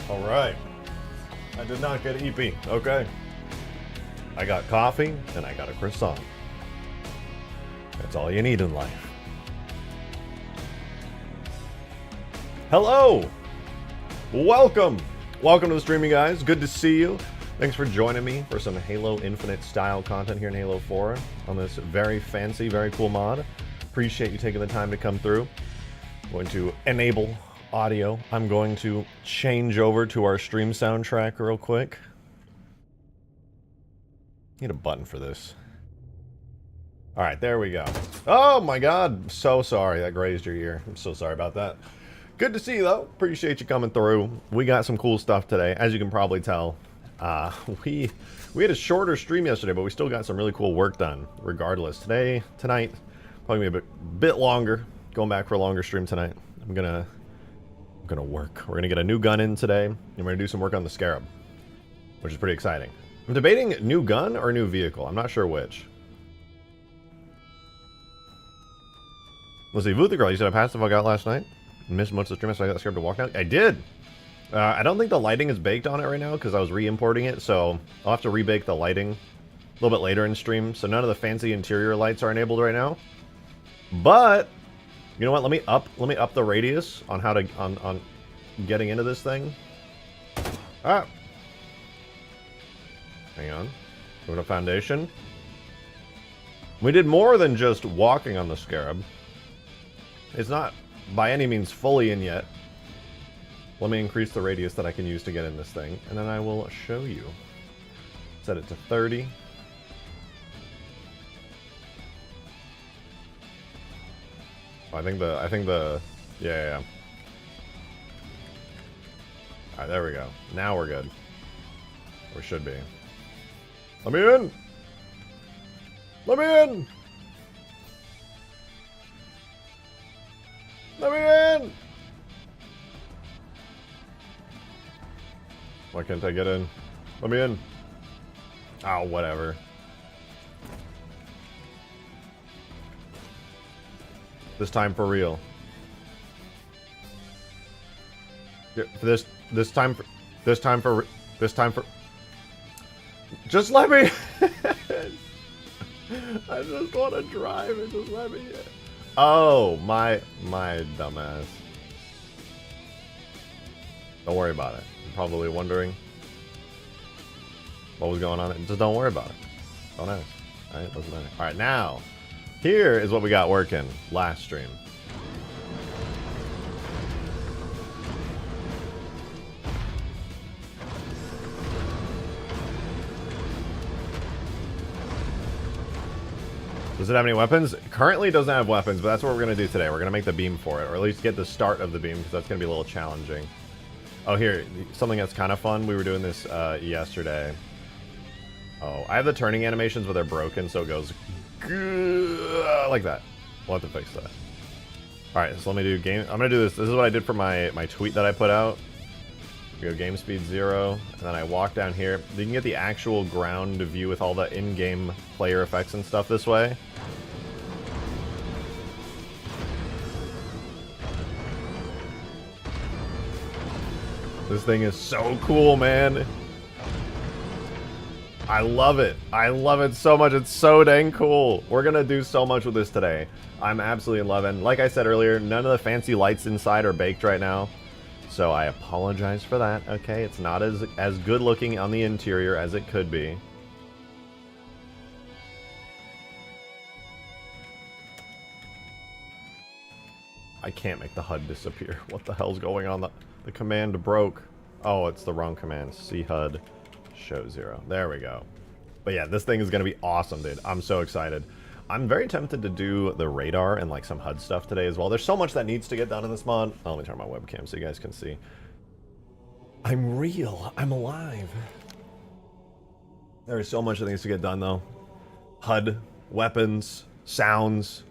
All right. I did not get EP. Okay. I got coffee and I got a croissant. That's all you need in life. Hello. Welcome. Welcome to the streaming, guys. Good to see you. Thanks for joining me for some Halo Infinite style content here in Halo 4 on this very fancy, very cool mod. Appreciate you taking the time to come through. I'm going to enable audio. I'm going to change over to our stream soundtrack real quick. Need a button for this. All right, there we go. Oh my God, so sorry that grazed your ear. I'm so sorry about that. Good to see you though. Appreciate you coming through. We got some cool stuff today, as you can probably tell. We had a shorter stream yesterday, but we still got some really cool work done. Regardless, tonight, probably be a bit longer. Going back for a longer stream tonight. I'm gonna work. We're gonna get a new gun in today, and we're gonna do some work on the Scarab, which is pretty exciting. I'm debating new gun or new vehicle. I'm not sure which. Let's see, Voot the Girl, you said I passed the fuck out last night. Missed most of the stream, so I got the Scarab to walk out. I did. I don't think the lighting is baked on it right now because I was re-importing it, so I'll have to rebake the lighting a little bit later in stream. So none of the fancy interior lights are enabled right now. But you know what? Let me up the radius on how to on getting into this thing. Ah. Hang on. Go to foundation. We did more than just walking on the Scarab. It's not by any means fully in yet. Let me increase the radius that I can use to get in this thing, and then I will show you. Set it to 30. I think the yeah. Alright, there we go. Now we're good. Or should be. Let me in! Let me in! Let me in! Why can't I get in? Let me in. Oh, whatever. This time for real. Yeah, this time for just let me I just want to drive and just let me in. Oh, my dumbass. Don't worry about it. You're probably wondering what was going on. Just don't worry about it. Don't ask. Alright, doesn't matter. Alright, now, here is what we got working last stream. Does it have any weapons? Currently it doesn't have weapons, but that's what we're going to do today. We're going to make the beam for it, or at least get the start of the beam, because that's going to be a little challenging. Oh, here, something that's kind of fun. We were doing this yesterday. Oh, I have the turning animations, but they're broken, so it goes like that. We'll have to fix that. All right, so let me do game. I'm going to do this. This is what I did for my tweet that I put out. We go game speed 0, and then I walk down here. You can get the actual ground view with all the in-game player effects and stuff this way. This thing is so cool, man. I love it. I love it so much. It's so dang cool. We're going to do so much with this today. I'm absolutely in love. And like I said earlier, none of the fancy lights inside are baked right now. So I apologize for that, okay? It's not as good looking on the interior as it could be. I can't make the HUD disappear. What the hell's going on? The command broke. Oh, it's the wrong command. See HUD, show 0. There we go. But yeah, this thing is going to be awesome, dude. I'm so excited. I'm very tempted to do the radar and like some HUD stuff today as well. There's so much that needs to get done in this mod. Oh, let me turn my webcam so you guys can see. I'm real. I'm alive. There is so much that needs to get done though. HUD, weapons, sounds.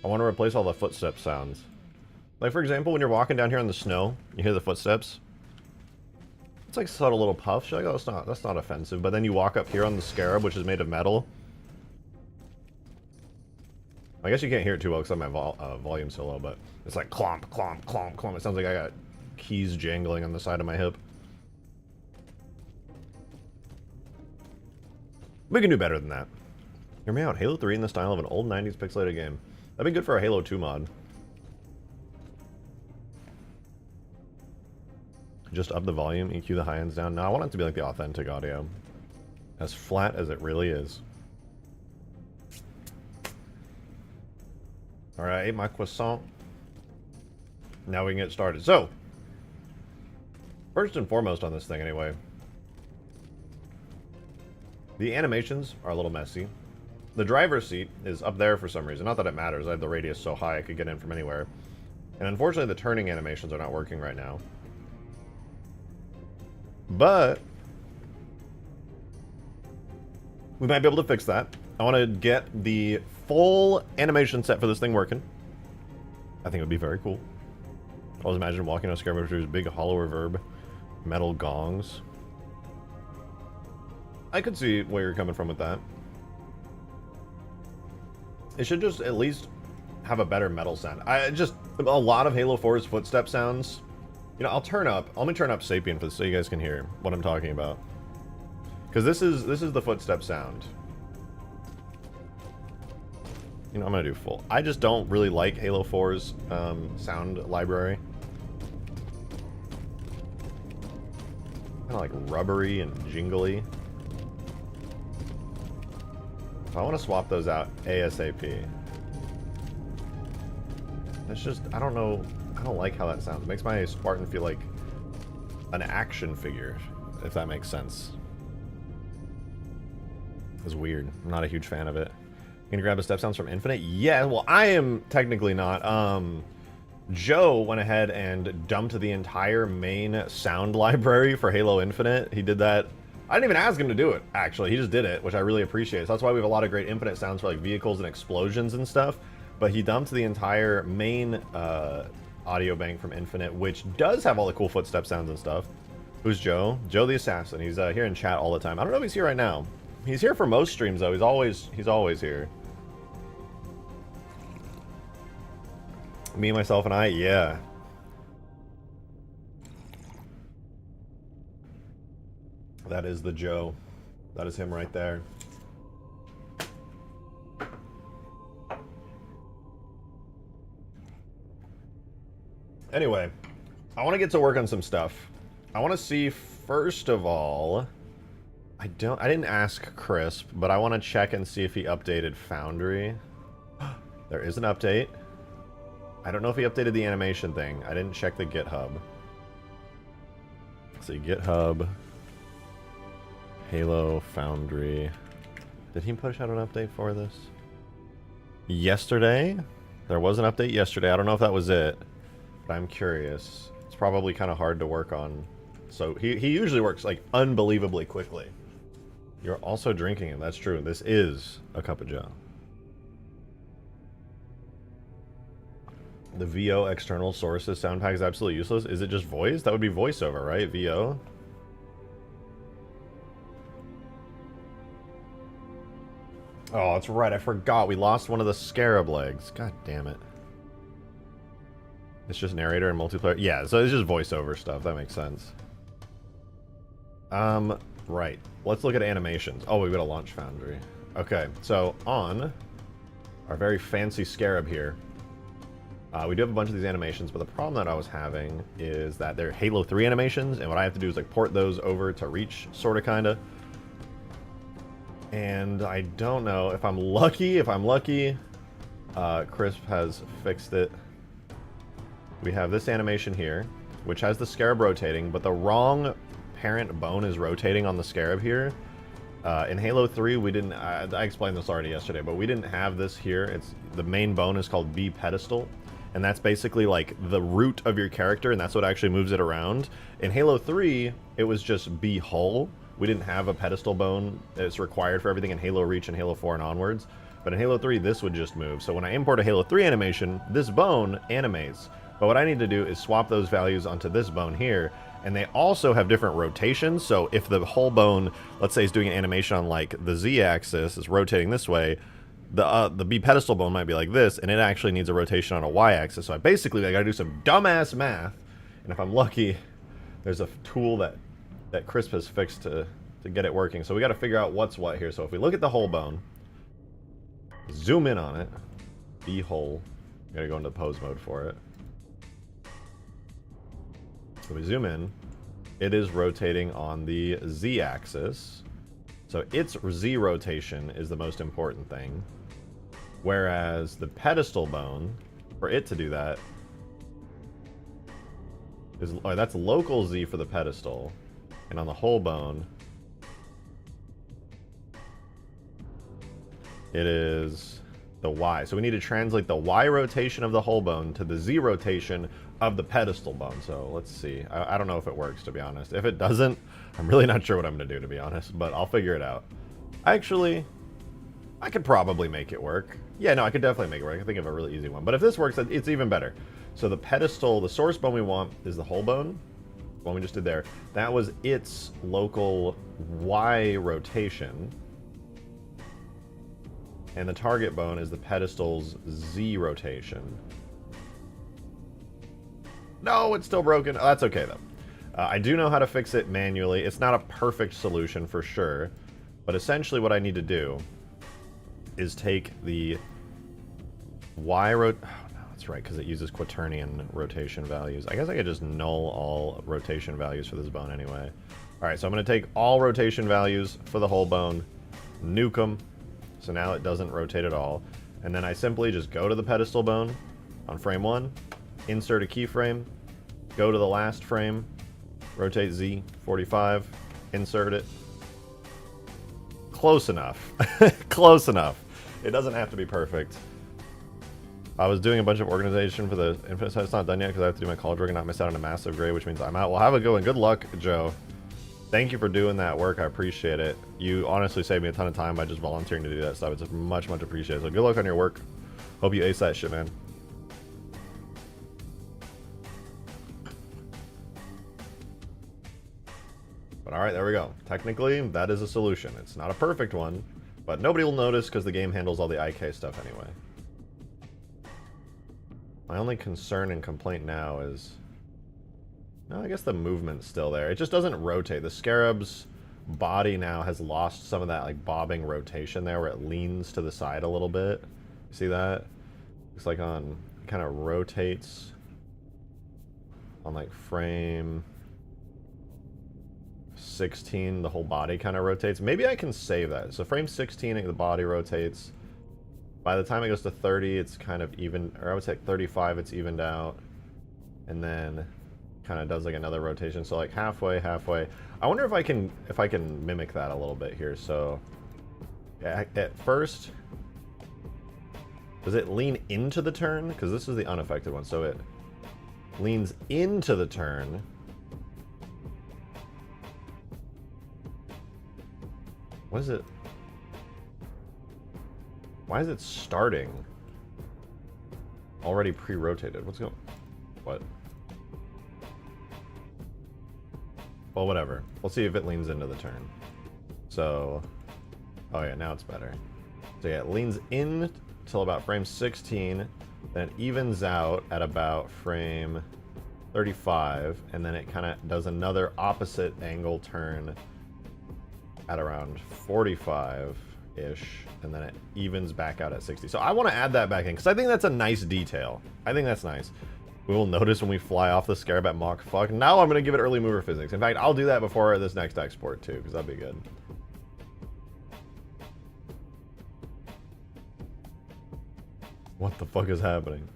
I want to replace all the footstep sounds. Like for example, when you're walking down here in the snow, you hear the footsteps. It's like subtle little puffs. You're like, oh, that's not offensive. But then you walk up here on the Scarab, which is made of metal. I guess you can't hear it too well because my volume's so low, but it's like clomp, clomp, clomp, clomp. It sounds like I got keys jangling on the side of my hip. We can do better than that. Hear me out. Halo 3 in the style of an old 90s pixelated game. That'd be good for a Halo 2 mod. Just up the volume, EQ the high ends down. No, I want it to be like the authentic audio. As flat as it really is. Alright, I ate my croissant. Now we can get started. So, first and foremost on this thing anyway, the animations are a little messy. The driver's seat is up there for some reason. Not that it matters. I have the radius so high I could get in from anywhere. And unfortunately the turning animations are not working right now. But we might be able to fix that. I want to get the full animation set for this thing working. I think it would be very cool. I always imagine walking on a Scarab with big hollow reverb, metal gongs. I could see where you're coming from with that. It should just at least have a better metal sound. A lot of Halo 4's footstep sounds. You know, let me turn up Sapien for this so you guys can hear what I'm talking about. Because this is the footstep sound. You know, I'm gonna do full. I just don't really like Halo 4's sound library. Kind of like rubbery and jingly. I want to swap those out ASAP. It's just, I don't know, I don't like how that sounds. It makes my Spartan feel like an action figure, if that makes sense. It's weird. I'm not a huge fan of it. You gonna grab the step sounds from Infinite? Yeah, well, I am technically not. Joe went ahead and dumped the entire main sound library for Halo Infinite. He did that. I didn't even ask him to do it, actually. He just did it, which I really appreciate. So that's why we have a lot of great Infinite sounds for like vehicles and explosions and stuff. But he dumped the entire main audio bank from Infinite, which does have all the cool footstep sounds and stuff. Who's Joe? Joe the Assassin. He's here in chat all the time. I don't know if he's here right now. He's here for most streams, though. He's always here. Me, myself, and I, yeah. That is the Joe. That is him right there. Anyway, I want to get to work on some stuff. I want to see, first of all, I didn't ask Crisp, but I want to check and see if he updated Foundry. There is an update. I don't know if he updated the animation thing. I didn't check the GitHub. Let's see, GitHub, Halo Foundry. Did he push out an update for this? Yesterday? There was an update yesterday. I don't know if that was it, but I'm curious. It's probably kind of hard to work on. So he usually works like unbelievably quickly. You're also drinking it. That's true. This is a cup of Joe. The VO external sources sound pack is absolutely useless. Is it just voice? That would be voiceover, right? VO? Oh, that's right. I forgot. We lost one of the Scarab legs. God damn it. It's just narrator and multiplayer. Yeah, so it's just voiceover stuff. That makes sense. Right. Let's look at animations. Oh, we've got a launch foundry. Okay, so on our very fancy Scarab here, we do have a bunch of these animations, but the problem that I was having is that they're Halo 3 animations, and what I have to do is like port those over to Reach, sort of, kind of. And I don't know if I'm lucky. Crisp has fixed it. We have this animation here, which has the Scarab rotating, but the wrong parent bone is rotating on the Scarab here. In Halo 3, we didn't, I explained this already yesterday, but we didn't have this here. The main bone is called B pedestal, and that's basically like the root of your character, and that's what actually moves it around. In Halo 3, it was just B hull. We didn't have a pedestal bone. It's required for everything in Halo Reach and Halo 4 and onwards. But in Halo 3, this would just move. So when I import a Halo 3 animation, this bone animates. But what I need to do is swap those values onto this bone here. And they also have different rotations. So if the whole bone, let's say, is doing an animation on like the Z-axis, is rotating this way, the B pedestal bone might be like this, and it actually needs a rotation on a y-axis. So I basically I gotta do some dumbass math, and if I'm lucky, there's a tool that Crisp has fixed to get it working. So we gotta figure out what's what here. So if we look at the whole bone, zoom in on it, B whole, we gotta go into pose mode for it. So we zoom in, it is rotating on the z-axis. So its z rotation is the most important thing. Whereas the pedestal bone, for it to do that, is that's local z for the pedestal. And on the whole bone, it is the y. So we need to translate the y rotation of the whole bone to the z rotation of the pedestal bone. So let's see. I don't know if it works, to be honest. If it doesn't, I'm really not sure what I'm going to do, to be honest. But I'll figure it out. Actually, I could probably make it work. Yeah, no, I could definitely make it work. I can think of a really easy one. But if this works, it's even better. So the pedestal, the source bone we want is the whole bone. The one we just did there. That was its local y rotation. And the target bone is the pedestal's z rotation. No, it's still broken. Oh, that's okay, though. I do know how to fix it manually. It's not a perfect solution for sure. But essentially what I need to do is take the y oh, no, that's right, because it uses quaternion rotation values. I guess I could just null all rotation values for this bone anyway. Alright, so I'm going to take all rotation values for the whole bone, nuke them, so now it doesn't rotate at all. And then I simply just go to the pedestal bone on frame 1, insert a keyframe, go to the last frame, rotate Z, 45, insert it. Close enough. Close enough. It doesn't have to be perfect. I was doing a bunch of organization for the Infinite Side. It's not done yet because I have to do my college work and not miss out on a massive grade, which means I'm out. Well, have a good one. Good luck, Joe. Thank you for doing that work. I appreciate it. You honestly saved me a ton of time by just volunteering to do that stuff. It's much, much appreciated. So good luck on your work. Hope you ace that shit, man. But alright, there we go. Technically, that is a solution. It's not a perfect one, but nobody will notice because the game handles all the IK stuff anyway. My only concern and complaint now is... No, I guess the movement's still there. It just doesn't rotate. The Scarab's body now has lost some of that like bobbing rotation there where it leans to the side a little bit. You see that? Looks like on... It kind of rotates on like frame 16, the whole body kind of rotates. Maybe I can save that. So frame 16, the body rotates. By the time it goes to 30, it's kind of even, or I would say 35, it's evened out. And then kind of does like another rotation. So like halfway, halfway. I wonder if I can mimic that a little bit here. So yeah, at first, does it lean into the turn? Because this is the unaffected one. So it leans into the turn. What is it? Why is it starting? Already pre-rotated. What's going on? What? Well, whatever. We'll see if it leans into the turn. So, oh yeah, now it's better. So yeah, it leans in till about frame 16, then it evens out at about frame 35, and then it kind of does another opposite angle turn at around 45-ish, and then it evens back out at 60. So I want to add that back in, because I think that's a nice detail. I think that's nice. We will notice when we fly off the Scarab at Mach fuck. Now I'm going to give it early mover physics. In fact, I'll do that before this next export, too, because that'd be good. What the fuck is happening?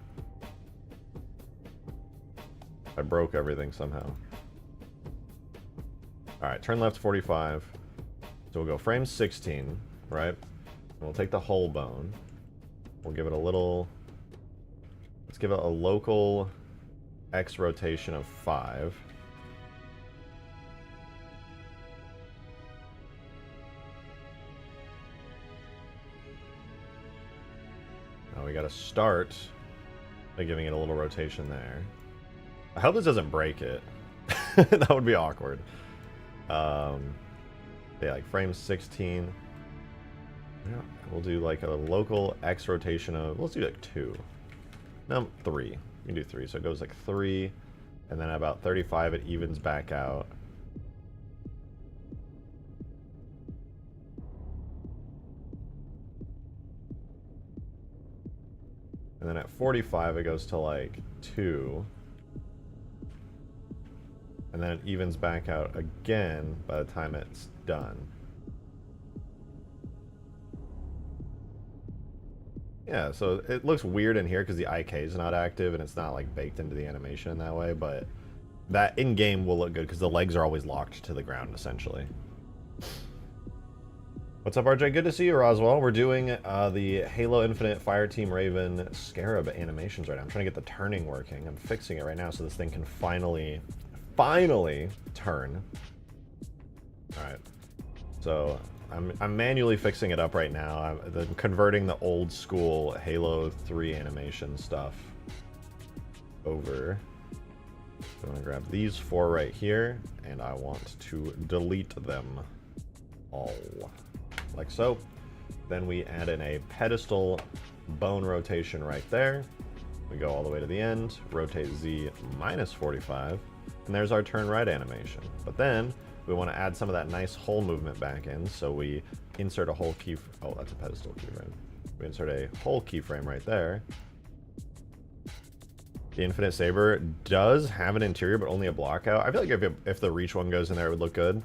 I broke everything somehow. Alright, turn left 45. So we'll go frame 16, right? And we'll take the whole bone. We'll give it a little... Let's give it a local X rotation of 5. Now we gotta start by giving it a little rotation there. I hope this doesn't break it. That would be awkward. Yeah, like frame 16. Yeah, we'll do like a local X rotation of, let's do like 2. No, 3. We can do 3. So it goes like 3, and then about 35 it evens back out. And then at 45 it goes to like 2. And then it evens back out again by the time it's done. Yeah, so it looks weird in here because the IK is not active and it's not like baked into the animation in that way, but that in-game will look good because the legs are always locked to the ground, essentially. What's up, RJ? Good to see you, Roswell. We're doing the Halo Infinite Fireteam Raven Scarab animations right now. I'm trying to get the turning working. I'm fixing it right now so this thing can finally turn. Alright. So I'm manually fixing it up right now. I'm converting the old school Halo 3 animation stuff over. So I'm gonna grab these 4 right here, and I want to delete them all. Like so. Then we add in a pedestal bone rotation right there. We go all the way to the end, rotate Z minus 45, and there's our turn right animation. But then we want to add some of that nice hole movement back in, so we insert a hole key. Oh, that's a pedestal keyframe. We insert a hole keyframe right there. The Infinite Saber does have an interior, but only a block out. I feel like if the Reach one goes in there, it would look good.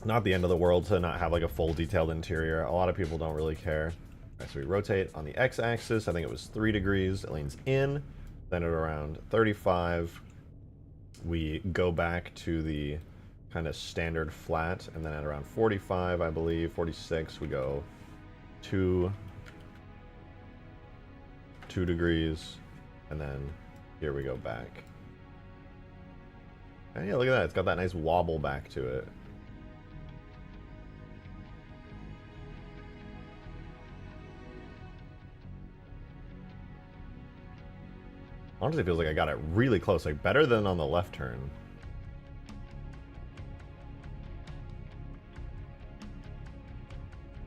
Not the end of the world to not have like a full detailed interior. A lot of people don't really care. All right, so we rotate on the X-axis. I think it was 3 degrees. It leans in. Then at around 35, we go back to the kind of standard flat. And then at around 45, I believe, 46, we go 2 degrees. And then here we go back. And yeah, look at that. It's got that nice wobble back to it. Honestly, it feels like I got it really close, like better than on the left turn.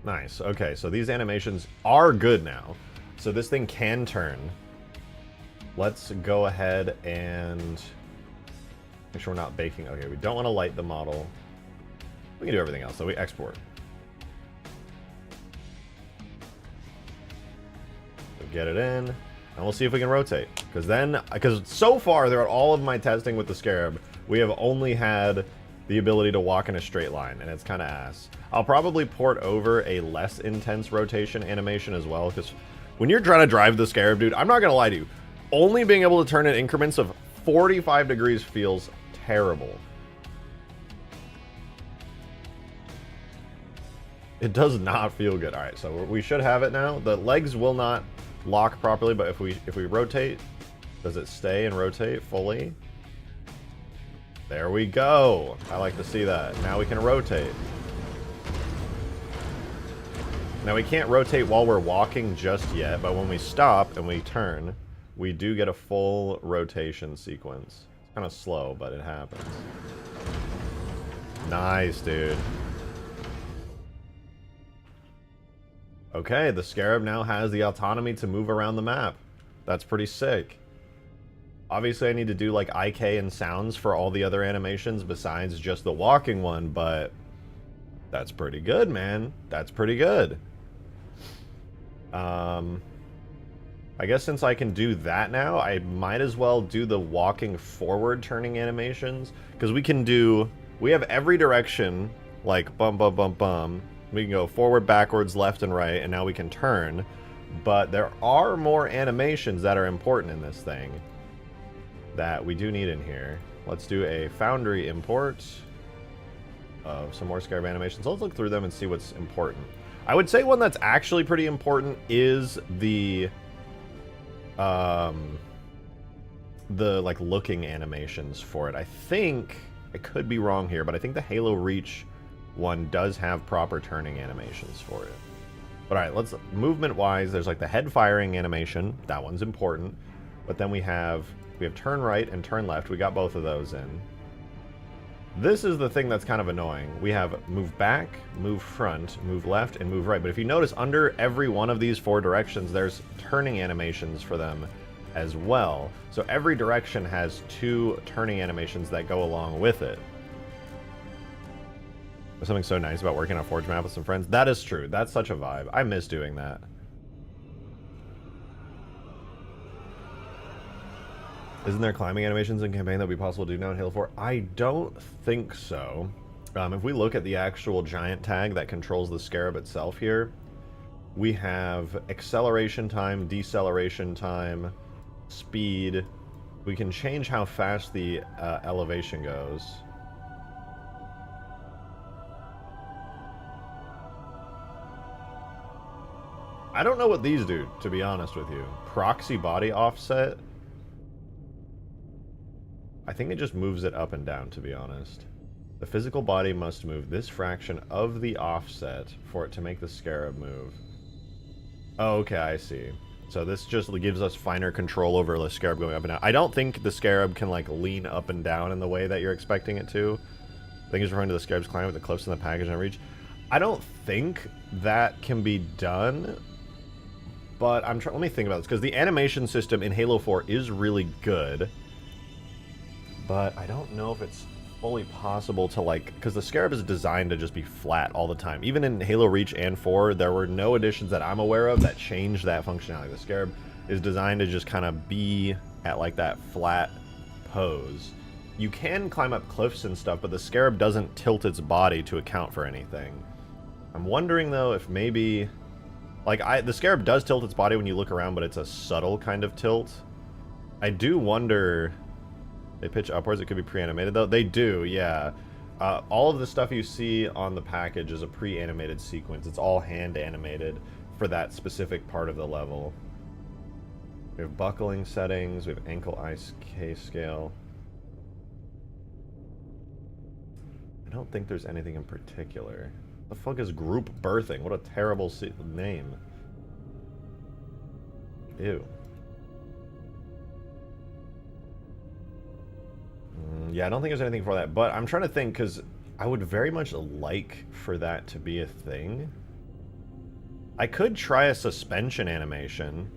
Nice. Okay, so these animations are good now. So this thing can turn. Let's go ahead and make sure we're not baking. Okay, we don't want to light the model. We can do everything else, so we export. So get it in. And we'll see if we can rotate. Because so far, throughout all of my testing with the Scarab, we have only had the ability to walk in a straight line, and it's kind of ass. I'll probably port over a less intense rotation animation as well, because when you're trying to drive the Scarab, dude, I'm not going to lie to you. Only being able to turn in increments of 45 degrees feels terrible. It does not feel good. All right, so we should have it now. The legs will not lock properly, but if we rotate, does it stay and rotate fully? There we go. I like to see that. Now we can rotate. Now we can't rotate while we're walking just yet, but when we stop and we turn, we do get a full rotation sequence. It's kind of slow, but it happens. Nice, dude. Okay, the Scarab now has the autonomy to move around the map. That's pretty sick. Obviously, I need to do like IK and sounds for all the other animations besides just the walking one, but that's pretty good, man. That's pretty good. I guess since I can do that now, I might as well do the walking forward turning animations, because we have every direction, like bum, bum, bum, bum. We can go forward, backwards, left, and right, and now we can turn. But there are more animations that are important in this thing that we do need in here. Let's do a Foundry import of some more Scarab animations. Let's look through them and see what's important. I would say one that's actually pretty important is the like looking animations for it. I think, I could be wrong here, but I think the Halo Reach one does have proper turning animations for it. But alright, let's, movement-wise, there's like the head firing animation. That one's important. But then we have turn right and turn left. We got both of those in. This is the thing that's kind of annoying. We have move back, move front, move left, and move right. But if you notice, under every one of these 4 directions, there's turning animations for them as well. So every direction has 2 turning animations that go along with it. There's something so nice about working on a Forge map with some friends. That is true. That's such a vibe. I miss doing that. Isn't there climbing animations in campaign that would be possible to do now in Halo 4? I don't think so. If we look at the actual giant tag that controls the Scarab itself here, we have acceleration time, deceleration time, speed. We can change how fast the elevation goes. I don't know what these do, to be honest with you. Proxy body offset. I think it just moves it up and down, to be honest. The physical body must move this fraction of the offset for it to make the Scarab move. Oh, okay, I see. So this just gives us finer control over the Scarab going up and down. I don't think the Scarab can, like, lean up and down in the way that you're expecting it to. I think it's referring to the Scarab's climb with the close in the package and reach. I don't think that can be done, but I'm trying. Let me think about this, because the animation system in Halo 4 is really good. But I don't know if it's fully possible to, like, because the Scarab is designed to just be flat all the time. Even in Halo Reach and 4, there were no additions that I'm aware of that changed that functionality. The Scarab is designed to just kind of be at, like, that flat pose. You can climb up cliffs and stuff, but the Scarab doesn't tilt its body to account for anything. I'm wondering, though, if maybe... Like, the Scarab does tilt its body when you look around, but it's a subtle kind of tilt. I do wonder... They pitch upwards. It could be pre-animated, though. They do, yeah. All of the stuff you see on the package is a pre-animated sequence. It's all hand-animated for that specific part of the level. We have buckling settings. We have ankle ice K scale. I don't think there's anything in particular. The fuck is group birthing? What a terrible name. Ew. Yeah, I don't think there's anything for that, but I'm trying to think, because I would very much like for that to be a thing. I could try a suspension animation,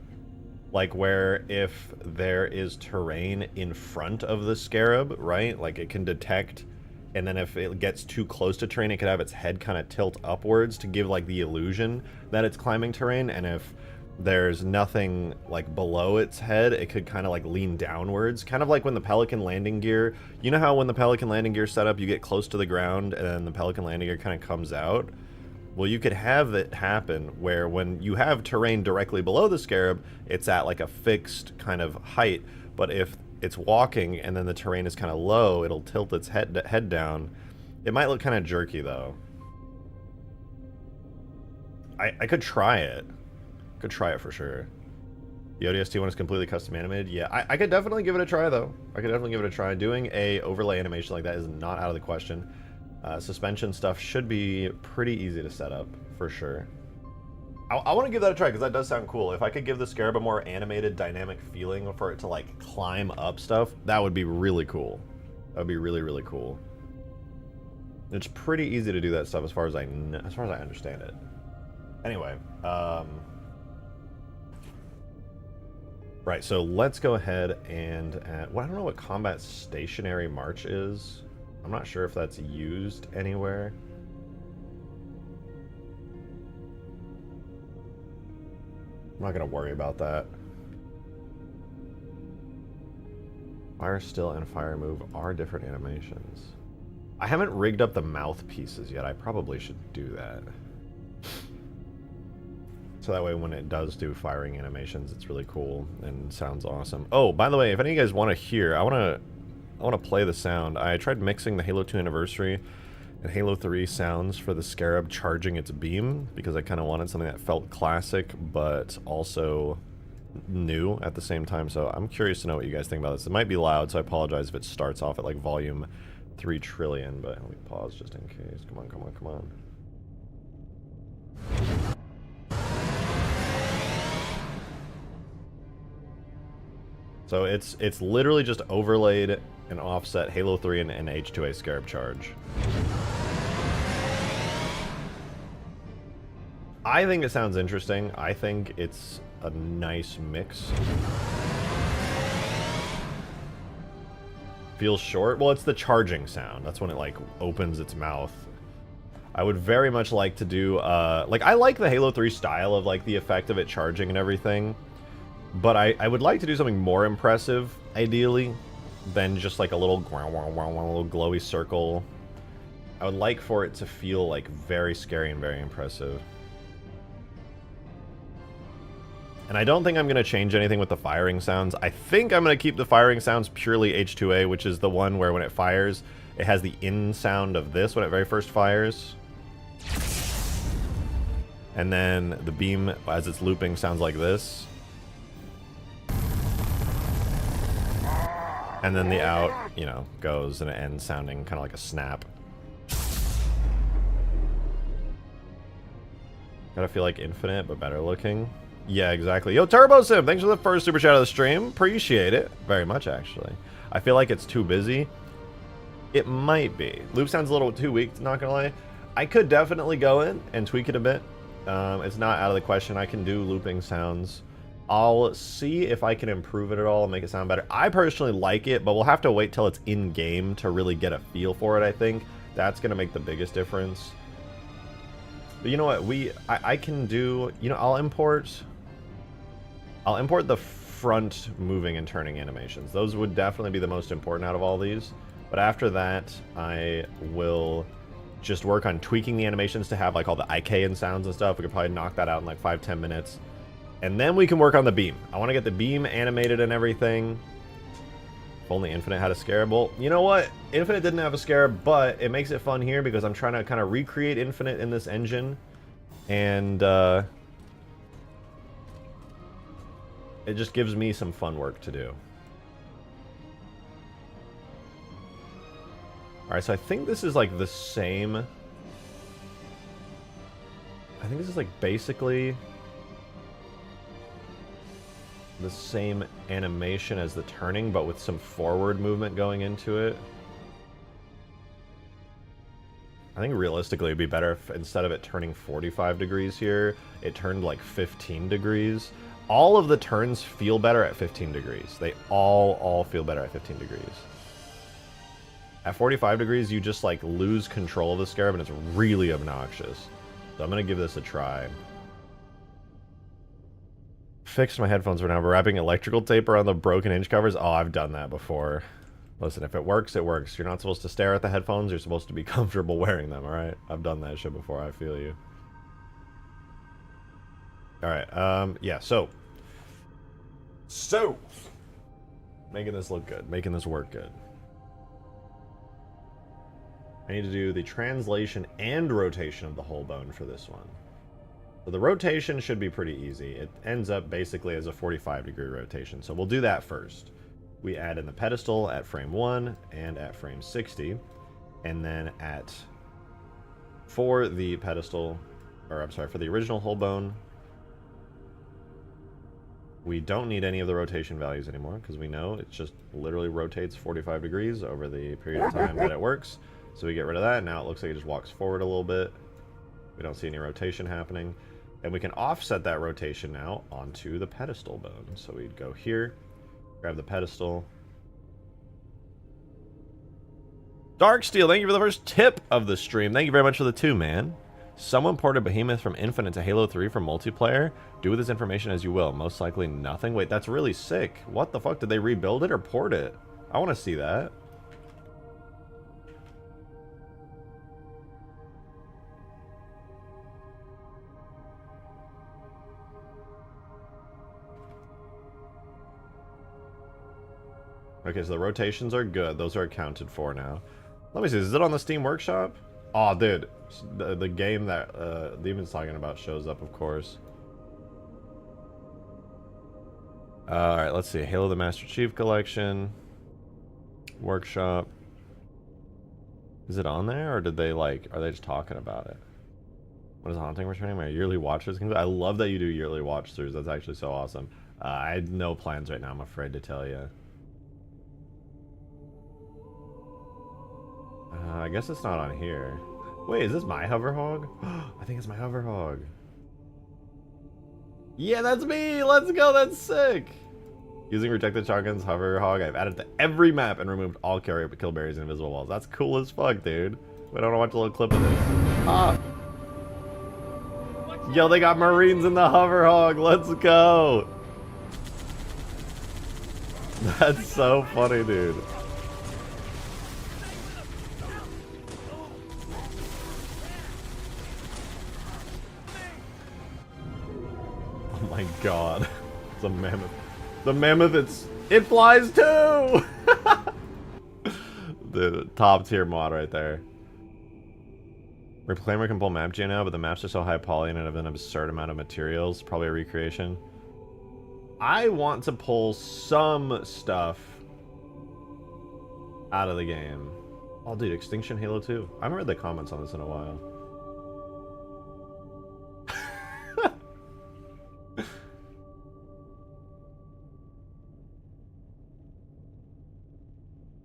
like where if there is terrain in front of the Scarab, right? Like it can detect, and then if it gets too close to terrain, it could have its head kind of tilt upwards to give like the illusion that it's climbing terrain, and if there's nothing like below its head, it could kind of like lean downwards, kind of like when the Pelican landing gear, you know how when the Pelican landing gear set up, you get close to the ground and then the Pelican landing gear kind of comes out? Well, you could have it happen where when you have terrain directly below the Scarab, it's at like a fixed kind of height, but if it's walking and then the terrain is kind of low, it'll tilt its head down. It might look kind of jerky though. I could try it. Could try it for sure. The ODST one is completely custom animated. Yeah, I could definitely give it a try though. I could definitely give it a try. Doing a overlay animation like that is not out of the question. Suspension stuff should be pretty easy to set up for sure. I want to give that a try because that does sound cool. If I could give the Scarab a more animated, dynamic feeling for it to like climb up stuff, that would be really cool. That would be really, really cool. It's pretty easy to do that stuff as far as I understand it. Anyway, right, so let's go ahead and well, I don't know what combat stationary march is. I'm not sure if that's used anywhere. I'm not going to worry about that. Fire still and fire move are different animations. I haven't rigged up the mouthpieces yet. I probably should do that. So that way when it does do firing animations, it's really cool and sounds awesome. Oh, by the way, if any of you guys want to hear, I want to play the sound. I tried mixing the Halo 2 Anniversary and Halo 3 sounds for the Scarab charging its beam because I kind of wanted something that felt classic but also new at the same time. So I'm curious to know what you guys think about this. It might be loud, so I apologize if it starts off at like volume 3 trillion, but let me pause just in case. Come on, come on, come on. So it's literally just overlaid and offset Halo 3 and H2A Scarab charge. I think it sounds interesting. I think it's a nice mix. Feels short. Well, it's the charging sound. That's when it, like, opens its mouth. I would very much like to do, like, I like the Halo 3 style of, like, the effect of it charging and everything. But I would like to do something more impressive, ideally, than just, like, a little glowy circle. I would like for it to feel, like, very scary and very impressive. And I don't think I'm going to change anything with the firing sounds. I think I'm going to keep the firing sounds purely H2A, which is the one where when it fires, it has the in sound of this when it very first fires. And then the beam, as it's looping, sounds like this. And then the out, you know, goes and it ends sounding kind of like a snap. Gotta feel like Infinite, but better looking. Yeah, exactly. Yo, Turbo Sim, thanks for the first super chat of the stream. Appreciate it very much, actually. I feel like it's too busy. It might be. Loop sounds a little too weak, not gonna lie. I could definitely go in and tweak it a bit. It's not out of the question. I can do looping sounds. I'll see if I can improve it at all and make it sound better. I personally like it, but we'll have to wait till it's in-game to really get a feel for it, I think. That's gonna make the biggest difference. But you know what? I can do... You know, I'll import the front moving and turning animations. Those would definitely be the most important out of all these. But after that, I will just work on tweaking the animations to have like all the IK and sounds and stuff. We could probably knock that out in like 5-10 minutes. And then we can work on the beam. I want to get the beam animated and everything. If only Infinite had a Scarab. Well, you know what? Infinite didn't have a Scarab, but it makes it fun here because I'm trying to kind of recreate Infinite in this engine. And, it just gives me some fun work to do. Alright, so I think this is like the same... I think this is like basically the same animation as the turning, but with some forward movement going into it. I think realistically it'd be better if instead of it turning 45 degrees here, it turned like 15 degrees. All of the turns feel better at 15 degrees. They all feel better at 15 degrees. At 45 degrees, you just like lose control of the Scarab and it's really obnoxious. So I'm gonna give this a try. Fixed my headphones for now, but wrapping electrical tape around the broken hinge covers. Oh, I've done that before. Listen, if it works, it works. You're not supposed to stare at the headphones. You're supposed to be comfortable wearing them, alright? I've done that shit before. I feel you. Alright, yeah, so. Making this look good. Making this work good. I need to do the translation and rotation of the whole bone for this one. So the rotation should be pretty easy. It ends up basically as a 45-degree rotation. So we'll do that first. We add in the pedestal at frame 1 and at frame 60. And then for the pedestal, or I'm sorry, for the original whole bone, we don't need any of the rotation values anymore because we know it just literally rotates 45 degrees over the period of time that it works. So we get rid of that. Now it looks like it just walks forward a little bit. We don't see any rotation happening. And we can offset that rotation now onto the pedestal bone. So we'd go here, grab the pedestal. Darksteel, thank you for the first tip of the stream. Thank you very much for the 2, man. Someone ported Behemoth from Infinite to Halo 3 for multiplayer. Do with this information as you will. Most likely nothing. Wait, that's really sick. What the fuck? Did they rebuild it or port it? I want to see that. Okay, so the rotations are good. Those are accounted for now. Let me see. Is it on the Steam Workshop? Oh, dude. The game that Demon's talking about shows up, of course. Alright, let's see. Halo the Master Chief Collection. Workshop. Is it on there, or did they, like... Are they just talking about it? What is Haunting returning? My yearly watch-throughs? I love that you do yearly watch-throughs. That's actually so awesome. I had no plans right now, I'm afraid to tell you. I guess it's not on here. Wait, is this my hover hog? I think it's my hover hog. Yeah, that's me! Let's go, that's sick! Using rejected shotguns, hover hog, I've added to every map and removed all kill berries and invisible walls. That's cool as fuck, dude. Wait, I want to watch a little clip of this. Ah! Yo, they got Marines in the hover hog. Let's go! That's so funny, dude. Oh my god. It's a mammoth. The mammoth, it flies too! The top tier mod right there. Reclaimer can pull map geo, but the maps are so high poly and have an absurd amount of materials. Probably a recreation. I want to pull some stuff out of the game. Oh, dude, Extinction Halo 2. I haven't read the comments on this in a while.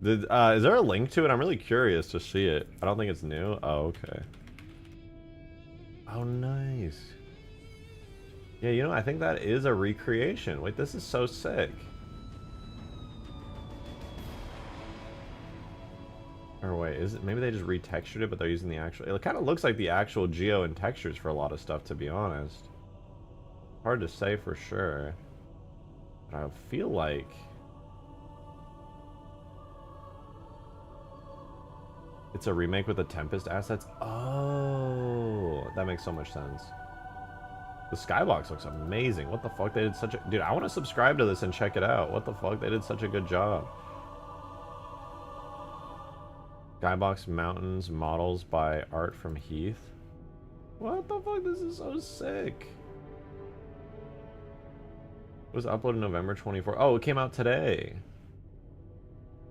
Is there a link to it? I'm really curious to see it. I don't think it's new. Oh, okay. Oh, nice. Yeah, you know, I think that is a recreation. Wait, this is so sick. Or wait, is it, maybe they just retextured it, but they're using the actual... It kind of looks like the actual geo and textures for a lot of stuff, to be honest. Hard to say for sure. But I feel like... It's a remake with the Tempest assets? Oh, that makes so much sense. The skybox looks amazing. What the fuck? They did such a... Dude, I want to subscribe to this and check it out. What the fuck? They did such a good job. Skybox Mountains models by Art from Heath. What the fuck? This is so sick. It was uploaded November 24th. Oh, it came out today.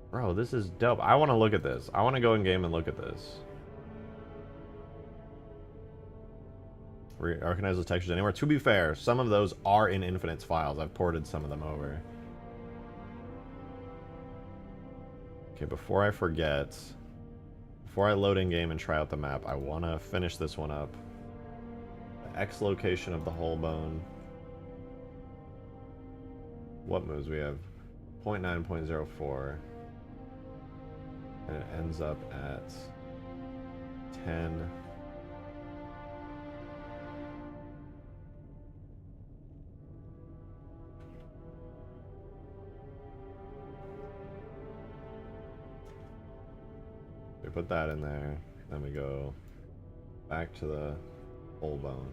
Bro, this is dope. I want to look at this. I want to go in game and look at this. Recognize those textures anywhere. To be fair, some of those are in Infinite's files. I've ported some of them over. Okay, before I forget, before I load in game and try out the map, I want to finish this one up. The X location of the whole bone. What moves we have? 0.9, 0.04. And it ends up at 10. We put that in there, then we go back to the whole bone.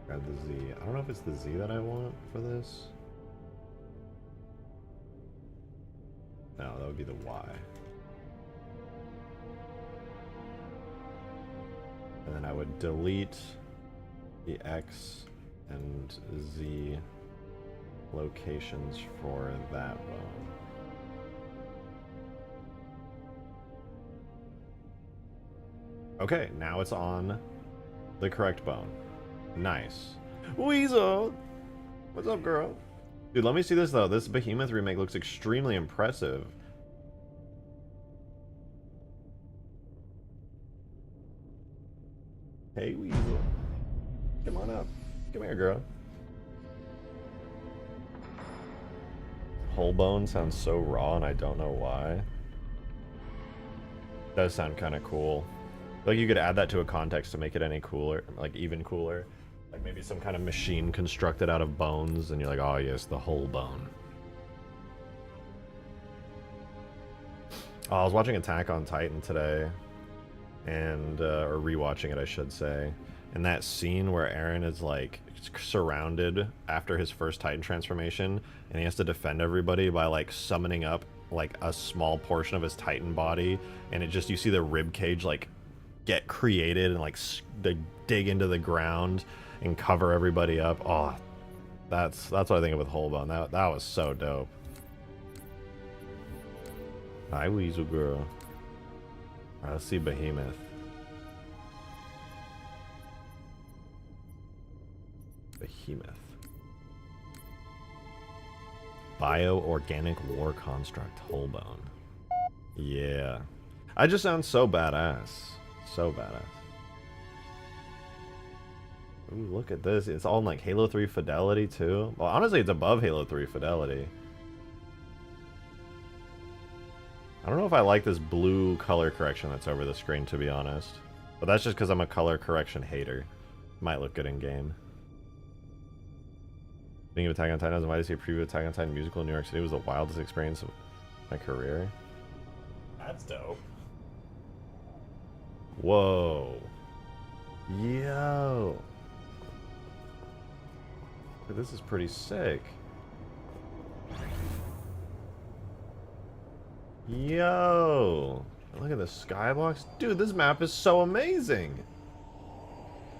Grab the Z. I don't know if it's the Z that I want for this. No, that would be the Y. And then I would delete the X and Z locations for that bone. Okay, now it's on the correct bone. Nice. Weasel! What's up, girl? Dude, let me see this, though. This Behemoth remake looks extremely impressive. Hey, Weasel. Come on up. Come here, girl. Whole bone sounds so raw, and I don't know why. Does sound kind of cool. Like, you could add that to a context to make it any cooler, like, even cooler. Like, maybe some kind of machine constructed out of bones, and you're like, oh, yes, the whole bone. Oh, I was watching Attack on Titan today, and, or rewatching it, I should say. And that scene where Eren is, like, surrounded after his first Titan transformation, and he has to defend everybody by, like, summoning up, like, a small portion of his Titan body, and it just, you see the rib cage, like, get created and like they dig into the ground and cover everybody up. Oh, that's what I think of with whole bone. That was so dope. Hi, Weasel girl. Alright, let's see Behemoth. Behemoth. Bioorganic war construct whole bone. Yeah. I just sound so badass. So badass. Ooh, look at this. It's all in like Halo 3 fidelity too. Well, honestly, it's above Halo 3 fidelity. I don't know if I like this blue color correction that's over the screen, to be honest. But that's just because I'm a color correction hater. Might look good in game. Being of Attack on Titan, I was invited to see a preview of Attack on Titan musical in New York City. It was the wildest experience of my career. That's dope. Whoa. Yo. This is pretty sick. Yo. Look at the skybox. Dude, this map is so amazing.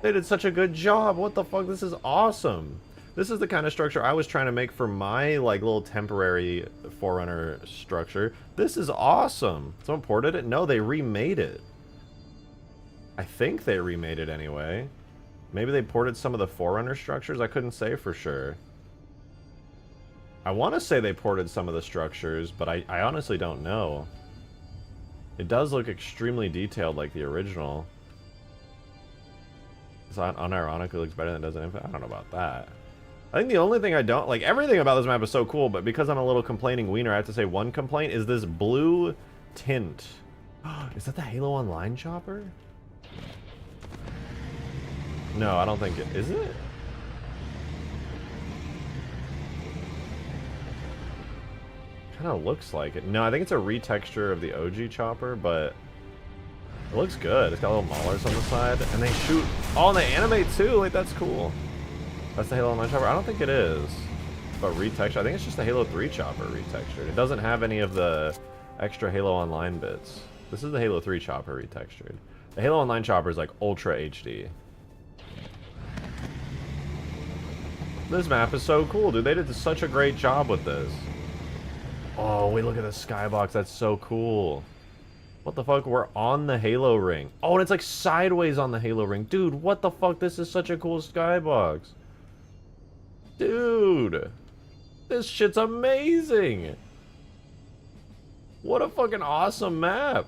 They did such a good job. What the fuck? This is awesome. This is the kind of structure I was trying to make for my like little temporary Forerunner structure. This is awesome. Someone ported it? No, they remade it. I think they remade it anyway. Maybe they ported some of the Forerunner structures. I couldn't say for sure. I want to say they ported some of the structures, but I honestly don't know. It does look extremely detailed like the original. It's unironically looks better than it does in Infinite. I don't know about that. I think the only thing I don't like, everything about this map is so cool, but because I'm a little complaining wiener, I have to say one complaint is this blue tint. Is that the Halo Online chopper? No, I don't think it is. It? Kind of looks like it. No, I think it's a retexture of the OG chopper, but it looks good. It's got little maulers on the side, and they shoot. Oh, and they animate too. Like that's cool. That's the Halo Online chopper. I don't think it is, but retexture. I think it's just the Halo 3 chopper retextured. It doesn't have any of the extra Halo Online bits. This is the Halo 3 chopper retextured. The Halo Online chopper is like Ultra HD. This map is so cool, dude. They did such a great job with this. Oh, wait, look at the skybox. That's so cool. What the fuck? We're on the Halo ring. Oh, and it's like sideways on the Halo ring. Dude, what the fuck? This is such a cool skybox. Dude. This shit's amazing. What a fucking awesome map.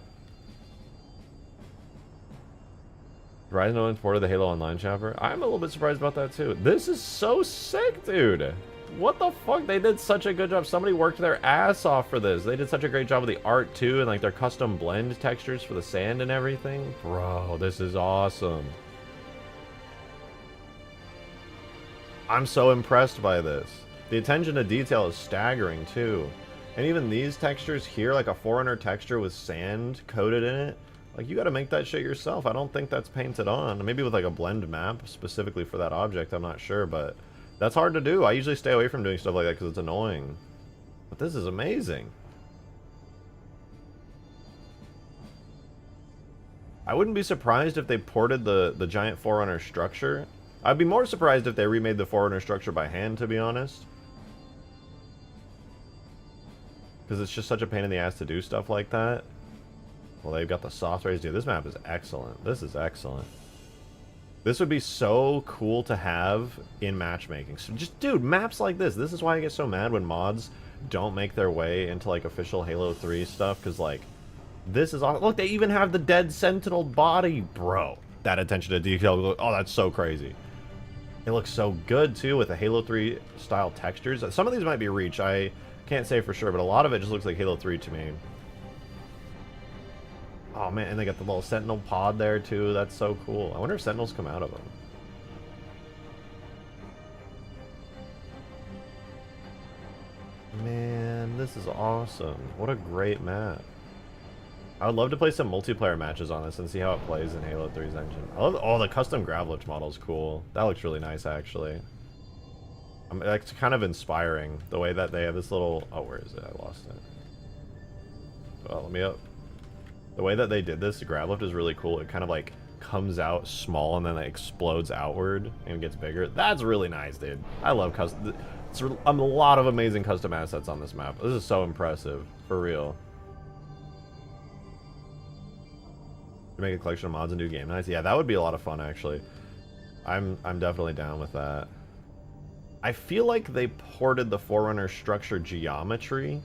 Verizon only ported the Halo Online chopper. I'm a little bit surprised about that too. This is so sick, dude. What the fuck? They did such a good job. Somebody worked their ass off for this. They did such a great job with the art too, and like their custom blend textures for the sand and everything. Bro, this is awesome. I'm so impressed by this. The attention to detail is staggering too. And even these textures here, like a Forerunner texture with sand coated in it, like you gotta make that shit yourself. I don't think that's painted on. Maybe with like a blend map specifically for that object, I'm not sure, but that's hard to do. I usually stay away from doing stuff like that because it's annoying. But this is amazing. I wouldn't be surprised if they ported the giant Forerunner structure. I'd be more surprised if they remade the Forerunner structure by hand, to be honest. Because it's just such a pain in the ass to do stuff like that. Well, they've got the soft rays. Dude, this map is excellent. This is excellent. This would be so cool to have in matchmaking. So just, dude, maps like this. This is why I get so mad when mods don't make their way into, like, official Halo 3 stuff. Because, like, this is awesome. Look, they even have the dead Sentinel body. Bro, that attention to detail. Oh, that's so crazy. It looks so good, too, with the Halo 3 style textures. Some of these might be Reach. I can't say for sure, but a lot of it just looks like Halo 3 to me. Oh man, and they got the little Sentinel pod there too. That's so cool. I wonder if Sentinels come out of them. Man, this is awesome. What a great map. I would love to play some multiplayer matches on this and see how it plays in Halo 3's engine. I love, oh, the custom Gravlich model is cool. That looks really nice, actually. It's kind of inspiring, the way that they have this little... Oh, where is it? I lost it. Oh, let me up. The way that they did this, the grab lift is really cool. It kind of like comes out small and then it explodes outward and gets bigger. That's really nice, dude. I love custom. It's a lot of amazing custom assets on this map. This is so impressive, for real. To make a collection of mods and do game nights, yeah, that would be a lot of fun actually. I'm definitely down with that. I feel like they ported the Forerunner structure geometry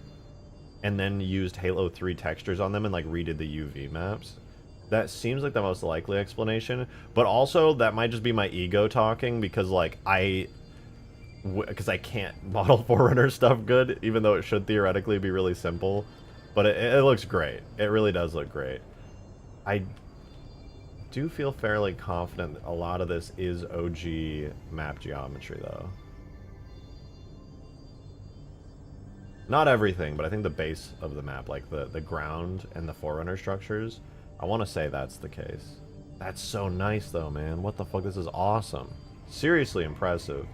and then used Halo 3 textures on them and like redid the UV maps. That seems like the most likely explanation, but also that might just be my ego talking because like because I can't model Forerunner stuff good, even though it should theoretically be really simple. But it looks great. It really does look great. I do feel fairly confident that a lot of this is OG map geometry, though. Not everything, but I think the base of the map, like the ground and the Forerunner structures, I want to say that's the case. That's so nice, though, man. What the fuck? This is awesome. Seriously impressive.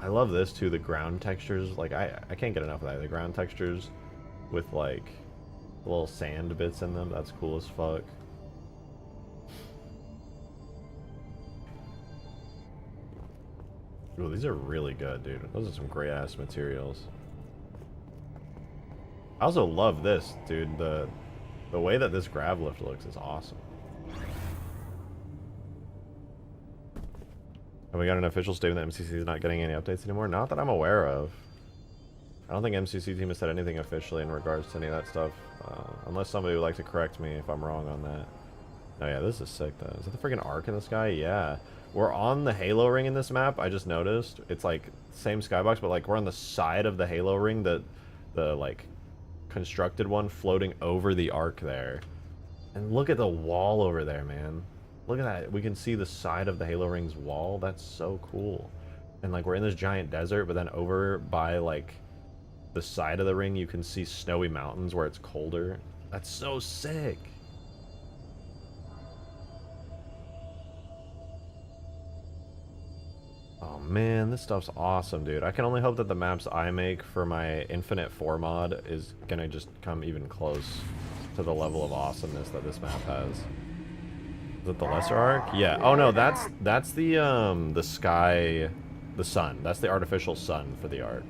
I love this, too. The ground textures. Like, I can't get enough of that. The ground textures with, like, little sand bits in them. That's cool as fuck. Ooh, these are really good, dude. Those are some great-ass materials. I also love this, dude. The way that this grav lift looks is awesome. Have we got an official statement that MCC is not getting any updates anymore? Not that I'm aware of. I don't think MCC team has said anything officially in regards to any of that stuff. Unless somebody would like to correct me if I'm wrong on that. Oh yeah, this is sick though. Is that the freaking arc in the sky? Yeah. We're on the Halo ring in this map, I just noticed. It's like same skybox, but like we're on the side of the Halo ring, the like constructed one floating over the arc there. And look at the wall over there, man. Look at that. We can see the side of the Halo ring's wall. That's so cool. And like we're in this giant desert, but then over by like the side of the ring you can see snowy mountains where it's colder. That's so sick. Oh man, this stuff's awesome, dude. I can only hope that the maps I make for my Infinite 4 mod is gonna just come even close to the level of awesomeness that this map has. Is it the lesser arc? Yeah. Oh no, that's the sky, the sun. That's the artificial sun for the arc.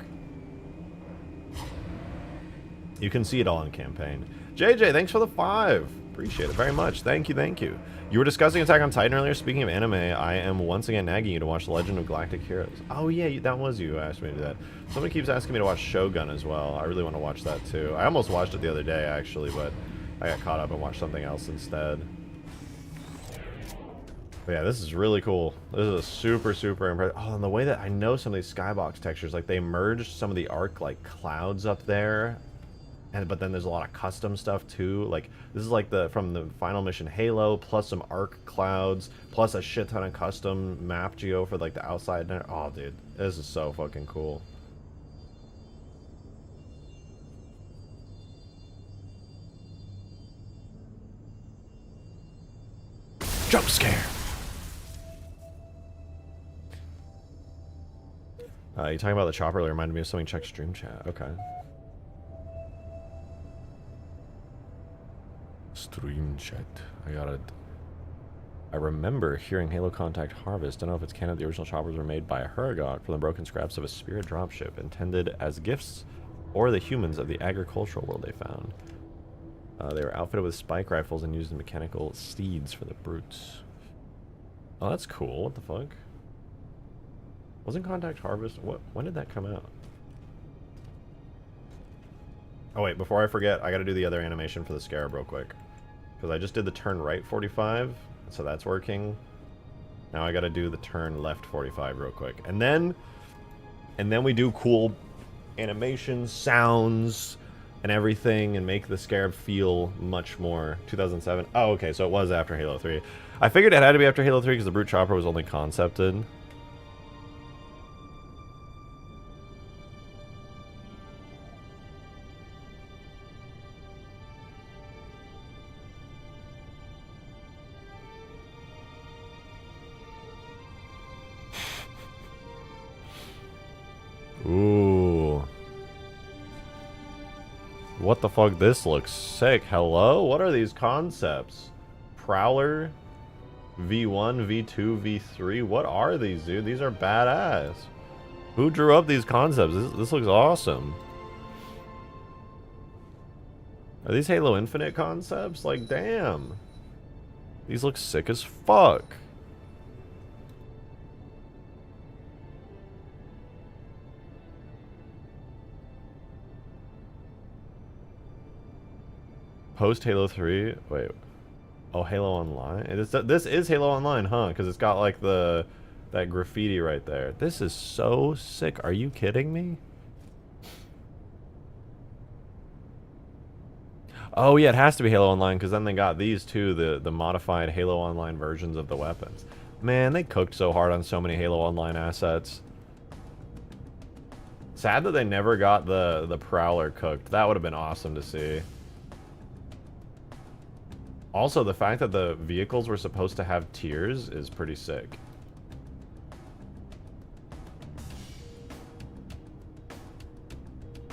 You can see it all in campaign. JJ, thanks for the 5. Appreciate it very much. Thank you, thank you. You were discussing Attack on Titan earlier. Speaking of anime, I am once again nagging you to watch The Legend of Galactic Heroes. Oh yeah, that was you who asked me to do that. Somebody keeps asking me to watch Shogun as well. I really want to watch that too. I almost watched it the other day actually, but I got caught up and watched something else instead. But yeah, this is really cool. This is a super, super impressive. Oh, and the way that I know some of these skybox textures, like they merged some of the arc like clouds up there. But then there's a lot of custom stuff too. Like this is like from the final mission Halo, plus some arc clouds, plus a shit ton of custom map geo for like the outside. Oh, dude, this is so fucking cool. Jump scare. You talking about the chopper that reminded me of something. Check stream chat. Okay. Stream chat. I got it. I remember hearing Halo Contact Harvest. Don't know if it's canon. The original choppers were made by Huragog from the broken scraps of a spirit dropship intended as gifts or the humans of the agricultural world they found. They were outfitted with spike rifles and used mechanical steeds for the brutes. Oh, that's cool. What the fuck? Wasn't Contact Harvest? When did that come out? Oh wait, before I forget, I gotta do the other animation for the Scarab real quick. Because I just did the turn right 45, so that's working. Now I gotta do the turn left 45 real quick. And then we do cool animations, sounds, and everything, and make the Scarab feel much more 2007. Oh, okay, so it was after Halo 3. I figured it had to be after Halo 3 because the Brute Chopper was only concepted. Ooh. What the fuck? This looks sick. Hello? What are these concepts? Prowler? V1, V2, V3? What are these, dude? These are badass. Who drew up these concepts? This looks awesome. Are these Halo Infinite concepts? Like, damn. These look sick as fuck. Post Halo 3. Wait. Oh, Halo Online. This is Halo Online, huh? Because it's got like that graffiti right there. This is so sick. Are you kidding me? Oh yeah, it has to be Halo Online because then they got these too, the modified Halo Online versions of the weapons. Man, they cooked so hard on so many Halo Online assets. Sad that they never got the Prowler cooked. That would have been awesome to see. Also, the fact that the vehicles were supposed to have tiers is pretty sick.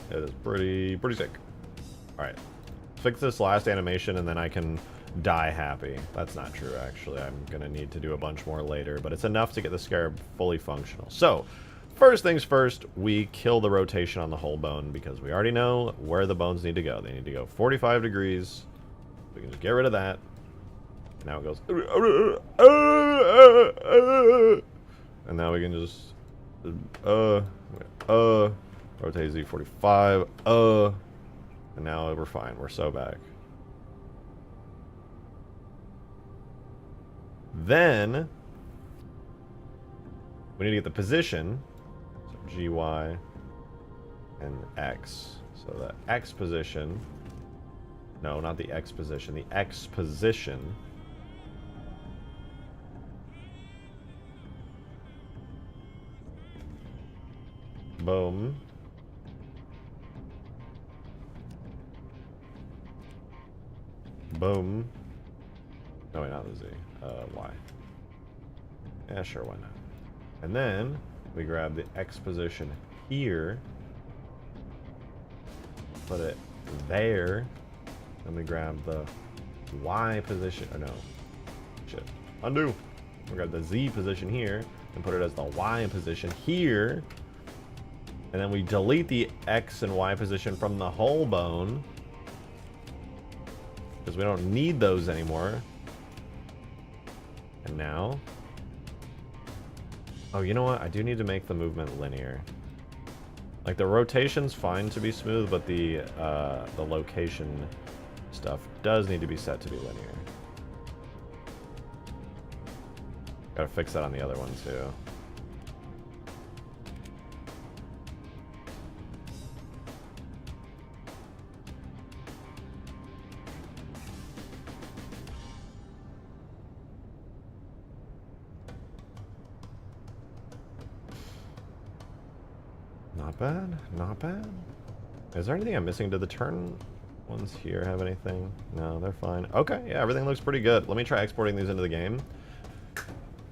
It is pretty sick. Alright. Fix this last animation and then I can die happy. That's not true, actually. I'm gonna need to do a bunch more later, but it's enough to get the Scarab fully functional. So, first things first, we kill the rotation on the whole bone because we already know where the bones need to go. They need to go 45 degrees. We can just get rid of that. Now it goes. And now we can just rotate Z45. And now we're fine. We're so back. Then we need to get the position. So G, Y, and X. So the X position. No, not the X position. The X position. Boom. Boom. No, wait, not the Z. Y. Yeah, sure, why not? And then we grab the X position here. Put it there. Then we grab the Y position. Oh no. Shit. Undo. We grab the Z position here and put it as the Y position here. And then we delete the X and Y position from the whole bone. Because we don't need those anymore. And now... Oh, you know what? I do need to make the movement linear. Like, the rotation's fine to be smooth, but the location stuff does need to be set to be linear. Gotta fix that on the other one, too. Not bad, not bad. Is there anything I'm missing? Did the turn ones here have anything? No, they're fine. Okay, yeah, everything looks pretty good. Let me try exporting these into the game.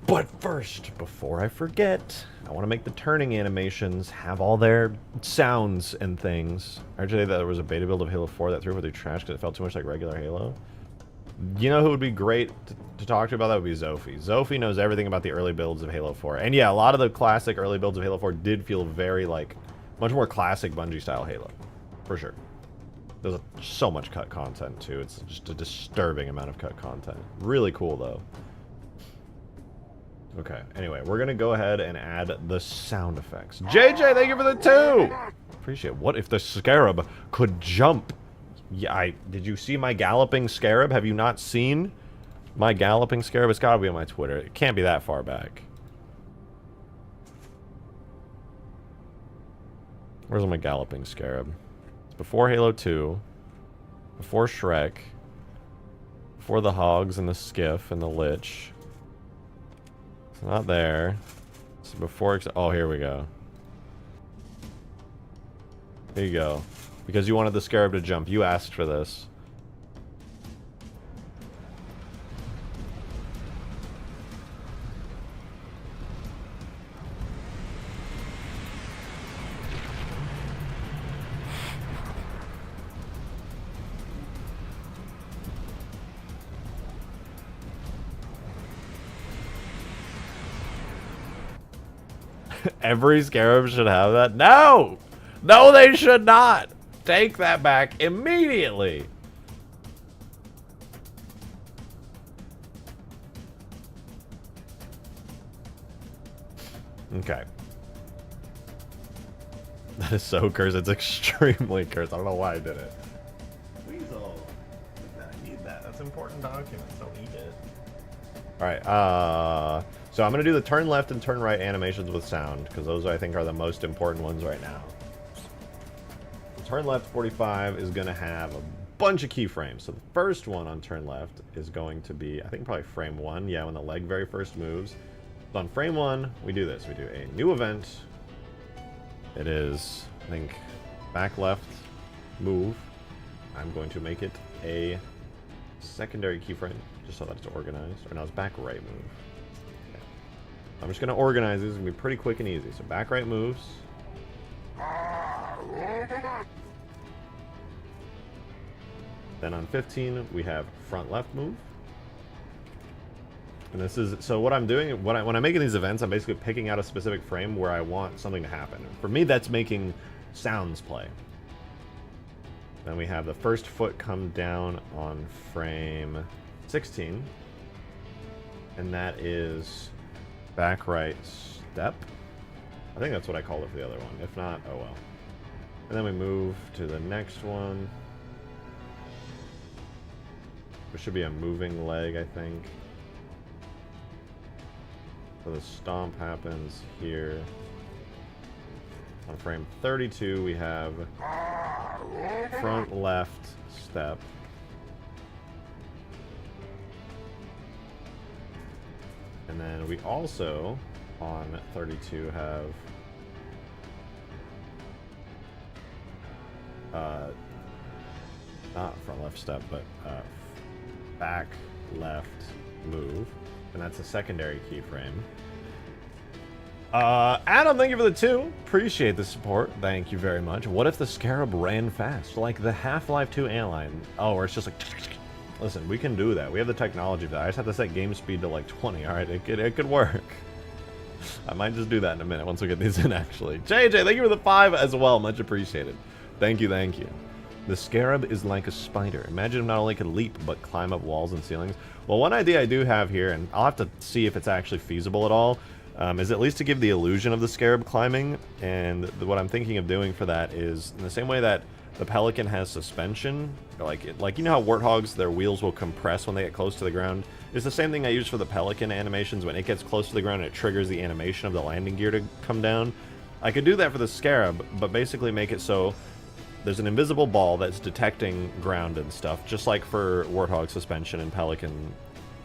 But first, before I forget, I want to make the turning animations have all their sounds and things. Actually, there was a beta build of Halo 4 that threw through trash because it felt too much like regular Halo. You know who would be great to talk to about that would be Zophie. Zophie knows everything about the early builds of Halo 4. And yeah, a lot of the classic early builds of Halo 4 did feel very, like, much more classic Bungie-style Halo. For sure. There's so much cut content, too. It's just a disturbing amount of cut content. Really cool, though. Okay, anyway, we're going to go ahead and add the sound effects. JJ, thank you for the 2! Appreciate it. What if the Scarab could jump? Yeah, did you see my galloping Scarab? Have you not seen my galloping Scarab? It's got to be on my Twitter. It can't be that far back. Where's my galloping Scarab? It's before Halo 2. Before Shrek. Before the Hogs and the Skiff and the Lich. It's not there. It's before... Oh, here we go. Here you go. Because you wanted the Scarab to jump. You asked for this. Every Scarab should have that? No! No, they should not! Take that back immediately! Okay. That is so cursed. It's extremely cursed. I don't know why I did it. Weasel. important document, so eat it. Alright, so I'm going to do the turn left and turn right animations with sound, because those I think are the most important ones right now. Turn left 45 is going to have a bunch of keyframes. So the first one on turn left is going to be, I think probably frame 1, yeah, when the leg very first moves. So on frame 1, we do this. We do a new event. It is, I think, back left move. I'm going to make it a secondary keyframe, just so that it's organized. Or no, it's back right move. Yeah. I'm just going to organize these. It's going to be pretty quick and easy. So back right moves. Then on 15, we have front left move. And this is, so what I'm doing, when I'm making these events, I'm basically picking out a specific frame where I want something to happen. For me, that's making sounds play. Then we have the first foot come down on frame 16. And that is back right step. I think that's what I called it for the other one. If not, oh well. And then we move to the next one. There should be a moving leg, I think. So the stomp happens here. On frame 32, we have front left step. And then we also, on 32, have not front left step, but back left move, and that's a secondary keyframe. Adam, thank you for the 2. Appreciate the support. Thank you very much. What if the Scarab ran fast, like the Half-Life 2 airline? Oh, where it's just like... Listen, we can do that. We have the technology for that. I just have to set game speed to like 20. All right, it could work. I might just do that in a minute once we get these in, actually. JJ, thank you for the 5 as well. Much appreciated. Thank you, thank you. The Scarab is like a spider. Imagine him not only could leap, but climb up walls and ceilings. Well, one idea I do have here, and I'll have to see if it's actually feasible at all, is at least to give the illusion of the Scarab climbing. And what I'm thinking of doing for that is, in the same way that the Pelican has suspension, like you know how Warthogs, their wheels will compress when they get close to the ground? It's the same thing I use for the Pelican animations. When it gets close to the ground, it triggers the animation of the landing gear to come down. I could do that for the Scarab, but basically make it so there's an invisible ball that's detecting ground and stuff, just like for Warthog suspension and Pelican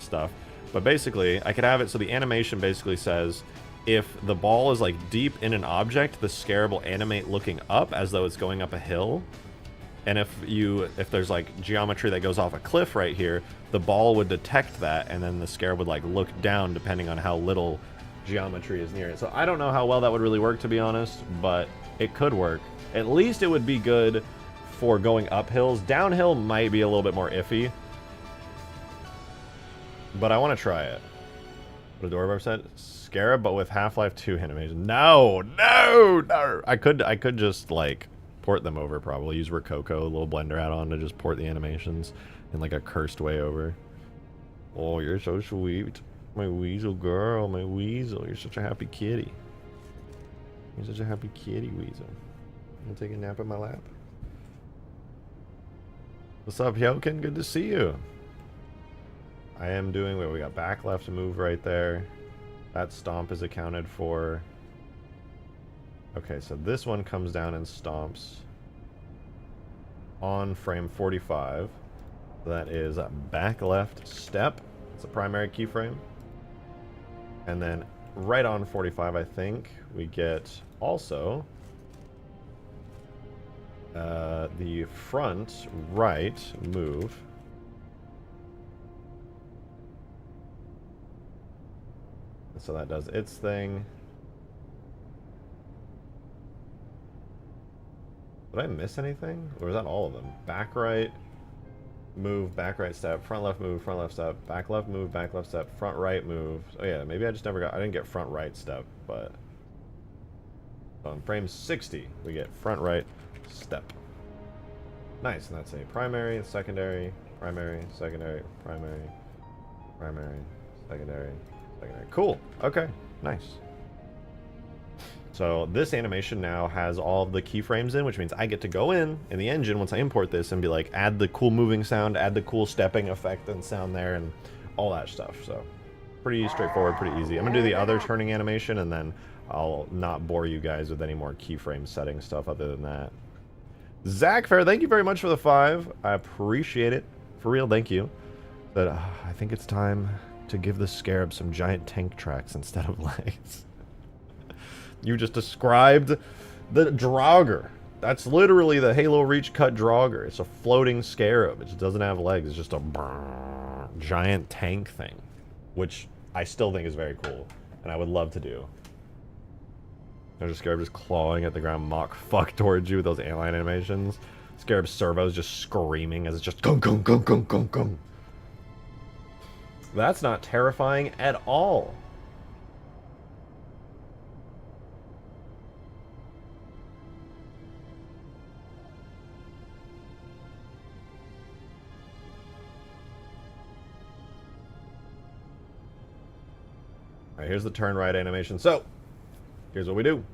stuff. But basically, I could have it so the animation basically says, if the ball is like deep in an object, the Scarab will animate looking up as though it's going up a hill. And if there's like geometry that goes off a cliff right here, the ball would detect that, and then the Scarab would like look down depending on how little geometry is near it. So I don't know how well that would really work, to be honest, but it could work. At least it would be good for going up hills. Downhill might be a little bit more iffy, but I want to try it. What Adorable said, Scarab, but with Half-Life 2 animation. No. I could just like port them over, probably use Rococo, a little blender add-on to just port the animations in like a cursed way over. Oh, you're so sweet, my weasel girl, my weasel. You're such a happy kitty. You're such a happy kitty, weasel. I'm gonna take a nap in my lap. What's up, Yokin? Good to see you. I am doing, wait, we got back left to move right there. That stomp is accounted for. Okay, so this one comes down and stomps on frame 45. That is a back left step. It's a primary keyframe. And then right on 45, I think, we get also the front right move. So that does its thing. Did I miss anything? Or was that all of them? Back right move, back right step, front left move, front left step, back left move, back left step, front right move. Oh yeah, maybe I just never got, I didn't get front right step, but on frame 60, we get front right step. Nice, and that's a primary, secondary, primary, secondary, primary, primary, secondary, secondary. Cool, okay, nice. So this animation now has all of the keyframes in, which means I get to go in the engine once I import this and be like, add the cool moving sound, add the cool stepping effect and sound there, and all that stuff. So pretty straightforward, pretty easy. I'm gonna do the other turning animation, and then I'll not bore you guys with any more keyframe setting stuff other than that. Zach Fair, thank you very much for the 5. I appreciate it. For real, thank you. But I think it's time to give the Scarab some giant tank tracks instead of legs. You just described the Draugr. That's literally the Halo Reach cut Draugr. It's a floating Scarab. It just doesn't have legs. It's just a giant tank thing, which I still think is very cool, and I would love to do. There's a Scarab just clawing at the ground, Mach fuck towards you with those antline animations. Scarab's servo's just screaming as it's just gung gung gung gung gung gung. That's not terrifying at all. Alright, here's the turn right animation. So, here's what we do.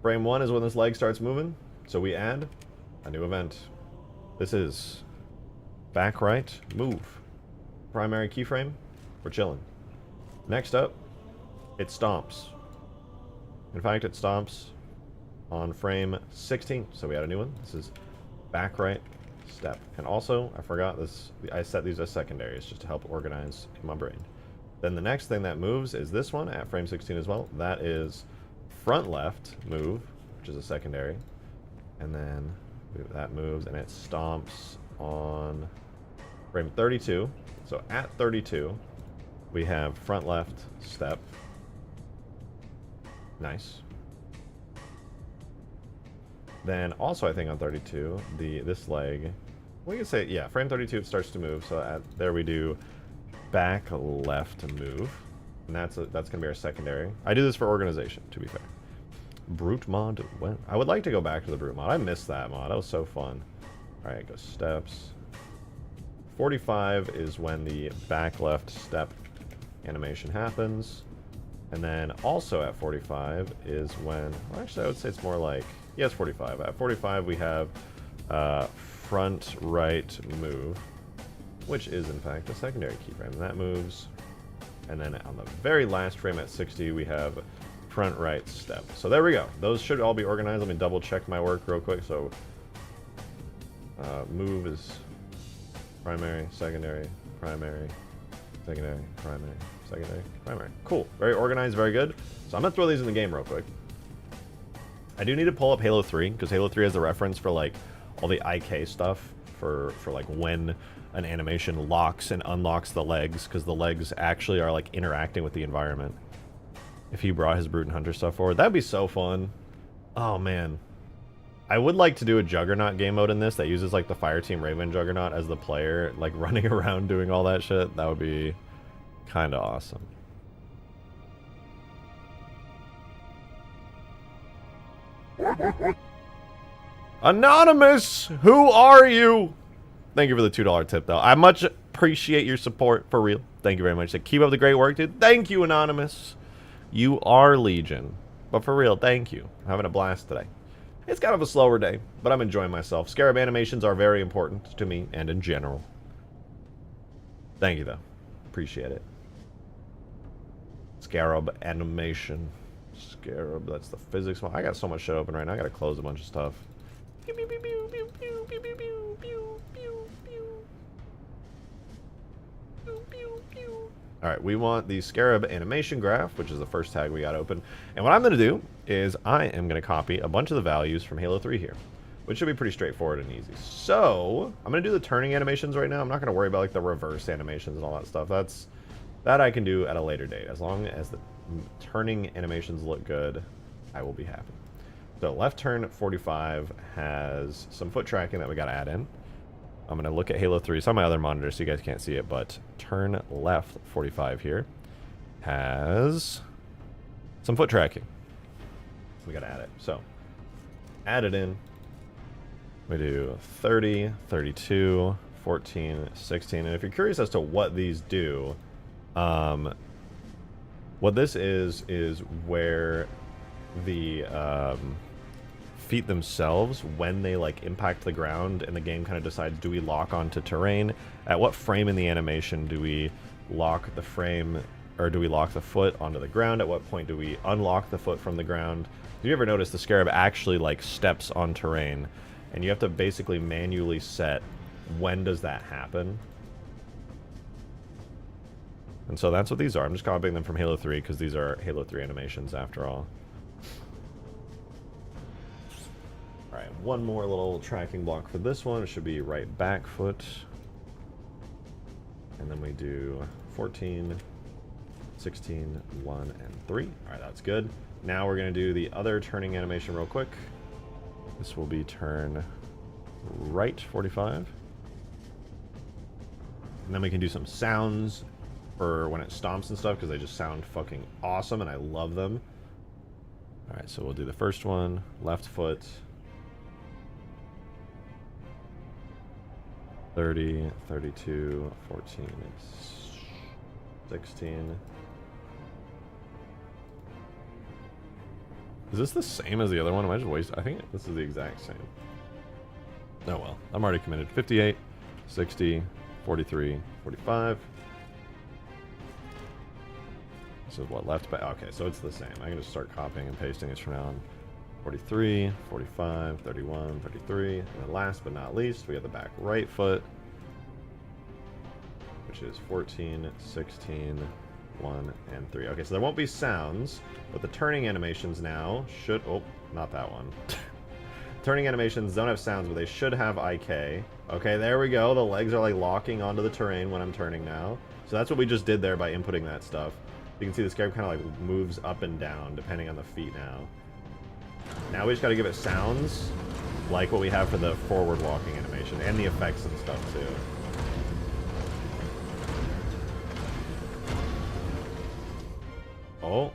Frame 1 is when this leg starts moving, so we add a new event. This is back right move. Primary keyframe, we're chilling. Next up, it stomps. In fact, it stomps on frame 16, so we add a new one. This is back right step. And also, I forgot this, I set these as secondaries just to help organize in my brain. Then the next thing that moves is this one at frame 16 as well. That is front left move, which is a secondary. And then that moves and it stomps on frame 32. So at 32, we have front left step. Nice. Then also I think on 32, this leg, we can say, yeah, frame 32 it starts to move. So there we do back left move, and that's gonna be our secondary. I do this for organization, to be fair. Brute mod, when I would like to go back to the brute mod. I missed that mod. That was so fun. All right, go steps. 45 is when the back left step animation happens, and then also at 45 is when, well, actually I would say it's more like, yes, 45. At 45 we have front right move, which is in fact a secondary keyframe. That moves, and then on the very last frame at 60 we have front right step. So there we go. Those should all be organized. Let me double check my work real quick. So move is primary, secondary, primary, secondary, primary, secondary, primary. Cool. Very organized, very good. So I'm gonna throw these in the game real quick. I do need to pull up Halo 3 because Halo 3 has the reference for like all the IK stuff for like when an animation locks and unlocks the legs, because the legs actually are like interacting with the environment. If he brought his Brute and Hunter stuff forward, that'd be so fun. Oh man, I would like to do a Juggernaut game mode in this that uses like the Fireteam Raven Juggernaut as the player, like running around doing all that shit. That would be kind of awesome. Anonymous, who are you? Thank you for the $2 tip, though. I much appreciate your support, for real. Thank you very much. Keep up the great work, dude. Thank you, Anonymous. You are Legion. But for real, thank you. I'm having a blast today. It's kind of a slower day, but I'm enjoying myself. Scarab animations are very important to me and in general. Thank you, though. Appreciate it. Scarab animation. Scarab, that's the physics one. I got so much shit open right now. I gotta close a bunch of stuff. Pew, pew, pew, pew, pew, pew, pew, pew, pew, pew, pew, pew. Pew, pew, pew. Alright, we want the Scarab animation graph, which is the first tag we got open. And what I'm going to do is I am going to copy a bunch of the values from Halo 3 here, which should be pretty straightforward and easy. So, I'm going to do the turning animations right now. I'm not going to worry about like the reverse animations and all that stuff. That I can do at a later date. As long as the turning animations look good, I will be happy. So left turn 45 has some foot tracking that we got to add in. I'm going to look at Halo 3. It's on my other monitor, so you guys can't see it, but turn left 45 here has some foot tracking. We got to add it. So add it in. We do 30, 32, 14, 16. And if you're curious as to what these do, what this is where the feet themselves when they like impact the ground, and the game kind of decides, do we lock onto terrain? At what frame in the animation do we lock the frame, or do we lock the foot onto the ground? At what point do we unlock the foot from the ground? Have you ever noticed the Scarab actually like steps on terrain, and you have to basically manually set when does that happen? And so that's what these are. I'm just copying them from Halo 3 because these are Halo 3 animations after all. Alright, one more little tracking block for this one. It should be right back foot. And then we do 14, 16, 1, and 3. Alright, that's good. Now we're going to do the other turning animation real quick. This will be turn right 45. And then we can do some sounds for when it stomps and stuff, because they just sound fucking awesome and I love them. Alright, so we'll do the first one. Left foot. 30, 32, 14, 16. Is this the same as the other one? Am I just wasting? I think this is the exact same. Oh well, I'm already committed. 58, 60, 43, 45. This is what, left back? Okay, so it's the same. I can just start copying and pasting this from now on. 43, 45, 31, 33. And then last but not least, we have the back right foot, which is 14, 16, 1, and 3. Okay, so there won't be sounds, but the turning animations now should... Oh, not that one. Turning animations don't have sounds, but they should have IK. Okay, there we go. The legs are like locking onto the terrain when I'm turning now. So that's what we just did there by inputting that stuff. You can see the Scarab kind of like moves up and down depending on the feet now. Now we just got to give it sounds like what we have for the forward walking animation and the effects and stuff too. Oh,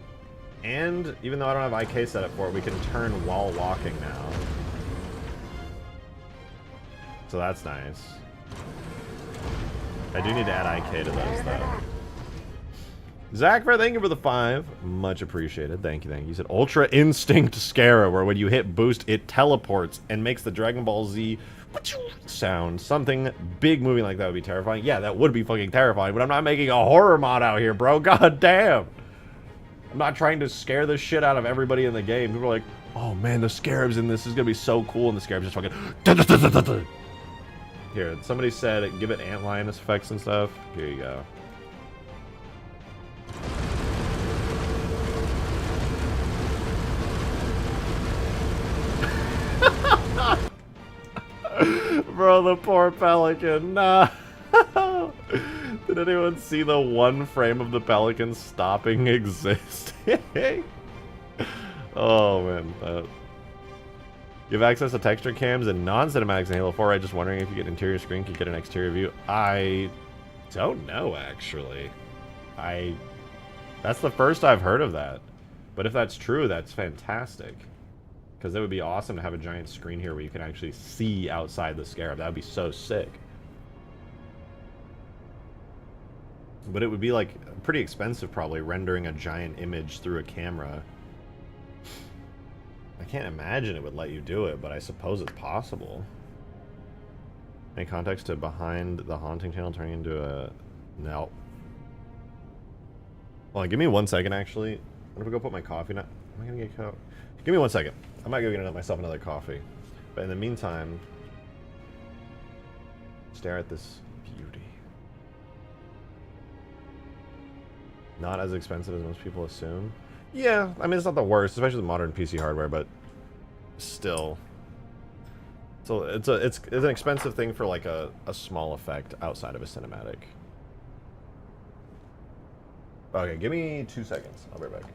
and even though I don't have IK set up for it, we can turn while walking now. So that's nice. I do need to add IK to those though. Zachver, thank you for the 5. Much appreciated. Thank you, thank you. You said Ultra Instinct Scarab, where when you hit boost, it teleports and makes the Dragon Ball Z sound. Something big moving like that would be terrifying. Yeah, that would be fucking terrifying, but I'm not making a horror mod out here, bro. God damn. I'm not trying to scare the shit out of everybody in the game. People are like, oh man, the Scarab's in this. This is gonna be so cool, and the Scarab's just fucking... Here, somebody said give it antlion effects and stuff. Here you go. Bro, the poor pelican. No. Did anyone see the one frame of the pelican stopping existing? Oh man. You have access to texture cams and non-cinematics in Halo 4. I'm just wondering if you get interior screen, could you get an exterior view? I don't know, actually. That's the first I've heard of that. But if that's true, that's fantastic. Because it would be awesome to have a giant screen here where you can actually see outside the Scarab. That would be so sick. But it would be like pretty expensive probably, rendering a giant image through a camera. I can't imagine it would let you do it, but I suppose it's possible. Any context to behind the haunting channel turning into a... No. Hold on, give me 1 second actually. What if I go put my coffee now? Am I gonna get coffee? Give me 1 second. I might go get myself another coffee. But in the meantime, stare at this beauty. Not as expensive as most people assume. Yeah, I mean, it's not the worst, especially with modern PC hardware, but still. So it's an expensive thing for like a small effect outside of a cinematic. Okay, give me 2 seconds. I'll be right back.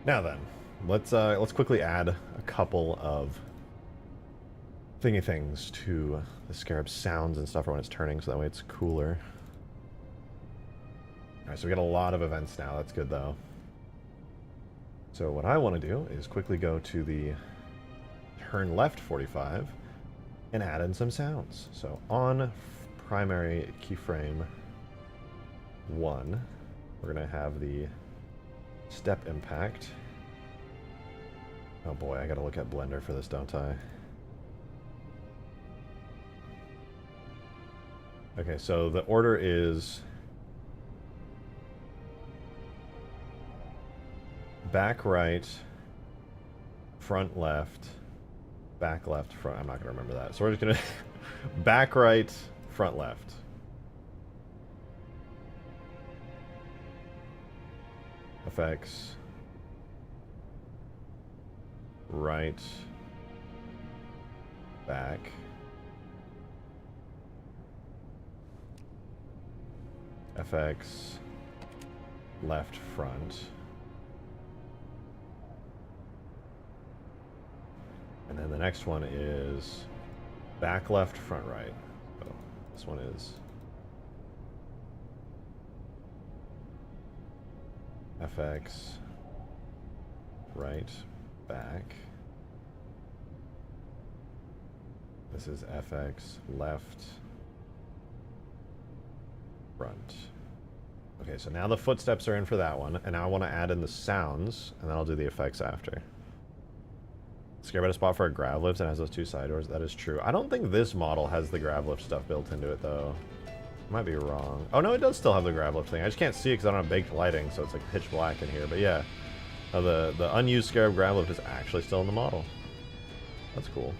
Now then, let's quickly add a couple of thingy things to the Scarab sounds and stuff for when it's turning, so that way it's cooler. Alright, so we got a lot of events now. That's good, though. So what I want to do is quickly go to the turn left 45 and add in some sounds. So on primary keyframe 1, we're going to have the step impact. Oh boy, I got to look at Blender for this, don't I? Okay, so the order is back right, front left, back left, front. I'm not going to remember that. So we're just going to back right, front left. Effects. Right. Back. FX. Left, front. And then the next one is back left, front right. So this one is FX, right, back. This is FX, left, front. Okay, so now the footsteps are in for that one, and now I want to add in the sounds, and then I'll do the effects after. Scarab a spot for a grav lift and has those two side doors. That is true. I don't think this model has the grav lift stuff built into it, though. Might be wrong. Oh, no, it does still have the grav lift thing. I just can't see it because I don't have baked lighting, so it's like pitch black in here. But yeah, the unused Scarab grav lift is actually still in the model. That's cool.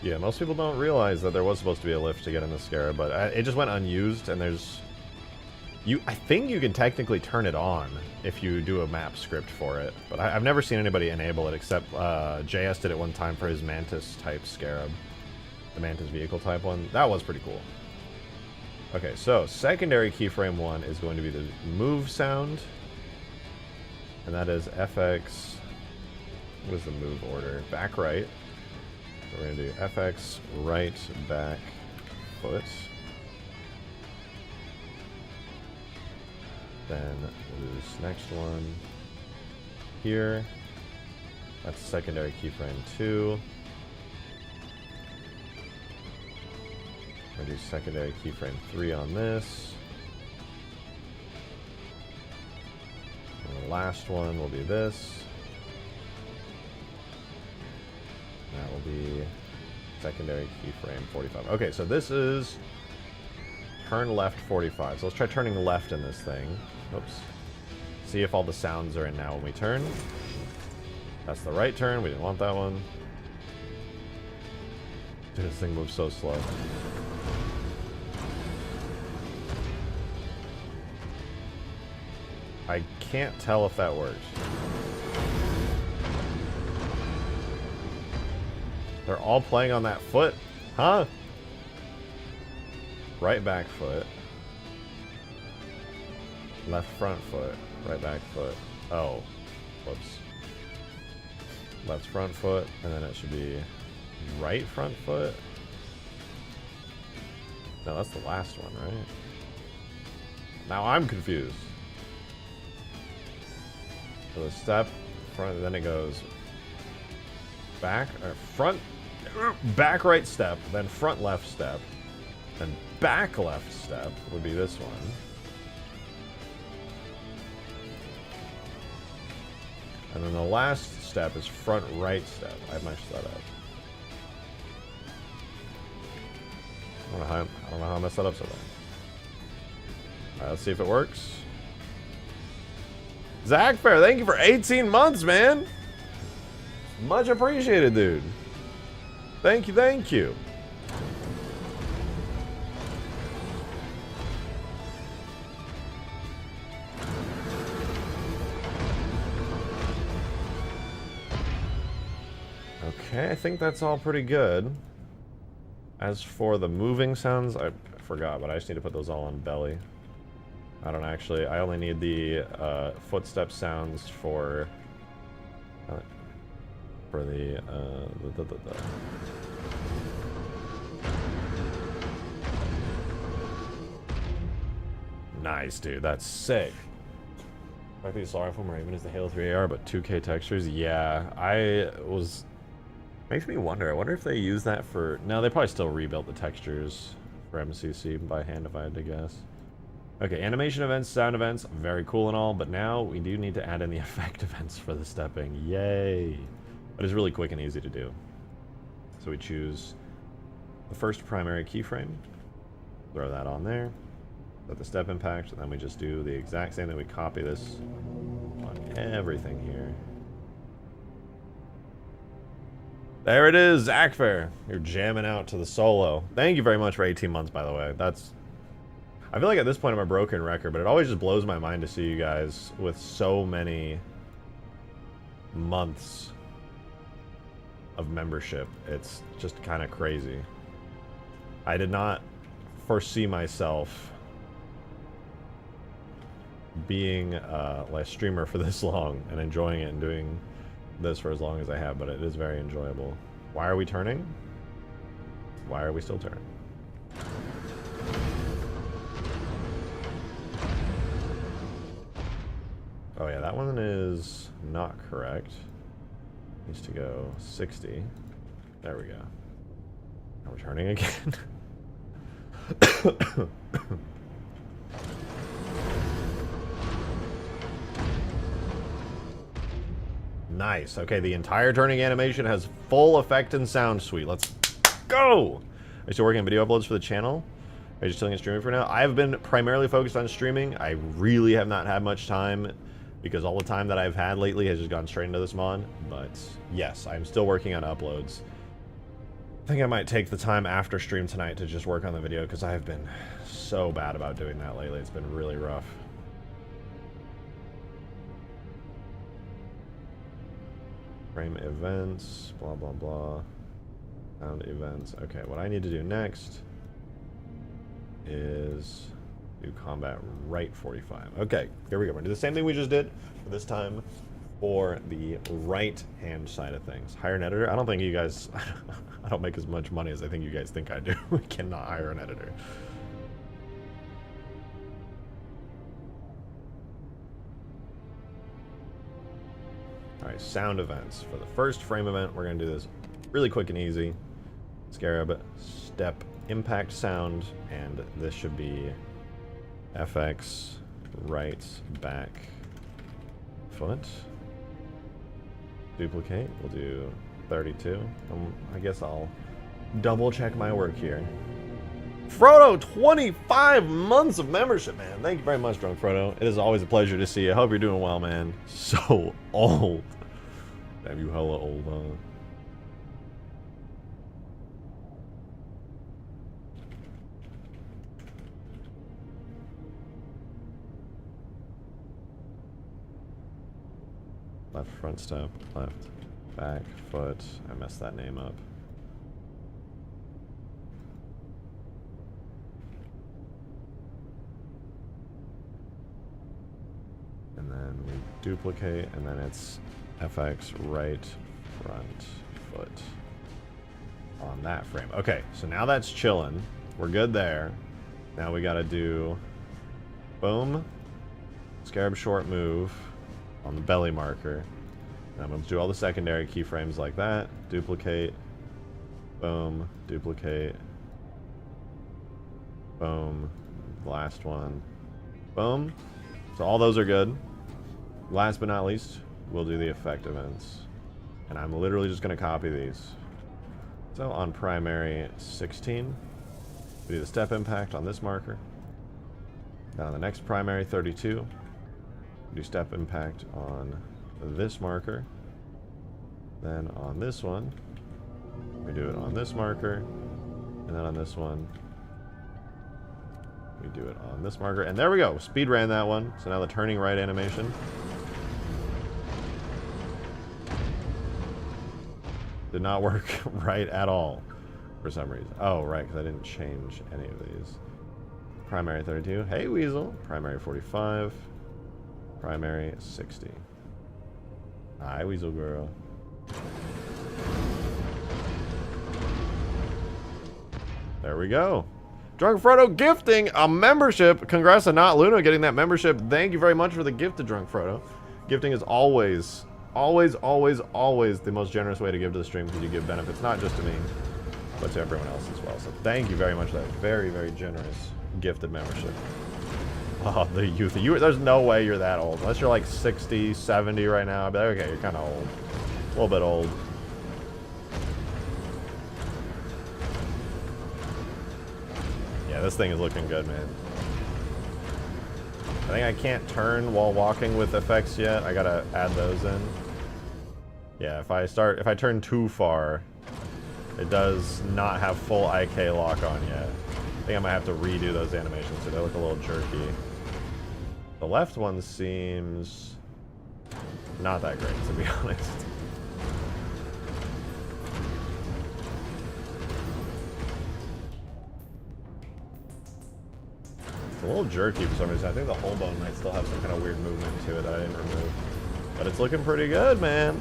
Yeah, most people don't realize that there was supposed to be a lift to get in the Scarab, but it just went unused, and there's... I think you can technically turn it on if you do a map script for it, but I've never seen anybody enable it except JS did it one time for his Mantis type Scarab. The Mantis vehicle type one. That was pretty cool. Okay, so secondary keyframe 1 is going to be the move sound, and that is FX... What is the move order? Back right. So we're going to do FX right back foot. Then we'll do this next one here. That's secondary keyframe 2. We're going to do secondary keyframe 3 on this. And the last one will be this. That will be secondary keyframe 45. Okay, so this is turn left 45. So let's try turning left in this thing. Oops. See if all the sounds are in now when we turn. That's the right turn. We didn't want that one. Dude, this thing moves so slow. I can't tell if that works. They're all playing on that foot? Huh? Right back foot. Left front foot. Right back foot. Oh. Whoops. Left front foot, and then it should be right front foot. No, that's the last one, right? Now I'm confused. So the step, front, then it goes back, or front, back right step, then front left step, then back left step would be this one. And then the last step is front right step. I messed that up. I don't know how I messed that up so bad. Alright, let's see if it works. Zach Fair, thank you for 18 months, man! Much appreciated, dude. Thank you, thank you. Okay, I think that's all pretty good. As for the moving sounds, I forgot, but I just need to put those all on belly. I don't actually. I only need the footstep sounds for the Nice, dude. That's sick. I think sorry for more even as the Halo 3 AR, but 2K textures. Yeah, makes me wonder. I wonder if they use that for. No, they probably still rebuilt the textures for MCC by hand, if I had to guess. Okay, animation events, sound events, very cool and all, but now we do need to add in the effect events for the stepping. Yay! But it's really quick and easy to do. So we choose the first primary keyframe, throw that on there, set the step impact, and then we just do the exact same thing. We copy this on everything here. There it is, Zach Fair. You're jamming out to the solo. Thank you very much for 18 months, by the way. I feel like at this point I'm a broken record, but it always just blows my mind to see you guys with so many months of membership. It's just kind of crazy. I did not foresee myself being like a streamer for this long and enjoying it and doing this for as long as I have, but it is very enjoyable. Why are we turning? Why are we still turning? Oh yeah, that one is not correct. Needs to go 60. There we go. Now we're turning again. Nice. Okay, the entire turning animation has full effect and sound suite. Let's go! Are you still working on video uploads for the channel? Are you just still in streaming for now? I've been primarily focused on streaming. I really have not had much time because all the time that I've had lately has just gone straight into this mod. But yes, I'm still working on uploads. I think I might take the time after stream tonight to just work on the video because I have been so bad about doing that lately. It's been really rough. Frame events, blah, blah, blah. Sound events. Okay, what I need to do next is do combat right 45. Okay, here we go. We're gonna do the same thing we just did, but this time for the right hand side of things. Hire an editor. I don't think you guys, I don't make as much money as I think you guys think I do. We cannot hire an editor. Alright, sound events. For the first frame event, we're going to do this really quick and easy. Scarab, step, impact sound, and this should be FX, right, back, foot. Duplicate, we'll do 32. I guess I'll double check my work here. Frodo, 25 months of membership, man. Thank you very much, Drunk Frodo. It is always a pleasure to see you. I hope you're doing well, man. So old. Damn, you hella old, huh? Left front step, left back foot. I messed that name up. And then we duplicate, and then it's FX right front foot on that frame. Okay, so now that's chilling. We're good there. Now we gotta do boom, Scarab short move on the belly marker. And I'm going to do all the secondary keyframes like that. Duplicate. Boom. Duplicate. Boom. Last one. Boom. So all those are good. Last but not least, we'll do the effect events. And I'm literally just going to copy these. So on primary 16, we do the step impact on this marker. Now on the next primary 32, do step impact on this marker. Then on this one, we do it on this marker. And then on this one, we do it on this marker. And there we go. Speed ran that one. So now the turning right animation. Did not work right at all for some reason. Oh, right, because I didn't change any of these. Primary 32. Hey, Weasel. Primary 45. Primary 60. Hi, Weasel girl. There we go. Drunk Frodo gifting a membership. Congrats to Not Luna getting that membership. Thank you very much for the gift to Drunk Frodo. Gifting is always the most generous way to give to the stream because you give benefits not just to me, but to everyone else as well. So thank you very much for that very, very generous gifted membership. Oh, the youth. There's no way you're that old. Unless you're like 60, 70 right now. I'd be like, okay, you're kind of old. A little bit old. Yeah, this thing is looking good, man. I think I can't turn while walking with effects yet. I gotta add those in. Yeah, if I turn too far, it does not have full IK lock on yet. I think I might have to redo those animations so they look a little jerky. The left one seems not that great, to be honest. It's a little jerky for some reason. I think the whole bone might still have some kind of weird movement to it that I didn't remove. But it's looking pretty good, man.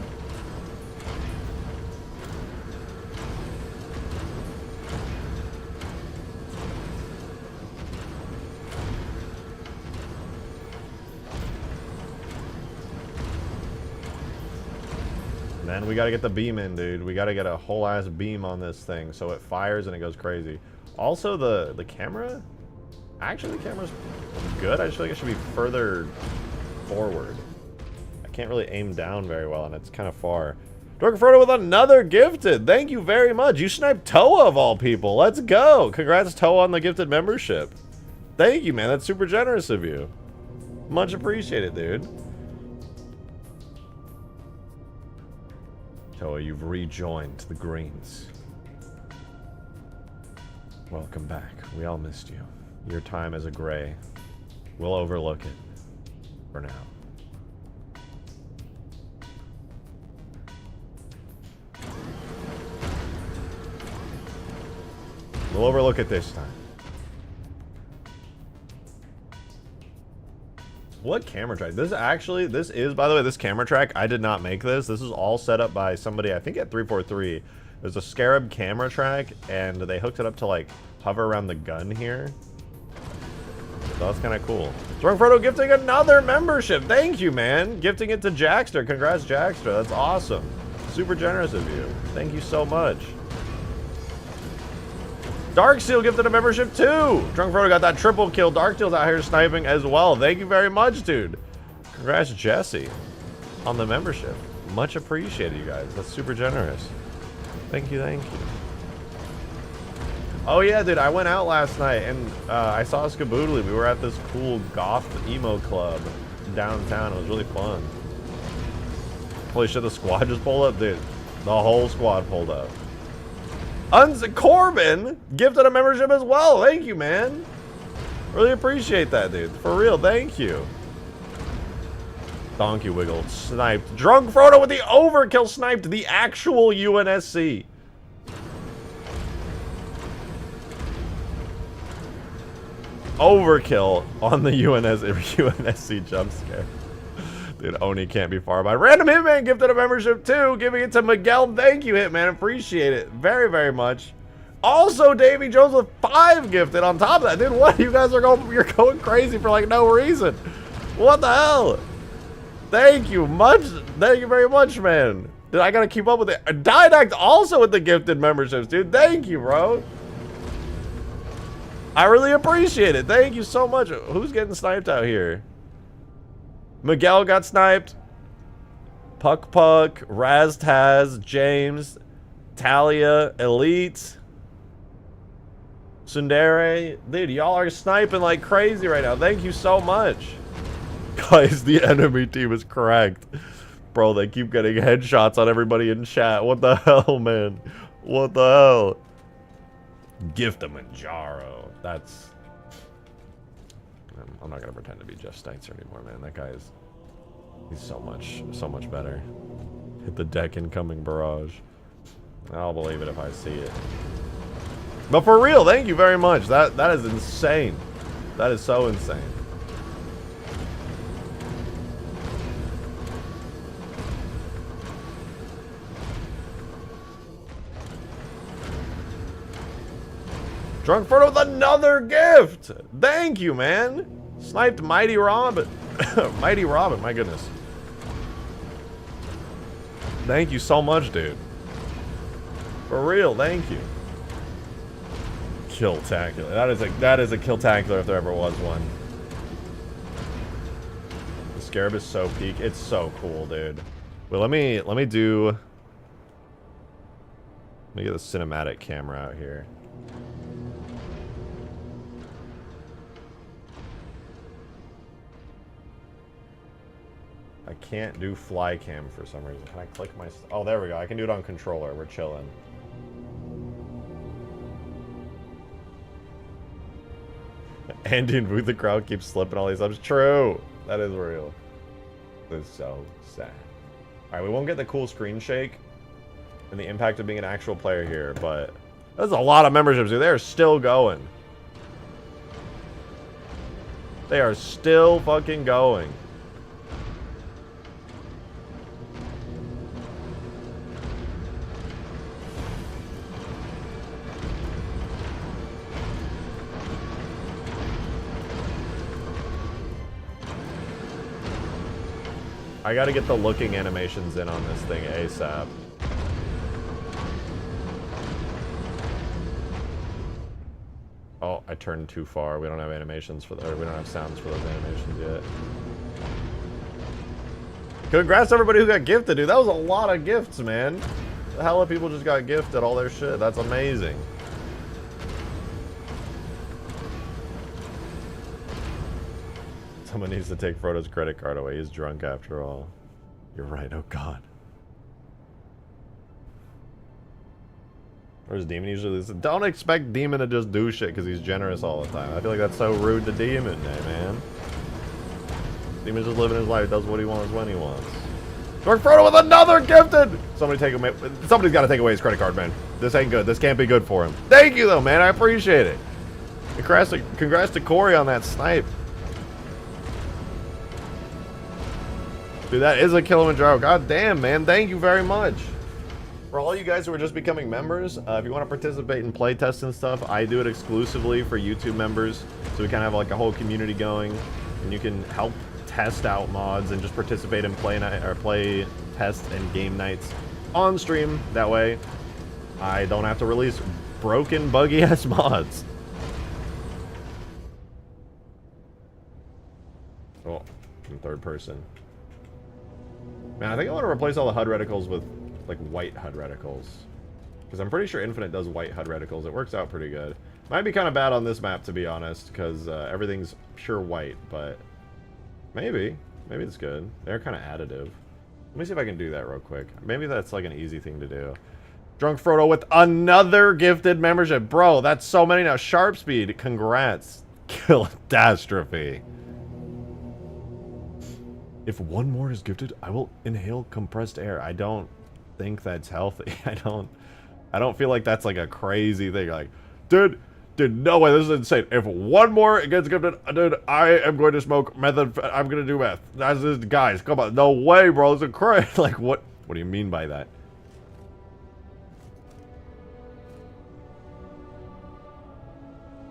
And then we gotta get the beam in, dude. We gotta get a whole ass beam on this thing so it fires and it goes crazy. Also, the camera. Actually, the camera's good. I just feel like it should be further forward. I can't really aim down very well, and it's kind of far. Dork Frodo with another gifted. Thank you very much. You sniped Toa of all people. Let's go. Congrats, Toa, on the gifted membership. Thank you, man. That's super generous of you. Much appreciated, dude. Toa, you've rejoined the Greens. Welcome back. We all missed you. Your time as a gray. We'll overlook it. For now. We'll overlook it this time. What camera track? This is, by the way, this camera track, I did not make this. This is all set up by somebody, I think at 343. There's a Scarab camera track, and they hooked it up to, like, hover around the gun here. So that's kind of cool. Drunk Frodo gifting another membership. Thank you, man. Gifting it to Jackster. Congrats, Jackster. That's awesome. Super generous of you. Thank you so much. Darksteel gifted a membership too. Drunk Frodo got that triple kill. Darksteel's out here sniping as well. Thank you very much, dude. Congrats, Jesse, on the membership. Much appreciated, you guys. That's super generous. Thank you, thank you. Oh yeah, dude, I went out last night and I saw Skaboodly. We were at this cool goth emo club downtown. It was really fun. Holy shit, the squad just pulled up, dude. The whole squad pulled up. Corbin gifted a membership as well. Thank you, man. Really appreciate that, dude. For real, thank you. Donkey Wiggle sniped. Drunk Frodo with the overkill sniped the actual UNSC. Overkill on the UNSC jump scare. Dude, Oni can't be far behind. Random Hitman gifted a membership too, giving it to Miguel. Thank you, Hitman. Appreciate it very, very much. Also, Davy Jones with 5 gifted on top of that. Dude, what? You guys are going, you're going crazy for like no reason. What the hell? Thank you much. Thank you very much, man. Dude, I gotta keep up with it. Didact also with the gifted memberships, dude. Thank you, bro. I really appreciate it. Thank you so much. Who's getting sniped out here? Miguel got sniped. Puck Puck, Raz Taz, James, Talia, Elite, Sundere. Dude, y'all are sniping like crazy right now. Thank you so much. Guys, the enemy team is cracked. Bro, they keep getting headshots on everybody in chat. What the hell, man? What the hell? Gift a Manjaro. That's... I'm not gonna pretend to be Jeff Steitzer anymore, man. That guy is... He's so much better. Hit the deck incoming barrage. I'll believe it if I see it. But for real, thank you very much. That is insane. That is so insane. Drunk Frodo with another gift! Thank you, man! Sniped Mighty Robin. Mighty Robin, my goodness. Thank you so much, dude. For real, thank you. Killtacular. That is a Killtacular if there ever was one. The Scarab is so peak. It's so cool, dude. Well, let me get the cinematic camera out here. I can't do fly cam for some reason. Can I click my... Oh, there we go. I can do it on controller. We're chilling. Andy and Booth the crowd keeps slipping all these up. True. That is real. It's so sad. Alright, we won't get the cool screen shake and the impact of being an actual player here, but there's a lot of memberships here. They're still going. They are still fucking going. I gotta get the looking animations in on this thing ASAP. Oh, I turned too far. We don't have animations for the, or we don't have sounds for those animations yet. Congrats to everybody who got gifted, dude. That was a lot of gifts, man. The hell of people just got gifted all their shit. That's amazing. Someone needs to take Frodo's credit card away. He's drunk after all. You're right. Oh, God. Where's Demon usually? Don't expect Demon to just do shit because he's generous all the time. I feel like that's so rude to Demon, man. Demon's just living his life. Does what he wants when he wants. Drunk Frodo with another gifted! Somebody's got to take away his credit card, man. This ain't good. This can't be good for him. Thank you, though, man. I appreciate it. Congrats to Corey on that snipe. Dude, that is a Kilimanjaro. God damn, man. Thank you very much. For all you guys who are just becoming members, if you want to participate in playtests and stuff, I do it exclusively for YouTube members. So we kind of have like a whole community going, and you can help test out mods and just participate in play test and game nights on stream. That way, I don't have to release broken, buggy ass mods. Oh, in third person. Man, I think I want to replace all the HUD reticles with, like, white HUD reticles. Because I'm pretty sure Infinite does white HUD reticles. It works out pretty good. Might be kind of bad on this map, to be honest, because everything's pure white, but maybe. Maybe it's good. They're kind of additive. Let me see if I can do that real quick. Maybe that's, like, an easy thing to do. Drunk Frodo with another gifted membership. Bro, that's so many now. Sharp Speed, congrats. Catastrophe. If one more is gifted, I will inhale compressed air. I don't think that's healthy. I don't feel like that's like a crazy thing. Like, dude, no way, this is insane. If one more gets gifted, dude, I am going to smoke method. I'm going to do meth. That's just, guys, come on. No way, bro. It's a crazy. Like, what do you mean by that?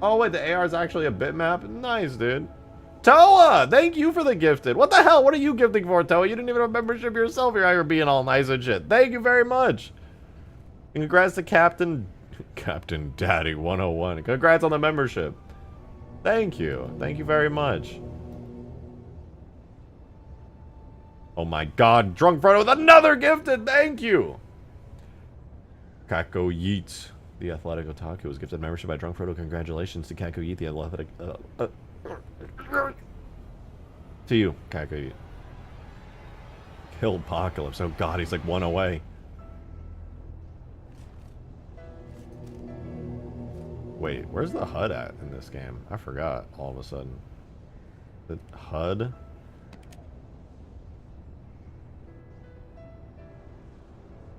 Oh, wait, the AR is actually a bitmap? Nice, dude. Toa, thank you for the gifted. What the hell? What are you gifting for, Toa? You didn't even have membership yourself. You're out here being all nice and shit. Thank you very much. And congrats to Captain Daddy 101. Congrats on the membership. Thank you. Thank you very much. Oh my God, Drunk Frodo with another gifted. Thank you. Kako Yeats, the athletic otaku, was gifted membership by Drunk Frodo. Congratulations to Kako Yeet, the athletic. To you, Kako. Kill Apocalypse. Oh God, he's like one away. Wait, where's the HUD at in this game? I forgot all of a sudden. The HUD?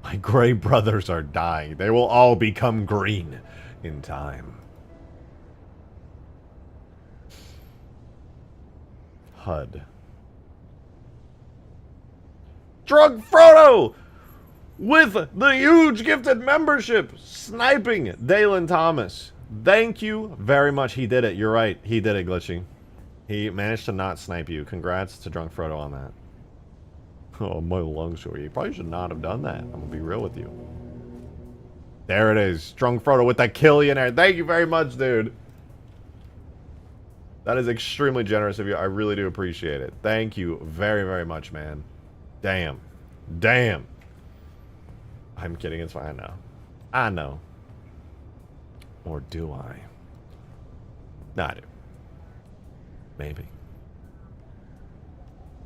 My gray brothers are dying. They will all become green in time. HUD. Drug Frodo! With the huge gifted membership! Sniping Dalen Thomas. Thank you very much. He did it. You're right. He did it, Glitchy. He managed to not snipe you. Congrats to Drunk Frodo on that. Oh, my lungs are. You probably should not have done that. I'm going to be real with you. There it is. Drunk Frodo with that Killionaire. Thank you very much, dude. That is extremely generous of you. I really do appreciate it. Thank you very, very much, man. Damn. Damn. I'm kidding. It's fine. I know. I know. Or do I? No, I do. Maybe.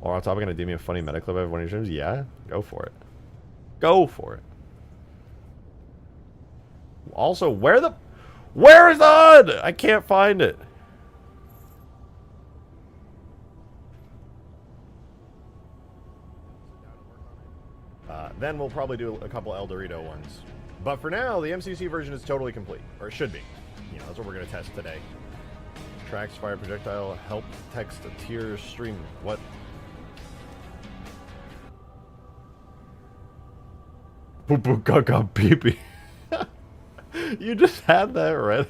Or on top, gonna do me a funny meta clip of one of your streams? Yeah, go for it. Go for it. Also, where is the HUD? I can't find it. Then we'll probably do a couple El Dorito ones. But for now, the MCC version is totally complete. Or it should be. You know, that's what we're going to test today. Tracks, fire, projectile, help, text, tier, stream. What? Poo poo caca pee pee. You just had that ready.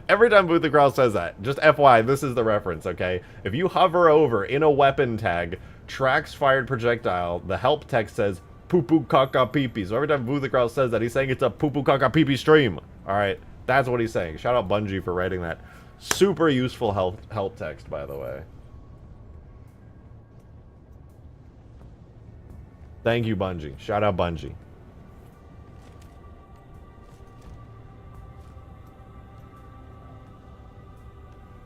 Every time Booth the Growl says that, just FYI, this is the reference, okay? If you hover over in a weapon tag, tracks fired projectile, the help text says poo poo caca pee pee. So every time Booth the Growl says that, he's saying it's a poo poo caca pee pee stream. Alright, that's what he's saying. Shout out Bungie for writing that super useful help text, by the way. Thank you, Bungie. Shout out Bungie.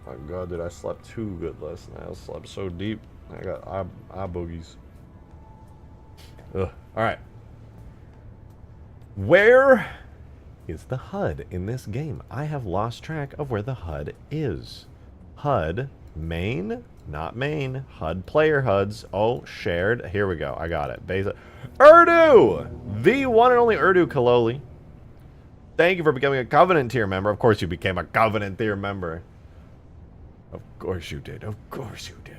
My god, dude, I slept too good last night. I slept so deep. I got eye boogies. Ugh. Alright. Where is the HUD in this game? I have lost track of where the HUD is. HUD main? Not main. HUD player HUDs. Oh, shared. Here we go. I got it. Basic. Urdu! The one and only Urdu Kaloli. Thank you for becoming a Covenant tier member. Of course you became a Covenant tier member. Of course you did. Of course you did.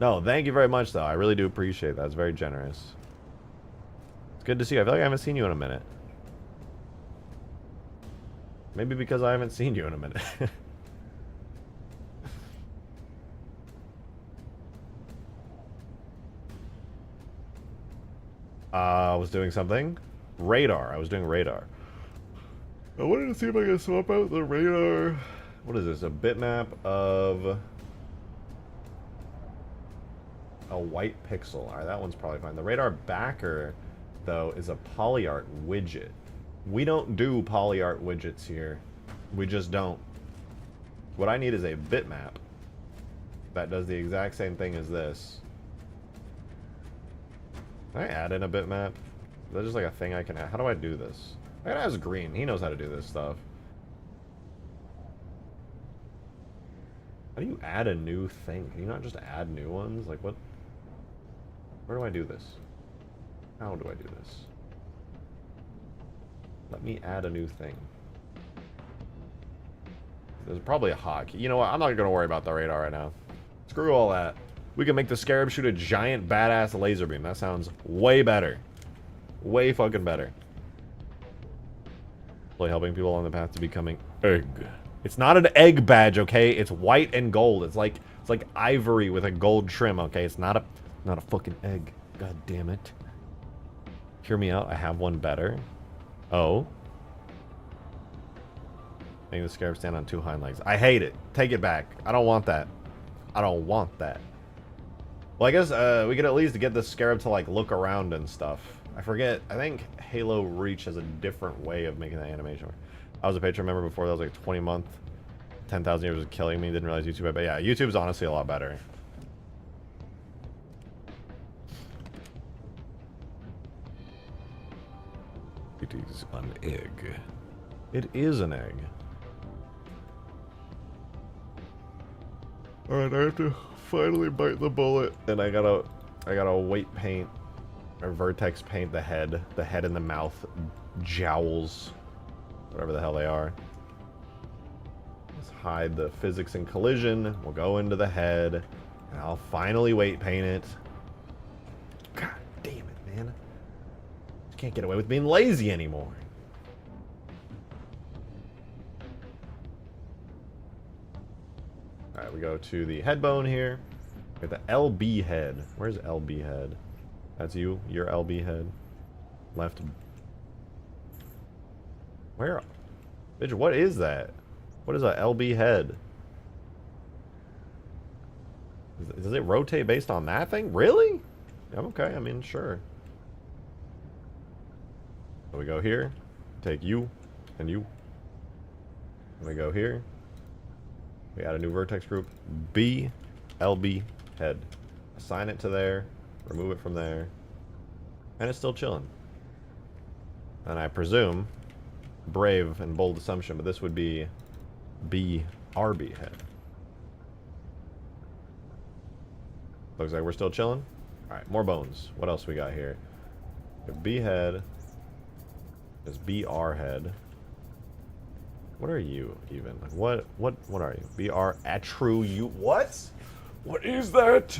No, thank you very much, though. I really do appreciate that. It's very generous. It's good to see you. I feel like I haven't seen you in a minute. Maybe because I haven't seen you in a minute. I was doing something. Radar. I was doing radar. I wanted to see if I could swap out the radar. What is this? A bitmap of a white pixel. Alright, that one's probably fine. The radar backer, though, is a polyart widget. We don't do polyart widgets here. We just don't. What I need is a bitmap that does the exact same thing as this. Can I add in a bitmap? Is that just like a thing I can add? How do I do this? I gotta ask Green. He knows how to do this stuff. How do you add a new thing? Can you not just add new ones? Like what? Where do I do this? How do I do this? Let me add a new thing. There's probably a hotkey. You know what? I'm not gonna worry about the radar right now. Screw all that. We can make the Scarab shoot a giant badass laser beam. That sounds way better. Way fucking better. Really helping people on the path to becoming egg. It's not an egg badge, okay? It's white and gold. It's like ivory with a gold trim, okay? It's not a fucking egg. God damn it. Hear me out. I have one better. Oh. Making the Scarab stand on two hind legs. I hate it. Take it back. I don't want that. I don't want that. Well, I guess we could at least get the Scarab to like look around and stuff. I forget. I think Halo Reach has a different way of making that animation. I was a Patreon member before. That was like 20 month. 10,000 years was killing me. Didn't realize YouTube. But yeah, YouTube's honestly a lot better. It is an egg. It is an egg. Alright, I have to finally bite the bullet. And I gotta weight paint or vertex paint the head and the mouth jowls. Whatever the hell they are. Let's hide the physics and collision. We'll go into the head. And I'll finally weight paint it. God damn it, man. Just can't get away with being lazy anymore. Alright, we go to the head bone here. We got the LB head. Where's LB head? That's you? Your LB head. Left. Where? Bitch, what is that? What is a LB head? Does it rotate based on that thing? Really? Okay, I mean, sure. So we go here. Take you and you. And we go here. We add a new vertex group. B, LB, head. Assign it to there. Remove it from there. And it's still chilling. And I presume, brave and bold assumption, but this would be B, RB, head. Looks like we're still chilling. Alright, more bones. What else we got here? We have B head. There's BR head. What are you even? Like what are you? BR Atru you what? What is that?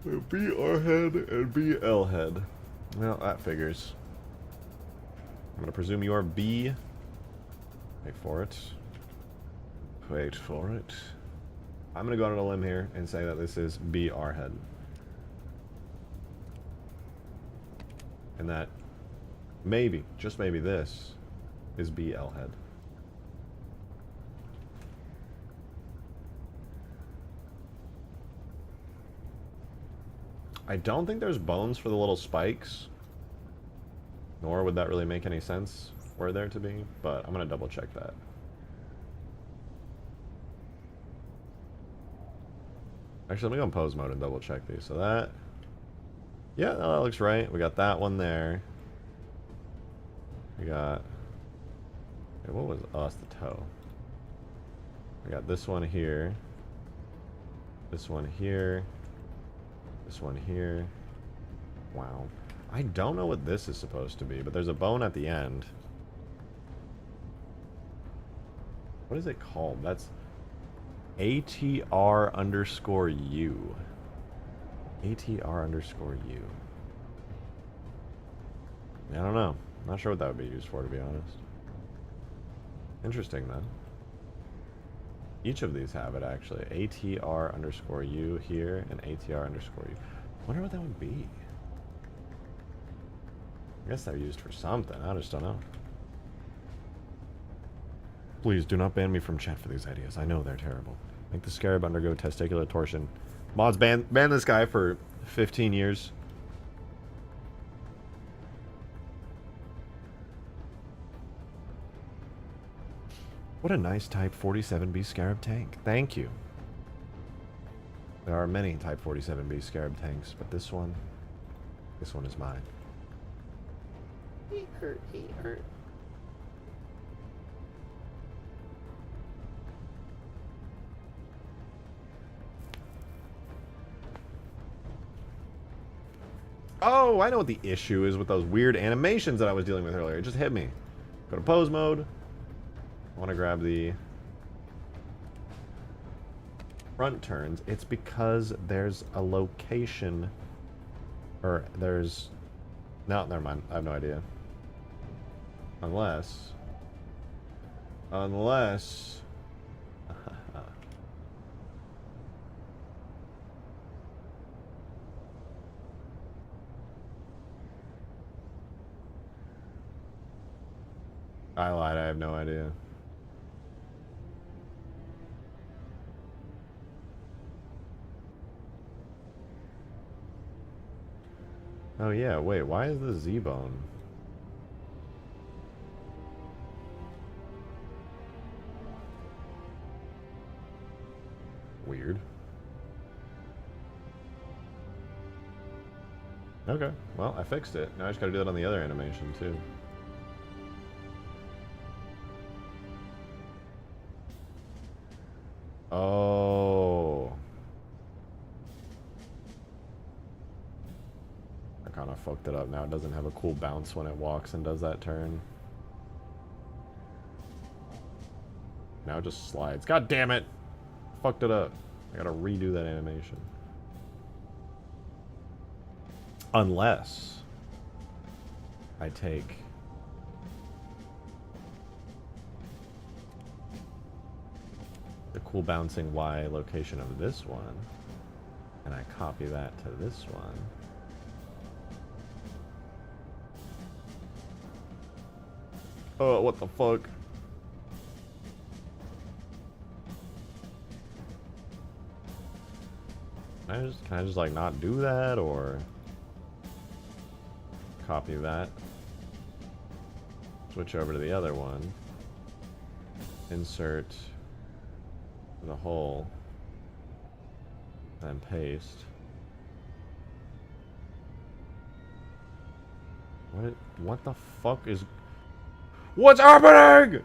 BR head and BL head. Well, that figures. I'm gonna presume you are B. Wait for it. Wait for it. I'm gonna go out on a limb here and say that this is BR head. And that maybe, just maybe this is BL head. I don't think there's bones for the little spikes. Nor would that really make any sense were there to be, but I'm gonna double check that. Actually, let me go in pose mode and double check these. So that, yeah, no, that looks right. We got that one there. We got, okay, what was us, the toe? We got this one here. This one here. This one here. Wow. I don't know what this is supposed to be, but there's a bone at the end. What is it called? That's ATR underscore U. ATR underscore U. I don't know. Not sure what that would be used for, to be honest. Interesting, then. Each of these have it, actually. ATR underscore U here and ATR underscore U. I wonder what that would be. I guess they're used for something. I just don't know. Please do not ban me from chat for these ideas. I know they're terrible. Make the Scarab undergo testicular torsion. Mods ban this guy for 15 years. What a nice Type 47B Scarab tank. Thank you. There are many Type 47B Scarab tanks, but this one is mine. He hurt. Oh, I know what the issue is with those weird animations that I was dealing with earlier. It just hit me. Go to pose mode. I want to grab the front turns. It's because there's a location, or there's, no, never mind. I have no idea. Unless I lied, I have no idea. Oh yeah, wait, why is the Z-bone? Weird. Okay, well, I fixed it. Now I just gotta do that on the other animation, too. Oh. I kind of fucked it up. Now it doesn't have a cool bounce when it walks and does that turn. Now it just slides. God damn it! Fucked it up. I gotta redo that animation. Unless I take the cool bouncing Y location of this one and I copy that to this one. Oh, what the fuck? Can I just like not do that, or copy that, switch over to the other one, insert the hole, and paste. What the fuck is... What's happening?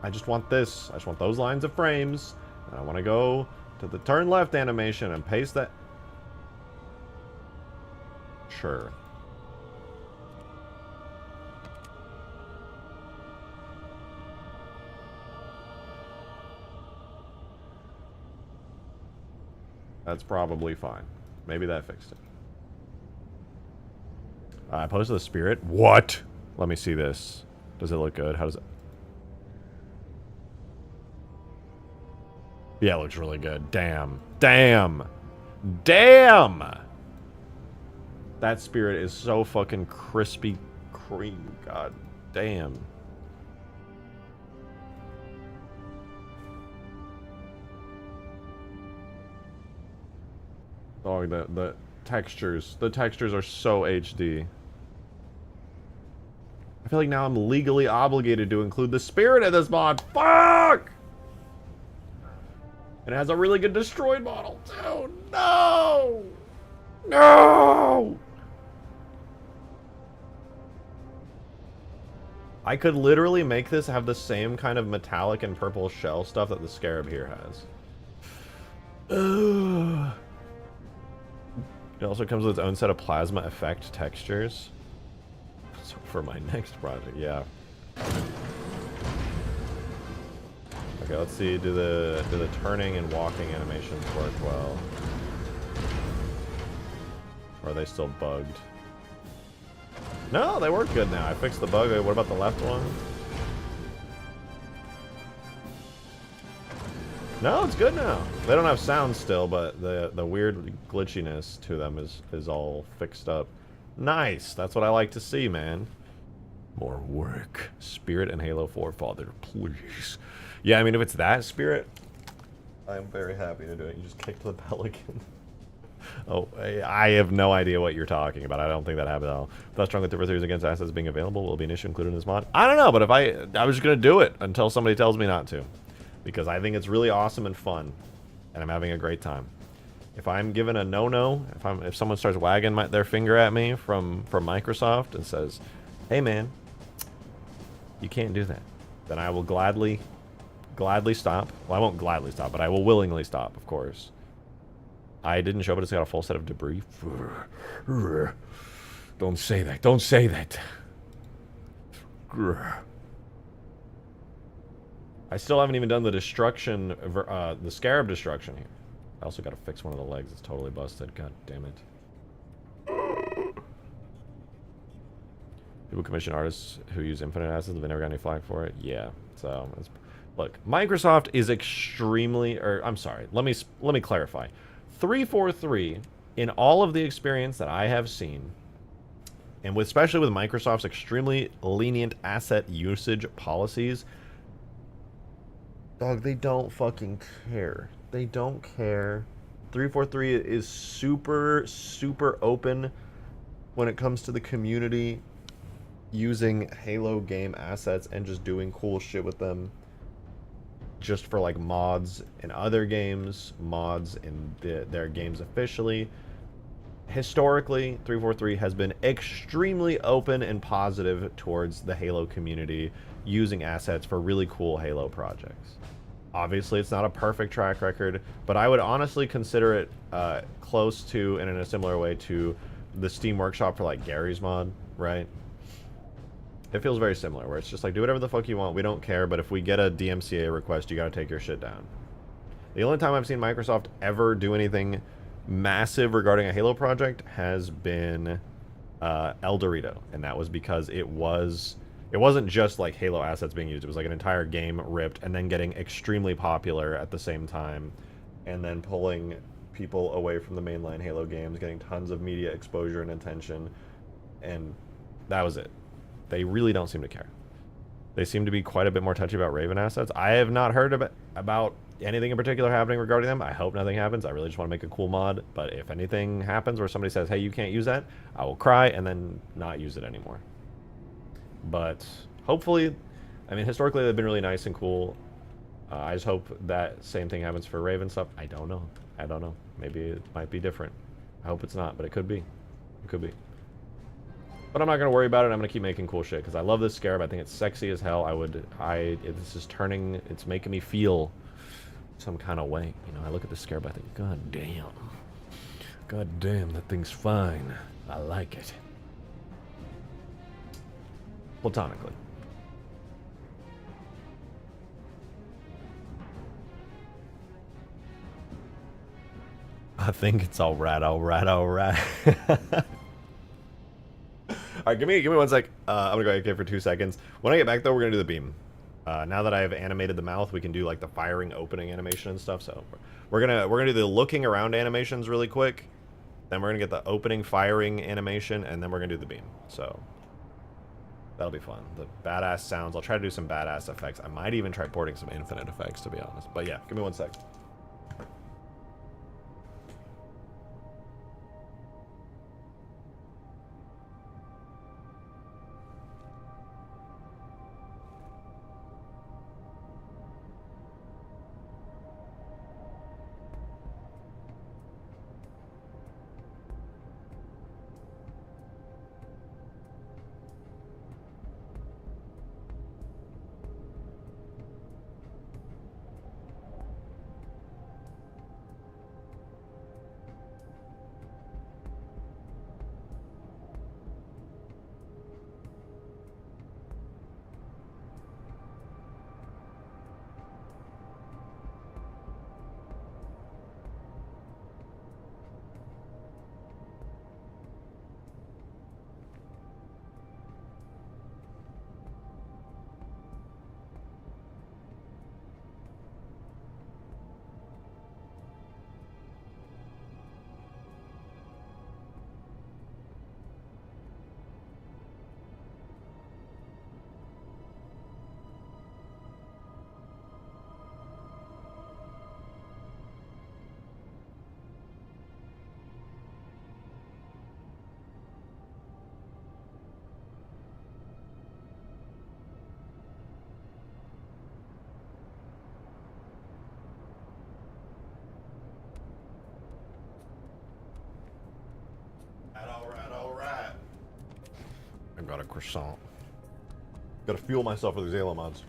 I just want this. I just want those lines of frames. And I want to go to the turn left animation and paste that. Sure. That's probably fine. Maybe that fixed it. I posted the spirit. What? Let me see this. Does it look good? How does it... Yeah, it looks really good. Damn. Damn. Damn! That spirit is so fucking crispy cream. God damn. Oh, the textures. The textures are so HD. I feel like now I'm legally obligated to include the spirit in this mod. Fuck! And it has a really good destroyed model, too. No! No! I could literally make this have the same kind of metallic and purple shell stuff that the Scarab here has. Ugh. It also comes with its own set of plasma effect textures. So for my next project, yeah. Okay, let's see. Do the turning and walking animations work well? Or are they still bugged? No, they work good now. I fixed the bug. What about the left one? No, it's good now. They don't have sound still, but the weird glitchiness to them is all fixed up. Nice. That's what I like to see, man. More work. Spirit and Halo 4 Father, please. Yeah, I mean, if it's that spirit, I'm very happy to do it. You just kicked the pelican. Oh, I have no idea what you're talking about. I don't think that happened at all. Thus, strongly theories against assets being available will be an issue included in this mod. I don't know, but if I was just gonna do it until somebody tells me not to, because I think it's really awesome and fun, and I'm having a great time. If I'm given a no-no, if someone starts wagging their finger at me from Microsoft and says, "Hey, man, you can't do that," then I will gladly stop. Well, I won't gladly stop, but I will willingly stop, of course. I didn't show, but it's got a full set of debris. Don't say that. Don't say that. I still haven't even done the destruction, the Scarab destruction here. I also got to fix one of the legs. It's totally busted. God damn it. People commission artists who use infinite assets. Have they never got any flack for it? Yeah. So, look, Microsoft is extremely, or I'm sorry. Let me clarify. 343, in all of the experience that I have seen, and especially with Microsoft's extremely lenient asset usage policies, dog, they don't fucking care. They don't care. 343 is super, super open when it comes to the community using Halo game assets and just doing cool shit with them. Just for like mods in other games, mods in their games officially. Historically, 343 has been extremely open and positive towards the Halo community using assets for really cool Halo projects. Obviously, it's not a perfect track record, but I would honestly consider it close to, and in a similar way to, the Steam Workshop for like Gary's mod, right? It feels very similar, where it's just like, do whatever the fuck you want, we don't care, but if we get a DMCA request, you gotta take your shit down. The only time I've seen Microsoft ever do anything massive regarding a Halo project has been El Dorito, and that was because it wasn't just like Halo assets being used, it was like an entire game ripped and then getting extremely popular at the same time, and then pulling people away from the mainline Halo games, getting tons of media exposure and attention, and that was it. They really don't seem to care. They seem to be quite a bit more touchy about Raven assets. I have not heard about anything in particular happening regarding them. I hope nothing happens. I really just want to make a cool mod, but if anything happens where somebody says, hey, you can't use that, I will cry and then not use it anymore. But hopefully, I mean, historically they've been really nice and cool. I just hope that same thing happens for Raven stuff. I don't know. I don't know. Maybe it might be different. I hope it's not, but it could be. It could be. But I'm not going to worry about it. I'm going to keep making cool shit because I love this Scarab. I think it's sexy as hell. It's just turning, it's making me feel some kind of way. You know, I look at the Scarab, I think, God damn. God damn, that thing's fine. I like it. Platonically. I think it's alright, alright, alright. Alright, give me 1 sec. I'm gonna go AFK for 2 seconds. When I get back though, we're gonna do the beam. Now that I've animated the mouth, we can do like the firing opening animation and stuff, so we're gonna do the looking around animations really quick. Then we're gonna get the opening firing animation, and then we're gonna do the beam. So that'll be fun. The badass sounds. I'll try to do some badass effects. I might even try porting some infinite effects, to be honest. But yeah, give me 1 sec. Alright. I got a croissant. Gotta fuel myself with these Halo mods.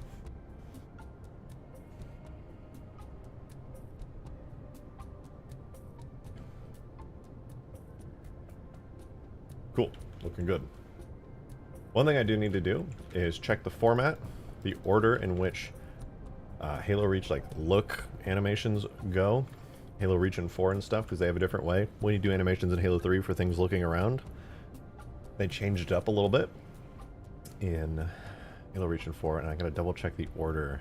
Cool. Looking good. One thing I do need to do is check the format, the order in which Halo Reach like look animations go. Halo Reach and 4 and stuff, because they have a different way. When you do animations in Halo 3 for things looking around, they changed it up a little bit in Halo Reach and 4, and I gotta double check the order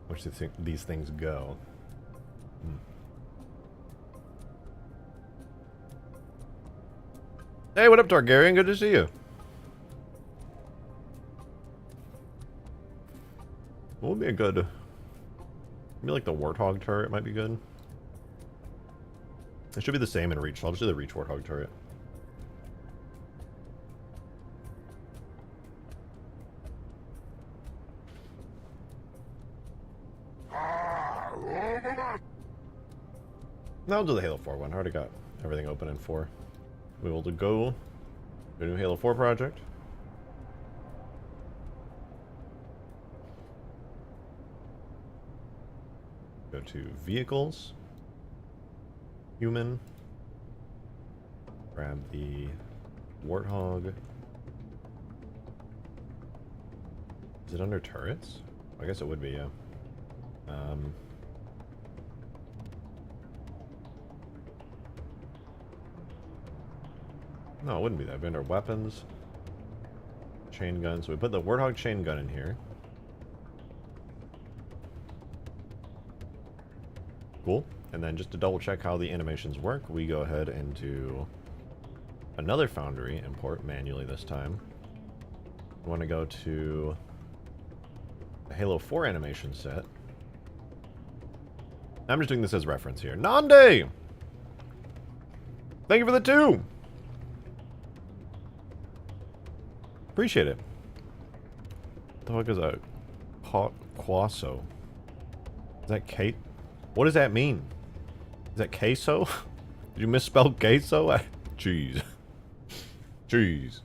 which these things go. Hey, what up, Targaryen? Good to see you. What would be a good... Maybe like the Warthog turret might be good. It should be the same in Reach. I'll just do the Reach Warthog turret. No, I'll do the Halo 4 one. I already got everything open in 4. We will go to a new Halo 4 project. Go to vehicles, human, grab the warthog. Is it under turrets? I guess it would be, yeah. No, it wouldn't be that. It'd be under weapons, chain gun. So we put the warthog chain gun in here. Cool. And then just to double check how the animations work, we go ahead and do another foundry import manually this time. We want to go to the Halo 4 animation set. I'm just doing this as reference here. Nande! Thank you for the 2! Appreciate it. What the fuck is a quaso? Is that Kate? What does that mean? Is that queso? Did you misspell queso? Jeez. Jeez.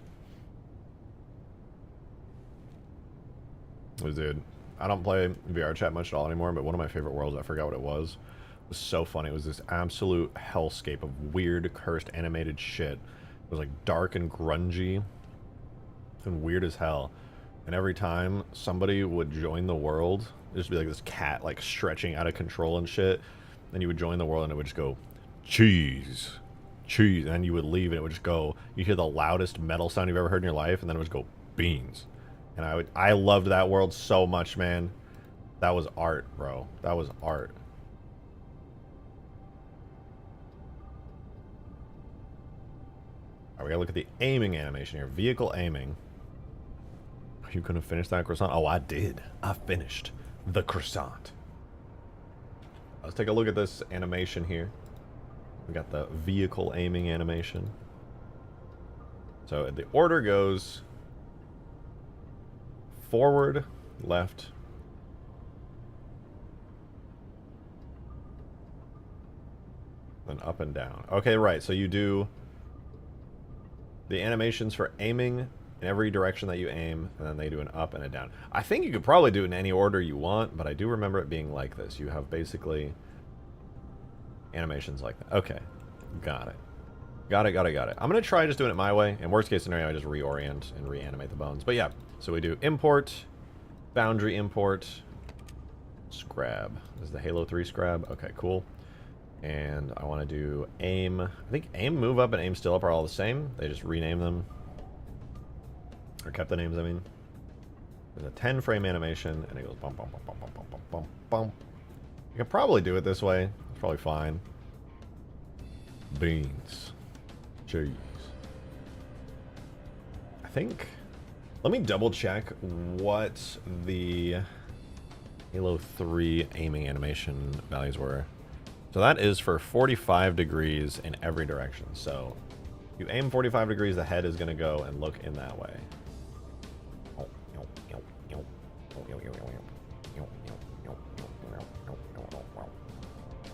Dude, I don't play VR chat much at all anymore, but one of my favorite worlds, I forgot what it was so funny. It was this absolute hellscape of weird, cursed, animated shit. It was like dark and grungy and weird as hell. And every time somebody would join the world, it'd just be like this cat like stretching out of control and shit. Then you would join the world and it would just go, cheese, cheese. And then you would leave and it would just go, you hear the loudest metal sound you've ever heard in your life, and then it would just go, beans. And I loved that world so much, man. That was art, bro. That was art. Alright, we gotta look at the aiming animation here. Vehicle aiming. Are you gonna finish that croissant? Oh, I did. I finished the croissant. Let's take a look at this animation here. We got the vehicle aiming animation. So the order goes forward, left, then up and down. Okay, right. So you do the animations for aiming in every direction that you aim, and then they do an up and a down. I think you could probably do it in any order you want, but I do remember it being like this. You have basically animations like that. Okay, got it. Got it, got it, got it. I'm going to try just doing it my way. In worst case scenario, I just reorient and reanimate the bones. But yeah, so we do import, boundary import, Scarab. This is the Halo 3 Scarab. Okay, cool. And I want to do aim. I think aim move up and aim still up are all the same. They just rename them. Or kept the names, I mean. There's a 10 frame animation, and it goes bump, bump, bump, bump, bump, bump, bump, bump, bump. You can probably do it this way. It's probably fine. Beans. Jeez. I think... Let me double check what the Halo 3 aiming animation values were. So that is for 45 degrees in every direction. So you aim 45 degrees, the head is going to go and look in that way.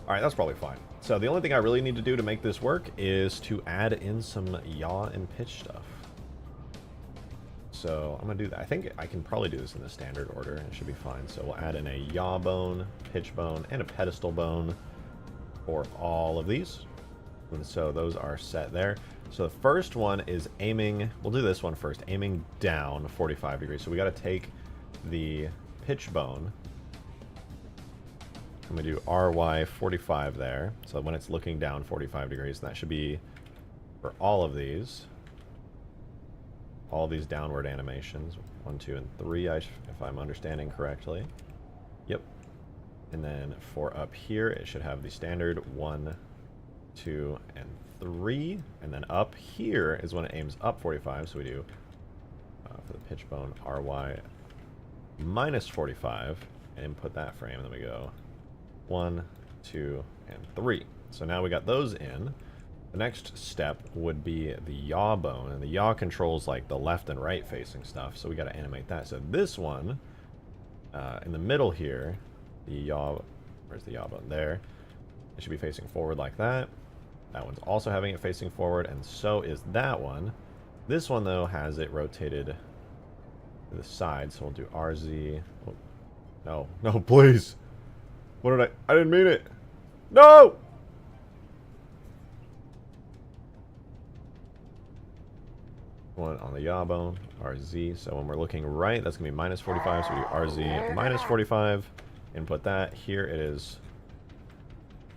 Alright, that's probably fine. So the only thing I really need to do to make this work is to add in some yaw and pitch stuff. So I'm going to do that. I think I can probably do this in the standard order. It should be fine. So we'll add in a yaw bone, pitch bone, and a pedestal bone for all of these. And so those are set there. So the first one is aiming, we'll do this one first, aiming down 45 degrees. So we got to take the pitch bone. I'm going to do RY 45 there. So when it's looking down 45 degrees, that should be for all of these. All these downward animations. 1, 2, and 3, if I'm understanding correctly. Yep. And then for up here, it should have the standard 1, 2, and 3. And then up here is when it aims up 45. So we do, for the pitch bone, RY minus 45. And input that frame. And then we go 1, 2, and 3. So now we got those in. The next step would be the yaw bone. And the yaw controls like the left and right facing stuff. So we got to animate that. So this one, in the middle here, the yaw, where's the yaw bone? There. It should be facing forward like that. That one's also having it facing forward, and so is that one. This one, though, has it rotated to the side, so we'll do RZ. Oh, no, no, please. What did I didn't mean it. No! One on the yawbone, RZ. So when we're looking right, that's going to be minus 45. So we do RZ minus 45. Input that. Here it is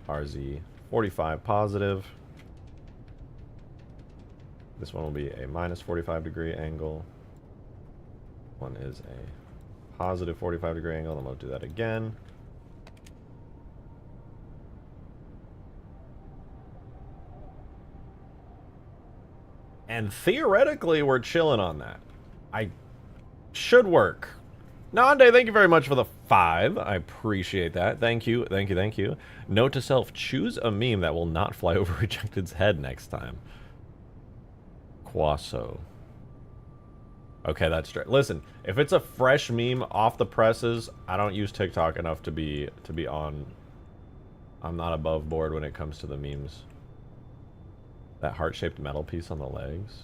RZ 45 positive. This one will be a minus 45 degree angle. One is a positive 45 degree angle. Then we'll do that again. And theoretically, we're chilling on that. I should work. Nande, thank you very much for the 5. I appreciate that. Thank you, thank you, thank you. Note to self, choose a meme that will not fly over Rejected's head next time. Quasso. Okay, that's straight. Listen, if it's a fresh meme off the presses, I don't use TikTok enough to be on. I'm not above board when it comes to the memes. That heart-shaped metal piece on the legs.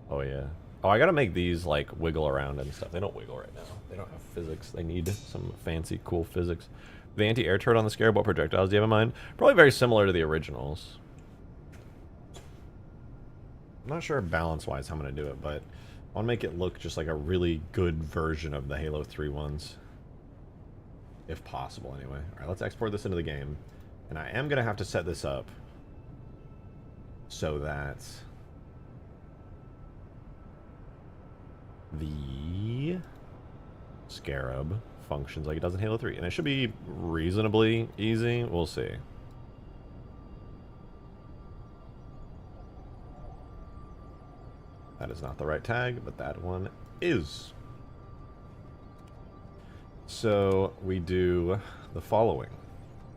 Oh yeah. Oh, I gotta make these like wiggle around and stuff. They don't wiggle right now. They don't have physics. They need some fancy, cool physics. The anti-air turret on the Scarab, what projectiles do you have in mind? Probably very similar to the originals. I'm not sure balance-wise how I'm gonna do it, but I want to make it look just like a really good version of the Halo 3 ones. If possible, anyway. Alright, let's export this into the game. And I am gonna have to set this up so that the Scarab functions like it does in Halo 3. And it should be reasonably easy. We'll see. That is not the right tag, but that one is. So we do the following.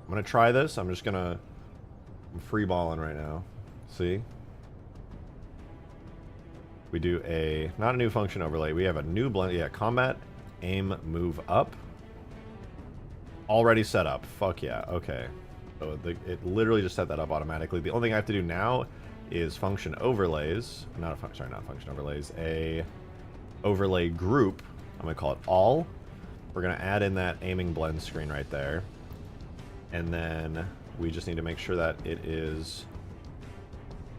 I'm going to try this. I'm free balling right now. See? We do not a new function overlay. We have a new blend. Yeah, combat, aim, move up. Already set up. Fuck yeah. Okay. So it literally just set that up automatically. The only thing I have to do now is function overlays. Not function overlays. A overlay group. I'm going to call it all. We're going to add in that aiming blend screen right there. And then we just need to make sure that it is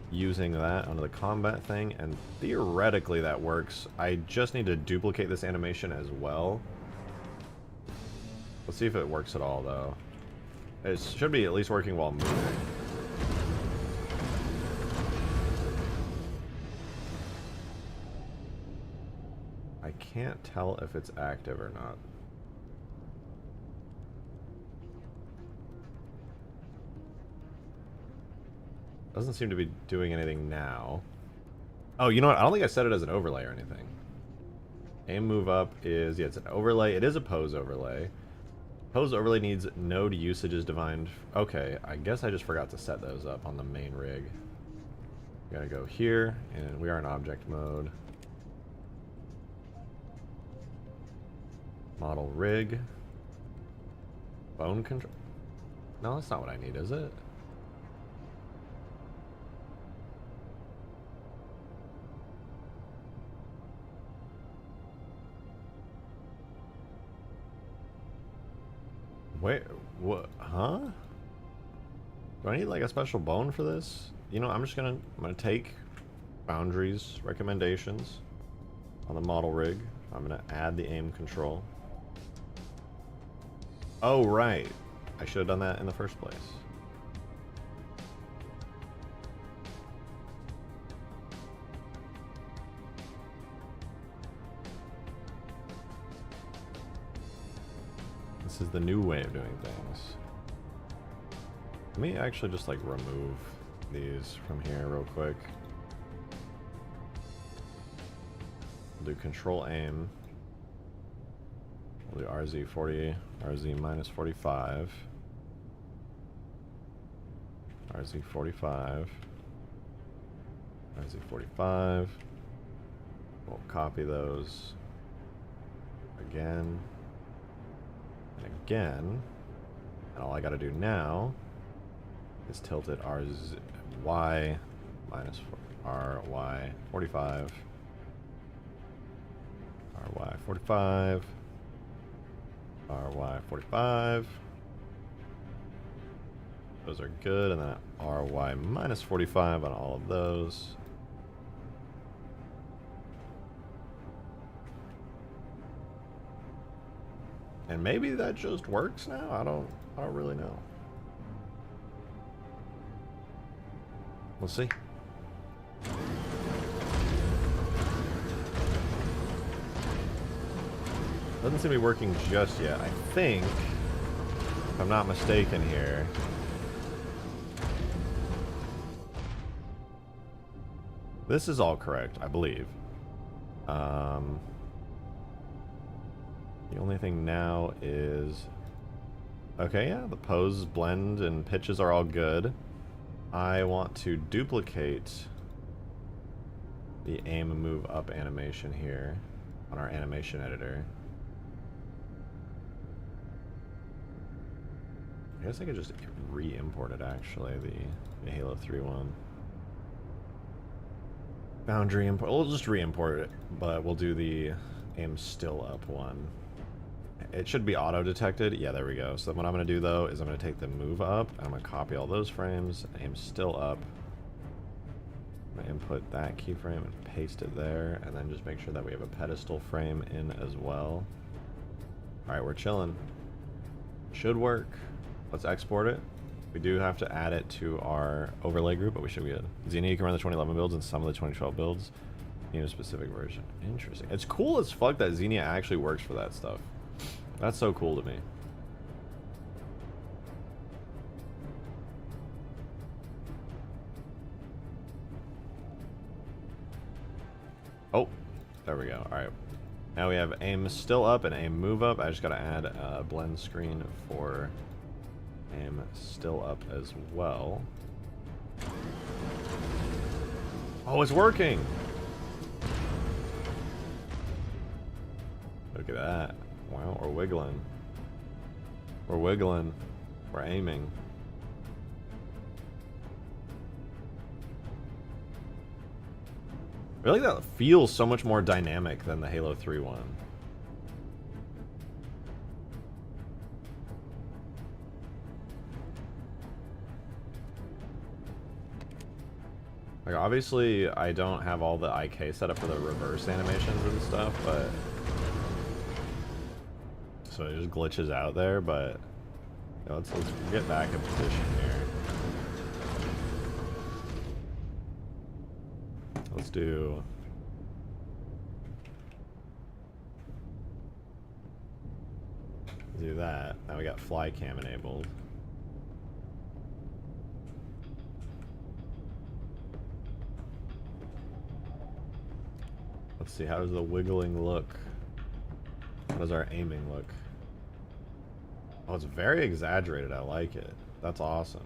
using that onto the combat thing, and theoretically that works. I just need to duplicate this animation as well. Let's see if it works at all, though. It should be at least working while moving. I can't tell if it's active or not. Doesn't seem to be doing anything now. Oh, you know what? I don't think I set it as an overlay or anything. Aim move up is, yeah, it's an overlay. It is a pose overlay. Pose overlay needs node usages defined. Okay, I guess I just forgot to set those up on the main rig. We gotta go here, and we are in object mode. Model rig. Bone control. No, that's not what I need, is it? Wait, what? Huh? Do I need like a special bone for this? You know, I'm gonna take boundaries recommendations on the model rig. I'm gonna add the aim control. Oh right, I should have done that in the first place. This is the new way of doing things. Let me actually just like remove these from here real quick. We'll do control aim. We'll do RZ 40, RZ minus 45. RZ 45. RZ 45. We'll copy those again. And again, and all I gotta do now is tilt it RY minus RY 45, RY 45, RY 45. Those are good, and then RY minus 45 on all of those. And maybe that just works now? I don't really know. We'll see. Doesn't seem to be working just yet. I think, if I'm not mistaken here, this is all correct, I believe. The only thing now is... Okay, yeah, the pose, blend, and pitches are all good. I want to duplicate the aim and move up animation here on our animation editor. I guess I could just re-import it, actually, the Halo 3 one. Boundary import. We'll just re-import it, but we'll do the aim still up one. It should be auto-detected. Yeah, there we go. So what I'm going to do, though, is I'm going to take the move up, and I'm going to copy all those frames, aim still up. I'm going to input that keyframe and paste it there, and then just make sure that we have a pedestal frame in as well. Alright, we're chilling. Should work. Let's export it. We do have to add it to our overlay group, but we should be good. Xenia, you can run the 2011 builds and some of the 2012 builds. You know, specific version. Interesting. It's cool as fuck that Xenia actually works for that stuff. That's so cool to me. Oh, there we go. Alright. Now we have aim still up and aim move up. I just gotta add a blend screen for aim still up as well. Oh, it's working! Look at that. Wow, we're wiggling. We're wiggling. We're aiming. I feel like that feels so much more dynamic than the Halo 3 one. Like, obviously, I don't have all the IK set up for the reverse animations and stuff, but... So it just glitches out there, but... You know, let's get back in position here. Let's do... Do that. Now we got fly cam enabled. Let's see, how does the wiggling look? How does our aiming look? Oh, it's very exaggerated. I like it. That's awesome.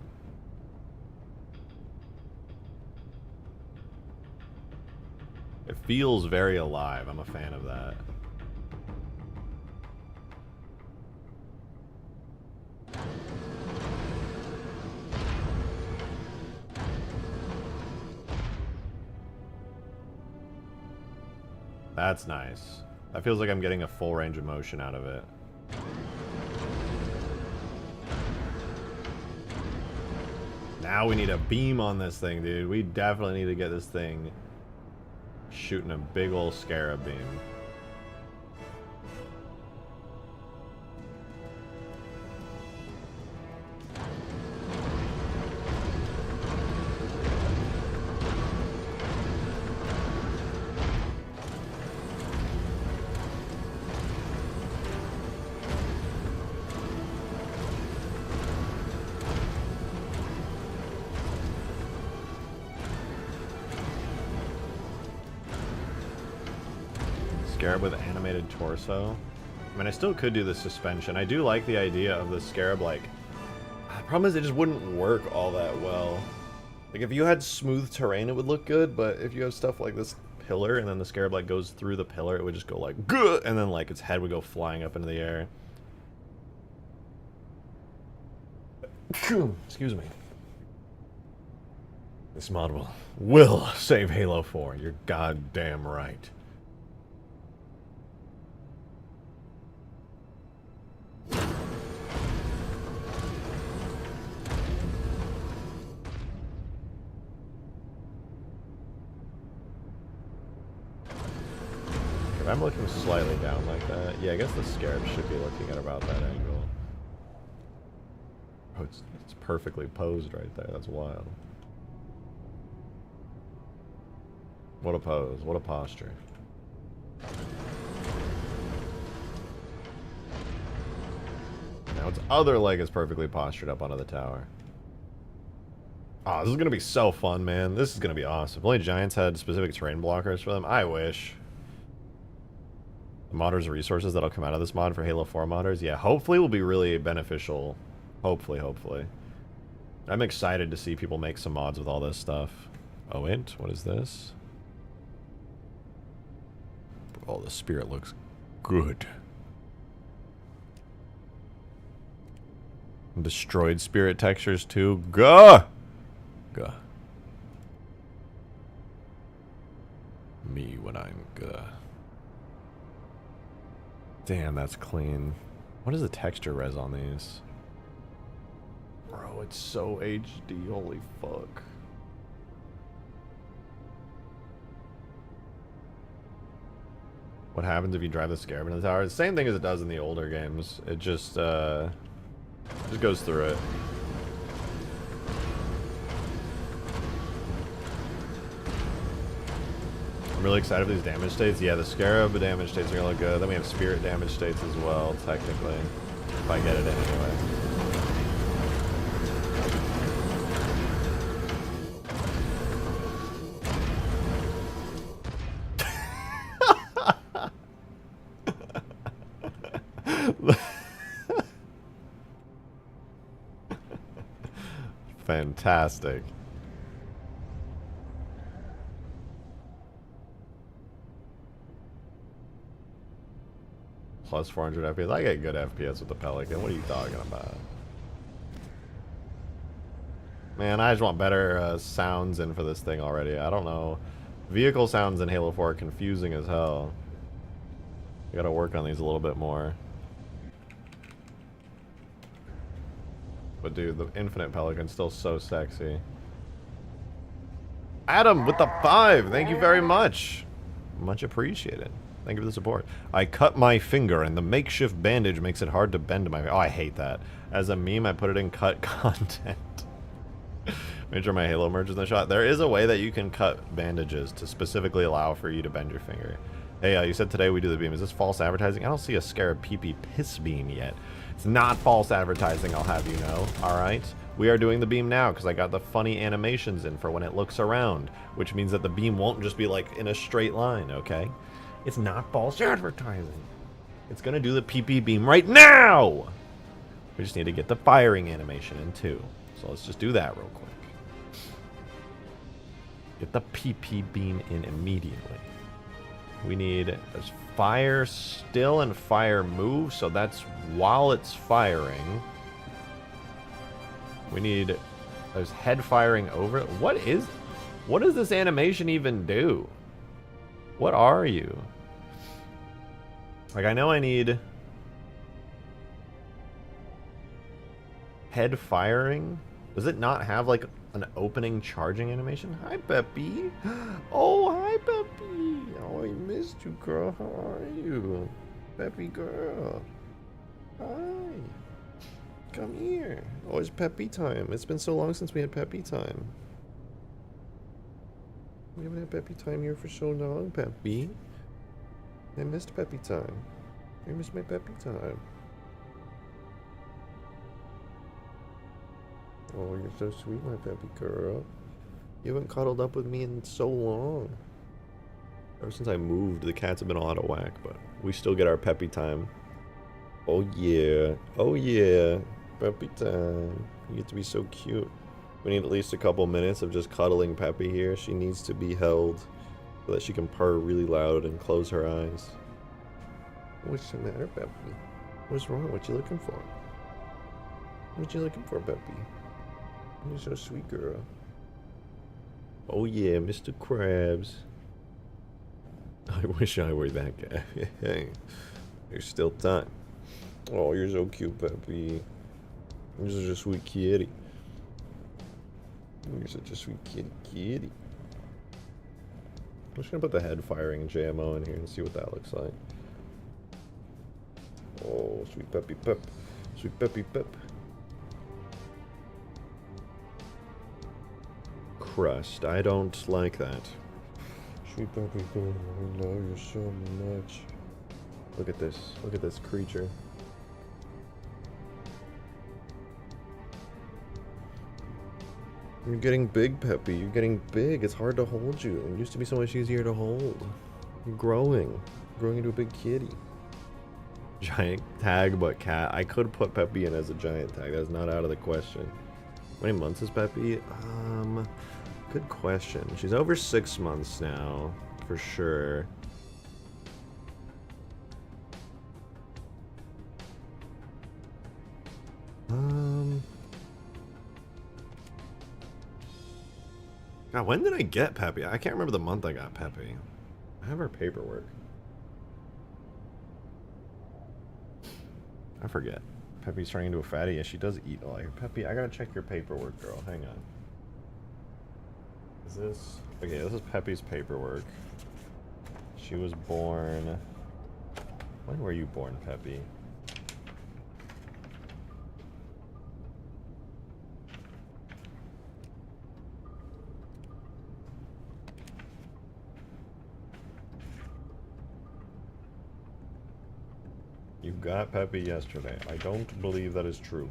It feels very alive. I'm a fan of that. That's nice. That feels like I'm getting a full range of motion out of it. Now we need a beam on this thing, dude. We definitely need to get this thing shooting a big ol' Scarab beam. Scarab with animated torso. I mean, I still could do the suspension. I do like the idea of the Scarab, like... The problem is it just wouldn't work all that well. Like, if you had smooth terrain, it would look good, but if you have stuff like this pillar, and then the Scarab, like, goes through the pillar, it would just go like, Gah! And then, like, its head would go flying up into the air. Excuse me. This mod will save Halo 4. You're goddamn right. I'm looking slightly down like that. Yeah, I guess the Scarab should be looking at about that angle. Oh, it's perfectly posed right there. That's wild. What a pose. What a posture. Now its other leg is perfectly postured up onto the tower. Oh, this is going to be so fun, man. This is going to be awesome. If only Giants had specific terrain blockers for them. I wish. The modders' resources that'll come out of this mod for Halo 4 modders, yeah, hopefully will be really beneficial. Hopefully. I'm excited to see people make some mods with all this stuff. Oh, wait, what is this? Oh, the spirit looks good. Destroyed spirit textures too. Gah! Gah. Me when I'm gah. Damn, that's clean. What is the texture res on these? Bro, it's so HD. Holy fuck. What happens if you drive the Scarab into the tower? The same thing as it does in the older games. It just goes through it. I'm really excited for these damage states. Yeah, the Scarab damage states are gonna look good. Then we have Spirit damage states as well, technically. If I get it anyway. Fantastic. Plus 400 FPS. I get good FPS with the Pelican. What are you talking about? Man, I just want better sounds in for this thing already. I don't know. Vehicle sounds in Halo 4 are confusing as hell. We gotta work on these a little bit more. But dude, the Infinite Pelican's still so sexy. Adam with the 5, thank you very much. Much appreciated. Thank you for the support. I cut my finger and the makeshift bandage makes it hard to bend my... Oh, I hate that. As a meme, I put it in cut content. Make sure my Halo merch is in the shot. There is a way that you can cut bandages to specifically allow for you to bend your finger. Hey, you said today we do the beam. Is this false advertising? I don't see a Scarab PP piss beam yet. It's not false advertising, I'll have you know. Alright? We are doing the beam now because I got the funny animations in for when it looks around, which means that the beam won't just be like in a straight line, okay? It's not false advertising. It's gonna do the PP beam right now! We just need to get the firing animation in too. So let's just do that real quick. Get the PP beam in immediately. We need there's fire still and fire move, so that's while it's firing. We need there's head firing over it. What does this animation even do? What are you? Like, I know I need head firing. Does it not have like an opening charging animation? Hi, Peppy. Oh, hi, Peppy. Oh, I missed you, girl. How are you? Peppy girl. Hi. Come here. Oh, it's Peppy time. It's been so long since we had Peppy time. We haven't had Peppy time here for so long, Peppy. I missed Peppy time. I missed my Peppy time. Oh, you're so sweet, my Peppy girl. You haven't cuddled up with me in so long. Ever since I moved, the cats have been all out of whack, but we still get our Peppy time. Oh yeah. Oh yeah. Peppy time. You get to be so cute. We need at least a couple minutes of just cuddling Peppy here. She needs to be held so that she can purr really loud and close her eyes. What's the matter, Peppy? What's wrong? What you looking for? What you looking for, Peppy? You're so sweet, girl. Oh yeah, Mr. Krabs. I wish I were that guy. Hey, there's still time. Oh, you're so cute, Peppy. You're such a sweet kitty. You're such a sweet kitty. I'm just gonna put the head firing JMO in here and see what that looks like. Oh, sweet peppy pep. Sweet peppy pep. Crust. I don't like that. Sweet peppy pep. I love you so much. Look at this. Look at this creature. You're getting big, Peppy. You're getting big. It's hard to hold you. It used to be so much easier to hold. You're growing. Growing into a big kitty. Giant tag, but cat. I could put Peppy in as a giant tag. That's not out of the question. How many months is Peppy? Good question. She's over 6 months now, for sure. God, when did I get Peppy? I can't remember the month I got Peppy. I have her paperwork. I forget. Peppy's turning into a fatty. Yeah, she does eat a lot. Peppy, I gotta check your paperwork, girl. Hang on. Is this... Okay, this is Peppy's paperwork. She was born... When were you born, Peppy? You got Peppy yesterday. I don't believe that is true.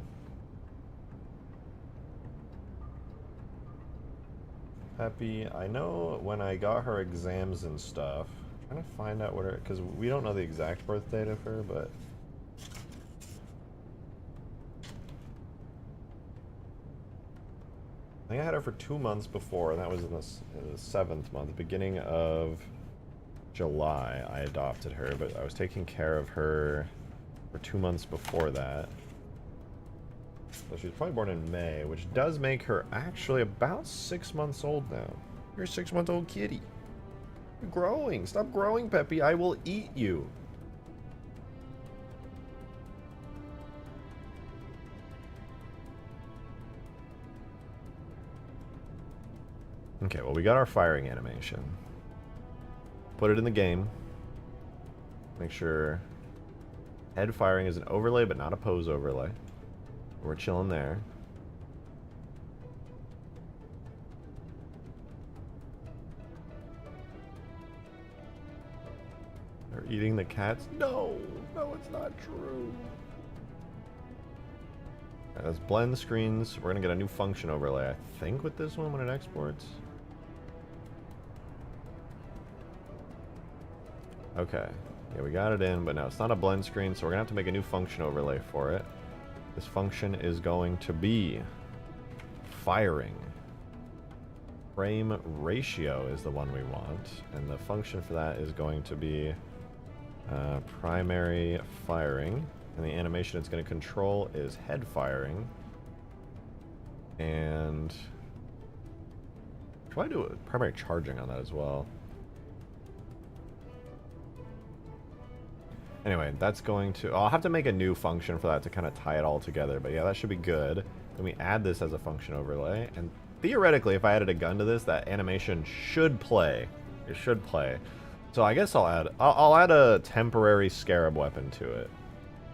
Peppy, I know when I got her exams and stuff. I'm trying to find out what her... Because we don't know the exact birth date of her, but... I think I had her for 2 months before, and that was in the 7th month. Beginning of July, I adopted her, but I was taking care of her for 2 months before that. So she was probably born in May, which does make her actually about 6 months old now. You're a 6-month-old kitty. You're growing. Stop growing, Peppy. I will eat you. Okay, well, we got our firing animation. Put it in the game. Make sure head firing is an overlay, but not a pose overlay. We're chilling there. They're eating the cats? No! No, it's not true. Right, let's blend the screens. We're gonna get a new function overlay, I think, with this one when it exports. Okay. Yeah, we got it in, but no, it's not a blend screen, so we're gonna have to make a new function overlay for it. This function is going to be firing. Frame ratio is the one we want, and the function for that is going to be primary firing, and the animation it's going to control is head firing. And try to do primary charging on that as well. Anyway, that's going to... I'll have to make a new function for that to kind of tie it all together. But yeah, that should be good. Then we add this as a function overlay. And theoretically, if I added a gun to this, that animation should play. It should play. So I guess I'll add a temporary Scarab weapon to it.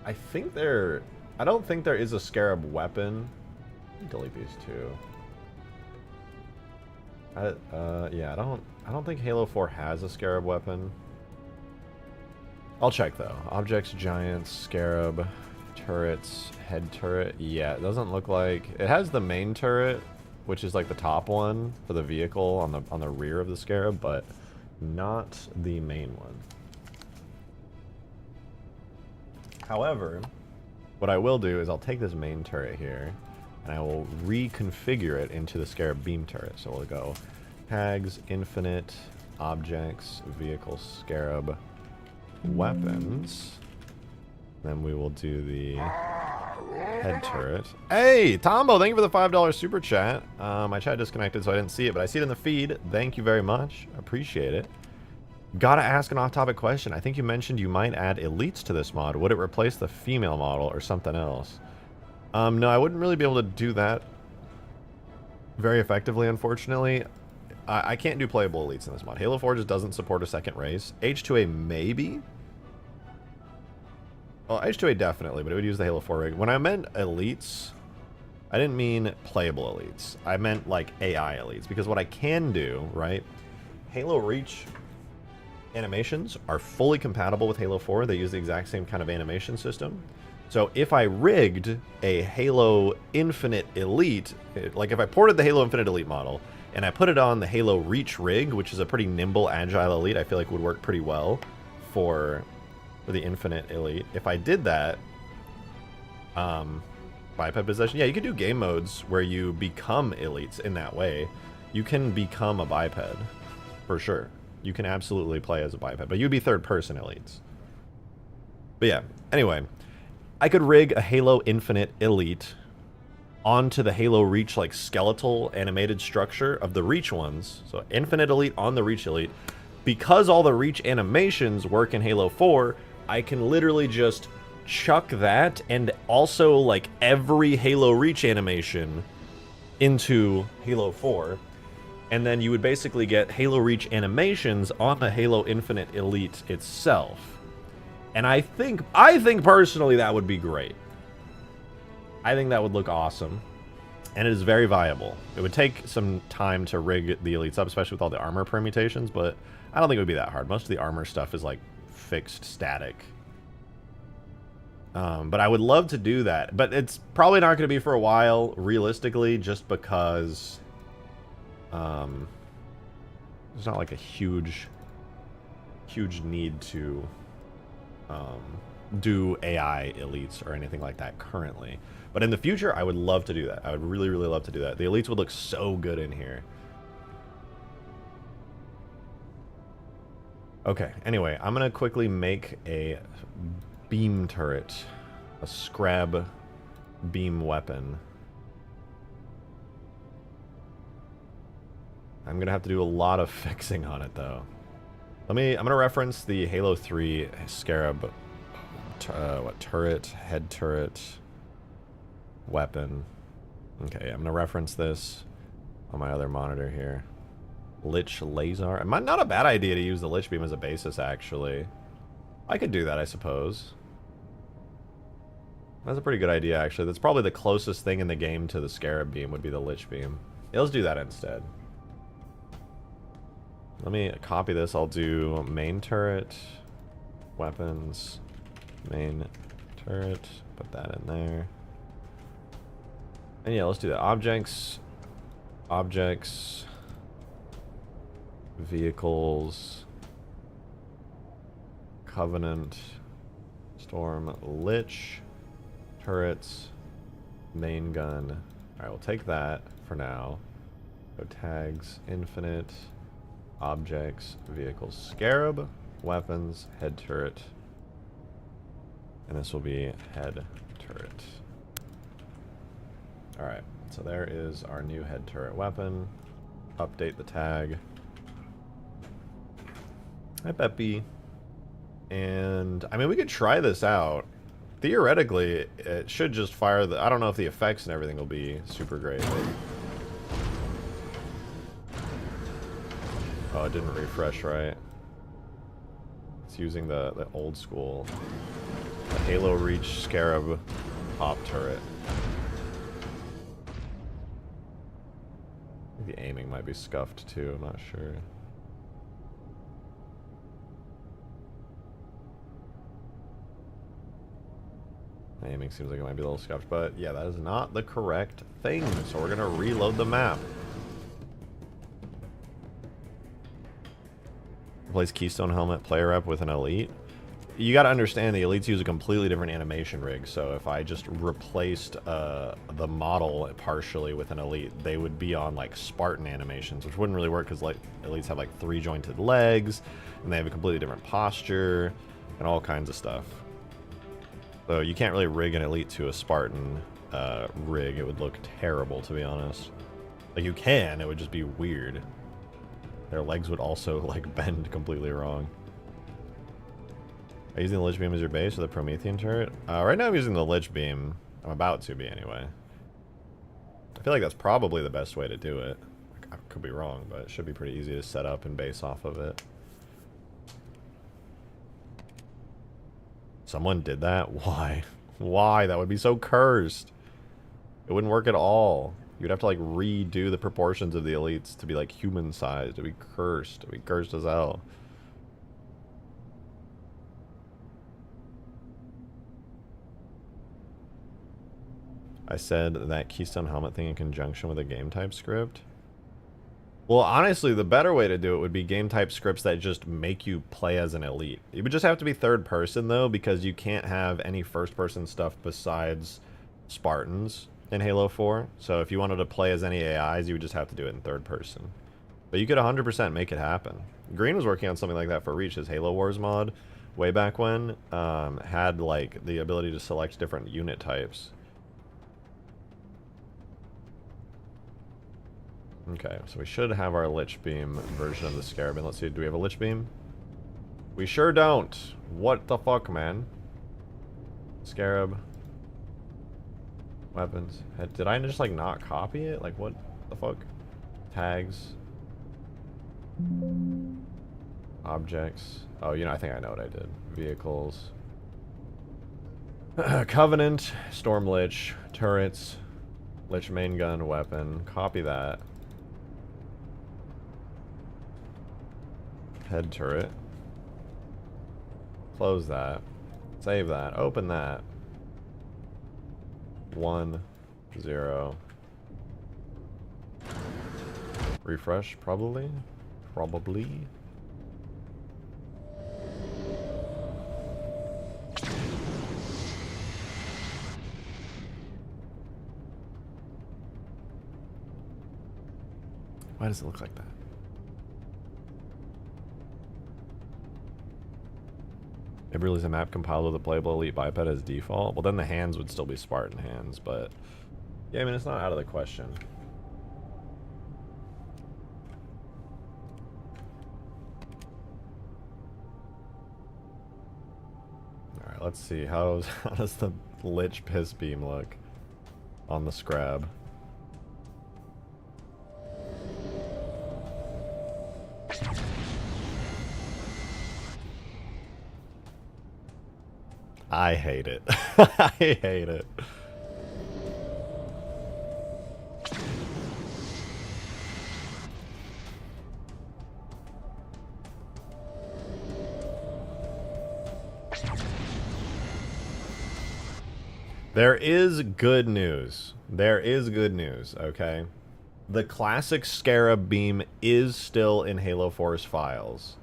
I think there... I don't think there is a Scarab weapon. Delete these two. Yeah, I don't think Halo 4 has a Scarab weapon. I'll check though. Objects, giants, Scarab, turrets, head turret. Yeah, it doesn't look like it has the main turret, which is like the top one for the vehicle on the rear of the Scarab, but not the main one. However, what I will do is I'll take this main turret here and I will reconfigure it into the Scarab beam turret. So we'll go tags, infinite, objects, vehicle, Scarab, weapons. Then we will do the head turret. Hey, Tombo, thank you for the $5 super chat. My chat disconnected, so I didn't see it, but I see it in the feed. Thank you very much. Appreciate it. Gotta ask an off-topic question. I think you mentioned you might add elites to this mod. Would it replace the female model or something else? No, I wouldn't really be able to do that very effectively, unfortunately. I can't do playable elites in this mod. Halo 4 just doesn't support a second race. H2A maybe? Well, H2A definitely, but it would use the Halo 4 rig. When I meant elites, I didn't mean playable elites. I meant like AI elites. Because what I can do, right? Halo Reach animations are fully compatible with Halo 4. They use the exact same kind of animation system. So if I rigged a Halo Infinite Elite, like if I ported the Halo Infinite Elite model and I put it on the Halo Reach rig, which is a pretty nimble, agile Elite, I feel like would work pretty well for the Infinite Elite. If I did that, biped possession, yeah, you could do game modes where you become elites in that way. You can become a biped, for sure. You can absolutely play as a biped, but you'd be third-person elites. But yeah, anyway, I could rig a Halo Infinite Elite onto the Halo Reach like skeletal animated structure of the Reach ones. So Infinite Elite on the Reach Elite. Because all the Reach animations work in Halo 4, I can literally just chuck that and also like every Halo Reach animation into Halo 4. And then you would basically get Halo Reach animations on the Halo Infinite Elite itself. And I think personally that would be great. I think that would look awesome. And it is very viable. It would take some time to rig the elites up, especially with all the armor permutations, but I don't think it would be that hard. Most of the armor stuff is like fixed static. But I would love to do that. But it's probably not going to be for a while, realistically, just because there's not like a huge need to do AI elites or anything like that currently. But in the future, I would love to do that. I would really, really love to do that. The elites would look so good in here. Okay, anyway, I'm going to quickly make a beam turret. A Scarab beam weapon. I'm going to have to do a lot of fixing on it, though. I'm going to reference the Halo 3 Scarab turret, head turret, weapon. Okay, I'm going to reference this on my other monitor here. Lich laser. It might not a bad idea to use the Lich beam as a basis, actually. I could do that, I suppose. That's a pretty good idea, actually. That's probably the closest thing in the game to the Scarab beam would be the Lich beam. Yeah, let's do that instead. Let me copy this. I'll do main turret, weapons, main turret. Put that in there. And yeah, let's do that. Objects, vehicles, Covenant, Storm, Lich, turrets, main gun. Alright, we'll take that for now. Go tags, infinite, objects, vehicles, Scarab, weapons, head turret. And this will be head turret. Alright, so there is our new head turret weapon. Update the tag. Hi, Peppy. And, I mean, we could try this out. Theoretically, it should just fire the... I don't know if the effects and everything will be super great. But... oh, it didn't refresh right. It's using the old school. The Halo Reach Scarab pop turret. I think the aiming might be scuffed too, I'm not sure. The aiming seems like it might be a little scuffed, but yeah, that is not the correct thing. So we're gonna reload the map. Replace Keystone Helmet player rep with an Elite. You gotta understand the Elites use a completely different animation rig, so if I just replaced the model partially with an Elite, they would be on like Spartan animations, which wouldn't really work because like Elites have like 3 jointed legs, and they have a completely different posture, and all kinds of stuff. So you can't really rig an Elite to a Spartan rig. It would look terrible, to be honest. Like you can, it would just be weird. Their legs would also like bend completely wrong. Are you using the Lich Beam as your base or the Promethean turret? Right now I'm using the Lich Beam. I'm about to be anyway. I feel like that's probably the best way to do it. I I could be wrong, but it should be pretty easy to set up and base off of it. Someone did that? Why? Why? That would be so cursed. It wouldn't work at all. You'd have to like redo the proportions of the elites to be like human sized. It'd be cursed. It'd be cursed as hell. I said that Keystone Helmet thing in conjunction with a game type script. Well, honestly, the better way to do it would be game type scripts that just make you play as an elite. It would just have to be third person, though, because you can't have any first person stuff besides Spartans in Halo 4. So if you wanted to play as any AIs, you would just have to do it in third person. But you could 100% make it happen. Green was working on something like that for Reach. His Halo Wars mod, way back when, had like the ability to select different unit types. Okay, so we should have our Lich Beam version of the Scarab. And let's see, do we have a Lich Beam? We sure don't. What the fuck, man? Scarab. Weapons. Did I just, like, not copy it? Like, what the fuck? Tags. Objects. Oh, you know, I think I know what I did. Vehicles. Covenant. Storm Lich. Turrets. Lich main gun weapon. Copy that. Head turret. Close that. Save that. Open that. 1, 0. Refresh, probably. Probably. Why does it look like that? It really is a map compiled with a playable elite biped as default. Well, then the hands would still be Spartan hands, but yeah, I mean, it's not out of the question. All right, let's see. How does the Lich Piss Beam look on the Scarab? I hate it. I hate it. There is good news. There is good news, okay? The classic Scarab beam is still in Halo 4's files.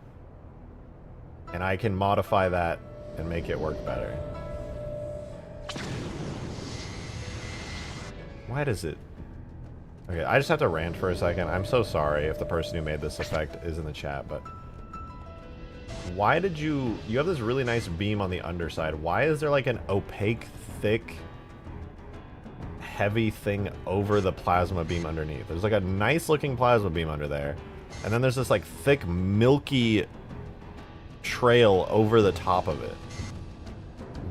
And I can modify that and make it work better. Why does it... Okay, I just have to rant for a second. I'm so sorry if the person who made this effect is in the chat, but... Why did you... You have this really nice beam on the underside. Why is there like an opaque, thick, heavy thing over the plasma beam underneath? There's like a nice looking plasma beam under there. And then there's this like thick, milky trail over the top of it.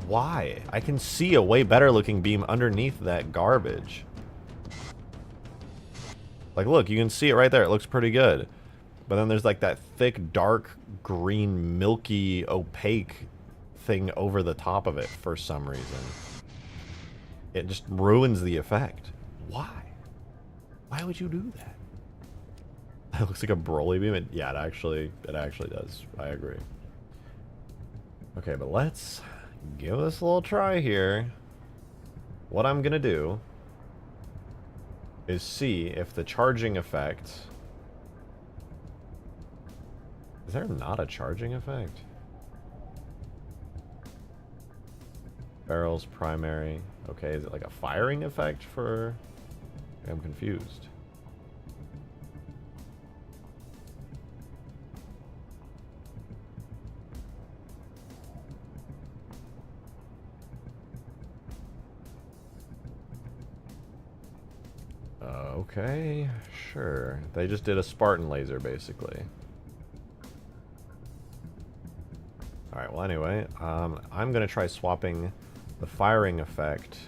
Why? I can see a way better looking beam underneath that garbage. Like, look, you can see it right there. It looks pretty good. But then there's like that thick, dark, green, milky, opaque thing over the top of it for some reason. It just ruins the effect. Why? Why would you do that? That looks like a Broly beam. Yeah, it actually does. I agree. Okay, but let's give this a little try here. What I'm gonna do is see if the charging effect... Is there not a charging effect? Barrels primary. Okay, is it like a firing effect for... I'm confused. Okay, sure. They just did a Spartan laser, basically. Alright, well anyway, I'm gonna try swapping the firing effect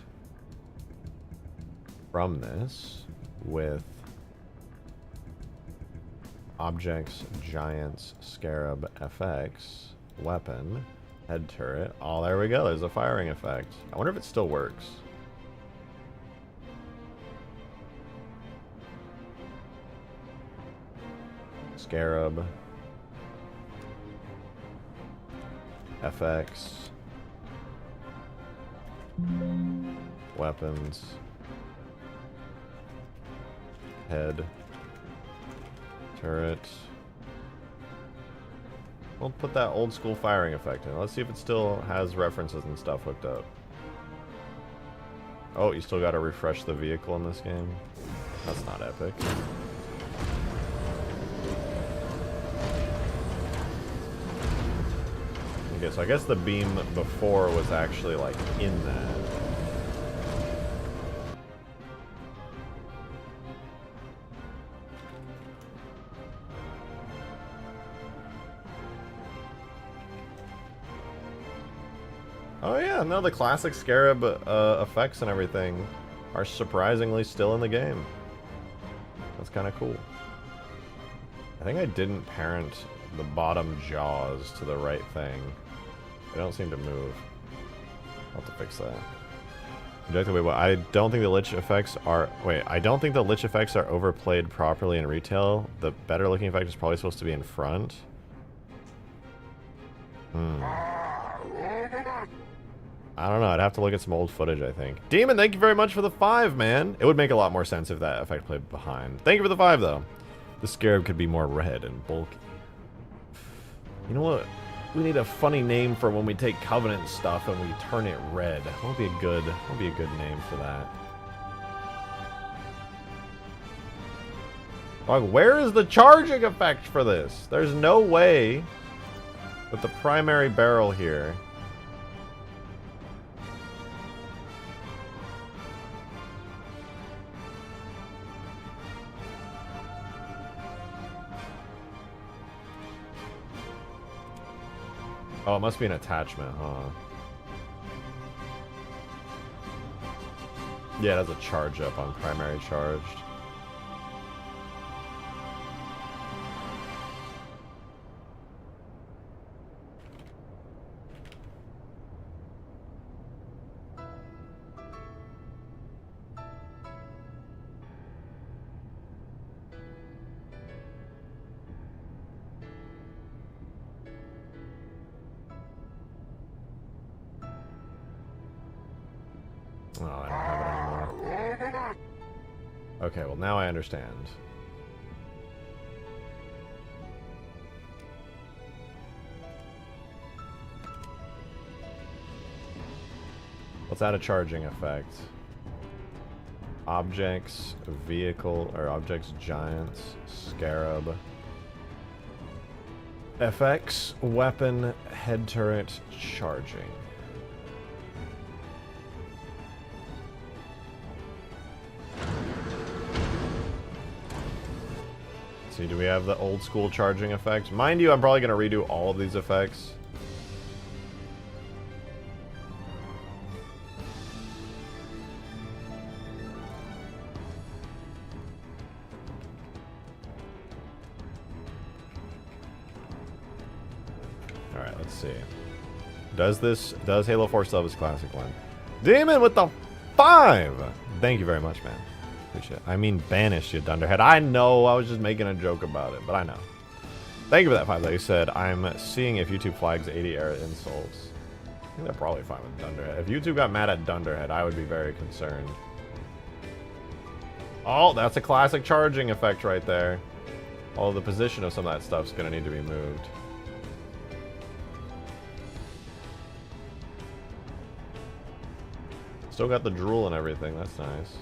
from this with Objects, Giants, Scarab, FX, Weapon, Head Turret. Oh, there we go. There's a firing effect. I wonder if it still works. Scarab, FX, weapons, head, turret. We'll put that old school firing effect in. Let's see if it still has references and stuff hooked up. Oh, you still gotta refresh the vehicle in this game? That's not epic. Okay, so I guess the beam before was actually like in that. Oh yeah, no, the classic Scarab effects and everything are surprisingly still in the game. That's kind of cool. I think I didn't parent the bottom jaws to the right thing. They don't seem to move. I'll have to fix that. I don't think the Lich effects are... Wait, I don't think the Lich effects are overplayed properly in retail. The better looking effect is probably supposed to be in front. I don't know. I'd have to look at some old footage, I think. Demon, thank you very much for the 5, man. It would make a lot more sense if that effect played behind. Thank you for the 5, though. The Scarab could be more red and bulky. You know what? We need a funny name for when we take Covenant stuff and we turn it red. What would be a good name for that? Like, where is the charging effect for this? There's no way with the primary barrel here. Oh, it must be an attachment, huh? Yeah, it has a charge up on primary charged. Oh, I don't have it anymore. Okay, well now I understand. Let's add a charging effect. Objects, vehicle, or objects, giants, Scarab. FX, weapon, head turret, charging. See, do we have the old school charging effect? Mind you, I'm probably going to redo all of these effects. Alright, let's see. Does Halo 4 still have its classic one? Demon with the 5! Thank you very much, man. Appreciate it. I mean, banish, you dunderhead. I know, I was just making a joke about it, but I know. Thank you for that 5 that you said. I'm seeing if YouTube flags 80 era insults. I think they're probably fine with dunderhead. If YouTube got mad at dunderhead, I would be very concerned. Oh, that's a classic charging effect right there. Oh, the position of some of that stuff's gonna need to be moved. Still got the drool and everything, that's nice.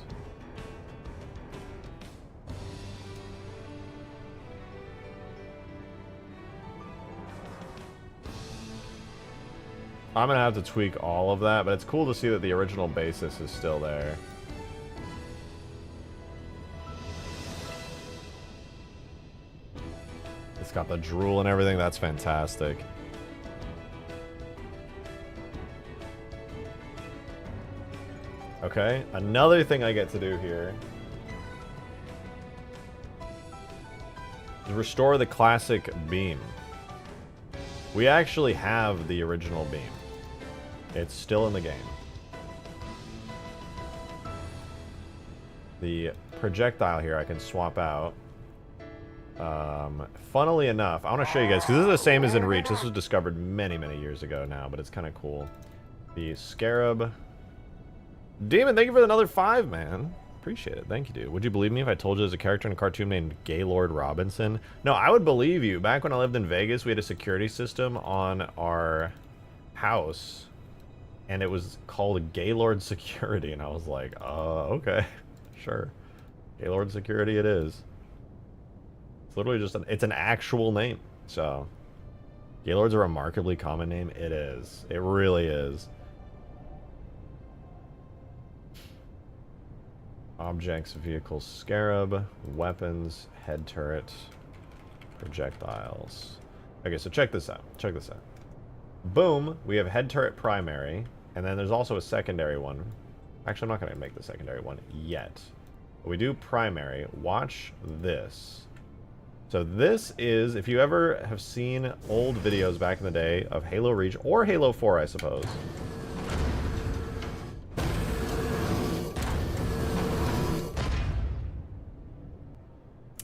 I'm gonna have to tweak all of that, but it's cool to see that the original basis is still there. It's got the drool and everything, that's fantastic. Okay, another thing I get to do here Restore the classic beam. We actually have the original beam. It's still in the game. The projectile here I can swap out. Funnily enough, I want to show you guys, because this is the same as in Reach. This was discovered many, many years ago now, but it's kind of cool. The Scarab. Demon, thank you for another 5, man. Appreciate it. Thank you, dude. Would you believe me if I told you there's a character in a cartoon named Gaylord Robinson? No, I would believe you. Back when I lived in Vegas, we had a security system on our house, and it was called Gaylord Security, and I was like, okay, sure. Gaylord Security it is. It's literally just it's an actual name. So, Gaylord's a remarkably common name. It is. It really is. Objects, vehicles, Scarab, weapons, head turret, projectiles. Okay, so check this out. Check this out. Boom, we have head turret primary, and then there's also a secondary one. Actually, I'm not going to make the secondary one yet. But we do primary. Watch this. So this is, if you ever have seen old videos back in the day of Halo Reach, or Halo 4, I suppose.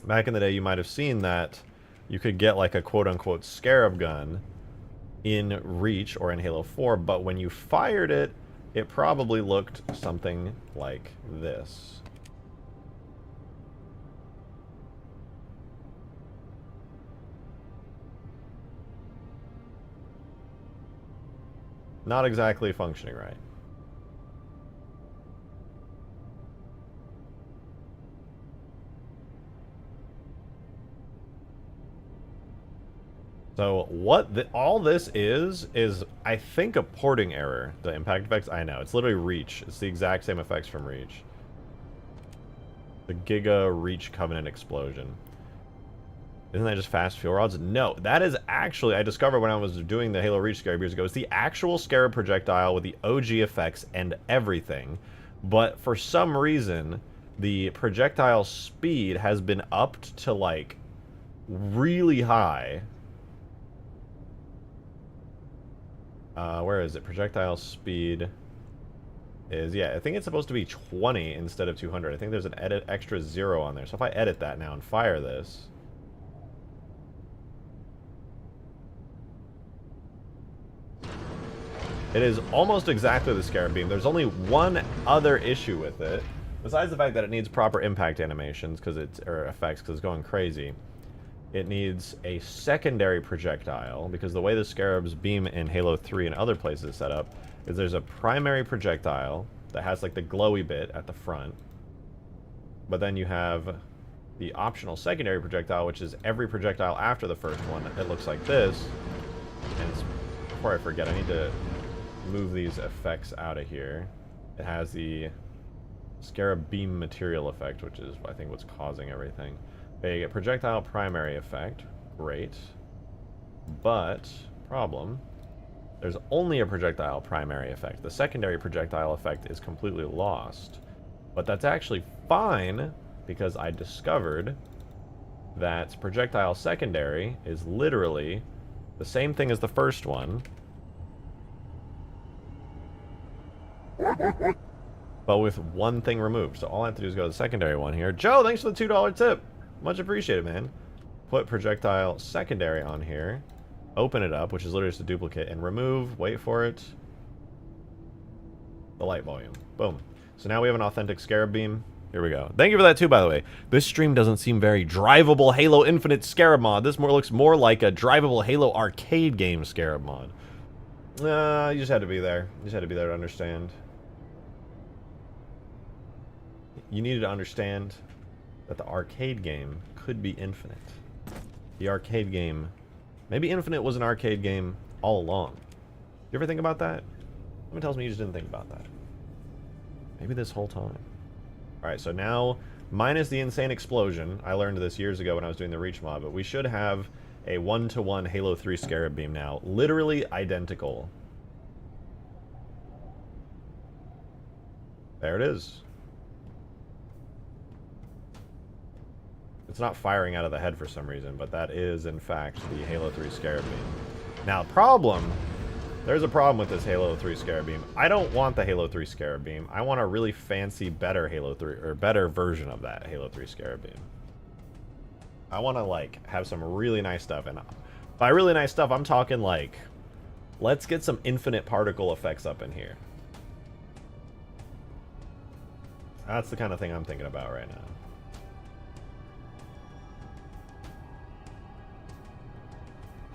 Back in the day, you might have seen that you could get like a quote-unquote Scarab gun in Reach or in Halo 4, but when you fired it, it probably looked something like this. Not exactly functioning right. So what all this is I think a porting error. The impact effects, I know. It's literally Reach. It's the exact same effects from Reach. The Giga Reach Covenant explosion. Isn't that just fast fuel rods? No, that is actually, I discovered when I was doing the Halo Reach Scarab years ago, it's the actual Scarab projectile with the OG effects and everything. But for some reason, the projectile speed has been upped to like really high. Where is it? Projectile speed is, yeah, I think it's supposed to be 20 instead of 200. I think there's an extra 0 on there. So if I edit that now and fire this. It is almost exactly the Scarab beam. There's only one other issue with it. Besides the fact that it needs proper impact animations, or effects, because it's going crazy. It needs a secondary projectile, because the way the Scarab's beam in Halo 3 and other places is set up is there's a primary projectile that has like the glowy bit at the front, but then you have the optional secondary projectile, which is every projectile after the first one. It looks like this. And before I forget, I need to move these effects out of here. It has the Scarab beam material effect, which is I think what's causing everything. Okay, you get projectile primary effect. Great. But, problem, there's only a projectile primary effect. The secondary projectile effect is completely lost. But that's actually fine, because I discovered that projectile secondary is literally the same thing as the first one, but with one thing removed. So all I have to do is go to the secondary one here. Joe, thanks for the $2 tip. Much appreciated, man. Put projectile secondary on here. Open it up, which is literally just a duplicate, and remove, wait for it, the light volume. Boom. So now we have an authentic Scarab beam. Here we go. Thank you for that too, by the way. This stream doesn't seem very drivable Halo Infinite Scarab mod. This looks more like a drivable Halo arcade game Scarab mod. You just had to be there. You just had to be there to understand. You needed to understand that the arcade game could be infinite. The arcade game... Maybe Infinite was an arcade game all along. You ever think about that? Someone tells me you just didn't think about that. Maybe this whole time. Alright, so now, minus the insane explosion, I learned this years ago when I was doing the Reach mod, but we should have a 1-to-1 Halo 3 Scarab beam now. Literally identical. There it is. It's not firing out of the head for some reason, but that is, in fact, the Halo 3 Scarab Beam. Now, there's a problem with this Halo 3 Scarab Beam. I don't want the Halo 3 Scarab Beam. I want a really fancy, better Halo 3, or better version of that Halo 3 Scarab Beam. I want to, like, have some really nice stuff. And by really nice stuff, I'm talking, like, let's get some infinite particle effects up in here. That's the kind of thing I'm thinking about right now.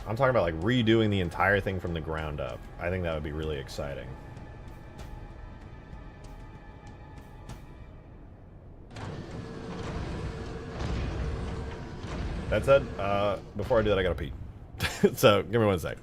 I'm talking about like redoing the entire thing from the ground up. I think that would be really exciting. That said, before I do that, I gotta pee. So, give me one sec.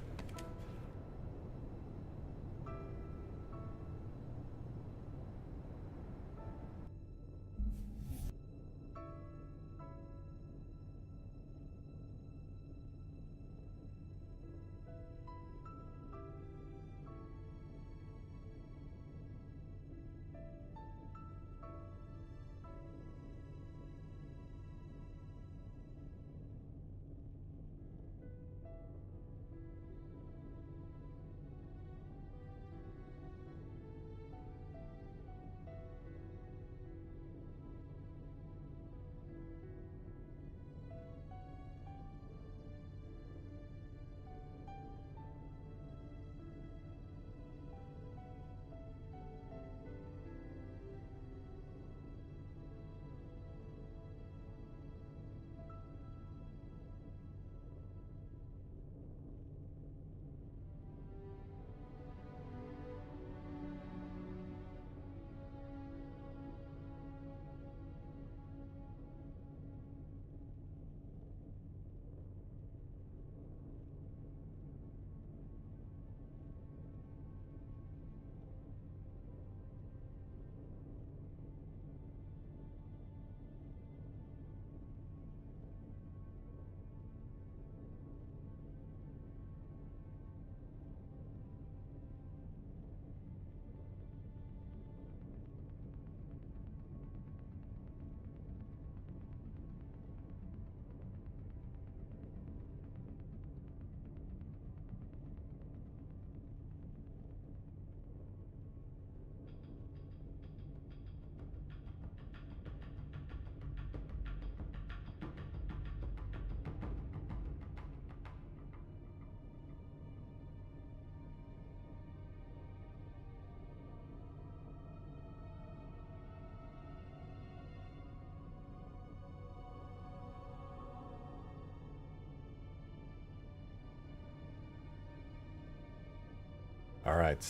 All right.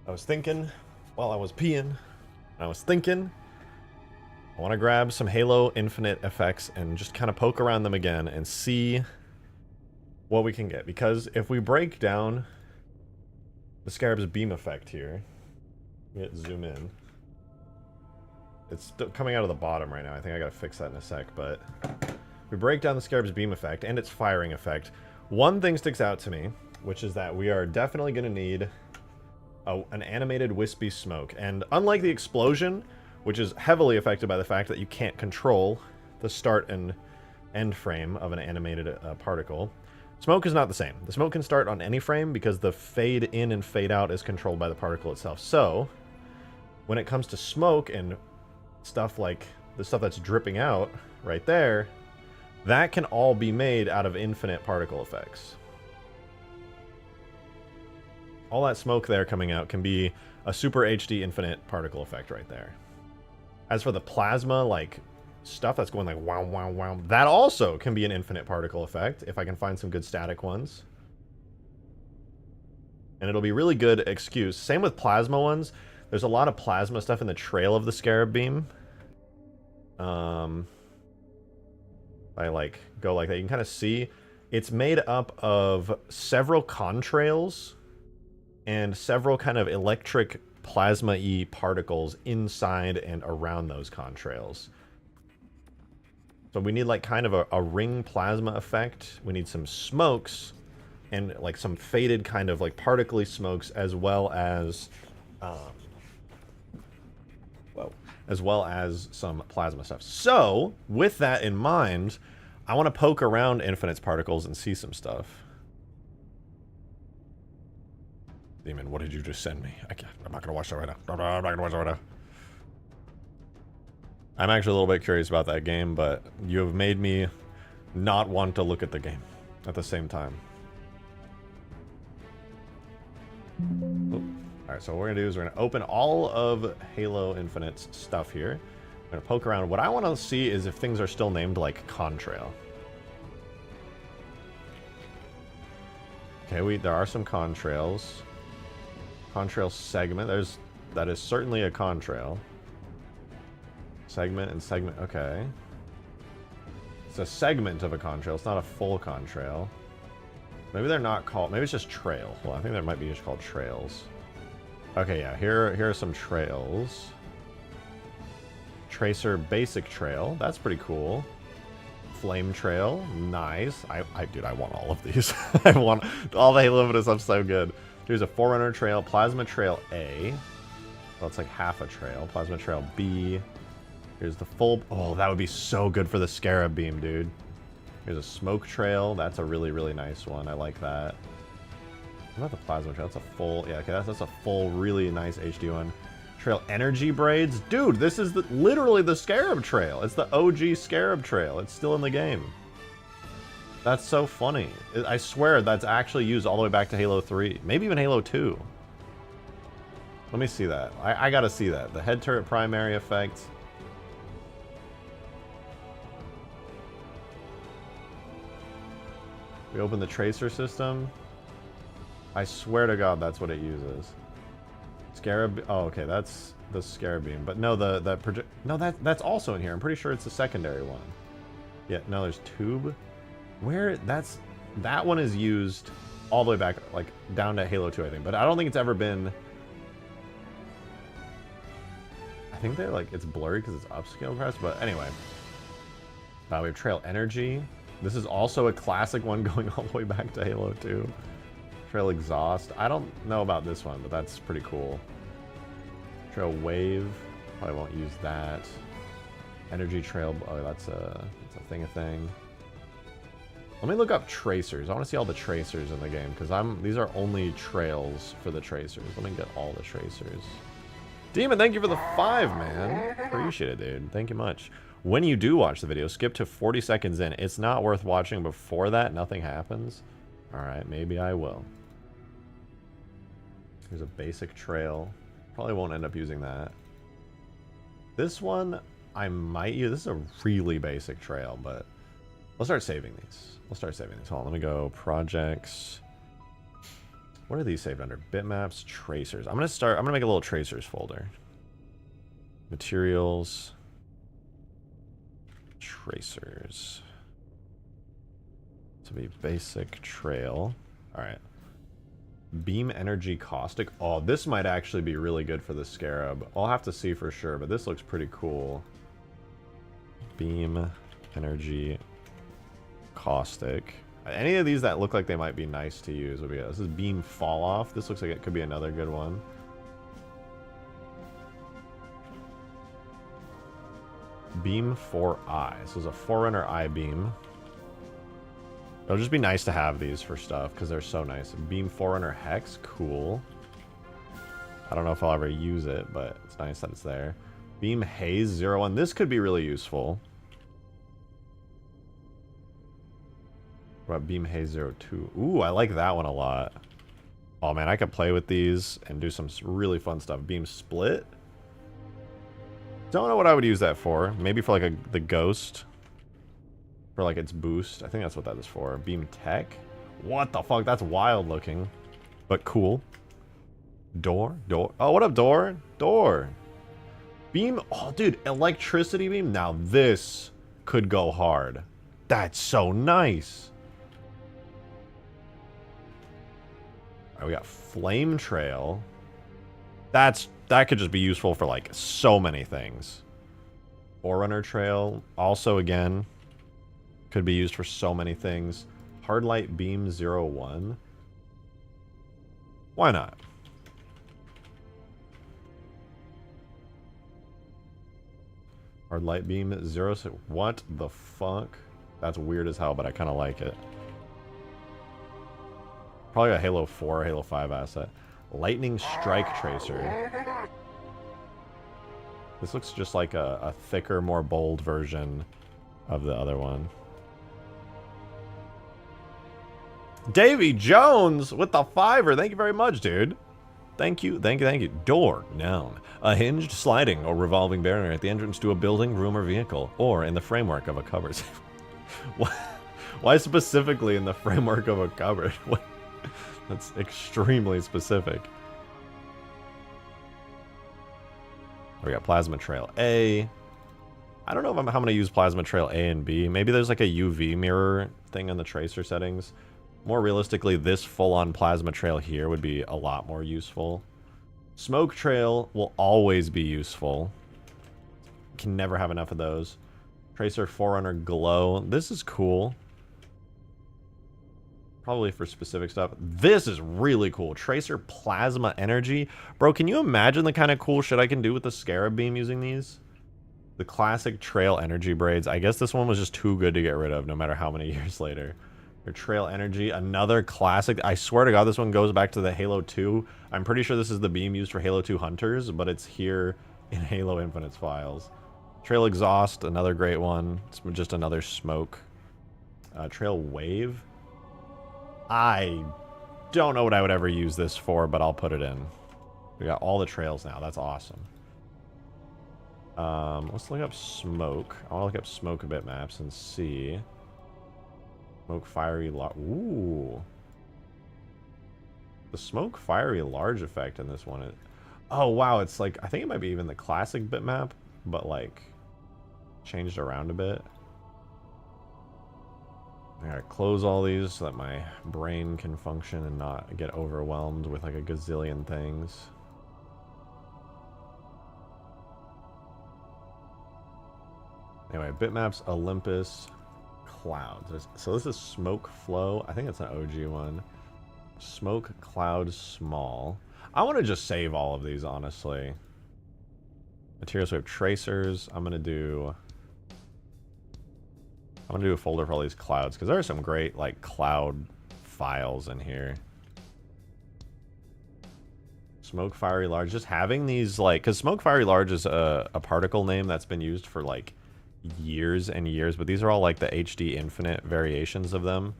I was thinking, while I was peeing, I want to grab some Halo Infinite effects and just kind of poke around them again and see what we can get. Because if we break down the Scarab's beam effect here, zoom in. It's still coming out of the bottom right now. I think I gotta fix that in a sec, but we break down the Scarab's beam effect and its firing effect. One thing sticks out to me, which is that we are definitely gonna need an animated wispy smoke. And unlike the explosion, which is heavily affected by the fact that you can't control the start and end frame of an animated particle, smoke is not the same. The smoke can start on any frame because the fade in and fade out is controlled by the particle itself. So, when it comes to smoke and stuff like the stuff that's dripping out right there, that can all be made out of infinite particle effects. All that smoke there coming out can be a super HD infinite particle effect right there. As for the plasma, like, stuff that's going like wow, wow, wow, that also can be an infinite particle effect, if I can find some good static ones. And it'll be really good excuse. Same with plasma ones. There's a lot of plasma stuff in the trail of the Scarab beam. I like go like that. You can kind of see it's made up of several contrails and several kind of electric plasma-y particles inside and around those contrails. So we need like kind of a ring plasma effect. We need some smokes and like some faded kind of like particly smokes, as well as as well as some plasma stuff. So, with that in mind, I want to poke around Infinite's particles and see some stuff. Demon, what did you just send me? I'm not going to watch that right now. I'm not going to watch that right now. I'm actually a little bit curious about that game, but you have made me not want to look at the game at the same time. Alright, so what we're going to do is we're going to open all of Halo Infinite's stuff here. I'm going to poke around. What I want to see is if things are still named like Contrail. Okay, there are some contrails. Contrail segment. That is certainly a contrail. Segment and segment. Okay. It's a segment of a contrail. It's not a full contrail. Maybe they're not called. Maybe it's just trail. Well, I think there might be just called trails. Okay, yeah. Here are some trails. Tracer basic trail. That's pretty cool. Flame trail. Nice. Dude, I want all of these. I want all the Halo Infinite stuff so good. Here's a Forerunner trail. Plasma trail A. Well, it's like half a trail. Plasma trail B. Here's the full... Oh, that would be so good for the Scarab beam, dude. Here's a smoke trail. That's a really, really nice one. I like that. What about the plasma trail? That's a full... Yeah, okay, that's a full, really nice HD one. Trail energy braids. Dude, this is literally the Scarab trail. It's the OG Scarab trail. It's still in the game. That's so funny. I swear that's actually used all the way back to Halo 3. Maybe even Halo 2. Let me see that. I gotta see that. The head turret primary effect. We open the tracer system. I swear to God that's what it uses. Scarab. Oh, okay, that's the Scarab beam. But no, that's also in here. I'm pretty sure it's the secondary one. Yeah, no, there's tube. That one is used all the way back, like down to Halo 2, I think. But I don't think it's ever been. I think they're like it's blurry because it's upscale press. But anyway, we have trail energy. This is also a classic one going all the way back to Halo 2. Trail exhaust. I don't know about this one, but that's pretty cool. Trail wave. Probably won't use that. Energy trail. Oh, that's a thing. Let me look up tracers. I want to see all the tracers in the game because these are only trails for the tracers. Let me get all the tracers. Demon, thank you for the 5, man. Appreciate it, dude. Thank you much. When you do watch the video, skip to 40 seconds in. It's not worth watching before that. Nothing happens. All right, maybe I will. Here's a basic trail. Probably won't end up using that. This one, I might use. This is a really basic trail, but let's start saving these. Hold on, let me go projects. What are these saved under? Bitmaps, tracers. I'm gonna make a little tracers folder. Materials. Tracers. To be basic trail. Alright. Beam energy caustic. Oh, this might actually be really good for the Scarab. I'll have to see for sure, but this looks pretty cool. Beam energy caustic. Any of these that look like they might be nice to use would be good. This is beam fall off. This looks like it could be another good one. Beam 4i. This is a Forerunner I beam. It'll just be nice to have these for stuff because they're so nice. Beam Forerunner Hex. Cool. I don't know if I'll ever use it, but it's nice that it's there. Beam Haze 01. This could be really useful. What about Beam Haze 02? Ooh, I like that one a lot. Oh man, I could play with these and do some really fun stuff. Beam Split. Don't know what I would use that for. Maybe for like the ghost. For like its boost. I think that's what that is for. Beam Tech. What the fuck? That's wild looking. But cool. Door. Oh, what up, Door? Door. Beam. Oh, dude. Electricity beam. Now this could go hard. That's so nice. Alright, we got Flame Trail. That could just be useful for like so many things. Forerunner Trail. Also, again, could be used for so many things. Hardlight Beam 01. Why not? Hard light beam 0. What the fuck? That's weird as hell, but I kind of like it. Probably a Halo 4 or Halo 5 asset. Lightning Strike Tracer. This looks just like a thicker, more bold version of the other one. Davy Jones with the $5. Thank you very much, dude. Thank you, thank you, thank you. Door, noun. A hinged, sliding, or revolving barrier at the entrance to a building, room, or vehicle, or in the framework of a cupboard. Why specifically in the framework of a cupboard? That's extremely specific. We got Plasma Trail A. I don't know if how I'm going to use Plasma Trail A and B. Maybe there's like a UV mirror thing in the tracer settings. More realistically, this full-on Plasma Trail here would be a lot more useful. Smoke Trail will always be useful. Can never have enough of those. Tracer Forerunner Glow. This is cool. Probably for specific stuff. This is really cool. Tracer Plasma Energy. Bro, can you imagine the kind of cool shit I can do with the Scarab beam using these? The classic Trail Energy braids. I guess this one was just too good to get rid of, no matter how many years later. Your Trail Energy, another classic. I swear to God, this one goes back to the Halo 2. I'm pretty sure this is the beam used for Halo 2 Hunters, but it's here in Halo Infinite's files. Trail Exhaust, another great one. It's just another smoke. Trail Wave. I don't know what I would ever use this for, but I'll put it in. We got all the trails now. That's awesome. Let's look up smoke. I want to look up smoke bitmaps and see. Smoke fiery large. Ooh. The smoke fiery large effect in this one. Oh wow, it's like I think it might be even the classic bitmap, but like changed around a bit. I gotta close all these so that my brain can function and not get overwhelmed with like a gazillion things. Anyway, bitmaps, Olympus, clouds. So this is smoke flow. I think it's an OG one. Smoke cloud small. I want to just save all of these, honestly. Materials, we have tracers. I'm gonna do a folder for all these clouds because there are some great like cloud files in here. Smoke fiery large. Just having these like, because smoke fiery large is a particle name that's been used for like years and years, but these are all like the HD infinite variations of them.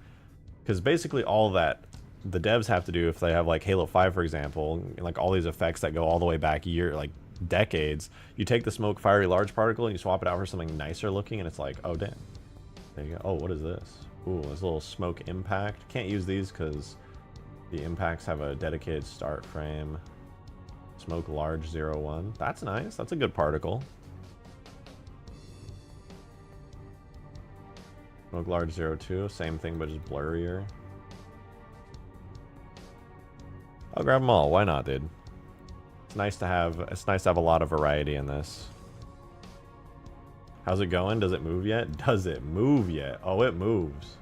Because basically all that the devs have to do if they have like Halo 5, for example, like all these effects that go all the way back decades, you take the smoke fiery large particle and you swap it out for something nicer looking, and it's like, oh damn. There you go. Oh, what is this? Ooh, this little smoke impact. Can't use these because the impacts have a dedicated start frame. Smoke large 01. That's nice. That's a good particle. Smoke large 02. Same thing, but just blurrier. I'll grab them all. Why not, dude? It's nice to have a lot of variety in this. How's it going? Does it move yet? Does it move yet? Oh, it moves.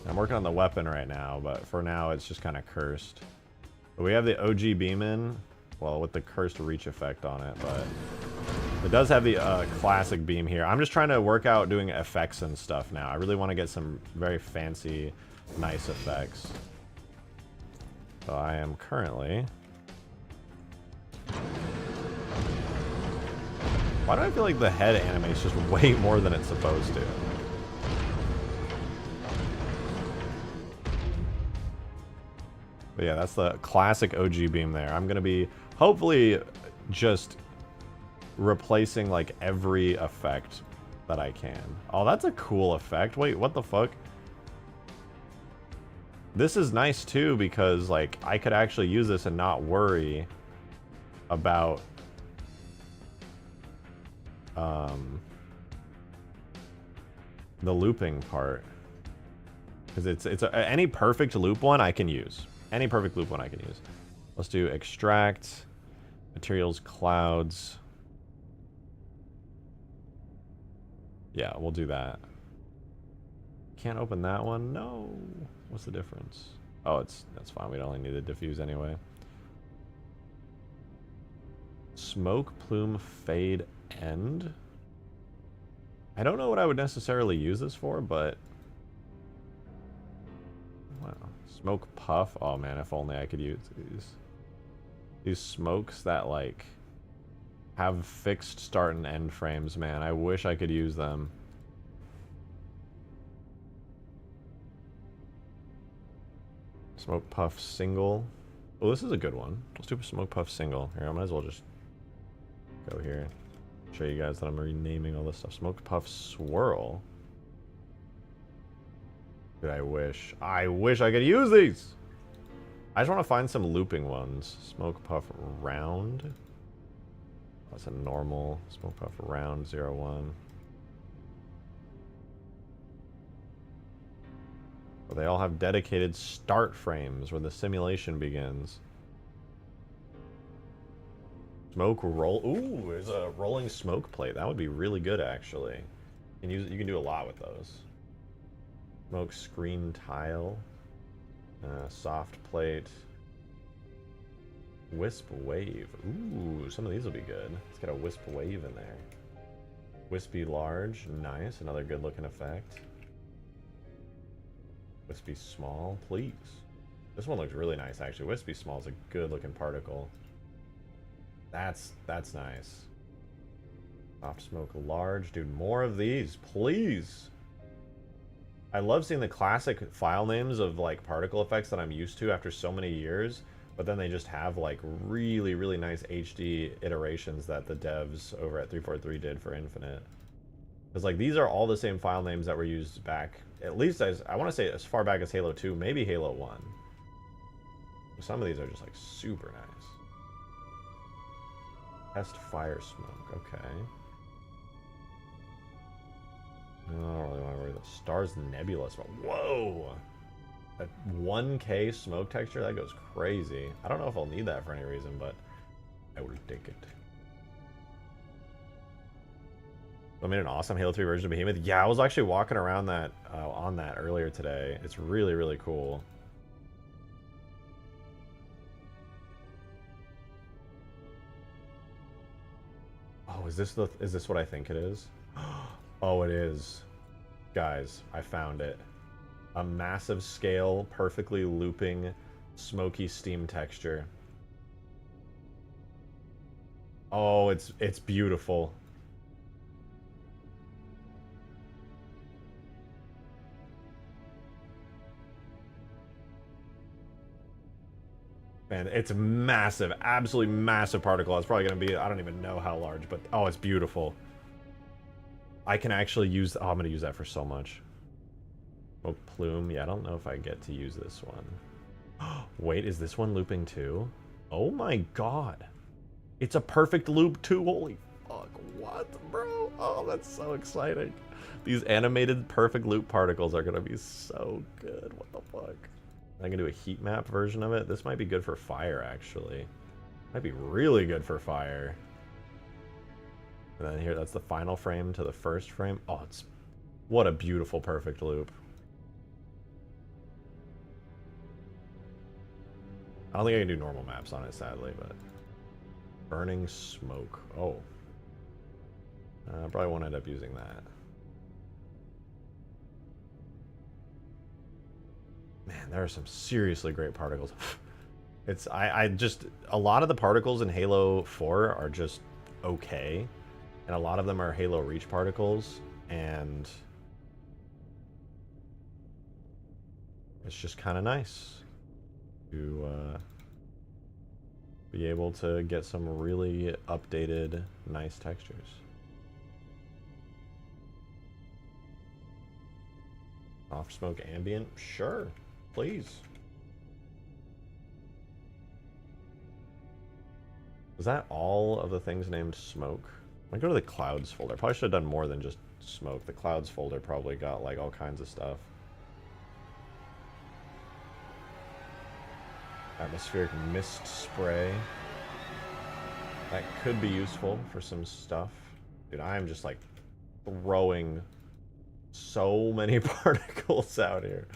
I'm working on the weapon right now, but for now it's just kind of cursed. We have the OG beam in, well, with the cursed reach effect on it, but it does have the classic beam here. I'm just trying to work out doing effects and stuff now. I really want to get some very fancy, nice effects. So I am currently... Why do I feel like the head animates just way more than it's supposed to? But yeah, that's the classic OG beam there. I'm going to be hopefully just replacing like every effect that I can. Oh, that's a cool effect. Wait, what the fuck? This is nice too because like I could actually use this and not worry about the looping part. Because it's any perfect loop one I can use. Any perfect loop one I can use. Let's do extract, materials, clouds. Yeah, we'll do that. Can't open that one. No. What's the difference? Oh, that's fine. We only need to diffuse anyway. Smoke plume fade end. I don't know what I would necessarily use this for, but wow. Smoke puff. Oh man, if only I could use these smokes that like have fixed start and end frames, man. I wish I could use them. Smoke puff single. Oh, this is a good one. Let's do a smoke puff single. Here, I might as well just go here. Show you guys that I'm renaming all this stuff. Smoke puff swirl. Dude, I wish I could use these. I just want to find some looping ones. Smoke puff round. That's a normal. Smoke puff round 01. They all have dedicated start frames where the simulation begins. Smoke roll. Ooh, there's a rolling smoke plate. That would be really good, actually. You can do a lot with those. Smoke screen tile. Soft plate. Wisp wave. Ooh, some of these will be good. Let's get a wisp wave in there. Wispy large. Nice. Another good looking effect. Wispy small, please. This one looks really nice, actually. Wispy small is a good looking particle. That's nice. Soft smoke large. Dude, more of these, please. I love seeing the classic file names of like particle effects that I'm used to after so many years, but then they just have like really, really nice HD iterations that the devs over at 343 did for Infinite. Because like these are all the same file names that were used back, at least as I want to say as far back as Halo 2, maybe Halo 1. Some of these are just like super nice. Test fire smoke, okay. I don't really want to worry about Stars Nebula smoke. Whoa! That 1K smoke texture, that goes crazy. I don't know if I'll need that for any reason, but I will take it. I made an awesome Halo 3 version of Behemoth. Yeah, I was actually walking around that on that earlier today. It's really, really cool. Oh, is this what I think it is? Oh, it is. Guys, I found it. A massive scale, perfectly looping, smoky steam texture. Oh, it's beautiful. Man, it's massive, absolutely massive particle. It's probably going to be, I don't even know how large, but oh, it's beautiful. I can actually use, oh, I'm going to use that for so much. Oh, plume. Yeah, I don't know if I get to use this one. Wait, is this one looping too? Oh my god. It's a perfect loop too. Holy fuck. What, bro? Oh, that's so exciting. These animated perfect loop particles are going to be so good. What the fuck? I can do a heat map version of it. This might be good for fire, actually. Might be really good for fire. And then here, that's the final frame to the first frame. Oh, it's... What a beautiful perfect loop. I don't think I can do normal maps on it, sadly, but... Burning smoke. Oh. I probably won't end up using that. Man, there are some seriously great particles. I just, a lot of the particles in Halo 4 are just okay. And a lot of them are Halo Reach particles. And it's just kind of nice to be able to get some really updated, nice textures. Off smoke ambient? Sure. Please. Is that all of the things named smoke? I might go to the clouds folder. I probably should have done more than just smoke. The clouds folder probably got like all kinds of stuff. Atmospheric mist spray. That could be useful for some stuff. Dude, I am just like throwing so many particles out here.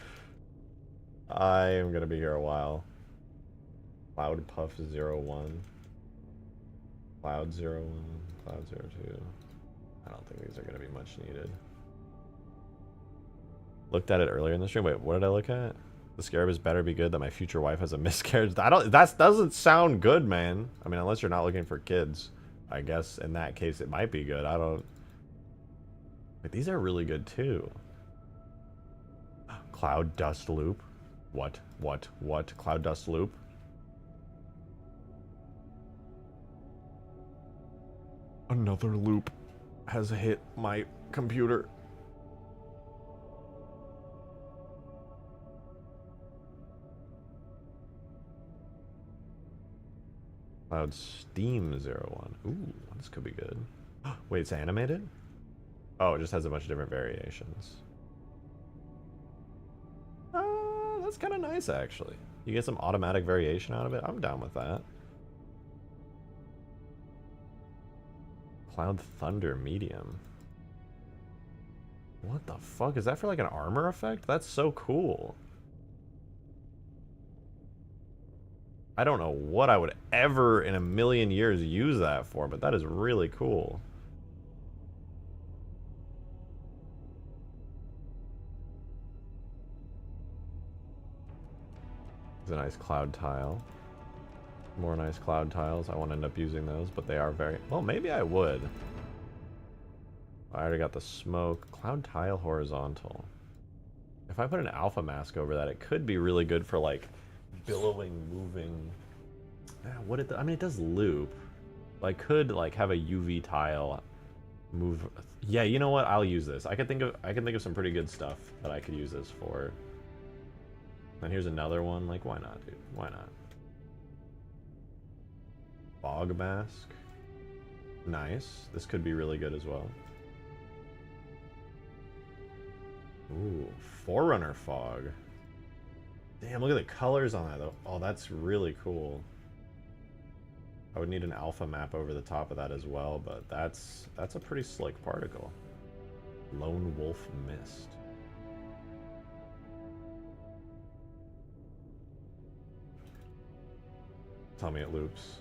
I am gonna be here a while. Cloud Puff 01. Cloud 01. Cloud 02. I don't think these are gonna be much needed. Looked at it earlier in the stream. Wait, what did I look at? The Scarab is better be good that my future wife has a miscarriage. That doesn't sound good, man. I mean, unless you're not looking for kids. I guess in that case it might be good. I don't... But these are really good too. Cloud Dust Loop. What? Cloud Dust Loop? Another loop has hit my computer. Cloud Steam 01. Ooh, this could be good. Wait, it's animated? Oh, it just has a bunch of different variations. That's kind of nice, actually. You get some automatic variation out of it. I'm down with that. Cloud Thunder Medium. What the fuck? Is that for like an armor effect? That's so cool. I don't know what I would ever in a million years use that for, but that is really cool. It's a nice cloud tile. More nice cloud tiles. I won't end up using those, but they are very... Well, maybe I would. I already got the smoke. Cloud tile horizontal. If I put an alpha mask over that, it could be really good for like billowing, moving. I mean, it does loop. I could like have a UV tile move. Yeah, you know what? I'll use this. I can think of some pretty good stuff that I could use this for. And here's another one. Like, why not, dude? Why not? Fog mask. Nice. This could be really good as well. Ooh, Forerunner fog. Damn, look at the colors on that though. Oh, that's really cool. I would need an alpha map over the top of that as well, but that's a pretty slick particle. Lone Wolf Mist. Tell me it loops.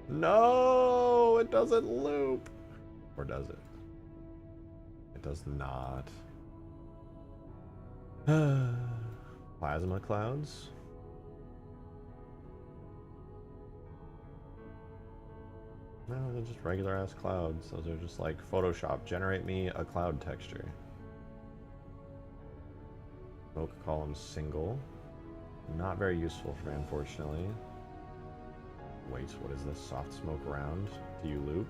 No, it doesn't loop. Or does it? It does not. Plasma clouds. No, they're just regular ass clouds. Those are just like Photoshop. Generate me a cloud texture. Smoke column single. Not very useful for me, unfortunately. Wait, what is this? Soft smoke round. Do you loop?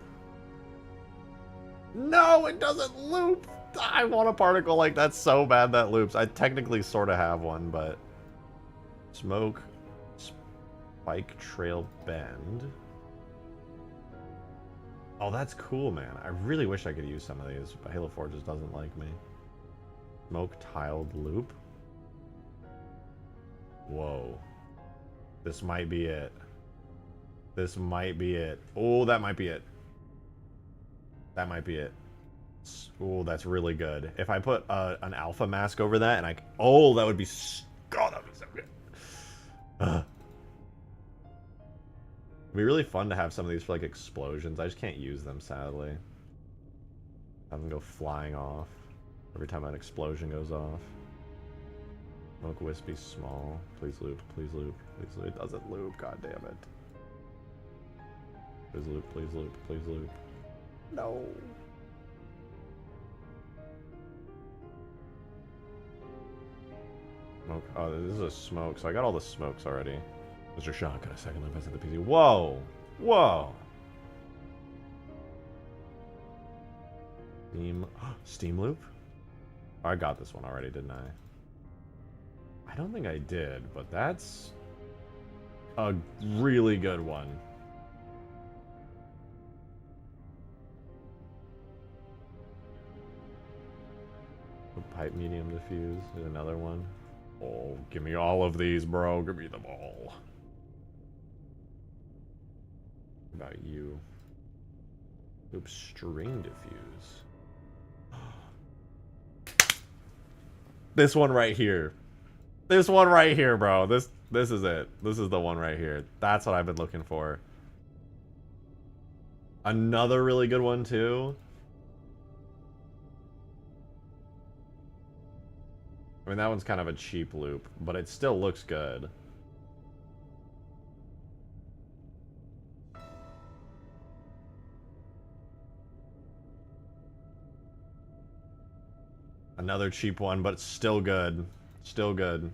No, it doesn't loop! I want a particle like that so bad that loops. I technically sort of have one, but... Smoke. Spike Trail Bend. Oh, that's cool, man. I really wish I could use some of these, but Halo 4 just doesn't like me. Smoke Tiled Loop. Whoa. This might be it. This might be it. Oh, that might be it. That might be it. Oh, that's really good. If I put an alpha mask over that and I... Oh, that would be... God, that would be so good. It'd be really fun to have some of these for like explosions. I just can't use them, sadly. Have them go flying off every time an explosion goes off. Smoke Wispy Small. Please loop, please loop, please loop. It doesn't loop, god damn it. Please loop, please loop, please loop. No. Smoke. Oh, this is a smoke, so I got all the smokes already. Mr. Shotgun, a second life at the PC. Whoa! Whoa! Steam loop? Oh, I got this one already, didn't I? I don't think I did, but that's a really good one. Pipe medium diffuse is another one. Oh, give me all of these, bro. Give me them all. What about you? Oops, string diffuse. This one right here. This one right here, bro. This is it. This is the one right here. That's what I've been looking for. Another really good one too. I mean, that one's kind of a cheap loop, but it still looks good. Another cheap one, but it's still good. Still good.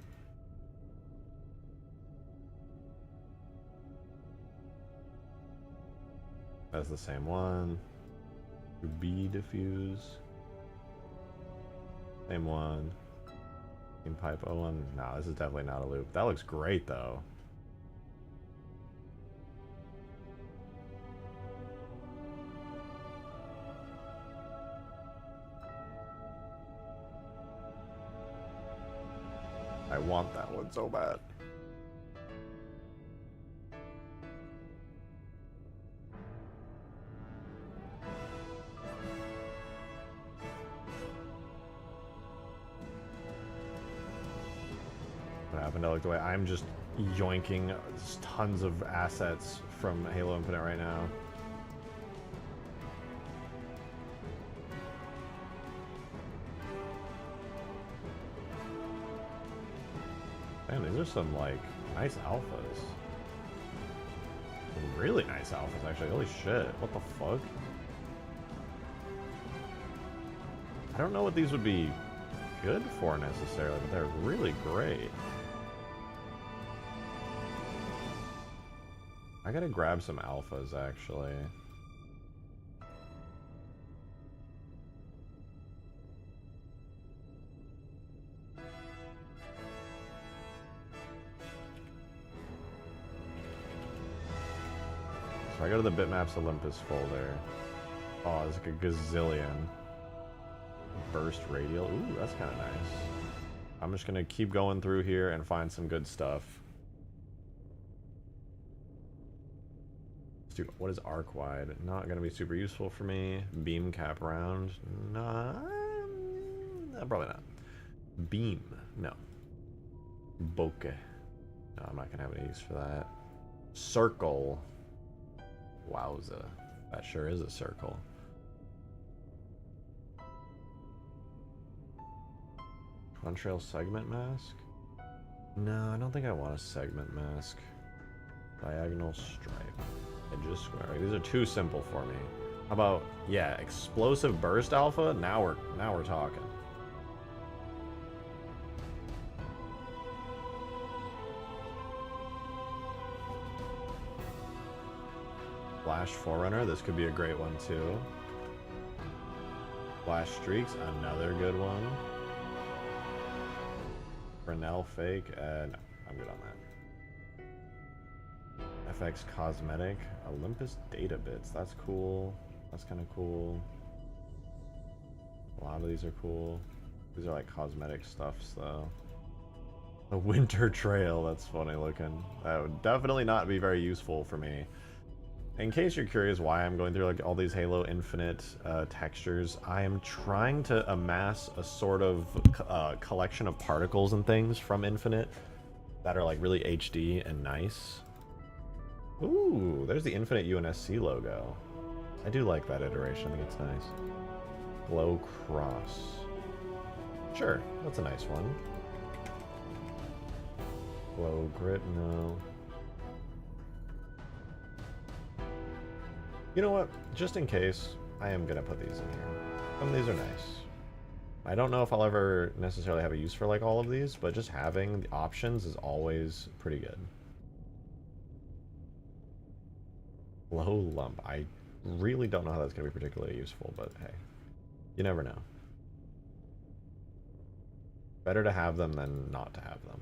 That's the same one. B diffuse. Same one. Pipe O1. No, this is definitely not a loop. That looks great though. I want that one so bad. What happened? I looked away. I'm just yoinking tons of assets from Halo Infinite right now. Man, these are some, like, nice alphas. Some really nice alphas, actually. Holy shit. What the fuck? I don't know what these would be good for, necessarily, but they're really great. I gotta grab some alphas, actually. So I go to the Bitmaps Olympus folder. Oh, there's like a gazillion. Burst radial. Ooh, that's kind of nice. I'm just gonna keep going through here and find some good stuff. Dude, what is arc wide? Not gonna be super useful for me. Beam cap round? Nah, probably not. Beam? No. Bokeh. No, I'm not gonna have any use for that. Circle. Wowza. That sure is a circle. Contrail segment mask? No, I don't think I want a segment mask. Diagonal stripe. Edges square. These are too simple for me. How about, yeah, explosive burst alpha? Now we're talking. Flash Forerunner, this could be a great one too. Flash Streaks, another good one. Fresnel Fake, no, I'm good on that. FX Cosmetic, Olympus Data Bits, that's cool. That's kind of cool. A lot of these are cool. These are like cosmetic stuffs though. A Winter Trail, that's funny looking. That would definitely not be very useful for me. In case you're curious why I'm going through like all these Halo Infinite textures, I am trying to amass a sort of collection of particles and things from Infinite that are like really HD and nice. Ooh, there's the Infinite UNSC logo. I do like that iteration. I think it's nice. Glow Cross. Sure, that's a nice one. Glow Grit, no. You know what? Just in case, I am going to put these in here. Some of these are nice. I don't know if I'll ever necessarily have a use for like all of these, but just having the options is always pretty good. Low lump. I really don't know how that's going to be particularly useful, but hey, you never know. Better to have them than not to have them.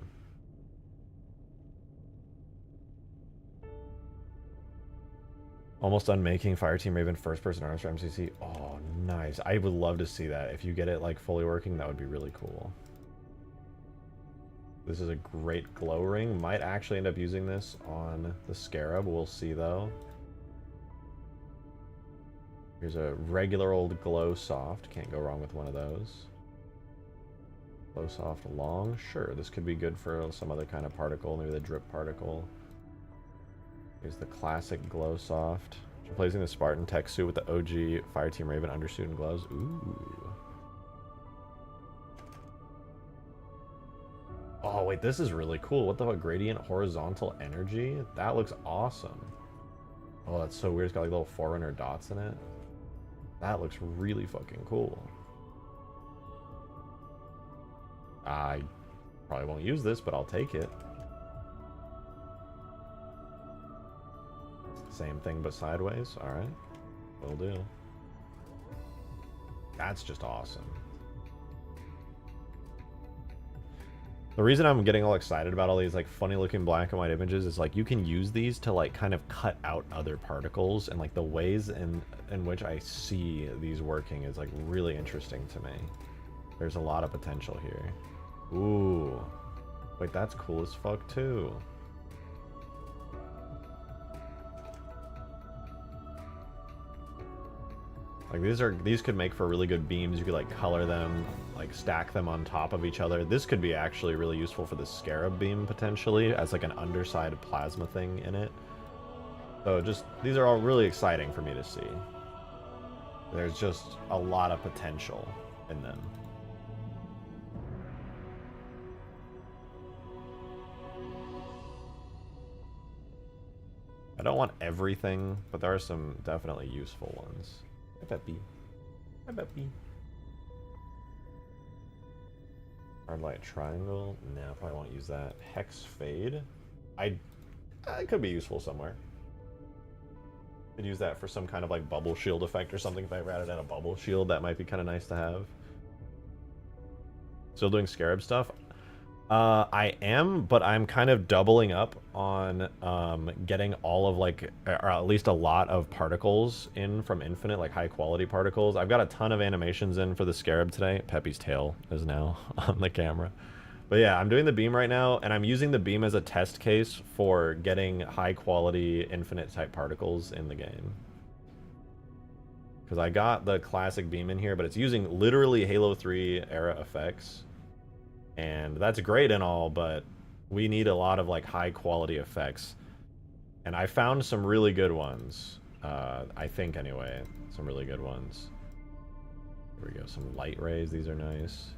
Almost done making Fireteam Raven first-person arms for MCC. Oh, nice. I would love to see that. If you get it like fully working, that would be really cool. This is a great glow ring. Might actually end up using this on the Scarab. We'll see, though. Here's a regular old glow soft. Can't go wrong with one of those. Glow soft long. Sure, this could be good for some other kind of particle. Maybe the drip particle. Here's the classic glow soft. Replacing the Spartan tech suit with the OG Fireteam Raven undersuit and gloves. Ooh. Oh, wait, this is really cool. What the fuck? Gradient horizontal energy? That looks awesome. Oh, that's so weird. It's got like little Forerunner dots in it. That looks really fucking cool. I probably won't use this, but I'll take it. Same thing, but sideways. Alright. Will do. That's just awesome. The reason I'm getting all excited about all these like funny looking black and white images is like you can use these to like kind of cut out other particles, and like the ways in which I see these working is like really interesting to me. There's a lot of potential here. Ooh. Wait, that's cool as fuck too. Like these could make for really good beams. You could like color them, like stack them on top of each other. This could be actually really useful for the Scarab beam potentially as like an underside plasma thing in it. So just, these are all really exciting for me to see. There's just a lot of potential in them. I don't want everything, but there are some definitely useful ones. I bet B. I bet B. Hard light triangle. No, probably won't use that. Hex fade. It could be useful somewhere. Could use that for some kind of like bubble shield effect or something. If I ran it in a bubble shield, that might be kind of nice to have. Still doing Scarab stuff. I am, but I'm kind of doubling up on getting all of like, or at least a lot of particles in from Infinite, like high quality particles. I've got a ton of animations in for the Scarab today. Peppy's tail is now on the camera. But yeah, I'm doing the beam right now, and I'm using the beam as a test case for getting high quality Infinite type particles in the game. Because I got the classic beam in here, but it's using literally Halo 3 era effects. And that's great and all, but we need a lot of like high quality effects. And I found some really good ones. I think anyway, some really good ones. Here we go, some light rays, these are nice.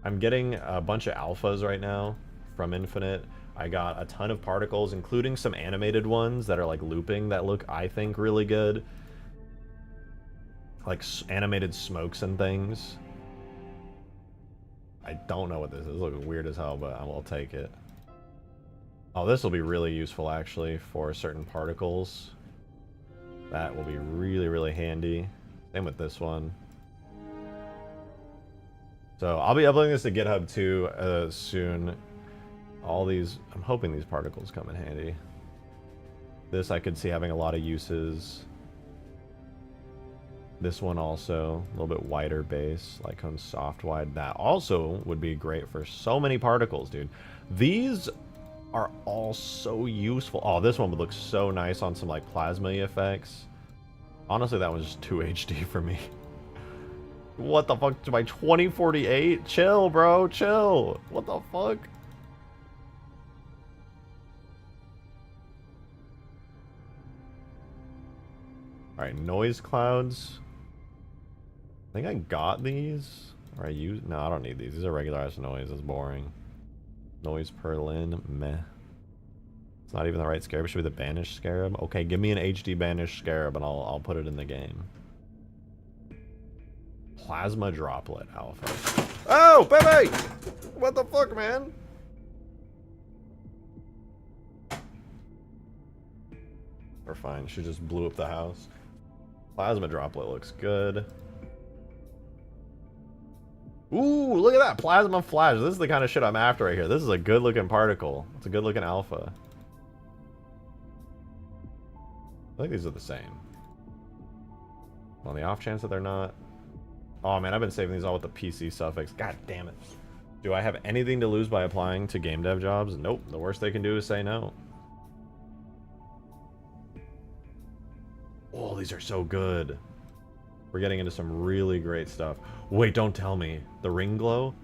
I'm getting a bunch of alphas right now from Infinite. I got a ton of particles, including some animated ones that are like looping that look, I think, really good. Like animated smokes and things. I don't know what this is. It looks weird as hell, but I'll take it. Oh, this will be really useful, actually, for certain particles. That will be really, really handy. Same with this one. So I'll be uploading this to GitHub, too, soon. All these... I'm hoping these particles come in handy. This I could see having a lot of uses. This one also, a little bit wider base, like on soft wide. That also would be great for so many particles, dude. These are all so useful. Oh, this one would look so nice on some like plasma effects. Honestly, that one's just too HD for me. What the fuck? My 2048? Chill, bro, chill. What the fuck? Alright, noise clouds. I think I got these. Or I used... No, I don't need these. These are regular ass noise. That's boring. Noise per lin. Meh. It's not even the right Scarab. It should be the banished Scarab. Okay, give me an HD banished Scarab and I'll put it in the game. Plasma droplet alpha. Oh, baby! What the fuck, man? We're fine. She just blew up the house. Plasma droplet looks good. Ooh, look at that. Plasma flash. This is the kind of shit I'm after right here. This is a good looking particle. It's a good looking alpha. I think these are the same. On the off chance that they're not. Oh man, I've been saving these all with the PC suffix. God damn it. Do I have anything to lose by applying to game dev jobs? Nope. The worst they can do is say no. Oh, these are so good. We're getting into some really great stuff. Wait, don't tell me. The ring glow?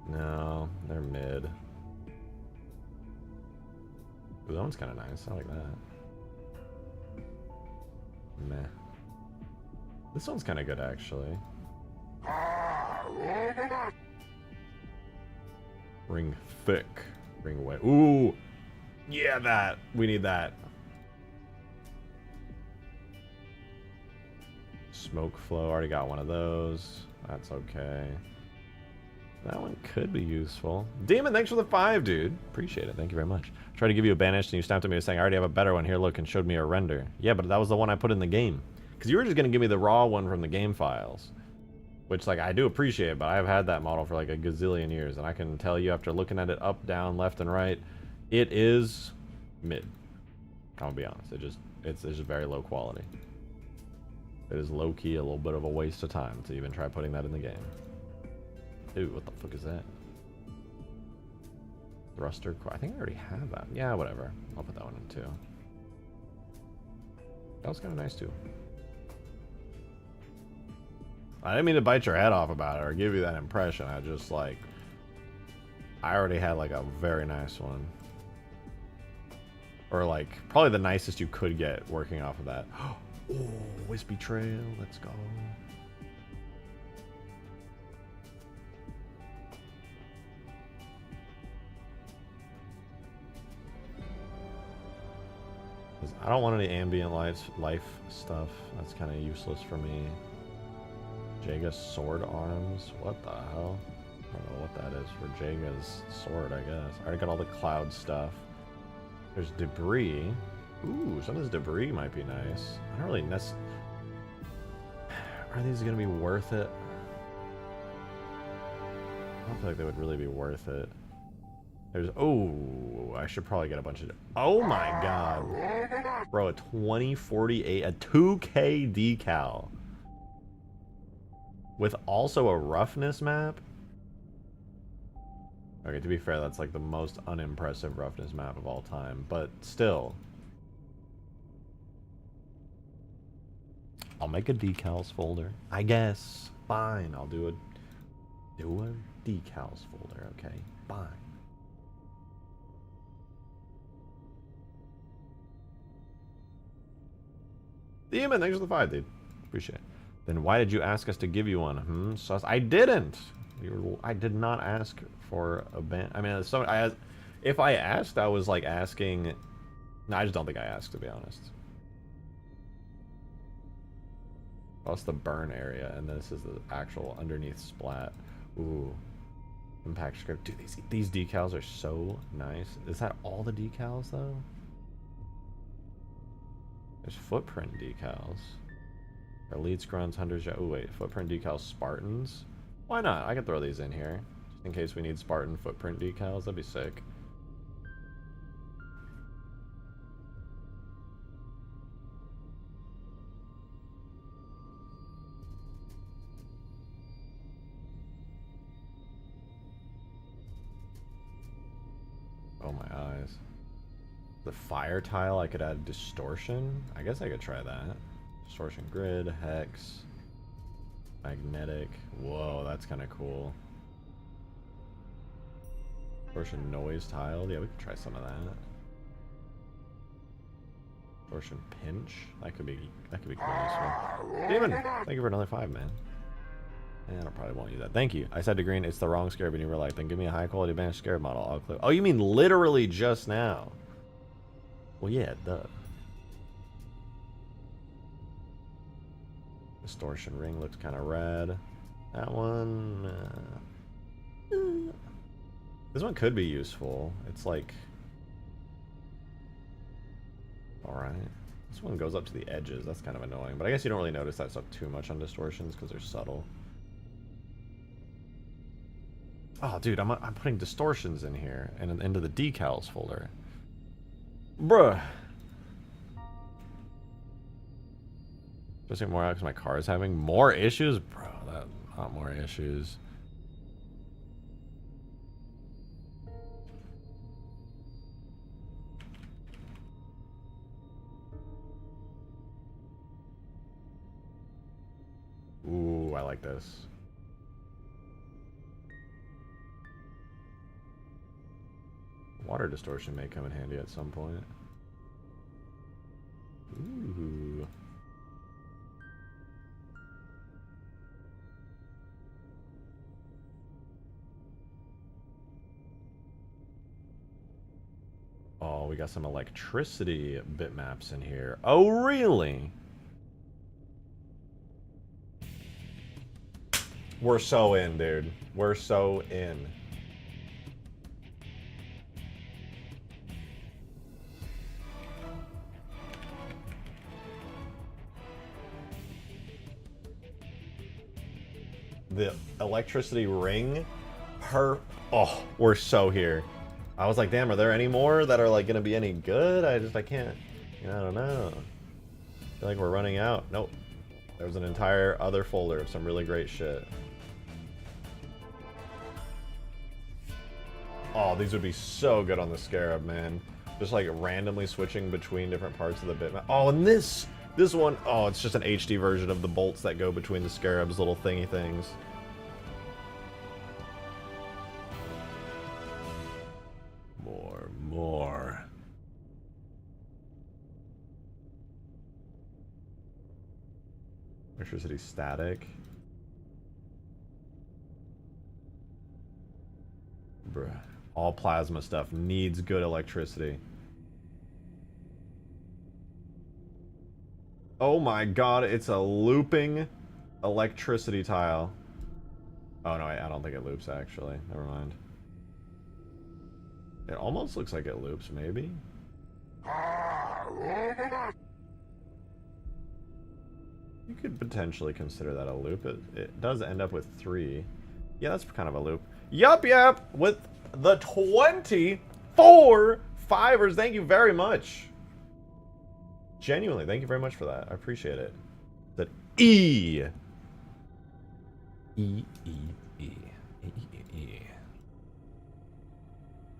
No, they're mid. Ooh, that one's kind of nice. I like that. Meh. This one's kind of good, actually. Ring thick. Ring wet. Ooh! Yeah, that! We need that. Smoke flow. Already got one of those. That's okay. That one could be useful. Demon, thanks for the 5, dude. Appreciate it. Thank you very much. Tried to give you a banished and you snapped at me saying, I already have a better one. Here, look, and showed me a render. Yeah, but that was the one I put in the game. Because you were just going to give me the raw one from the game files. Which, like, I do appreciate, but I've had that model for like a gazillion years. And I can tell you after looking at it up, down, left, and right, it is mid. I'm going to be honest. It's just very low quality. It is low-key a little bit of a waste of time to even try putting that in the game. Ooh, what the fuck is that? Thruster core. I think I already have that. Yeah, whatever. I'll put that one in too. That was kind of nice too. I didn't mean to bite your head off about it or give you that impression. I just like... I already had like a very nice one. Or like, probably the nicest you could get working off of that. Oh, Wispy Trail. Let's go. I don't want any ambient life stuff. That's kind of useless for me. Jaga sword arms. What the hell? I don't know what that is for Jaga's sword, I guess. I already got all the cloud stuff. There's debris. Ooh, some of this debris might be nice. I don't really Are these going to be worth it? I don't feel like they would really be worth it. There's... Oh, I should probably get a bunch of... Oh my god. Bro, a 2048... A 2K decal. With also a roughness map? Okay, to be fair, that's like the most unimpressive roughness map of all time. But still... I'll make a decals folder. I guess. Fine, I'll do a decals folder, okay? Fine. Demon, thanks for the 5, dude. Appreciate it. Then why did you ask us to give you one? Sus. I didn't. I did not ask for a ban. I mean, if I asked, I was like asking. No, I just don't think I asked, to be honest. That's the burn area, and this is the actual underneath splat. Ooh. Impact script. Dude, these decals are so nice. Is that all the decals, though? There's footprint decals. Elites, grunts, hunters. Oh, wait. Footprint decals, Spartans? Why not? I can throw these in here. Just in case we need Spartan footprint decals. That'd be sick. Oh, my eyes. The fire tile, I could add distortion. I guess I could try that. Distortion grid, hex, magnetic. Whoa, that's kind of cool. Distortion noise tile. Yeah, we could try some of that. Distortion pinch. That could be cool. Useful. Demon, thank you for another 5, man. And I probably won't use that. Thank you. I said to Green, it's the wrong Scarab, and you were like, then give me a high quality banished Scarab model. I'll click. Oh, you mean literally just now? Well, yeah, duh. Distortion ring looks kind of rad. That one... This one could be useful. It's like... Alright. This one goes up to the edges. That's kind of annoying. But I guess you don't really notice that stuff too much on distortions because they're subtle. Oh, dude, I'm putting distortions in here and into the decals folder. Bruh. Just more out because my car is having more issues? Bro, not more issues. like this. Water distortion may come in handy at some point. Ooh. Oh, we got some electricity bitmaps in here. Oh, really? We're so in, dude. We're so in. The electricity ring. Oh, we're so here. I was like, damn, are there any more that are like gonna be any good? I can't, I don't know. I feel like we're running out. Nope. There's an entire other folder of some really great shit. Oh, these would be so good on the Scarab, man. Just like randomly switching between different parts of the bitmap. Oh, and this one, oh, it's just an HD version of the bolts that go between the Scarab's little thingy things. More. Electricity static. Bruh. All plasma stuff needs good electricity. Oh my god, it's a looping electricity tile. Oh no, I don't think it loops actually. Never mind. It almost looks like it loops, maybe? You could potentially consider that a loop. It does end up with 3. Yeah, that's kind of a loop. Yup, with the 24 fivers. Thank you very much. Genuinely, thank you very much for that. I appreciate it. That E.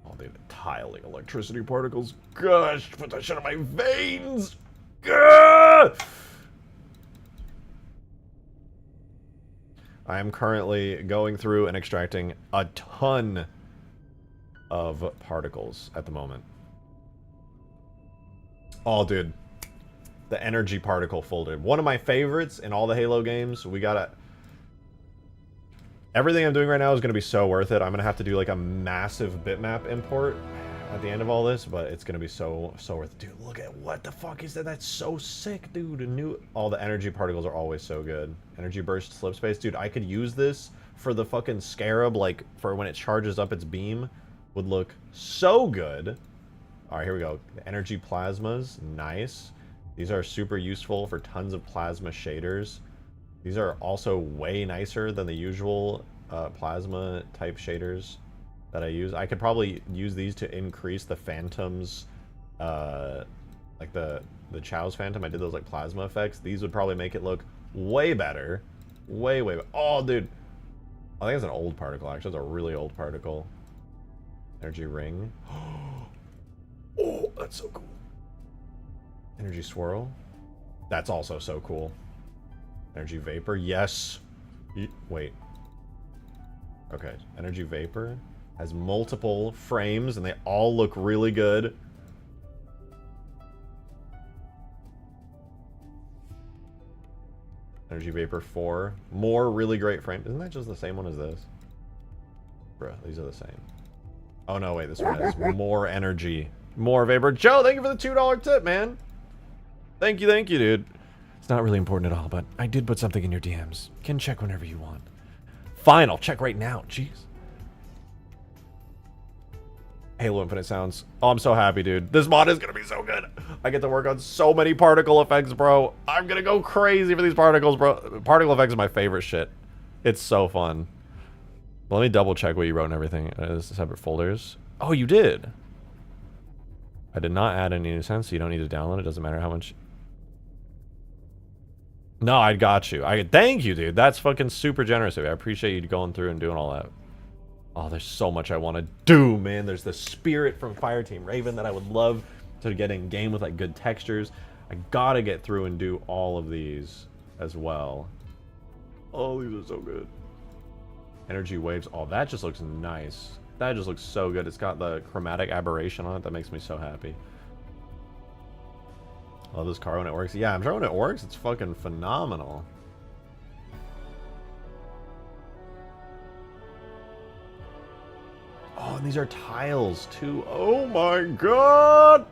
Oh, dude, tiling electricity particles. Gosh, put that shit in my veins. Gah! I am currently going through and extracting a ton of particles at the moment. Oh, dude. The energy particle folder. One of my favorites in all the Halo games. We gotta... Everything I'm doing right now is going to be so worth it. I'm going to have to do like a massive bitmap import at the end of all this, but it's going to be so worth it. Dude, look at what the fuck is that? That's so sick, dude. All the energy particles are always so good. Energy burst slip space. Dude, I could use this for the fucking Scarab, like for when it charges up its beam. Would look so good. All right, here we go. The energy plasmas. Nice. These are super useful for tons of plasma shaders. These are also way nicer than the usual plasma type shaders that I use. I could probably use these to increase the phantoms, like the Chow's phantom. I did those like plasma effects. These would probably make it look way better. Way. Oh, dude. I think it's an old particle, actually. It's a really old particle. Energy ring. Oh, that's so cool. Energy swirl. That's also so cool. Energy vapor, yes. Wait. Okay, energy vapor has multiple frames and they all look really good. Energy vapor 4. More really great frames. Isn't that just the same one as this? Bruh, these are the same. Oh no, wait, this one has more energy. More vapor. Joe, thank you for the $2 tip, man. Thank you, dude. It's not really important at all, but I did put something in your DMs. Can check whenever you want. Fine, I'll check right now. Jeez. Halo Infinite sounds. Oh, I'm so happy, dude. This mod is gonna be so good. I get to work on so many particle effects, bro. I'm gonna go crazy for these particles, bro. Particle effects is my favorite shit. It's so fun. Let me double check what you wrote and everything. This is separate folders. Oh, you did. I did not add any new sense, so you don't need to download. It doesn't matter how much. No, I got you. Thank you, dude. That's fucking super generous of you. I appreciate you going through and doing all that. Oh, there's so much I want to do, man. There's the spirit from Fireteam Raven that I would love to get in game with, like, good textures. I gotta get through and do all of these as well. Oh, these are so good. Energy waves. Oh, that just looks nice. That just looks so good. It's got the chromatic aberration on it. That makes me so happy. I love this car when it works. Yeah, I'm sure when it works, it's fucking phenomenal. Oh, and these are tiles, too. Oh my god!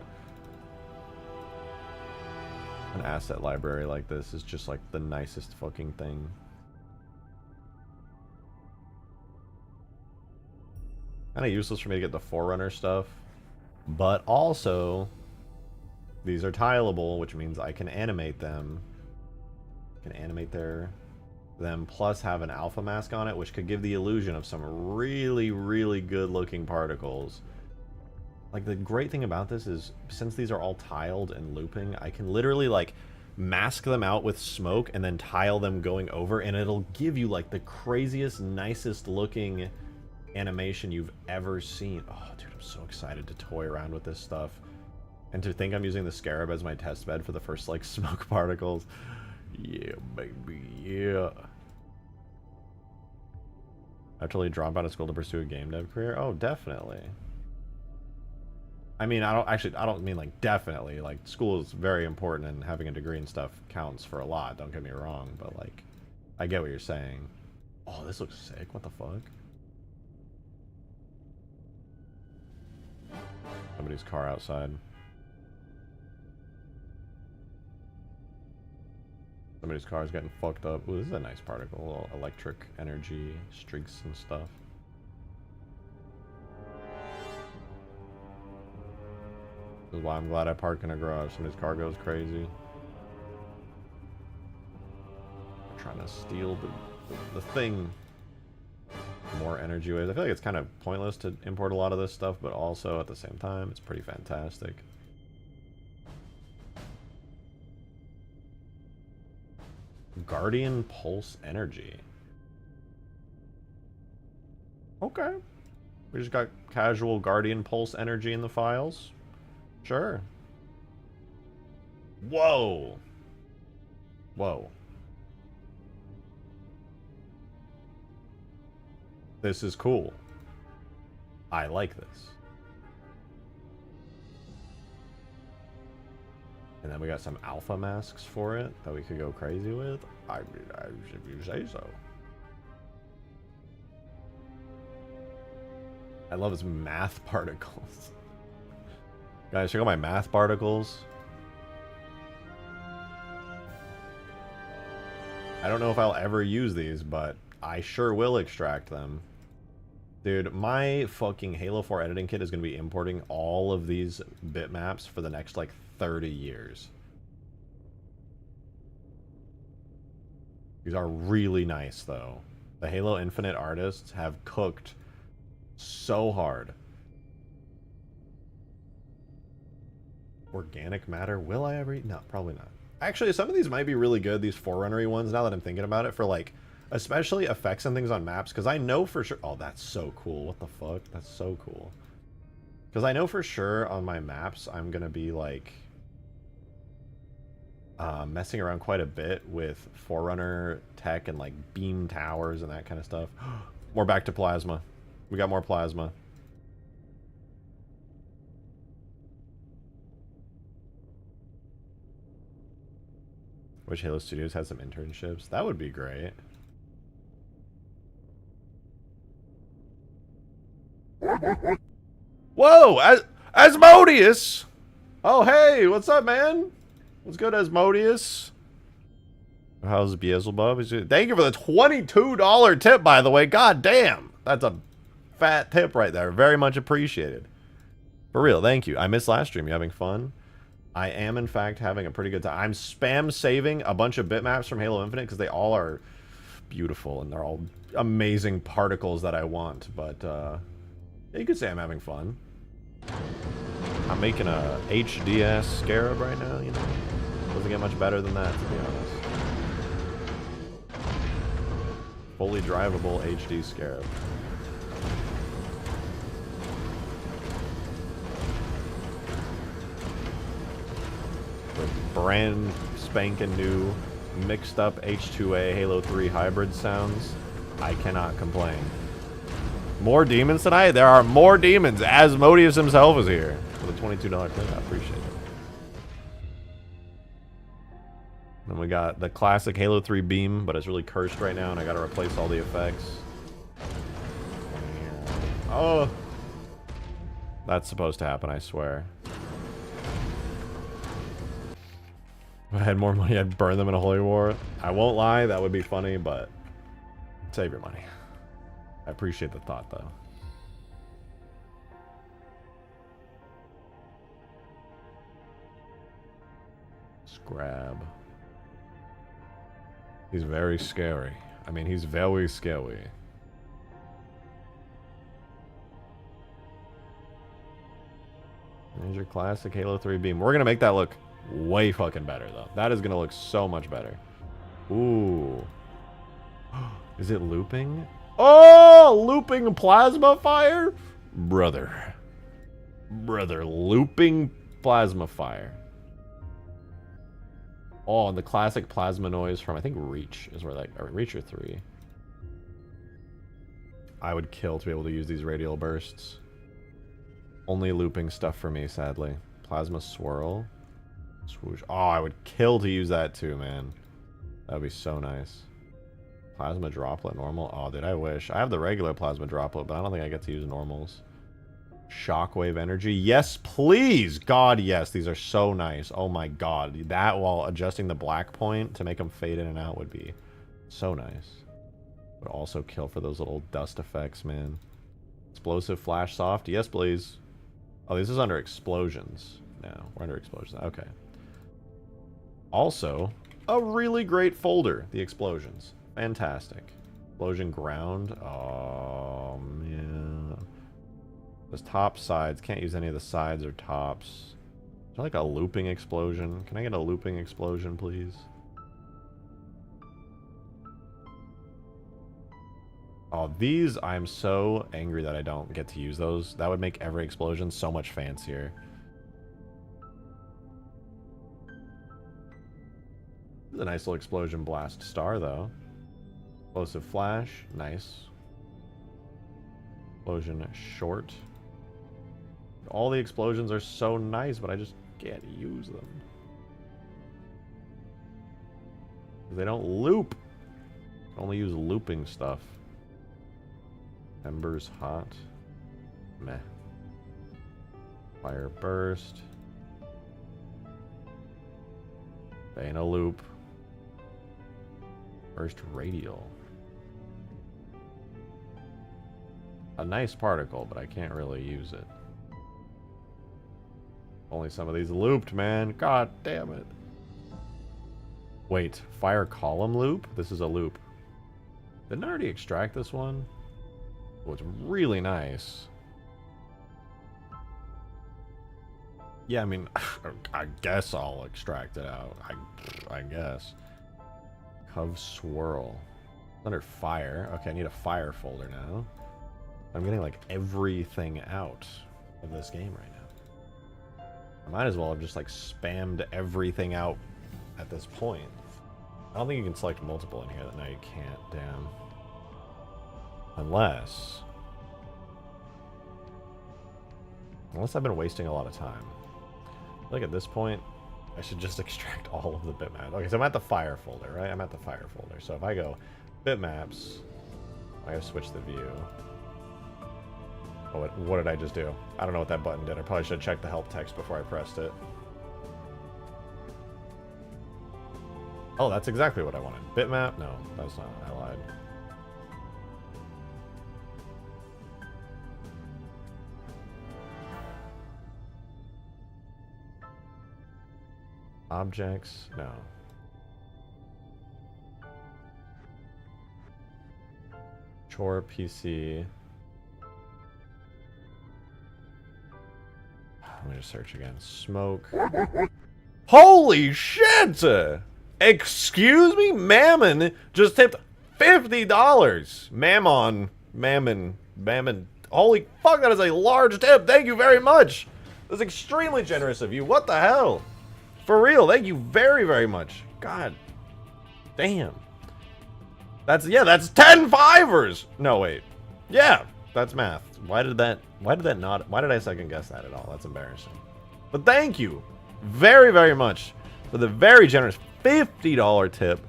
An asset library like this is just like the nicest fucking thing. Kind of useless for me to get the Forerunner stuff, but also these are tileable, which means I can animate them. I can animate them plus have an alpha mask on it, which could give the illusion of some really, really good looking particles. Like, the great thing about this is, since these are all tiled and looping, I can literally, like, mask them out with smoke and then tile them going over, and it'll give you, like, the craziest, nicest looking animation you've ever seen. Oh, dude, I'm so excited to toy around with this stuff. And to think I'm using the Scarab as my test bed for the first, like, smoke particles. Yeah, baby, yeah. I totally drop out of school to pursue a game dev career? Oh, definitely. I mean, I don't mean like definitely. Like, school is very important and having a degree and stuff counts for a lot, don't get me wrong, but like, I get what you're saying. Oh, this looks sick. What the fuck? Somebody's car outside. Somebody's car is getting fucked up. Ooh, this is a nice particle. A little electric energy streaks and stuff. This is why I'm glad I parked in a garage. Somebody's car goes crazy. I'm trying to steal the thing. More energy waves. I feel like it's kind of pointless to import a lot of this stuff, but also at the same time, it's pretty fantastic. Guardian Pulse Energy. Okay. We just got casual Guardian Pulse Energy in the files. Sure. Whoa. Whoa. This is cool. I like this. And then we got some alpha masks for it that we could go crazy with. I if you say so. I love his math particles. Guys, check out my math particles. I don't know if I'll ever use these, but I sure will extract them. Dude, my fucking Halo 4 editing kit is going to be importing all of these bitmaps for the next, like, 30 years. These are really nice, though. The Halo Infinite artists have cooked so hard. Organic matter? Will I ever eat? No, probably not. Actually, some of these might be really good, these Forerunner-y ones, now that I'm thinking about it, for, like, especially effects and things on maps, because I know for sure... Oh, that's so cool. What the fuck? That's so cool. Because I know for sure on my maps, I'm going to be, like... messing around quite a bit with Forerunner tech and, like, beam towers and that kind of stuff. More back to plasma. We got more plasma. Wish Halo Studios had some internships. That would be great. Whoa! Asmodeus! Oh, hey! What's up, man? What's good, Asmodeus? How's Beelzebub? Thank you for the $22 tip, by the way. God damn! That's a fat tip right there. Very much appreciated. For real, thank you. I missed last stream. You having fun? I am, in fact, having a pretty good time. I'm spam saving a bunch of bitmaps from Halo Infinite because they all are beautiful and they're all amazing particles that I want. But, you could say I'm having fun. I'm making a HD-ass Scarab right now, you know? Doesn't get much better than that, to be honest. Fully drivable HD Scarab. With brand spanking new mixed up H2A Halo 3 hybrid sounds, I cannot complain. More demons tonight? There are more demons. Asmodeus himself is here with a $22 clip. I appreciate it. Then we got the classic Halo 3 beam, but it's really cursed right now, and I gotta replace all the effects. Oh! That's supposed to happen, I swear. If I had more money, I'd burn them in a holy war. I won't lie, that would be funny, but save your money. I appreciate the thought, though. Scarab. He's very scary. I mean, he's very scary. There's your classic Halo 3 beam. We're gonna make that look way fucking better, though. That is gonna look so much better. Ooh. Is it looping? Oh! Looping plasma fire? Brother. Brother, looping plasma fire. Oh, and the classic plasma noise from, I think, Reach is where that... Or Reach or 3. I would kill to be able to use these radial bursts. Only looping stuff for me, sadly. Plasma swirl. Swoosh. Oh, I would kill to use that too, man. That would be so nice. Plasma droplet normal. Oh, dude, I wish. I have the regular plasma droplet, but I don't think I get to use normals. Shockwave energy. Yes, please. God, yes. These are so nice. Oh my god. That while adjusting the black point to make them fade in and out would be so nice. Would also kill for those little dust effects, man. Explosive flash soft. Yes, please. Oh, this is under explosions. No, we're under explosions. Okay. Also, a really great folder. The explosions. Fantastic. Explosion ground. Oh, man. Those top sides. Can't use any of the sides or tops. Is there like a looping explosion? Can I get a looping explosion, please? Oh, these, I'm so angry that I don't get to use those. That would make every explosion so much fancier. This is a nice little explosion blast star, though. Explosive flash, nice. Explosion short. All the explosions are so nice, but I just can't use them. They don't loop. I only use looping stuff. Embers hot. Meh. Fire burst. Bane a loop. Burst radial. A nice particle, but I can't really use it. Only some of these looped, man. God damn it. Wait, fire column loop? This is a loop. Didn't I already extract this one? Oh, it's really nice. Yeah, I mean, I guess I'll extract it out. I guess. Cove swirl. Under fire. Okay, I need a fire folder now. I'm getting like everything out of this game right now. I might as well have just like spammed everything out at this point. I don't think you can select multiple in here. No, you can't. Damn. Unless I've been wasting a lot of time. I feel like at this point, I should just extract all of the bitmaps. Okay, so I'm at the fire folder, right? I'm at the fire folder. So if I go bitmaps, I gotta switch the view. Oh, what did I just do? I don't know what that button did. I probably should have checked the help text before I pressed it. Oh, that's exactly what I wanted. Bitmap? No, that's not. I lied. Objects? No. Chore PC. Let me just search again. Smoke. Holy shit! Excuse me? Mammon just tipped $50. Mammon. Holy fuck, that is a large tip. Thank you very much. That's extremely generous of you. What the hell? For real, thank you very, very much. God. Damn. That's 10 fivers! No, wait. Yeah, that's math. Why did I second guess that at all? That's embarrassing. But thank you very, very much for the very generous $50 tip.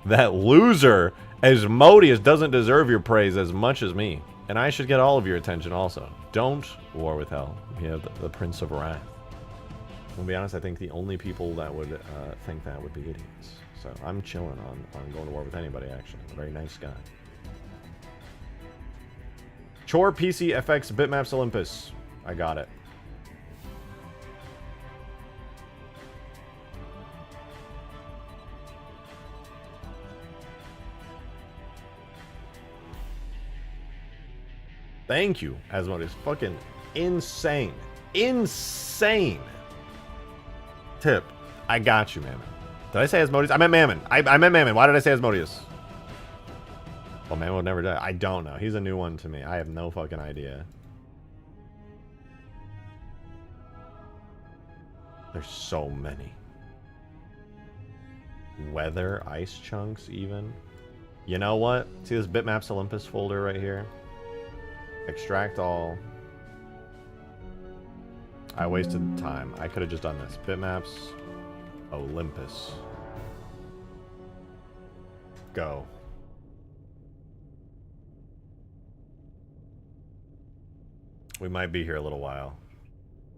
That loser, Asmodeus, doesn't deserve your praise as much as me. And I should get all of your attention also. Don't war with hell. We have the Prince of Wrath. To be honest, I think the only people that would think that would be idiots. So I'm chilling on going to war with anybody, actually. I'm a very nice guy. Chore PC FX Bitmaps Olympus. I got it. Thank you, Asmodeus. Fucking insane. Insane. Tip. I got you, Mammon. Did I say Asmodeus? I meant Mammon. I meant Mammon. Why did I say Asmodeus? Well, Mammon would never die. I don't know. He's a new one to me. I have no fucking idea. There's so many. Weather, ice chunks, even. You know what? See this Bitmaps Olympus folder right here? Extract all. I wasted time. I could have just done this. Bitmaps Olympus. Go. We might be here a little while.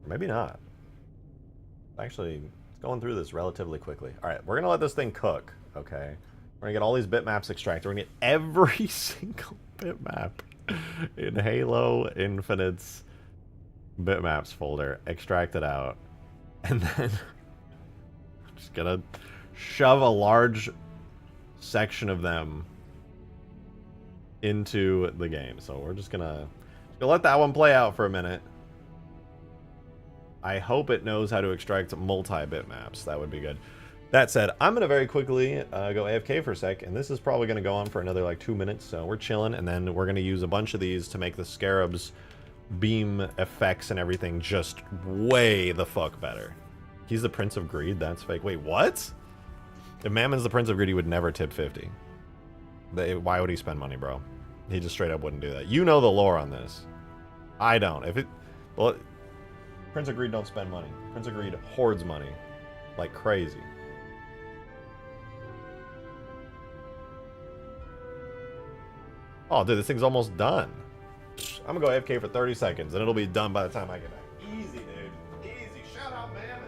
Maybe not. Actually, it's going through this relatively quickly. Alright, we're going to let this thing cook, okay? We're going to get all these bitmaps extracted. We're going to get every single bitmap in Halo Infinite's bitmaps folder, extract it out, and then I'm just gonna shove a large section of them into the game. So we're just gonna let that one play out for a minute. I hope it knows how to extract multi-bitmaps. That would be good. That said, I'm going to very quickly go AFK for a sec, and this is probably going to go on for another like 2 minutes, so we're chilling, and then we're going to use a bunch of these to make the Scarab's beam effects and everything just way the fuck better. He's the Prince of Greed? That's fake. Wait, what? If Mammon's the Prince of Greed, he would never tip 50. Why would he spend money, bro? He just straight up wouldn't do that. You know the lore on this. I don't. Well, Prince of Greed don't spend money. Prince of Greed hoards money like crazy. Oh, dude, this thing's almost done. I'm gonna go AFK for 30 seconds, and it'll be done by the time I get back. Easy, dude. Easy. Shout out, Mammon.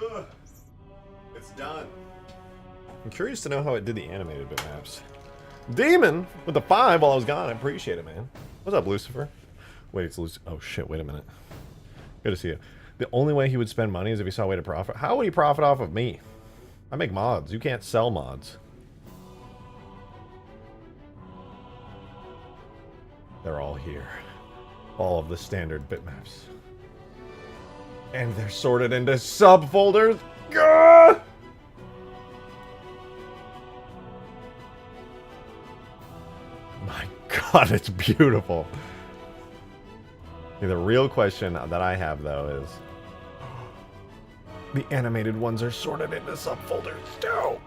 Ugh. It's done. I'm curious to know how it did the animated bitmaps. Demon with the 5 while I was gone. I appreciate it, man. What's up, Lucifer? Wait, it's Lucifer. Oh, shit. Wait a minute. Good to see you. The only way he would spend money is if he saw a way to profit. How would he profit off of me? I make mods. You can't sell mods. They're all here. All of the standard bitmaps. And they're sorted into subfolders. Gah! My God, it's beautiful. The real question that I have, though, is the animated ones are sorted into subfolders too.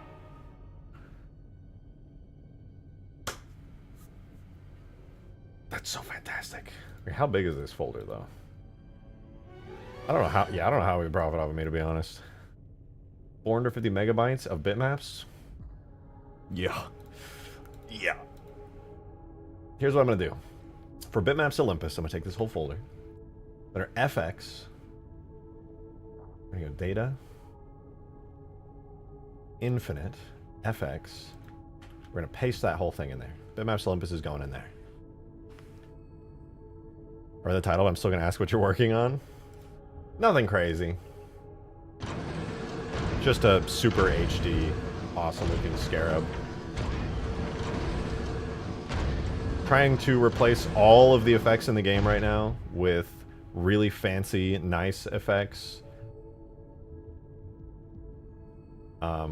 That's so fantastic. I mean, how big is this folder, though? I don't know how. Yeah, I don't know how we profit off of me, to be honest. 450 megabytes of bitmaps. Yeah. Yeah. Here's what I'm gonna do. For Bitmaps Olympus, I'm gonna take this whole folder. That are FX. There you go. Data. Infinite. FX. We're gonna paste that whole thing in there. Bitmaps Olympus is going in there. Or the title, I'm still gonna ask what you're working on. Nothing crazy. Just a super HD, awesome looking Scarab. Trying to replace all of the effects in the game right now with really fancy, nice effects.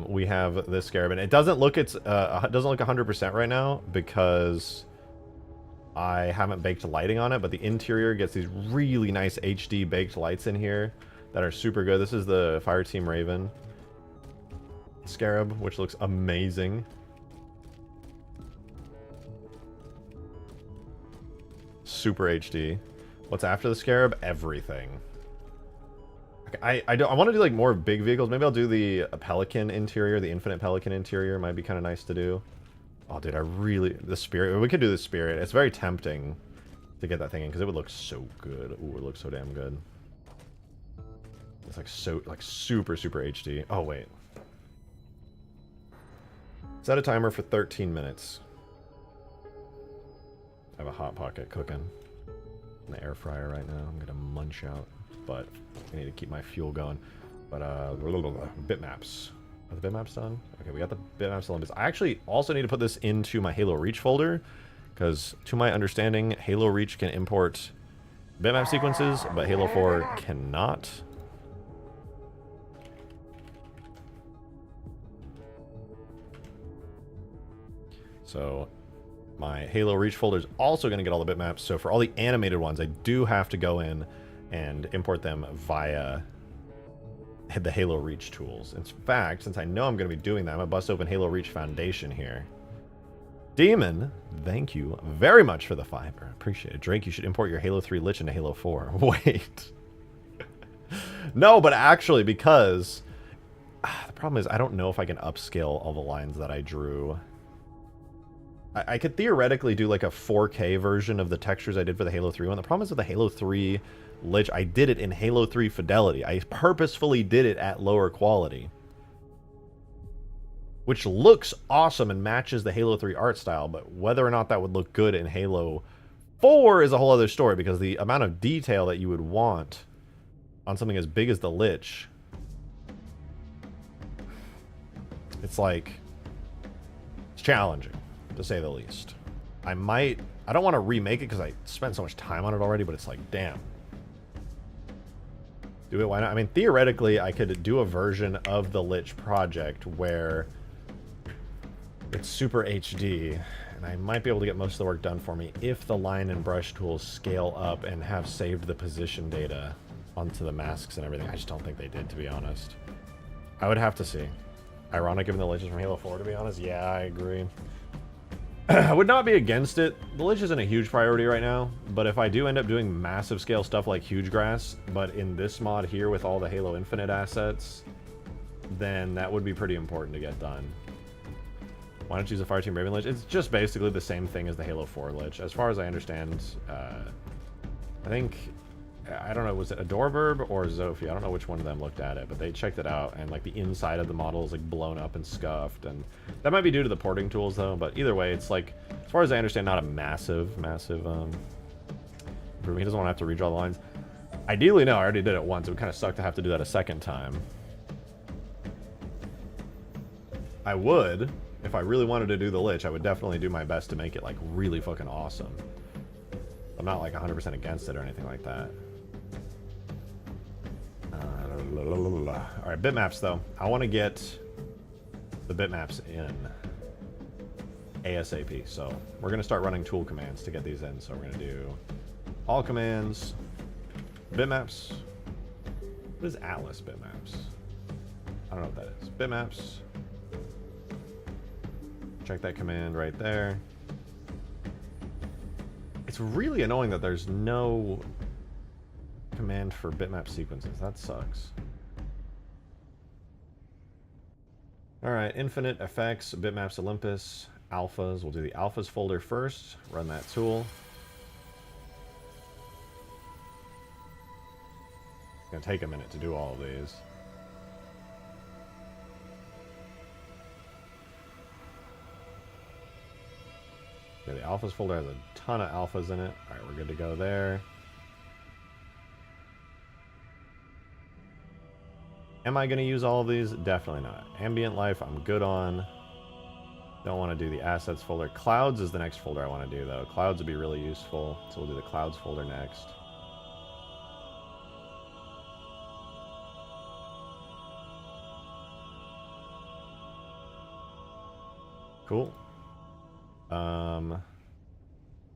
We have this Scarab, and it doesn't look 100% right now because I haven't baked lighting on it, but the interior gets these really nice HD baked lights in here that are super good. This is the Fireteam Raven Scarab, which looks amazing. Super HD. What's after the Scarab? Everything. I want to do like more big vehicles. Maybe I'll do the Pelican interior, the Infinite Pelican interior. Might be kind of nice to do. Oh, dude, the Spirit. We could do the Spirit. It's very tempting to get that thing in because it would look so good. Ooh, it looks so damn good. It's like super HD. Oh wait. Set a timer for 13 minutes. I have a Hot Pocket cooking in the air fryer right now. I'm gonna munch out, but I need to keep my fuel going. But bitmaps. Are the bitmaps done? Okay, we got the bitmaps Olympus. I actually also need to put this into my Halo Reach folder because, to my understanding, Halo Reach can import bitmap sequences, but Halo 4 cannot. So my Halo Reach folder is also going to get all the bitmaps. So for all the animated ones, I do have to go in and import them via the Halo Reach tools. In fact, since I know I'm going to be doing that, I'm going to bust open Halo Reach Foundation here. Demon, thank you very much for the fiber. Appreciate it. Drake, you should import your Halo 3 Lich into Halo 4. Wait. No, but actually, because the problem is I don't know if I can upscale all the lines that I drew. I could theoretically do like a 4K version of the textures I did for the Halo 3 one. The problem is with the Halo 3 Lich, I did it in Halo 3 fidelity. I purposefully did it at lower quality, which looks awesome and matches the Halo 3 art style, but whether or not that would look good in Halo 4 is a whole other story, because the amount of detail that you would want on something as big as the Lich, it's challenging, to say the least. I don't want to remake it because I spent so much time on it already, but it's like, damn. Do it, why not? I mean, theoretically, I could do a version of the Lich project where it's super HD, and I might be able to get most of the work done for me if the line and brush tools scale up and have saved the position data onto the masks and everything. I just don't think they did, to be honest. I would have to see. Ironic given the Lich is from Halo 4, to be honest. Yeah, I agree. I would not be against it. The Lich isn't a huge priority right now, but if I do end up doing massive scale stuff like Huge Grass, but in this mod here with all the Halo Infinite assets, then that would be pretty important to get done. Why don't you use a Fireteam Raven Lich? It's just basically the same thing as the Halo 4 Lich. As far as I understand, I think I don't know, was it Adorburb or Zophi? I don't know which one of them looked at it, but they checked it out, and like the inside of the model is like blown up and scuffed, and that might be due to the porting tools though. But either way, it's like, as far as I understand, not a massive improvement. He doesn't want to have to redraw the lines. Ideally, no. I already did it once. It would kind of suck to have to do that a second time. I would, if I really wanted to do the Lich, I would definitely do my best to make it like really fucking awesome. I'm not like 100% against it or anything like that. Alright, bitmaps though. I want to get the bitmaps in ASAP. So we're going to start running tool commands to get these in. So we're going to do all commands, bitmaps. What is Atlas bitmaps? I don't know what that is. Bitmaps. Check that command right there. It's really annoying that there's no command for bitmap sequences. That sucks. Alright, infinite effects, bitmaps Olympus, alphas. We'll do the alphas folder first. Run that tool. It's going to take a minute to do all of these. Yeah, the alphas folder has a ton of alphas in it. Alright, we're good to go there. Am I going to use all of these? Definitely not. Ambient life, I'm good on. Don't want to do the assets folder. Clouds is the next folder I want to do, though. Clouds would be really useful, so we'll do the clouds folder next. Cool.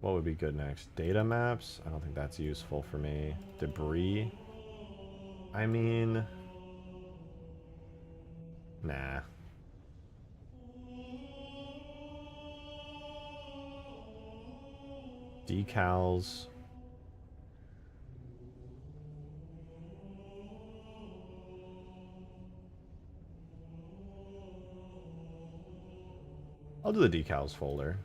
What would be good next? Data maps? I don't think that's useful for me. Debris? I mean... Nah. Decals. I'll do the decals folder.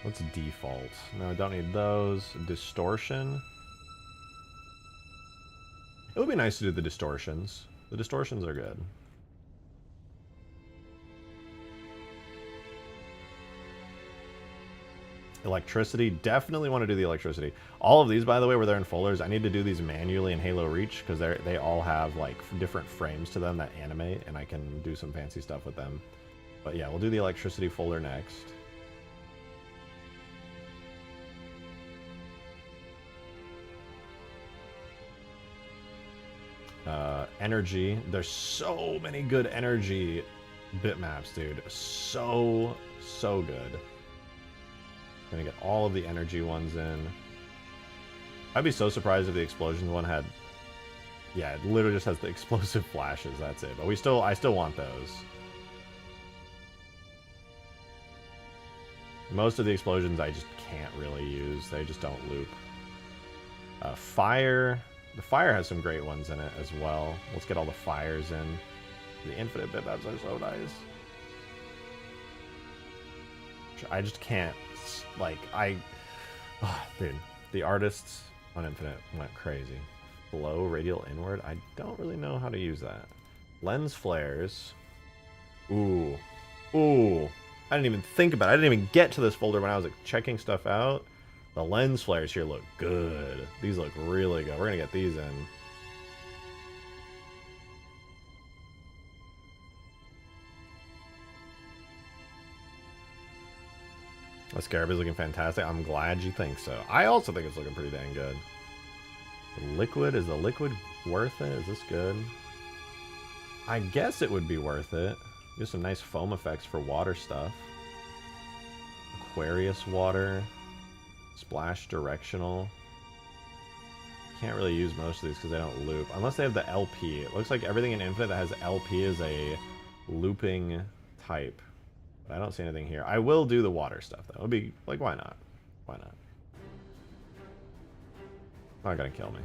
What's default? No, I don't need those. Distortion. It would be nice to do the distortions. The distortions are good. Electricity. Definitely want to do the electricity. All of these, by the way, were there in folders. I need to do these manually in Halo Reach because they all have like different frames to them that animate, and I can do some fancy stuff with them. But yeah, we'll do the electricity folder next. Energy. There's so many good energy bitmaps, dude. So good. Gonna get all of the energy ones in. I'd be so surprised if the explosions one had... Yeah, it literally just has the explosive flashes, that's it. But I still want those. Most of the explosions I just can't really use. They just don't loop. Fire... The fire has some great ones in it as well. Let's get all the fires in. The infinite bitmaps are so nice. I just can't, like, dude, the artists on infinite went crazy. Flow, radial inward, I don't really know how to use that. Lens flares. Ooh. I didn't even think about it. I didn't even get to this folder when I was like, checking stuff out. The lens flares here look good. These look really good. We're gonna get these in. The Scarab is looking fantastic. I'm glad you think so. I also think it's looking pretty dang good. Liquid, is the liquid worth it? Is this good? I guess it would be worth it. Do some nice foam effects for water stuff. Aquarius water. Splash directional. Can't really use most of these because they don't loop. Unless they have the LP. It looks like everything in Infinite that has LP is a looping type. But I don't see anything here. I will do the water stuff though. It'll be like, why not? Why not? Not gonna kill me.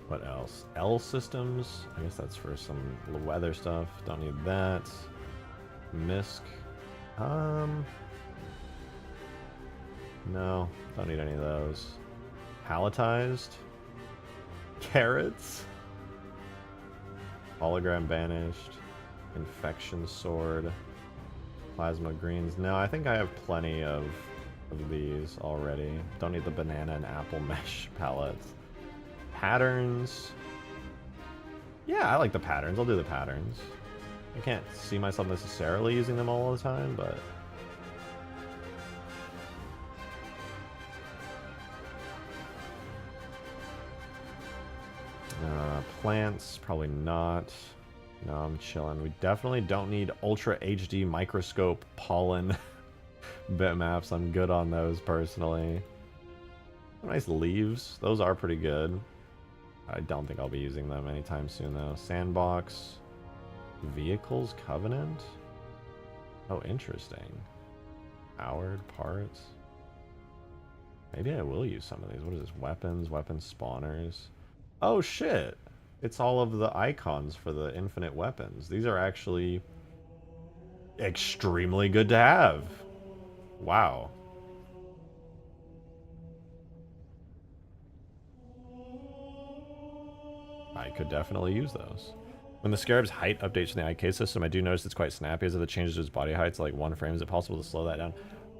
What else? L systems. I guess that's for some weather stuff. Don't need that. Misc. No, don't need any of those. Palletized. Carrots. Hologram banished. Infection sword. Plasma greens. No, I think I have plenty of these already. Don't need the banana and apple mesh palettes. Patterns. Yeah, I like the patterns. I'll do the patterns. I can't see myself necessarily using them all the time, but... plants, probably not. No, I'm chilling. We definitely don't need Ultra HD microscope pollen bitmaps. I'm good on those personally. Nice leaves. Those are pretty good. I don't think I'll be using them anytime soon though. Sandbox. Vehicles Covenant? Oh, interesting. Howard parts. Maybe I will use some of these. What is this? Weapons, weapon spawners. Oh shit! It's all of the icons for the infinite weapons. These are actually extremely good to have. Wow. I could definitely use those. When the Scarab's height updates in the IK system, I do notice it's quite snappy as if it changes its body height to like 1 frame. Is it possible to slow that down?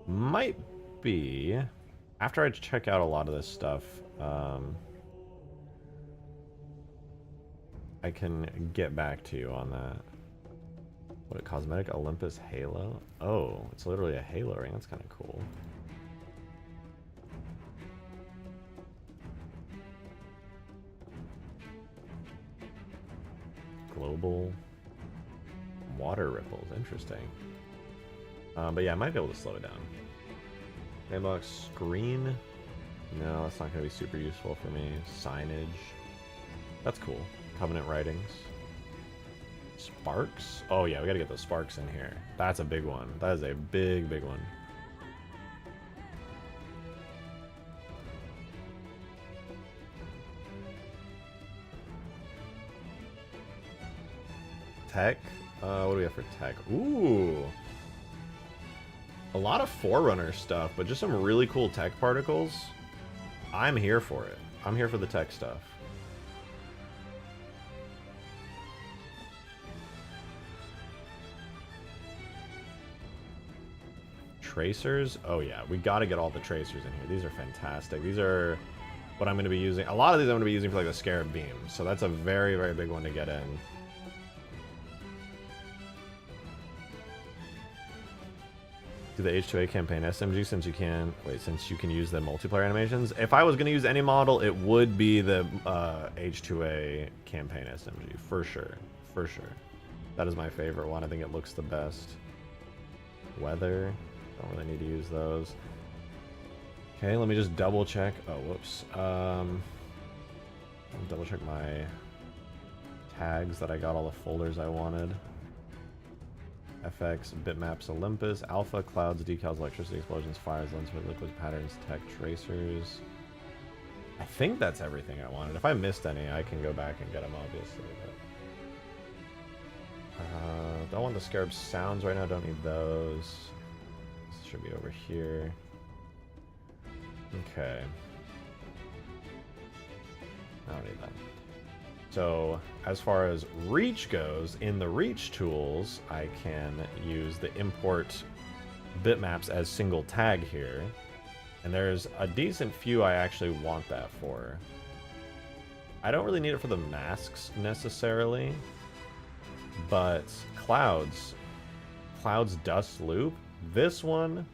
Might be. After I check out a lot of this stuff, I can get back to you on that. What, cosmetic Olympus Halo? Oh, it's literally a Halo ring. That's kind of cool. Global water ripples. Interesting. But yeah, I might be able to slow it down. Mailbox screen. No, that's not going to be super useful for me. Signage. That's cool. Covenant writings. Sparks? Oh yeah, we gotta get those sparks in here. That's a big one. That is a big, big one. Tech? What do we have for tech? Ooh! A lot of Forerunner stuff, but just some really cool tech particles. I'm here for it. I'm here for the tech stuff. Tracers? Oh yeah, we gotta get all the tracers in here. These are fantastic. These are what I'm gonna be using. A lot of these I'm gonna be using for like the Scarab beam. So that's a very, very big one to get in. Do the H2A campaign SMG since you can... Wait, since you can use the multiplayer animations? If I was gonna use any model, it would be the H2A campaign SMG. For sure. For sure. That is my favorite one. I think it looks the best. Weather... Don't really need to use those. Okay, let me just double check. Oh, whoops. I'll double check my tags that I got all the folders I wanted. FX, bitmaps, Olympus, alpha, clouds, decals, electricity, explosions, fires, lens, liquids, patterns, tech, tracers. I think that's everything I wanted. If I missed any, I can go back and get them, obviously. But, don't want the Scarab sounds right now. Don't need those. Should be over here. Okay. I don't need that. So, as far as reach goes, in the reach tools, I can use the import bitmaps as single tag here. And there's a decent few I actually want that for. I don't really need it for the masks necessarily, but clouds dust loop. This one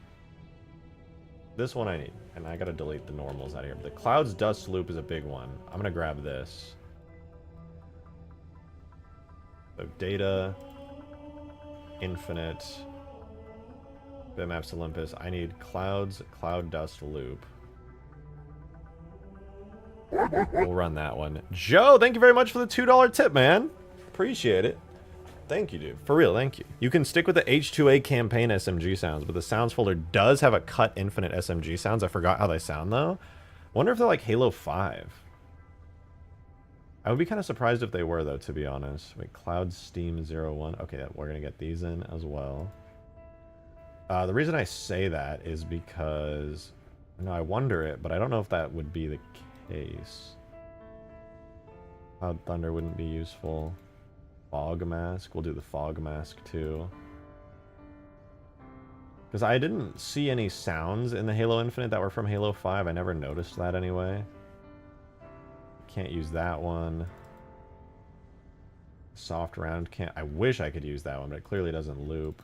I need, and I gotta delete the normals out of here. But the clouds dust loop is a big one. I'm gonna grab this. So data, infinite, bitmaps Olympus. I need clouds, cloud dust loop. We'll run that one. Joe, thank you very much for the $2 tip, man. Appreciate it. Thank you, dude. For real, thank you. You can stick with the H2A campaign SMG sounds, but the sounds folder does have a cut infinite SMG sounds. I forgot how they sound, though. Wonder if they're like Halo 5. I would be kind of surprised if they were, though, to be honest. Wait, Cloud Steam 01. Okay, we're going to get these in as well. The reason I say that is because... No, I wonder it, but I don't know if that would be the case. Cloud Thunder wouldn't be useful. Fog Mask. We'll do the Fog Mask, too. Because I didn't see any sounds in the Halo Infinite that were from Halo 5. I never noticed that anyway. Can't use that one. Soft Round can't... I wish I could use that one, but it clearly doesn't loop.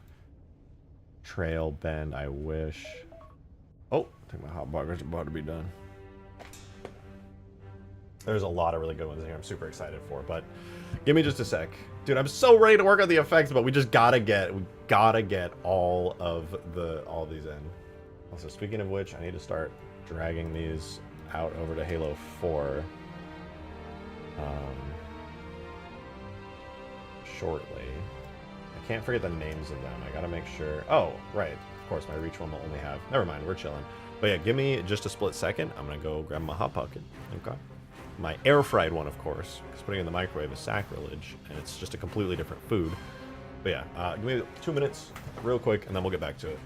Trail Bend, I wish. Oh, I think my hot burger's about to be done. There's a lot of really good ones here I'm super excited for, but give me just a sec. Dude, I'm so ready to work on the effects, but we gotta get all of these in. Also, speaking of which, I need to start dragging these out over to Halo 4 shortly. I can't forget the names of them. I gotta make sure. Oh, right. Of course, my Reach one will only have... Never mind, we're chilling. But yeah, give me just a split second. I'm gonna go grab my Hot Pocket. Okay. My air-fried one, of course, because putting it in the microwave is sacrilege, and it's just a completely different food. But yeah, give me 2 minutes, real quick, and then we'll get back to it.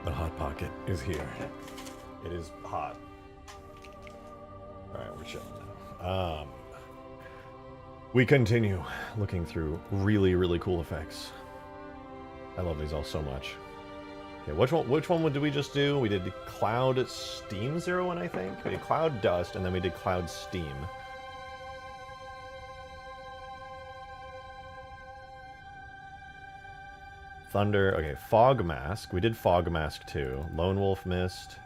The Hot Pocket is here. It is hot. Alright, we're chilling now. We continue looking through really, really cool effects. I love these all so much. Okay, which one did we just do? We did Cloud Steam 01, I think? We did Cloud Dust, and then we did Cloud Steam. Thunder, okay, Fog Mask. We did Fog Mask too. Lone Wolf Mist,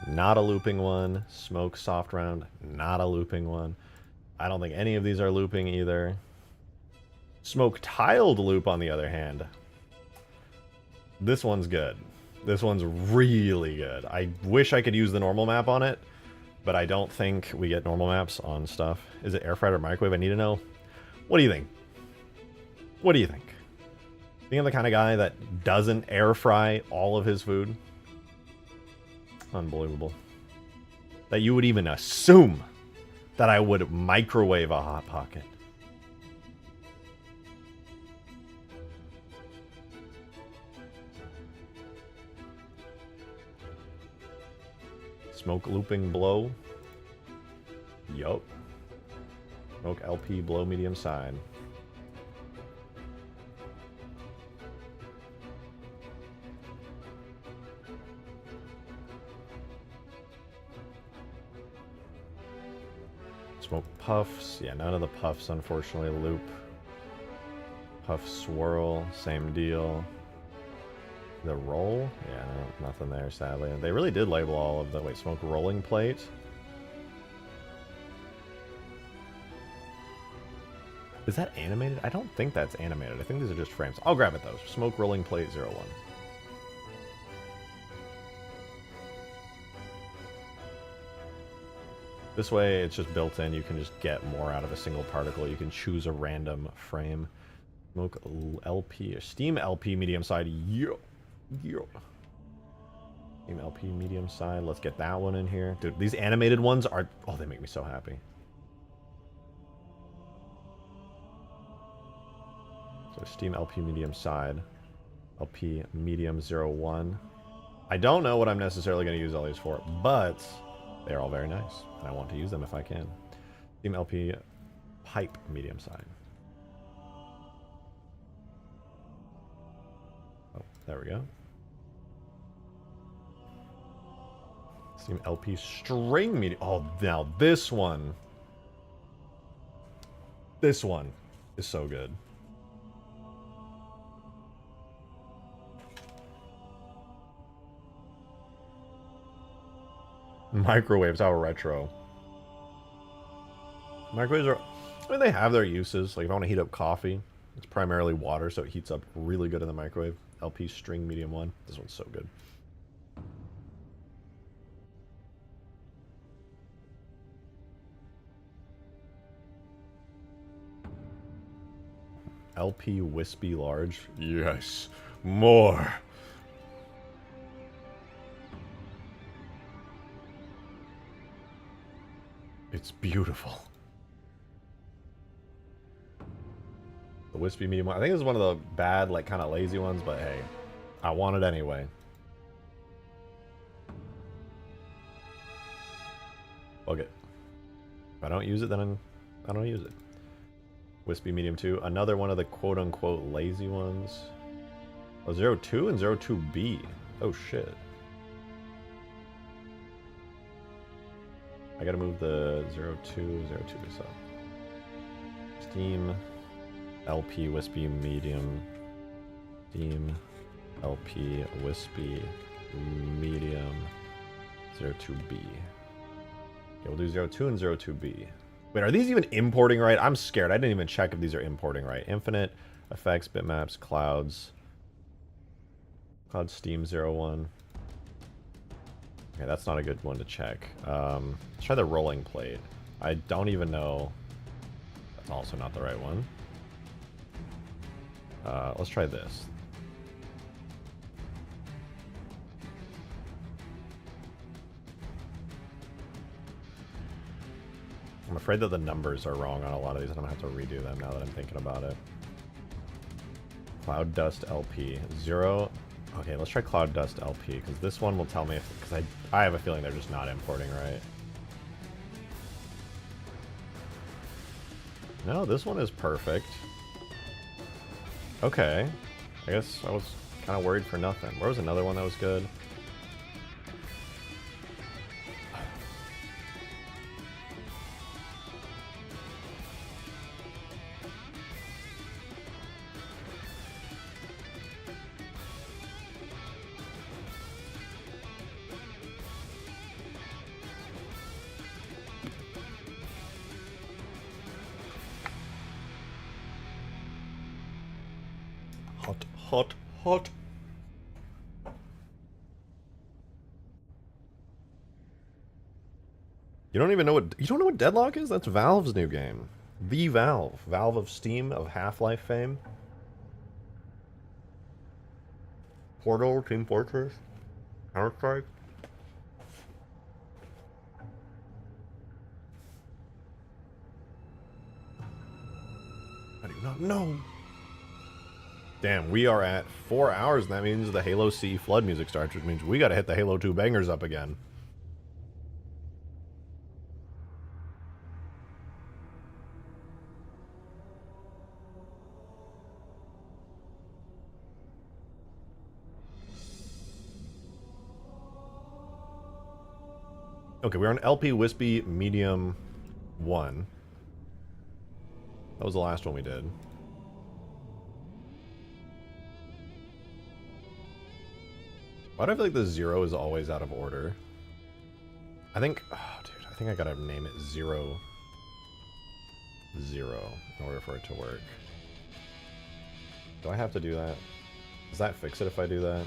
not a looping one. Smoke Soft Round, not a looping one. I don't think any of these are looping either. Smoke Tiled Loop, on the other hand. This one's good. This one's really good. I wish I could use the normal map on it, but I don't think we get normal maps on stuff. Is it air fried or microwave? I need to know. What do you think? What do you think? Think I'm the kind of guy that doesn't air fry all of his food? Unbelievable. That you would even assume that I would microwave a Hot Pocket. Smoke Looping Blow. Yup. Smoke LP Blow Medium Side. Smoke Puffs. Yeah, none of the Puffs, unfortunately, loop. Puff Swirl, same deal. The Roll? Yeah, no, nothing there, sadly. They really did label all of the... Wait, Smoke Rolling Plate? Is that animated? I don't think that's animated. I think these are just frames. I'll grab it, though. Smoke Rolling Plate 01. This way, it's just built in. You can just get more out of a single particle. You can choose a random frame. Smoke LP, Steam LP medium side. Yo. Steam LP medium side. Let's get that one in here. Dude, these animated ones are... Oh, they make me so happy. So Steam LP medium side. LP medium 01. I don't know what I'm necessarily going to use all these for, but they're all very nice. And I want to use them if I can. Steam LP pipe medium side. Oh, there we go. Steam LP string medium. Oh, now this one. This one is so good. Microwaves, how retro. Microwaves are... I mean, they have their uses. Like, if I want to heat up coffee, it's primarily water, so it heats up really good in the microwave. LP string medium 1. This one's so good. LP wispy large. Yes. More. It's beautiful. The wispy medium one. I think this is one of the bad, like, kind of lazy ones, but hey, I want it anyway. Fuck it. If I don't use it, then I don't use it. Wispy medium 2. Another one of the quote-unquote lazy ones. Oh, 02 and 02B. Oh, shit. I gotta move the 02 this up. Steam LP wispy medium. Steam LP wispy medium 02B. Okay, we'll do 02 and 02B. Wait, are these even importing right? I'm scared. I didn't even check if these are importing right. Infinite effects, bitmaps, clouds. Cloud Steam 01. Okay, that's not a good one to check. Let's try the rolling plate. I don't even know. That's also not the right one. Let's try this. I'm afraid that the numbers are wrong on a lot of these, and I'm gonna have to redo them now that I'm thinking about it. Cloud Dust LP 0. Okay, let's try Cloud Dust LP, because this one will tell me if... Because I have a feeling they're just not importing right. No, this one is perfect. Okay. I guess I was kind of worried for nothing. Where was another one that was good? Hot, hot. You don't even know what... You don't know what Deadlock is? That's Valve's new game. The Valve. Valve of Steam, of Half-Life fame. Portal, Team Fortress, Counter-Strike. I do not know. Damn, we are at 4 hours, and that means the Halo C flood music starts, which means we gotta hit the Halo 2 bangers up again. Okay, we're on LP Wispy Medium 1. That was the last one we did. Why do I feel like the 0 is always out of order? I think... Oh, dude, I think I gotta name it 0. 0 in order for it to work. Do I have to do that? Does that fix it if I do that?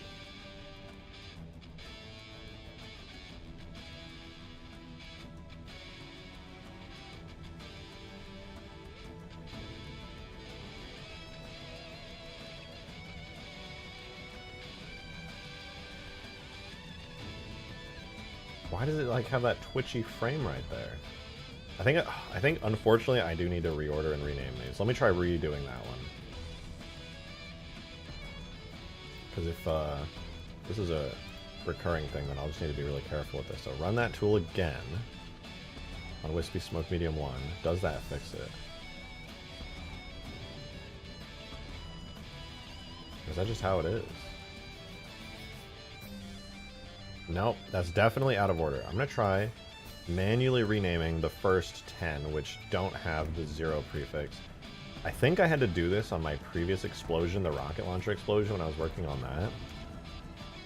Why does it like have that twitchy frame right there? I think unfortunately I do need to reorder and rename these. Let me try redoing that one. Because if this is a recurring thing, then I'll just need to be really careful with this. So run that tool again on Wispy Smoke Medium 1. Does that fix it? Is that just how it is? Nope, that's definitely out of order. I'm going to try manually renaming the first 10, which don't have the 0 prefix. I think I had to do this on my previous explosion, the rocket launcher explosion, when I was working on that.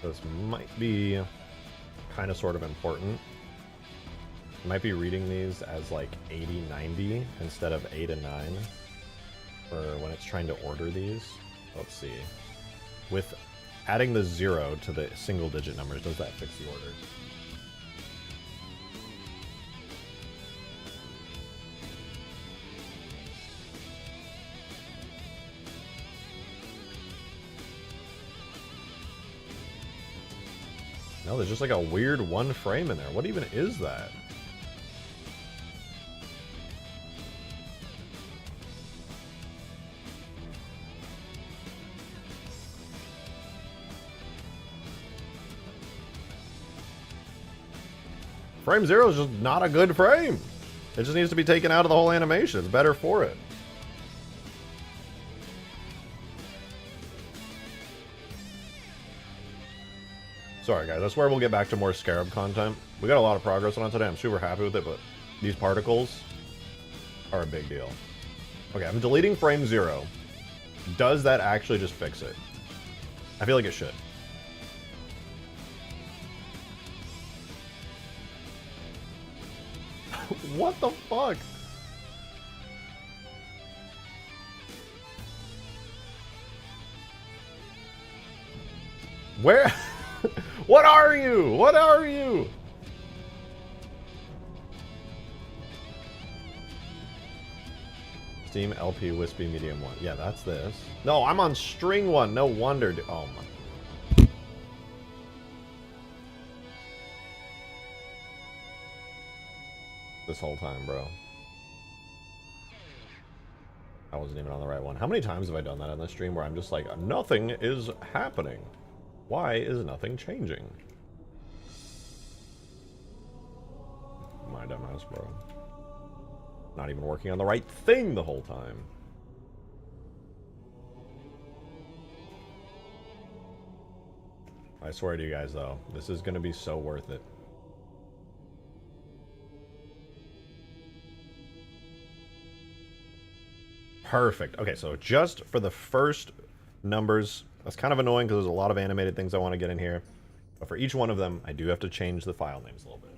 This might be kind of sort of important. I might be reading these as like 80, 90 instead of 8 and 9 for when it's trying to order these. Let's see. With adding the 0 to the single digit numbers, does that fix the order? No, there's just like a weird one frame in there. What even is that? Frame 0 is just not a good frame. It just needs to be taken out of the whole animation. It's better for it. Sorry guys, I swear we'll get back to more Scarab content. We got a lot of progress on it today. I'm super happy with it, but these particles are a big deal. Okay, I'm deleting frame 0. Does that actually just fix it? I feel like it should. What the fuck? Where? What are you? What are you? Steam LP Wispy Medium 1. Yeah, that's this. No, I'm on string 1. No wonder. Oh my. This whole time, bro. I wasn't even on the right one. How many times have I done that on the stream where I'm just like, nothing is happening? Why is nothing changing? My dumbass, bro. Not even working on the right thing the whole time. I swear to you guys, though, this is going to be so worth it. Perfect. Okay, so just for the first numbers, that's kind of annoying because there's a lot of animated things I want to get in here. But for each one of them, I do have to change the file names a little bit.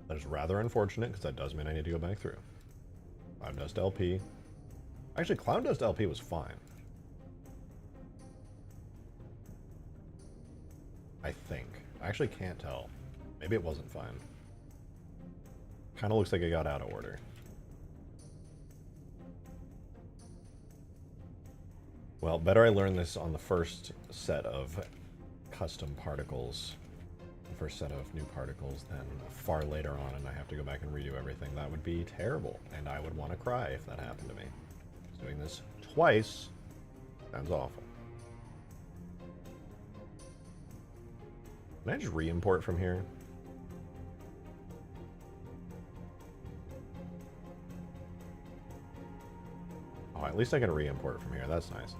That is rather unfortunate because that does mean I need to go back through. Cloud Dust LP. Actually, Cloud Dust LP was fine. I think. I actually can't tell. Maybe it wasn't fine. Kind of looks like it got out of order. Well, better I learn this on the first set of custom particles. The first set of new particles than far later on, and I have to go back and redo everything. That would be terrible, and I would want to cry if that happened to me. Doing this twice sounds awful. Can I just re-import from here? Oh, at least I can re-import from here. That's nice.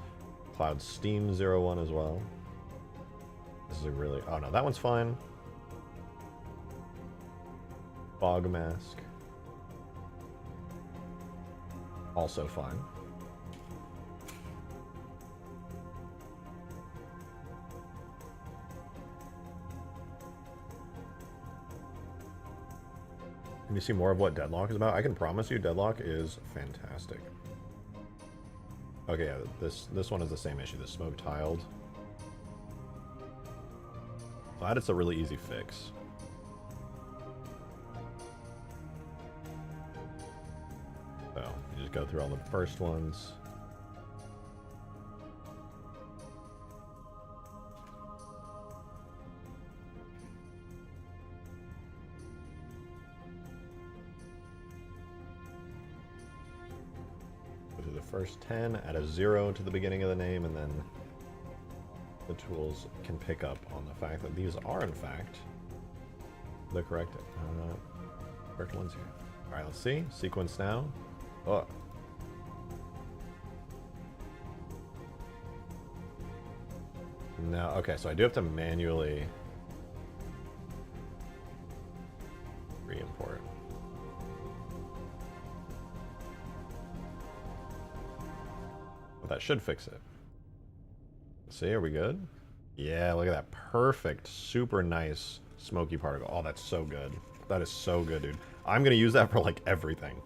Cloud Steam 01 as well. This is a really... Oh, no, that one's fine. Fog Mask. Also fine. Can you see more of what Deadlock is about? I can promise you Deadlock is fantastic. Okay, yeah, this one is the same issue, the smoke tiled. Glad it's a really easy fix. just go through all the first ones. Go through the first 10, add a 0 to the beginning of the name, and then the tools can pick up on the fact that these are, in fact, the correct ones here. All right, let's see. Sequence now. Oh. No, okay, so I do have to manually re-import. Well, that should fix it. See, are we good? Yeah, look at that. Perfect, super nice smoky particle. Oh, that's so good. That is so good, dude. I'm gonna use that for like everything.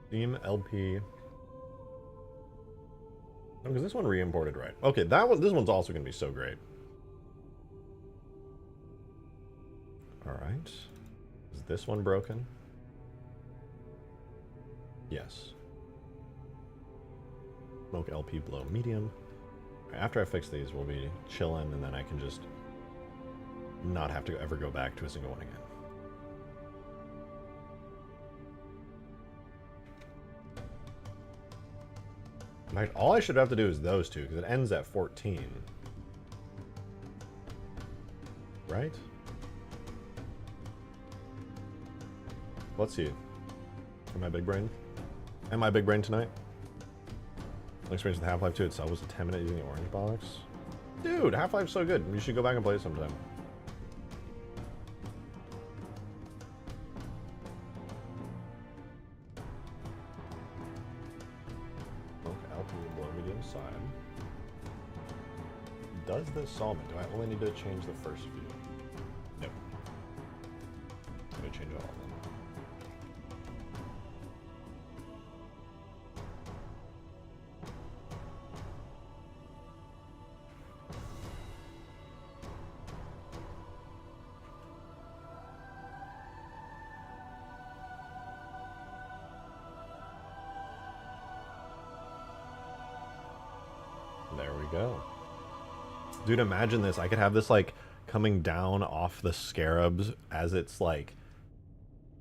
Steam LP. No, because this one re-imported right. Okay, that one. This one's also gonna be so great. All right. Is this one broken? Yes. Smoke LP below medium. After I fix these, we'll be chilling, and then I can just not have to ever go back to a single one again. All I should have to do is those two, because it ends at 14. Right? Let's see. Am I big brain? Am I big brain tonight? Experience with Half-Life 2 itself was a 10-minute using the orange box. Dude, Half-Life's so good. You should go back and play it sometime. Does this solve it? Do I only need to change the first few? Nope. I'm going to change all of them. There we go. Dude, imagine this. I could have this, like, coming down off the Scarabs as it's, like,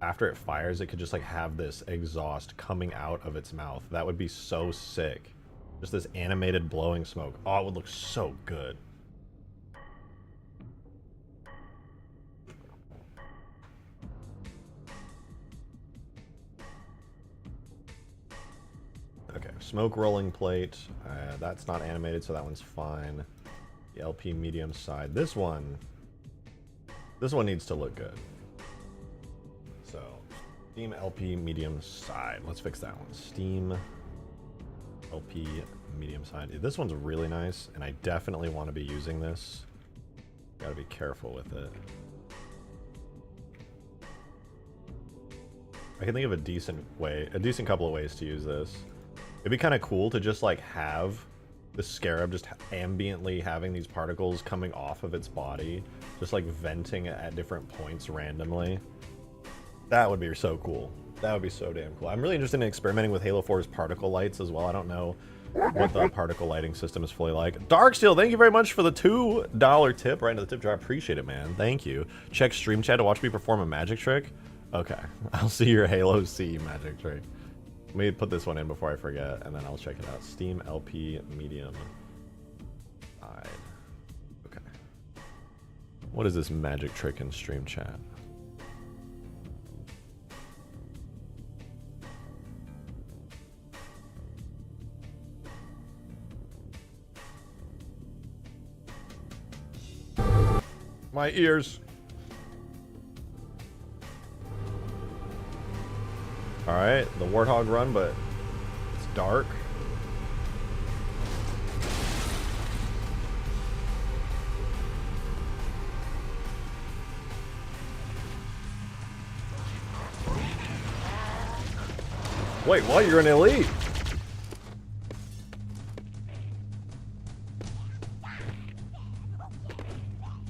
after it fires, it could just, like, have this exhaust coming out of its mouth. That would be so sick. Just this animated blowing smoke. Oh, it would look so good. Okay, smoke rolling plate. That's not animated, so that one's fine. The LP medium side. This one needs to look good. So, Steam LP medium side. Let's fix that one. Steam LP medium side. This one's really nice, and I definitely want to be using this. Gotta be careful with it. I can think of a decent couple of ways to use this. It'd be kind of cool to just like have the Scarab just ambiently having these particles coming off of its body, just like venting at different points randomly. That would be so cool. That would be so damn cool. I'm really interested in experimenting with Halo 4's particle lights as well. I don't know what the particle lighting system is fully like. Darksteel, thank you very much for the $2 tip right into the tip jar. I appreciate it, man. Thank you. Check stream chat to watch me perform a magic trick. Okay, I'll see your Halo C magic trick. Let me put this one in before I forget, and then I'll check it out. Steam LP medium side. Okay. What is this magic trick in stream chat? My ears. Alright, the Warthog run, but it's dark. Wait, what? You're an elite?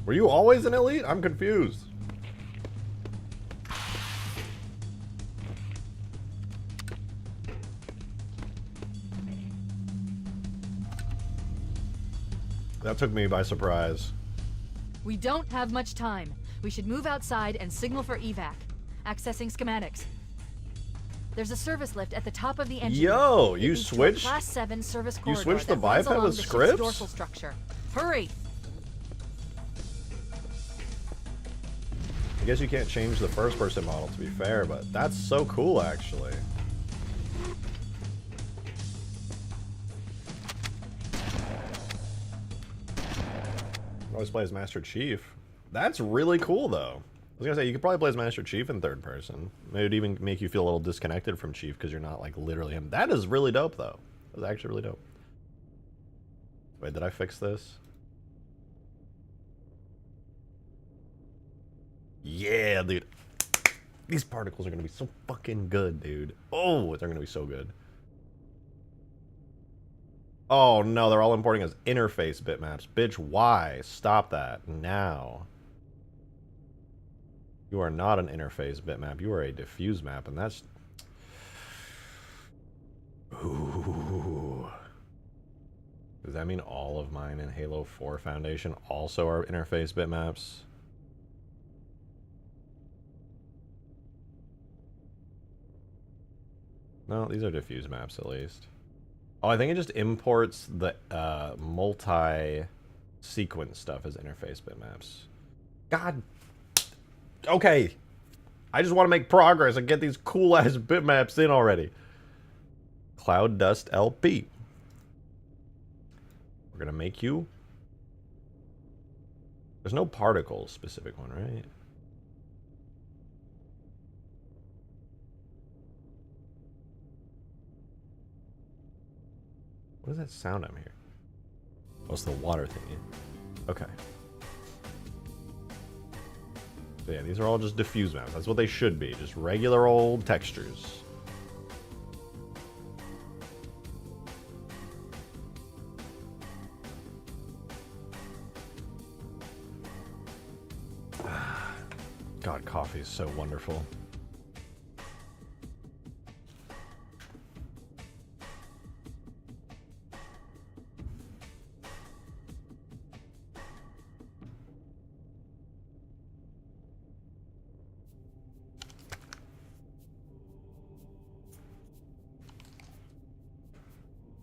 Were you always an elite? I'm confused. That took me by surprise. We don't have much time. We should move outside and signal for evac. Accessing schematics. There's a service lift at the top of the engine. Yo, It you leads to a switched? Class 7 service You corridor switched the that runs biped along with the ship's scripts? dorsal structure. Hurry! I guess you can't change the first-person model, to be fair, but that's so cool, actually. Always play as Master Chief. That's really cool, though. I was gonna say, you could probably play as Master Chief in third person. Maybe it'd even make you feel a little disconnected from Chief because you're not, like, literally him. That is really dope, though. That was actually really dope. Wait, did I fix this? Yeah, dude. These particles are gonna be so fucking good, dude. Oh, they're gonna be so good. Oh no, they're all importing as interface bitmaps. Bitch, why? Stop that now. You are not an interface bitmap. You are a diffuse map, and that's... Ooh. Does that mean all of mine in Halo 4 Foundation also are interface bitmaps? No, these are diffuse maps at least. Oh, I think it just imports the multi-sequence stuff as interface bitmaps. God. Okay. I just want to make progress and get these cool-ass bitmaps in already. Cloud Dust LP. We're going to make you... There's no particle specific one, right? What is that sound I'm hearing? Oh, it's the water thingy. Okay. So yeah, these are all just diffuse maps. That's what they should be. Just regular old textures. God, coffee is so wonderful.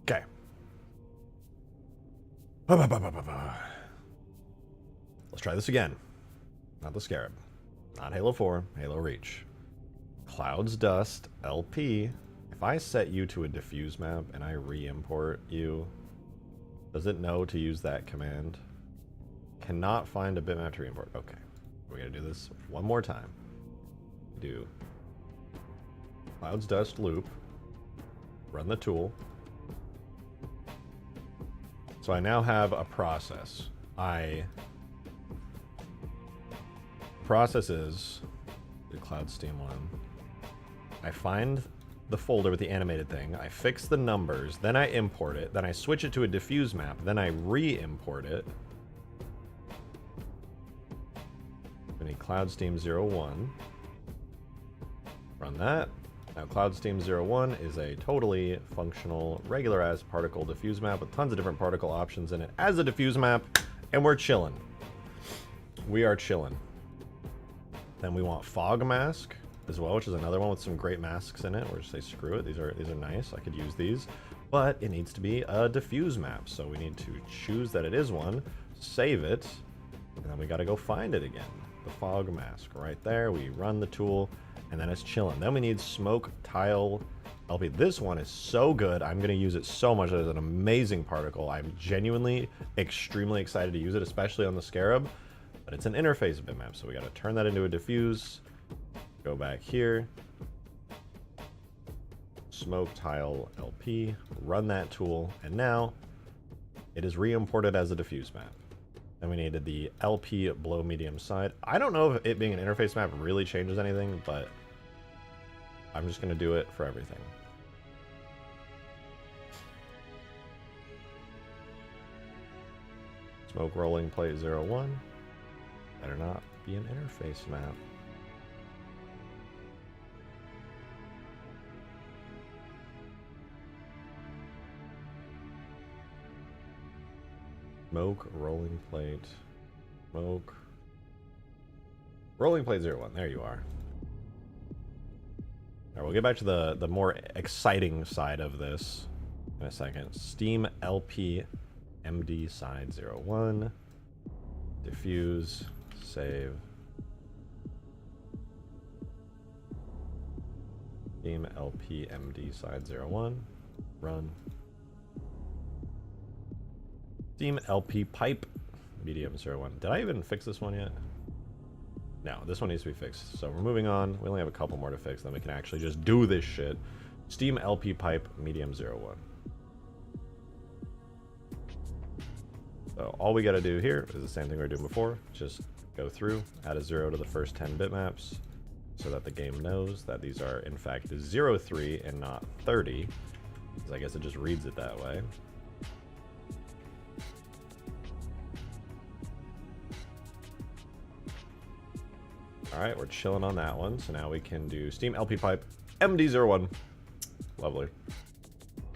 Okay. Let's try this again. Not the Scarab. Not Halo 4, Halo Reach. Clouds Dust, LP. If I set you to a diffuse map and I re-import you, does it know to use that command? Cannot find a bitmap to re-import. Okay. We're going to do this one more time. Do Clouds Dust loop. Run the tool. So I now have a process. Process is the Cloud Steam one. I find the folder with the animated thing. I fix the numbers. Then I import it. Then I switch it to a diffuse map. Then I re-import it. We need Cloud Steam 01. Run that. Now Cloud Steam 01 is a totally functional, regular-ass particle diffuse map with tons of different particle options in it as a diffuse map, and we're chilling. We are chilling. Then we want Fog Mask as well, which is another one with some great masks in it. We're just say screw it. These are nice. I could use these, but it needs to be a diffuse map. So we need to choose that it is one, save it, and then we got to go find it again. The Fog Mask right there. We run the tool, and then it's chilling. Then we need Smoke Tile LP. This one is so good. I'm going to use it so much. It's an amazing particle. I'm genuinely extremely excited to use it, especially on the Scarab. But it's an interface bitmap, so we got to turn that into a diffuse. Go back here. smoke tile LP, run that tool, and now it is re-imported as a diffuse map. Then we needed the LP below medium side. I don't know if it being an interface map really changes anything, but I'm just going to do it for everything. Smoke rolling plate 01. Better not be an interface map. Smoke rolling plate. Smoke rolling plate 01. There you are. All right, we'll get back to the more exciting side of this in a second. Steam LP MD side 01. Diffuse. Save. Steam LP MD side 01. Run. Steam LP pipe medium 01. Did I even fix this one yet? No, this one needs to be fixed. So we're moving on. We only have a couple more to fix, then we can actually just do this shit. Steam LP pipe medium 01. So all we got to do here is the same thing we were doing before. Just go through, add a 0 to the first 10 bitmaps so that the game knows that these are in fact 03 and not 30. Because I guess it just reads it that way. Alright, we're chilling on that one. So now we can do Steam LP pipe MD01. Lovely.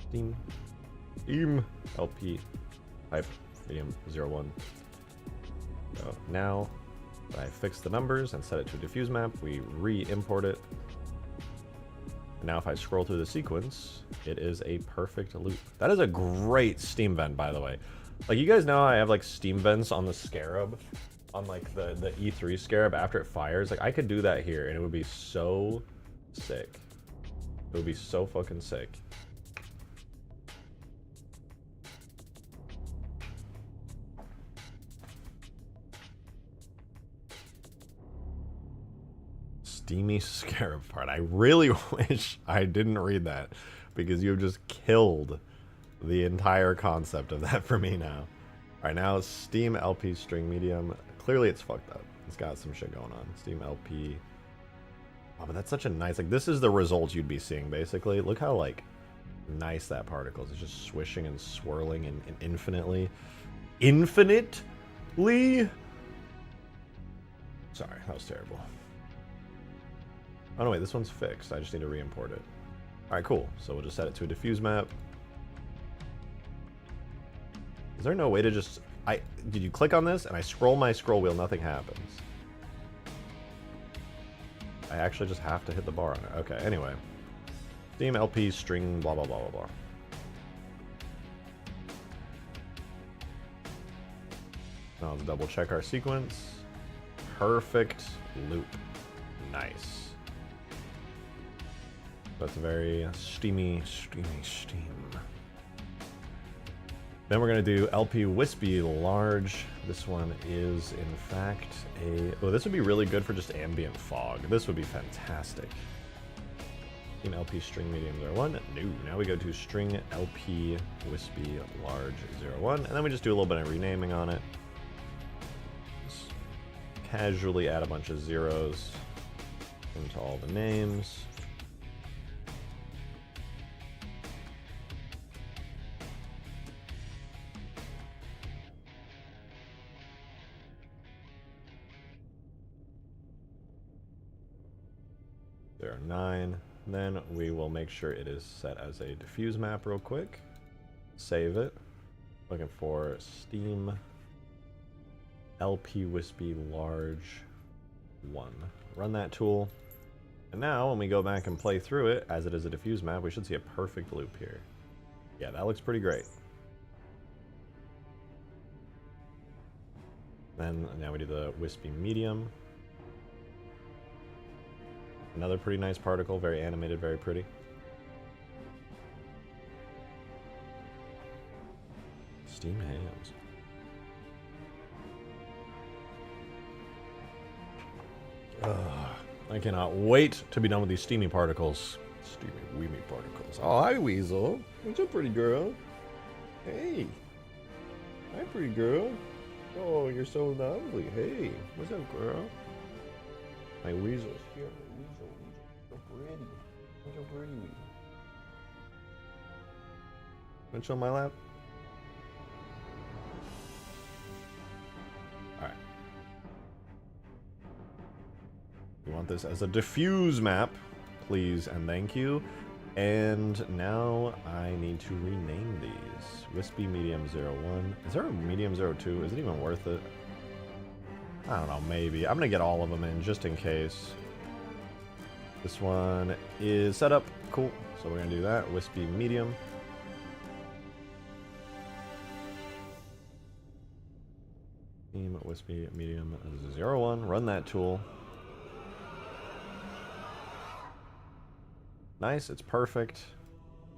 Steam LP pipe medium 01. So now I fix the numbers and set it to a diffuse map. We re-import it. And now if I scroll through the sequence, it is a perfect loop. That is a great Steam vent, by the way. Like, you guys know I have like Steam vents on the Scarab, on like the E3 Scarab after it fires. Like, I could do that here and it would be so sick. It would be so fucking sick. Steamy Scarab part. I really wish I didn't read that, because you've just killed the entire concept of that for me now. All right, now it's Steam LP string medium. Clearly it's fucked up. It's got some shit going on. Steam LP. Oh, but that's such a nice, like, this is the result you'd be seeing basically. Look how like nice that particle is. It's just swishing and swirling and infinitely. Infinitely? Sorry, that was terrible. Oh no, wait, this one's fixed. I just need to re-import it. Alright, cool. So we'll just set it to a diffuse map. Is there no way to just... Did you click on this and I scroll my scroll wheel, nothing happens? I actually just have to hit the bar on it. Okay, anyway. Steam LP string blah blah blah blah blah. Now let's double check our sequence. Perfect loop. Nice. That's very steamy. Then we're going to do LP Wispy Large. This one is, in fact, a... Oh, this would be really good for just ambient fog. This would be fantastic. Steam LP String Medium 01. No, now we go to String LP Wispy Large 01. And then we just do a little bit of renaming on it. Just casually add a bunch of zeros into all the names. There are 9. Then we will make sure it is set as a diffuse map real quick. Save it. Looking for Steam LP Wispy Large 1. Run that tool. And now when we go back and play through it, as it is a diffuse map, we should see a perfect loop here. Yeah, that looks pretty great. Then now we do the Wispy Medium. Another pretty nice particle, very animated, very pretty. Steam hams. Ugh, I cannot wait to be done with these steamy particles. Steamy weemy particles. Oh, hi, Weasel. What's up, pretty girl? Hey. Hi, pretty girl. Oh, you're so lovely. Hey, what's up, girl? My Weasel's here. My Weasel. So pretty. You're so pretty, Weasel. Want to chill on my lap? Alright. We want this as a diffuse map, please and thank you. And now I need to rename these. Wispy Medium 01. Is there a Medium 02? Is it even worth it? I don't know, maybe. I'm gonna get all of them in just in case. This one is set up. Cool. So we're gonna do that. Wispy Medium. Team Wispy Medium 01. Run that tool. Nice, it's perfect.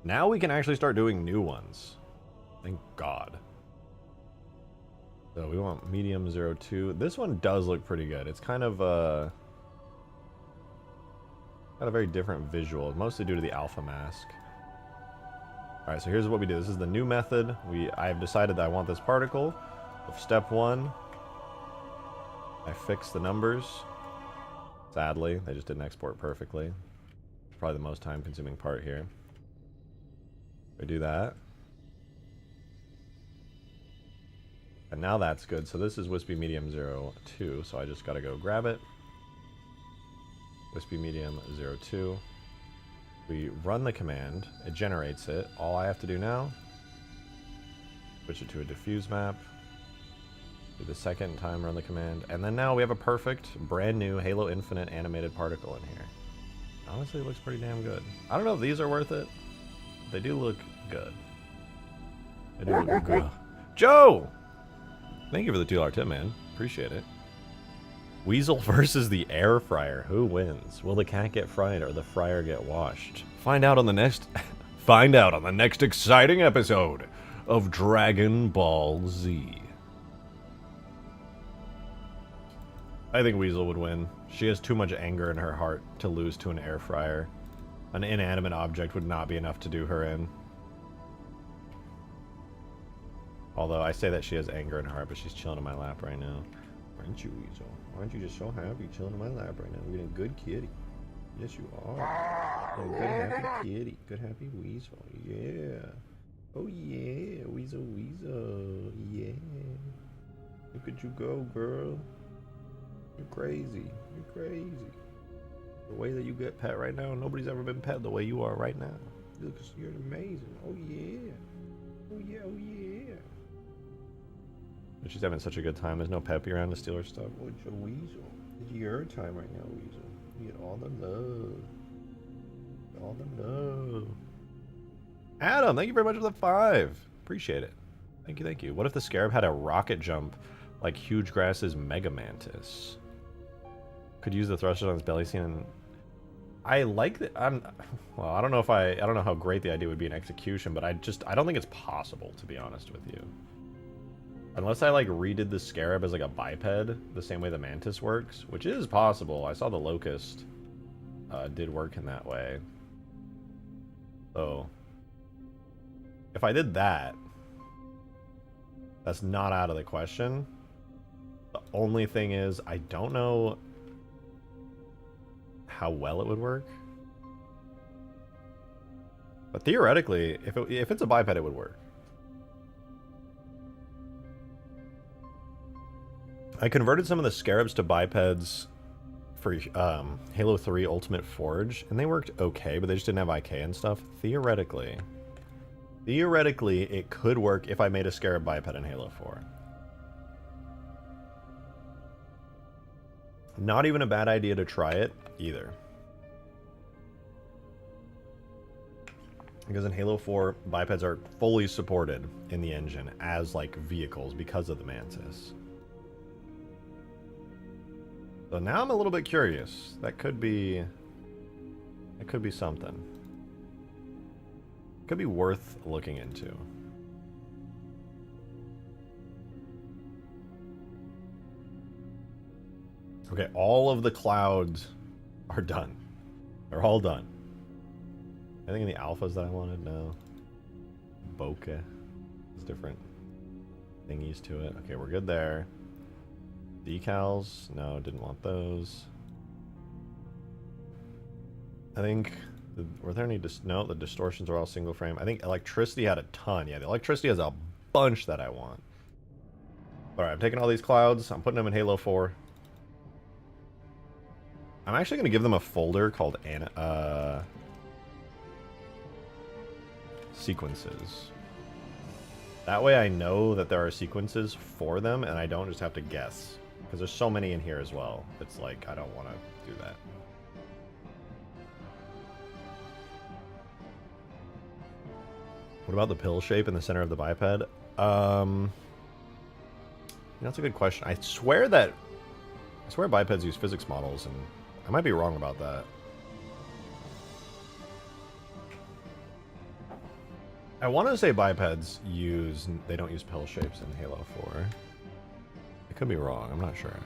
Now we can actually start doing new ones. Thank God. So we want medium 02. This one does look pretty good. It's kind of got a very different visual, mostly due to the alpha mask. All right, so here's what we do. This is the new method. I've decided that I want this particle. Step 1, I fix the numbers. Sadly, they just didn't export perfectly. Probably the most time-consuming part here. We do that. And now that's good. So this is Wispy Medium 02. So I just got to go grab it. Wispy Medium 02. We run the command. It generates it. All I have to do now, switch it to a diffuse map. Do the second time run the command. And then now we have a perfect, brand new Halo Infinite animated particle in here. Honestly, it looks pretty damn good. I don't know if these are worth it. They do look good. They do look good. Joe! Thank you for the $2 tip, man. Appreciate it. Weasel versus the air fryer. Who wins? Will the cat get fried or the fryer get washed? Find out on the next exciting episode of Dragon Ball Z. I think Weasel would win. She has too much anger in her heart to lose to an air fryer. An inanimate object would not be enough to do her in. Although I say that she has anger in her heart, but she's chilling in my lap right now. Aren't you, Weasel? Aren't you just so happy chilling in my lap right now? You're a good kitty. Yes, you are. You're a good happy kitty. Good happy Weasel. Yeah. Oh yeah, Weasel. Yeah. Look at you go, girl. You're crazy. You're crazy. The way that you get pet right now, nobody's ever been pet the way you are right now. You're amazing. Oh yeah. Oh yeah. Oh yeah. But she's having such a good time. There's no Peppy around to steal her stuff. Oh, it's your Weasel. It's your time right now, Weasel. You get all the love. All the love. Adam, thank you very much for the 5. Appreciate it. Thank you, thank you. What if the Scarab had a rocket jump like Huge Grass's Mega Mantis? Could use the thrusters on his belly scene, and I like that. Well, I don't know how great the idea would be in execution, but I don't think it's possible, to be honest with you. Unless I like redid the Scarab as like a biped, the same way the Mantis works, which is possible. I saw the Locust did work in that way. So if I did that, that's not out of the question. The only thing is, I don't know how well it would work. But theoretically, if it's a biped, it would work. I converted some of the Scarabs to bipeds for Halo 3 Ultimate Forge, and they worked okay, but they just didn't have IK and stuff. Theoretically, it could work if I made a Scarab biped in Halo 4. Not even a bad idea to try it, either. Because in Halo 4, bipeds are fully supported in the engine as, like, vehicles because of the Mantis. So now I'm a little bit curious. That could be... it could be something. Could be worth looking into. Okay, all of the clouds are done. They're all done. Anything in the alphas that I wanted? No. Bokeh. It's different thingies to it. Okay, we're good there. Decals? No, didn't want those. I think... were there any... no, the distortions are all single frame. I think electricity had a ton. Yeah, the electricity has a bunch that I want. Alright, I'm taking all these clouds. I'm putting them in Halo 4. I'm actually going to give them a folder called sequences. That way I know that there are sequences for them and I don't just have to guess. Because there's so many in here as well. It's like, I don't want to do that. What about the pill shape in the center of the biped? That's a good question. I swear bipeds use physics models, and I might be wrong about that. I want to say bipeds they don't use pill shapes in Halo 4. I could be wrong, I'm not sure.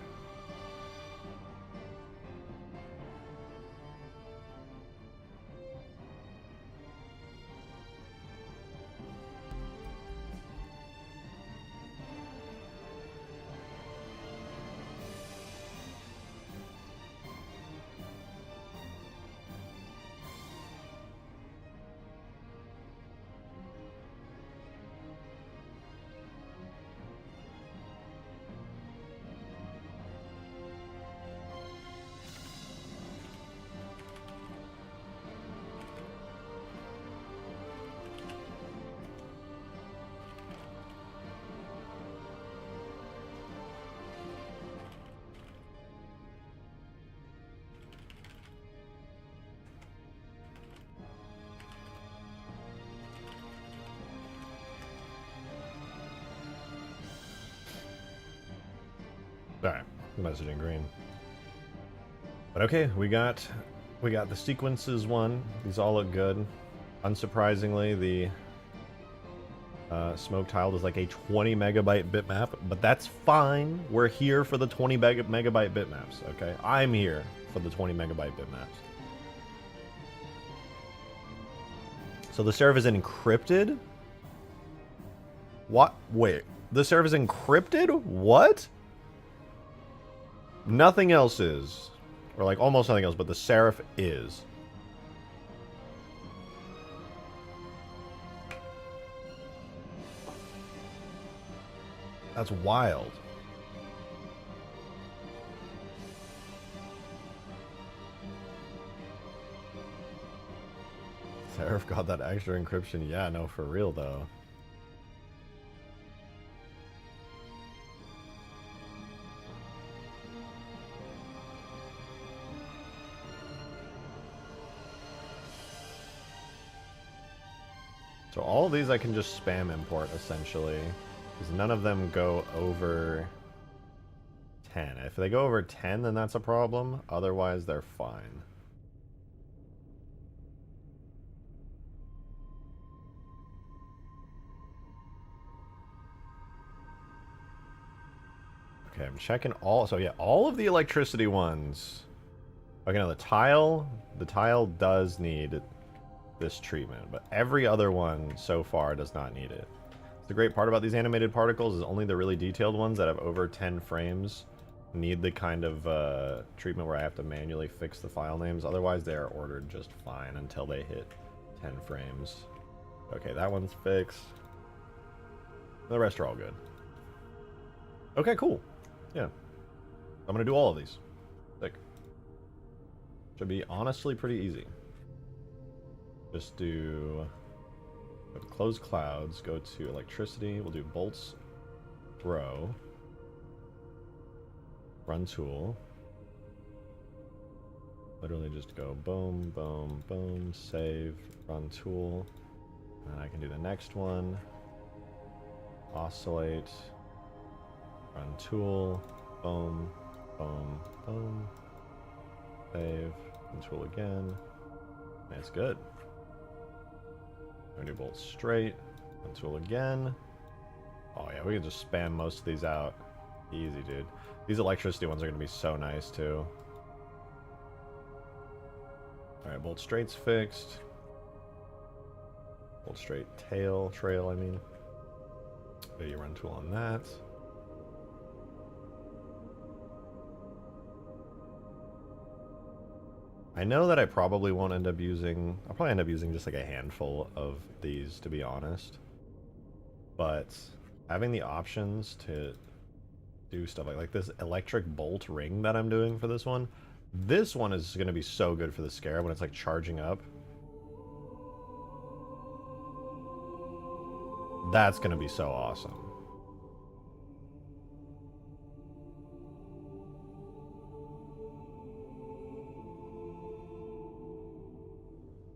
Alright, messaging green. But okay, we got the sequences one. These all look good. Unsurprisingly, the smoke tile is like a 20 megabyte bitmap, but that's fine. We're here for the 20 megabyte bitmaps, okay? I'm here for the 20 megabyte bitmaps. So the server is encrypted? What? Wait, the server is encrypted? What? Nothing else is. Or like almost nothing else, but the Seraph is. That's wild. Seraph got that extra encryption. Yeah, no, for real though. So all of these I can just spam import, essentially. Because none of them go over 10. If they go over 10, then that's a problem. Otherwise, they're fine. Okay, I'm checking all... So yeah, all of the electricity ones. Okay, now the tile does need this treatment, but every other one so far does not need it. The great part about these animated particles is only the really detailed ones that have over 10 frames need the kind of treatment where I have to manually fix the file names. Otherwise, they are ordered just fine until they hit 10 frames. Okay, that one's fixed. The rest are all good. Okay, cool. Yeah. I'm going to do all of these. Sick. Should be honestly pretty easy. Just do close clouds, go to electricity, we'll do bolts, throw, run tool. Literally just go boom, boom, boom, save, run tool. And I can do the next one. Oscillate, run tool, boom, boom, boom, save, run tool again. That's good. I'm gonna do bolt straight, run tool again. Oh yeah, we can just spam most of these out. Easy, dude. These electricity ones are gonna be so nice too. Alright, bolt straight's fixed. Hold straight trail, I mean. Video run tool on that. I know that I probably won't end up using... I'll probably end up using just like a handful of these, to be honest. But having the options to do stuff like this electric bolt ring that I'm doing for this one is going to be so good for the Scarab when it's like charging up. That's going to be so awesome.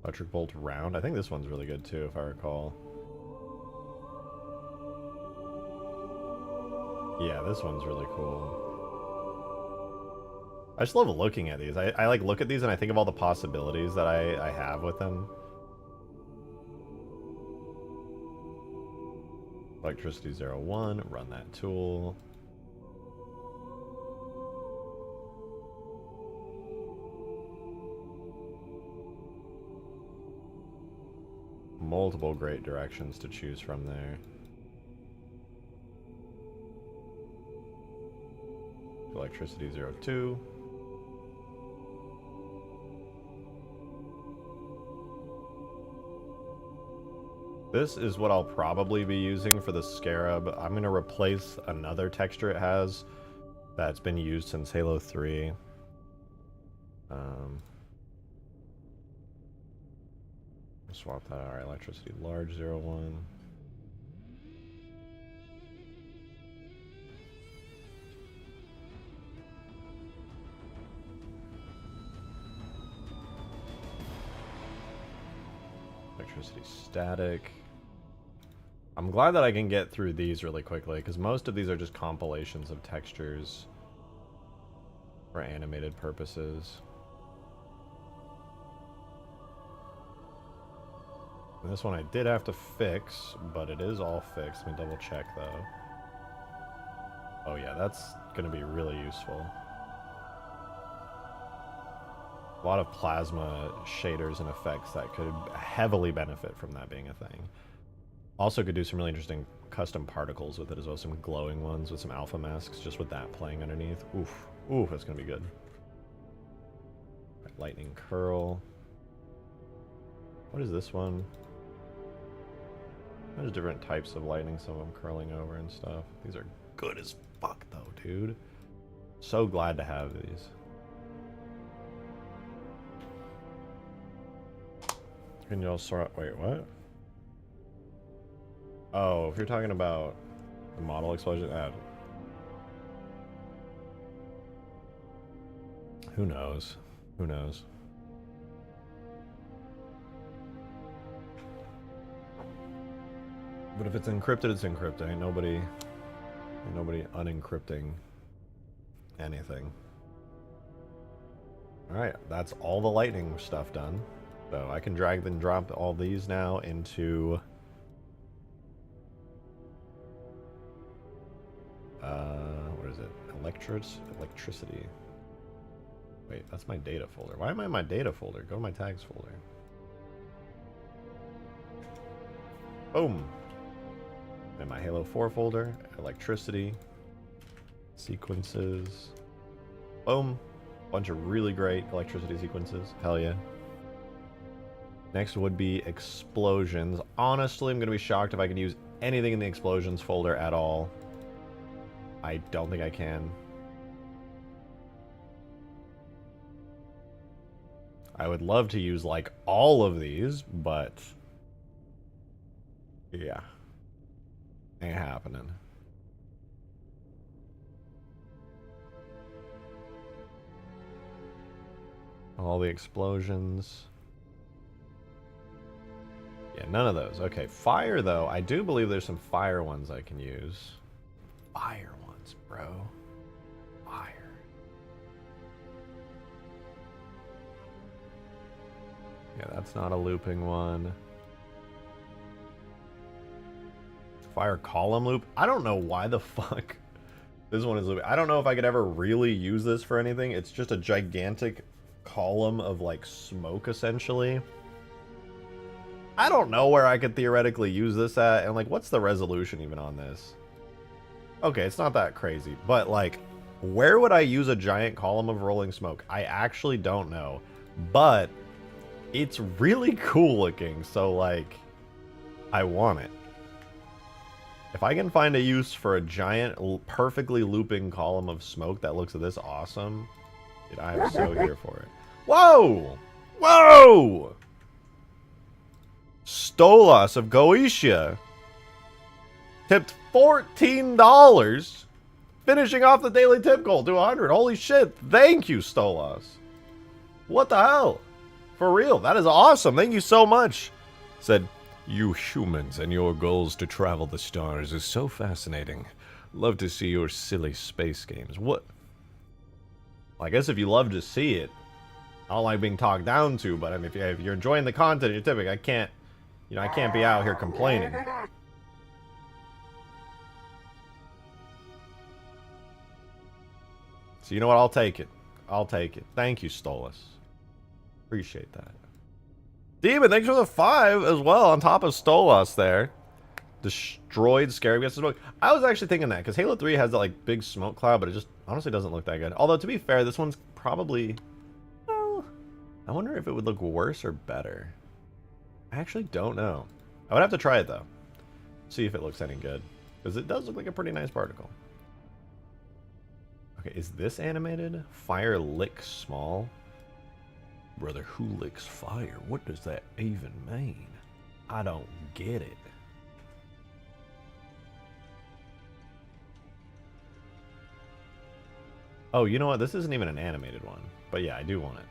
Electric bolt round. I think this one's really good too, if I recall. Yeah, this one's really cool. I just love looking at these. I like look at these and I think of all the possibilities that I have with them. Electricity 01, run that tool. Multiple great directions to choose from there. Electricity 02. This is what I'll probably be using for the Scarab. I'm going to replace another texture it has that's been used since Halo 3. Swap that out. Alright, electricity large 01. Electricity static. I'm glad that I can get through these really quickly because most of these are just compilations of textures for animated purposes. And this one I did have to fix, but it is all fixed. Let me double check though. Oh yeah, that's going to be really useful. A lot of plasma shaders and effects that could heavily benefit from that being a thing. Also could do some really interesting custom particles with it as well, some glowing ones with some alpha masks just with that playing underneath. Oof. Ooh, that's going to be good. Right, lightning curl. What is this one? There's different types of lightning, some of them curling over and stuff. These are good as fuck though, dude. So glad to have these. Can you all sort? Wait, what? Oh, if you're talking about the model explosion, who knows? Who knows? But if it's encrypted, it's encrypted. Ain't nobody unencrypting anything. Alright, that's all the lightning stuff done. So I can drag and drop all these now into what is it? Electricity. Wait, that's my data folder. Why am I in my data folder? Go to my tags folder. Boom. In my Halo 4 folder, electricity, sequences. Boom. Bunch of really great electricity sequences. Hell yeah. Next would be explosions. Honestly, I'm going to be shocked if I can use anything in the explosions folder at all. I don't think I can. I would love to use like all of these, but yeah, ain't happening. All the explosions. Yeah, none of those. Okay, fire though. I do believe there's some fire ones I can use. Fire ones, bro. Fire. Yeah, that's not a looping one. Fire column loop. I don't know why the fuck this one is looping. I don't know if I could ever really use this for anything. It's just a gigantic column of like smoke essentially. I don't know where I could theoretically use this at, and like, what's the resolution even on this? Okay, it's not that crazy, but like, where would I use a giant column of rolling smoke? I actually don't know, but it's really cool looking, so like, I want it. If I can find a use for a giant, perfectly looping column of smoke that looks this awesome, dude, I am so here for it. Whoa! Whoa! Stolas of Goetia tipped $14, finishing off the daily tip goal to 100. Holy shit! Thank you, Stolas. What the hell? For real, that is awesome. Thank you so much. Said, you humans and your goals to travel the stars is so fascinating. Love to see your silly space games. What? Well, I guess if you love to see it, I don't like being talked down to, but I mean, if you're enjoying the content, you're tipping. I can't, you know, I can't be out here complaining. So you know what? I'll take it. I'll take it. Thank you, Stolas. Appreciate that. Demon, thanks for the 5 as well, on top of Stolas there. Destroyed Scarab gets the smoke. I was actually thinking that, because Halo 3 has that, like, big smoke cloud, but it just honestly doesn't look that good. Although, to be fair, this one's probably... Well, I wonder if it would look worse or better. I actually don't know. I would have to try it, though. See if it looks any good. Because it does look like a pretty nice particle. Okay, is this animated? Fire lick small? Brother, who licks fire? What does that even mean? I don't get it. Oh, you know what? This isn't even an animated one. But yeah, I do want it.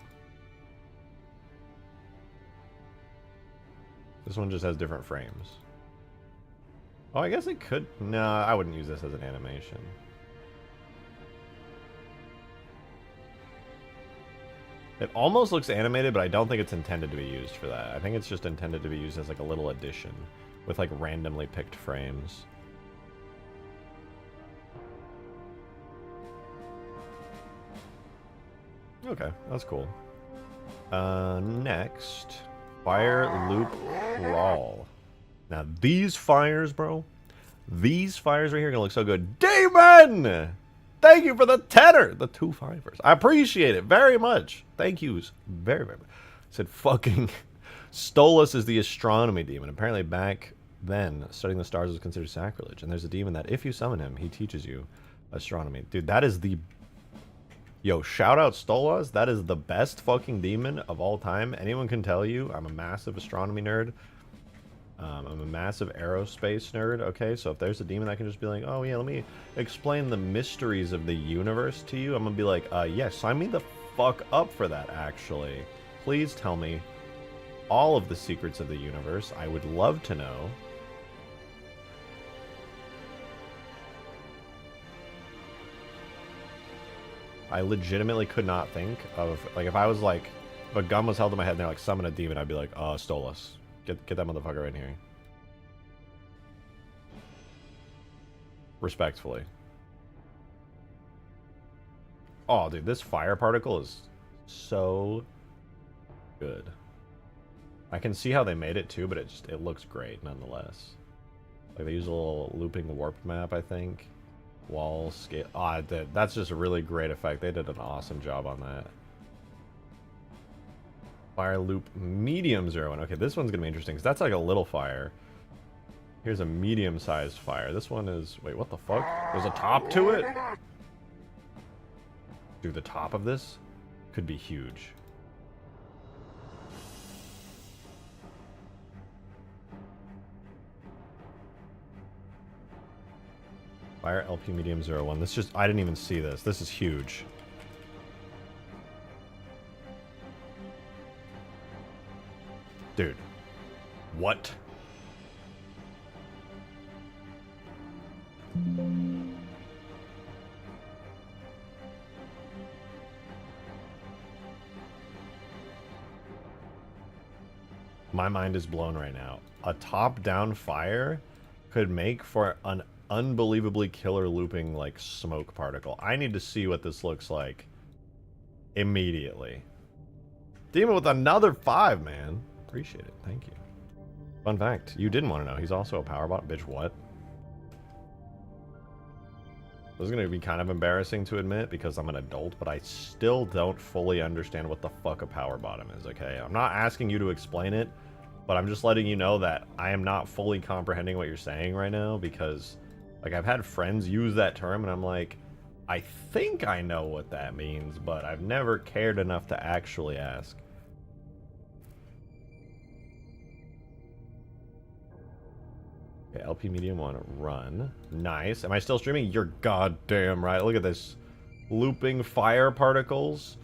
This one just has different frames. Oh, I guess it could... No, I wouldn't use this as an animation. It almost looks animated, but I don't think it's intended to be used for that. I think it's just intended to be used as like a little addition with like randomly picked frames. Okay, that's cool. Next, fire loop crawl. Now these fires, bro, these fires right here are gonna look so good. Demon! Thank you for the tenor, the 2 fivers. I appreciate it very much. Thank yous very, very much. Said fucking Stolas is the astronomy demon. Apparently back then, studying the stars was considered sacrilege. And there's a demon that if you summon him, he teaches you astronomy. Dude, that is the... Yo, shout out Stolas. That is the best fucking demon of all time. Anyone can tell you I'm a massive astronomy nerd. I'm a massive aerospace nerd, okay? So if there's a demon that can just be like, oh yeah, let me explain the mysteries of the universe to you, I'm gonna be like, yeah, sign me the fuck up for that, actually. Please tell me all of the secrets of the universe. I would love to know. I legitimately could not think of, like, if I was like, if a gun was held in my head and they're like, summon a demon, I'd be like, Stolas. Get that motherfucker in here. Respectfully. Oh, dude, this fire particle is so good. I can see how they made it too, but it looks great nonetheless. Like they use a little looping warp map, I think. Wall scale. Ah, that's just a really great effect. They did an awesome job on that. Fire loop medium 0-1. Okay, this one's gonna be interesting because that's like a little fire. Here's a medium-sized fire. This one is... Wait, what the fuck? There's a top to it? Dude, the top of this could be huge. Fire LP medium 0-1. This just... I didn't even see this. This is huge. Dude. What? My mind is blown right now. A top-down fire could make for an unbelievably killer looping, like, smoke particle. I need to see what this looks like immediately. Demon with another 5, man. Appreciate it. Thank you. Fun fact, you didn't want to know. He's also a power bot. Bitch, what? This is going to be kind of embarrassing to admit because I'm an adult, but I still don't fully understand what the fuck a power bottom is, okay? I'm not asking you to explain it, but I'm just letting you know that I am not fully comprehending what you're saying right now because, like, I've had friends use that term and I'm like, I think I know what that means, but I've never cared enough to actually ask. Okay, LP medium 1, run. Nice. Am I still streaming? You're goddamn right. Look at this. Looping fire particles.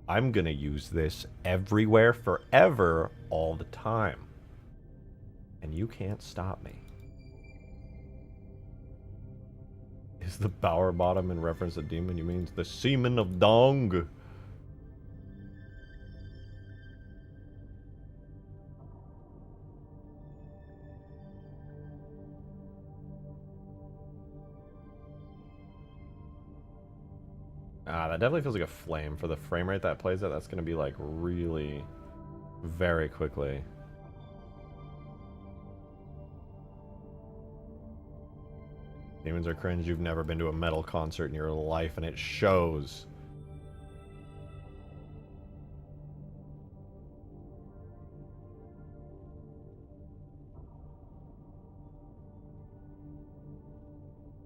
I'm gonna use this everywhere, forever, all the time. And you can't stop me. Is the power bottom in reference to demon? You mean the semen of Dong? Ah, that definitely feels like a flame. For the frame rate that plays at, that's going to be like really very quickly. Demons are cringe. You've never been to a metal concert in your life, and it shows.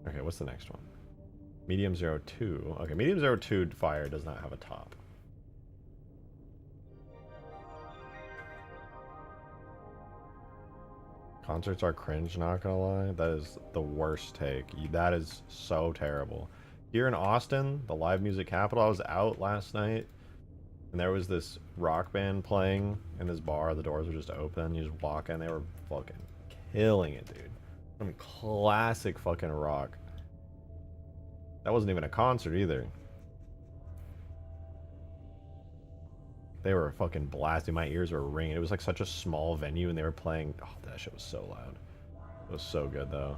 Okay, what's the next one? Medium 02. Okay, medium 02 fire does not have a top. Concerts are cringe, not gonna lie. That is the worst take. That is so terrible. Here in Austin, the live music capital, I was out last night and there was this rock band playing in this bar. The doors were just open. You just walk in, they were fucking killing it, dude. Some classic fucking rock. That wasn't even a concert either. They were fucking blasting. My ears were ringing. It was like such a small venue and they were playing. Oh, that shit was so loud. It was so good though.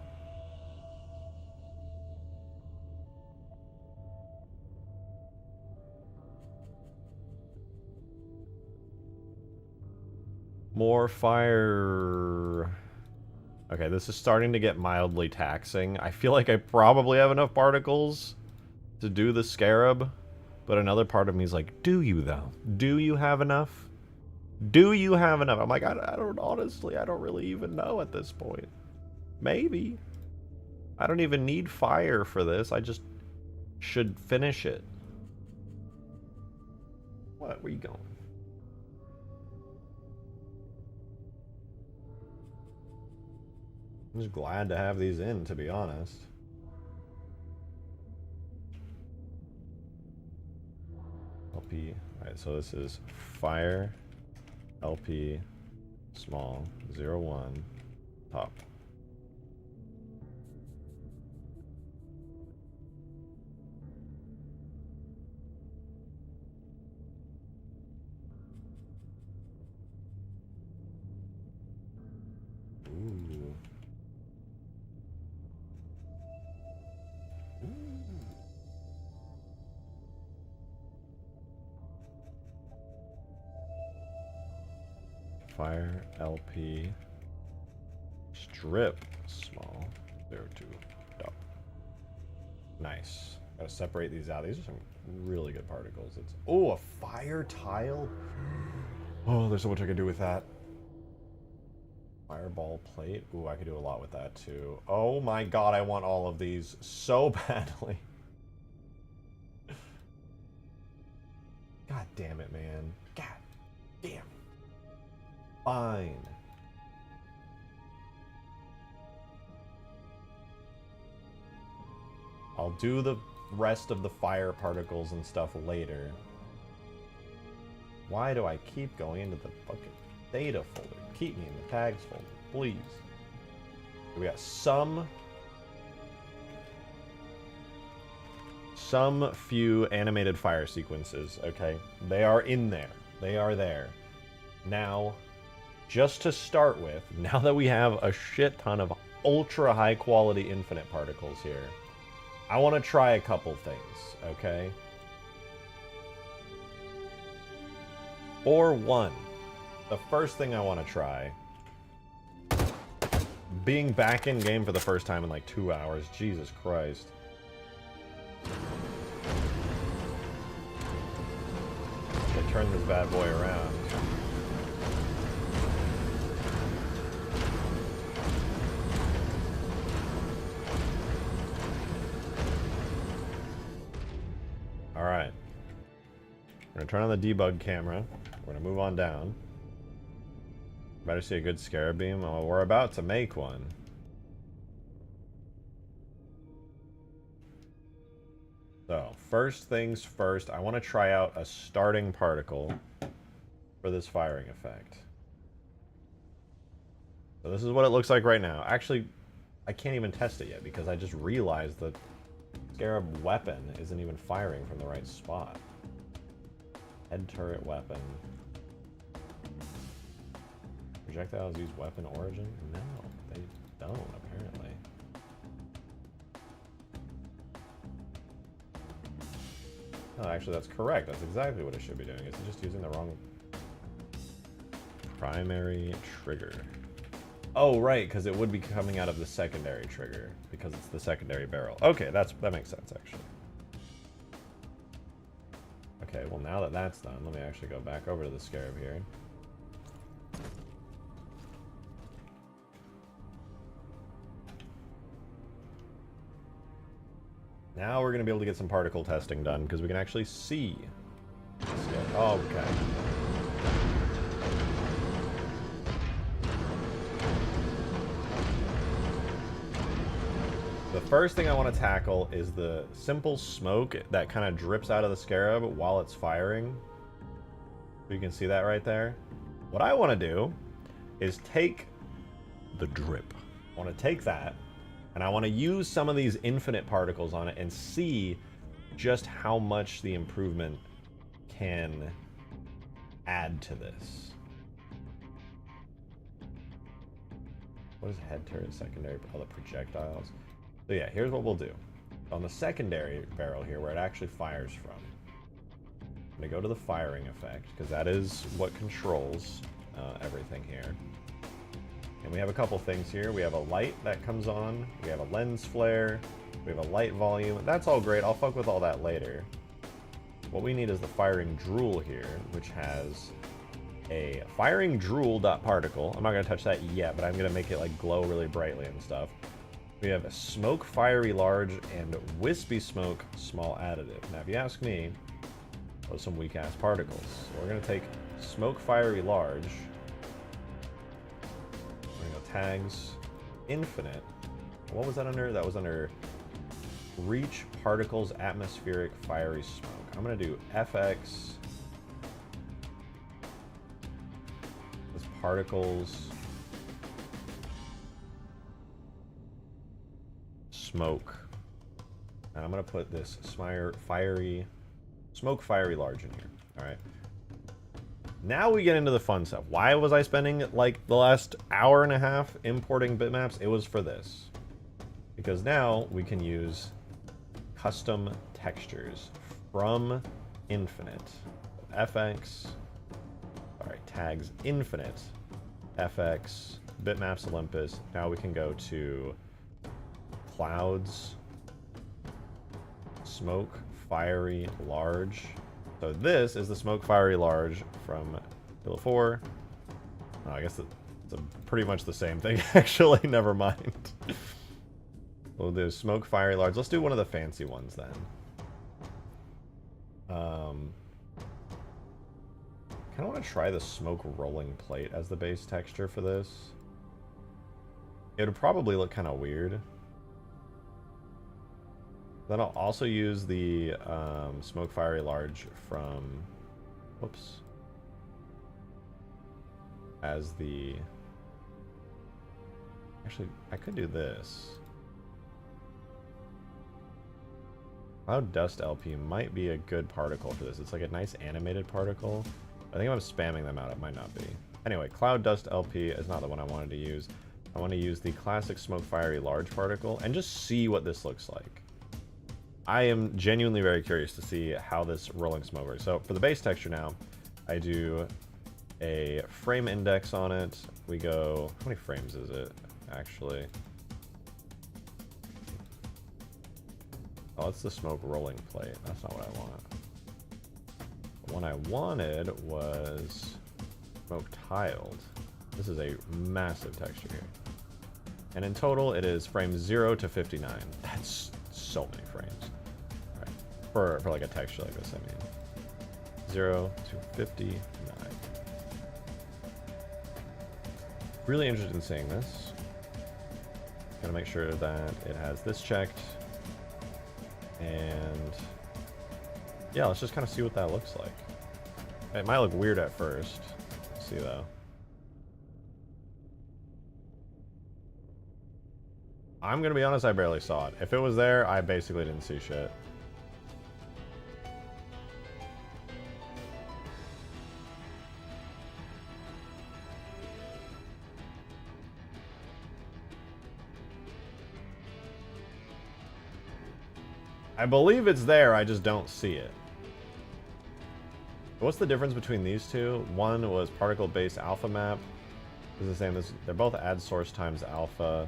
More fire. Okay, this is starting to get mildly taxing. I feel like I probably have enough particles to do the Scarab, but another part of me is like, do you though? Do you have enough? Do you have enough? I'm like, I don't, honestly, I don't really even know at this point. Maybe. I don't even need fire for this. I just should finish it. What? Where you going? I'm just glad to have these in, to be honest. LP. Alright, so this is fire, LP, small, 01, top. Ooh. Fire, LP, strip, small, 02, top. Nice. Gotta separate these out. These are some really good particles. It's, oh, a fire tile? Oh, there's so much I could do with that. Fireball plate. Ooh, I could do a lot with that too. Oh my god, I want all of these so badly. God damn it, man. God damn. Fine. I'll do the rest of the fire particles and stuff later. Why do I keep going into the fucking data folder? Keep me in the tags folder, please. We got some few animated fire sequences, okay? They are in there. They are there. Now, just to start with, now that we have a shit ton of ultra high quality infinite particles here, I want to try a couple things, okay? For one, the first thing I want to try being back in game for the first time in like 2 hours. Jesus Christ. Okay, turn this bad boy around. Alright. We're gonna turn on the debug camera. We're gonna move on down. Better see a good Scarab beam. Oh, we're about to make one. So, first things first, I want to try out a starting particle for this firing effect. So this is what it looks like right now. Actually, I can't even test it yet because I just realized that Scarab weapon isn't even firing from the right spot. Head turret weapon. Projectiles use weapon origin? No, they don't, apparently. Oh, actually, that's correct. That's exactly what it should be doing. It's just using the wrong primary trigger. Oh, right, because it would be coming out of the secondary trigger because it's the secondary barrel. Okay, that makes sense, actually. Okay, well, now that that's done, let me actually go back over to the Scarab here. Now we're going to be able to get some particle testing done because we can actually see. Oh, okay. The first thing I want to tackle is the simple smoke that kind of drips out of the Scarab while it's firing. You can see that right there. What I want to do is take the drip. I want to take that, and I want to use some of these infinite particles on it and see just how much the improvement can add to this. What is head turret, secondary, all the projectiles? So yeah, here's what we'll do. On the secondary barrel here, where it actually fires from, I'm going to go to the firing effect, because that is what controls everything here. And we have a couple things here. We have a light that comes on. We have a lens flare. We have a light volume. That's all great. I'll fuck with all that later. What we need is the firing drool here, which has a firing drool.particle. I'm not going to touch that yet, but I'm going to make it like glow really brightly and stuff. We have a smoke fiery large and wispy smoke small additive. Now, if you ask me, those are some weak ass particles. So we're going to take smoke fiery large. We're going to go tags infinite. What was that under? That was under reach particles atmospheric fiery smoke. I'm going to do FX. This particles smoke. And I'm going to put this smoke fiery large in here. All right. Now we get into the fun stuff. Why was I spending like the last hour and a half importing bitmaps? It was for this. Because now we can use custom textures from infinite. FX, sorry, tags infinite, FX, bitmaps Olympus. Now we can go to clouds, smoke fiery large. So this is the smoke fiery large from Halo 4. Oh, I guess it's pretty much the same thing, actually. Never mind. We'll do smoke fiery large. Let's do one of the fancy ones then. I kind of want to try the smoke rolling plate as the base texture for this. It would probably look kind of weird. Then I'll also use the smoke fiery large from, whoops, as the, actually, I could do this. Cloud Dust LP might be a good particle for this. It's like a nice animated particle. I think if I'm spamming them out, it might not be. Anyway, Cloud Dust LP is not the one I wanted to use. I want to use the classic smoke fiery large particle and just see what this looks like. I am genuinely very curious to see how this rolling smoke works. So for the base texture now, I do a frame index on it. We go, how many frames is it? actually. Oh, it's the smoke rolling plate. That's not what I want. The one I wanted was smoke tiled. This is a massive texture here. And in total, it is frames 0 to 59. That's so many frames. All right. For like a texture like this, I mean. 0 to 59. Really interested in seeing this. Gotta make sure that it has this checked. And yeah, let's just kind of see what that looks like. It might look weird at first. Let's see though. I'm gonna be honest, I barely saw it. If it was there, I basically didn't see shit. I believe it's there, I just don't see it. What's the difference between these two? One was particle-based alpha map. This is the same. They're both add source times alpha.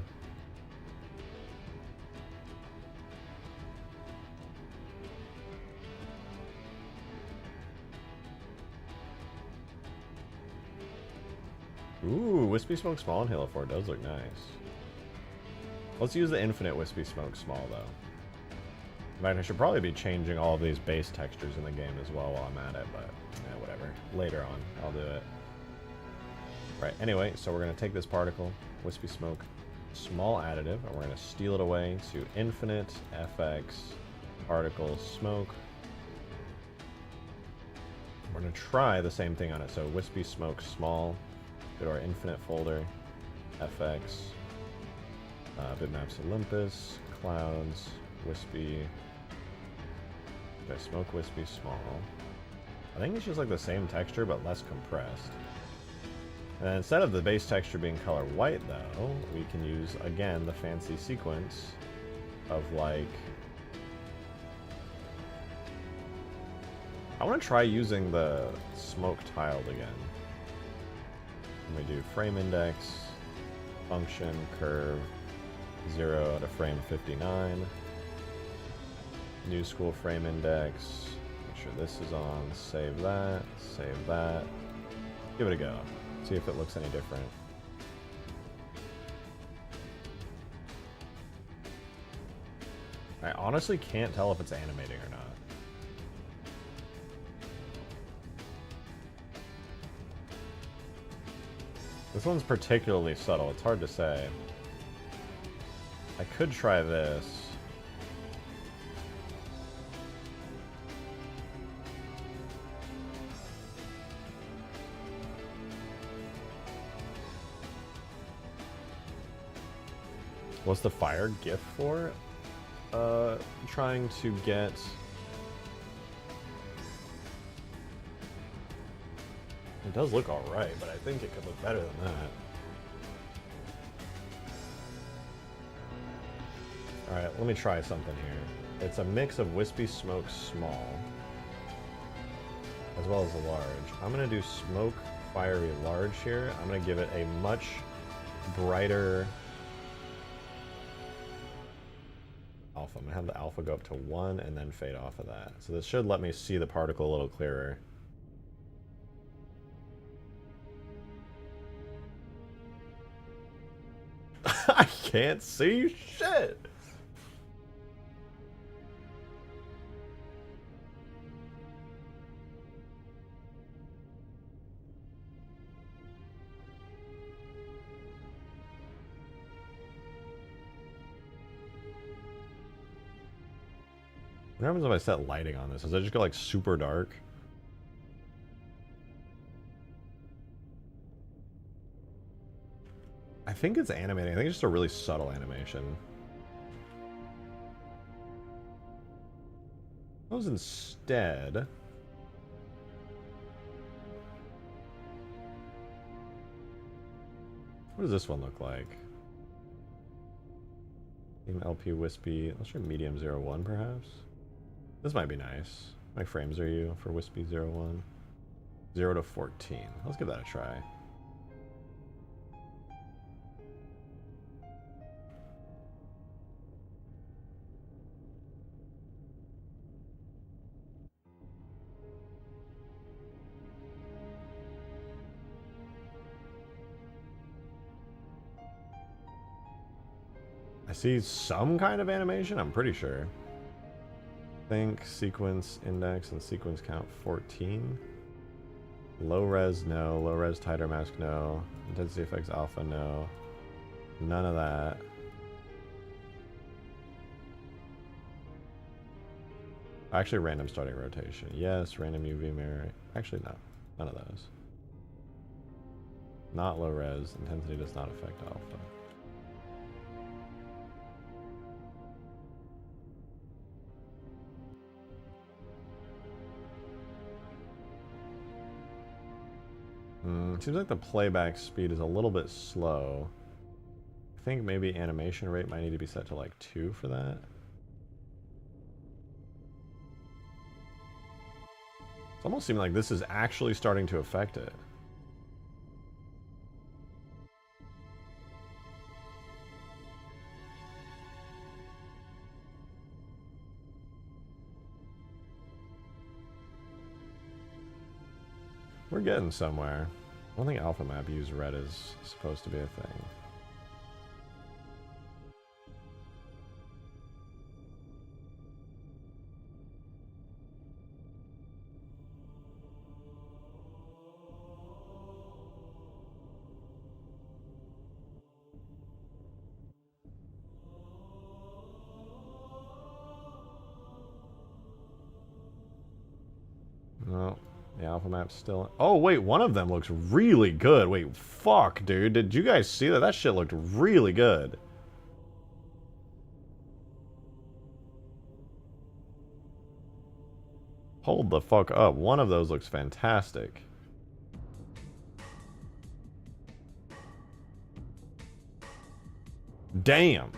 Ooh, Wispy Smoke Small in Halo 4 does look nice. Let's use the Infinite Wispy Smoke Small, though. In fact, I should probably be changing all of these base textures in the game as well while I'm at it, but yeah, whatever. Later on, I'll do it. Right, anyway, so we're going to take this particle, Wispy Smoke Small additive, and we're going to steal it away to Infinite FX Particle Smoke. We're going to try the same thing on it, so Wispy Smoke Small, go to our Infinite folder, FX, Bitmaps Olympus, Clouds, Wispy, Smoke Wispy Small. I think it's just like the same texture but less compressed. And then instead of the base texture being color white though, we can use again the fancy sequence of like, I want to try using the smoke tiled again. And we do frame index, function, curve, 0 to frame 59. New school frame index. Make sure this is on. Save that. Save that. Give it a go. See if it looks any different. I honestly can't tell if it's animating or not. This one's particularly subtle. It's hard to say. I could try this. What's the fire GIF for? Trying to get... It does look alright, but I think it could look better than that. Alright, let me try something here. It's a mix of Wispy Smoke Small, as well as a large. I'm going to do Smoke Fiery Large here. I'm going to give it a much brighter alpha. I'm going to have the alpha go up to 1 and then fade off of that. So this should let me see the particle a little clearer. I can't see shit! What happens if I set lighting on this? Does it just go like super dark? I think it's animating. I think it's just a really subtle animation. Suppose instead... What does this one look like? Medium LP Wispy. Let's try medium 01 perhaps. This might be nice. My frames are you for Wispy 01? 0 to 14. Let's give that a try. I see some kind of animation, I'm pretty sure. Think, sequence, index, and sequence count 14. Low res, no. Low res, tighter mask, no. Intensity effects alpha, no. None of that. Actually, random starting rotation. Yes, random UV mirror. Actually, no. None of those. Not low res. Intensity does not affect alpha. Seems like the playback speed is a little bit slow. I think maybe animation rate might need to be set to like 2 for that. It's almost seeming like this is actually starting to affect it. We're getting somewhere. I don't think Alpha Map use red is supposed to be a thing. No. The alpha map's still... Oh, wait, one of them looks really good. Wait, fuck, dude. Did you guys see that? That shit looked really good. Hold the fuck up. One of those looks fantastic. Damn.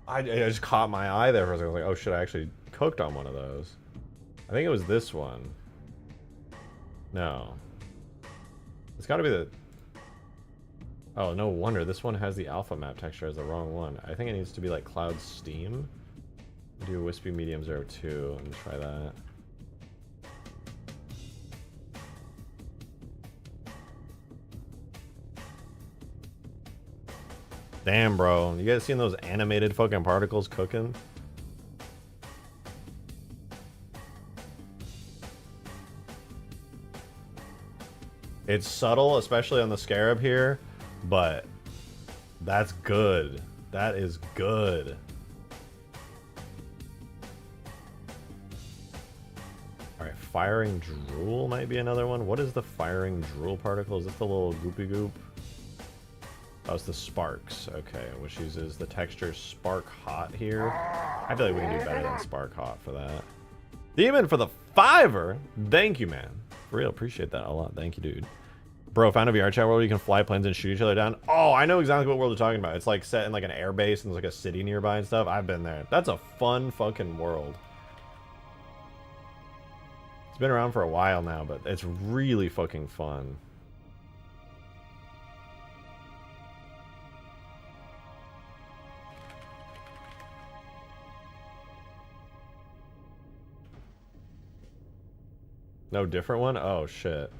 I just caught my eye there for a second. I was like, oh shit, I actually cooked on one of those. I think it was this one. No. It's gotta be the... Oh, no wonder. This one has the alpha map texture as the wrong one. I think it needs to be like Cloud Steam. Do Wispy Medium 02 and try that. Damn, bro. You guys seen those animated fucking particles cooking? It's subtle, especially on the Scarab here, but that's good. That is good. Alright, firing drool might be another one. What is the firing drool particle? Is this the little goopy goop? Oh, it's the sparks. Okay, which uses the texture spark hot here. I feel like we can do better than spark hot for that. Demon for the $5. Thank you, man. For real, appreciate that a lot. Thank you, dude. Bro, found a VR chat world where you can fly planes and shoot each other down. Oh, I know exactly what world you're talking about. It's like set in like an air base and there's like a city nearby and stuff. I've been there. That's a fun fucking world. It's been around for a while now, but it's really fucking fun. No different one? Oh, shit.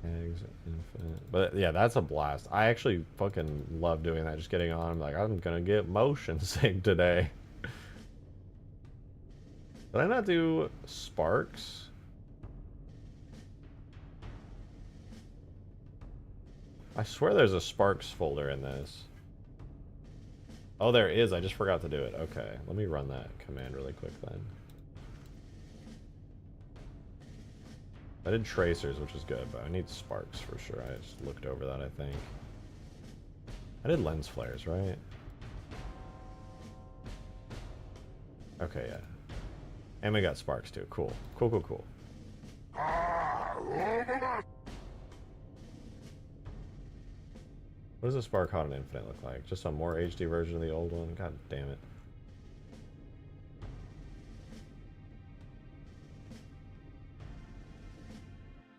Eggs infinite. But yeah, that's a blast. I actually fucking love doing that. Just getting on. I'm like, I'm gonna get motion sync today. Did I not do sparks? I swear there's a sparks folder in this. Oh, there is. I just forgot to do it. Okay, let me run that command really quick then. I did tracers, which is good, but I need sparks for sure. I just looked over that, I think. I did lens flares, right? Okay, yeah. And we got sparks too. Cool. Cool, cool, cool. What does a spark hot and infinite look like? Just a more HD version of the old one? God damn it.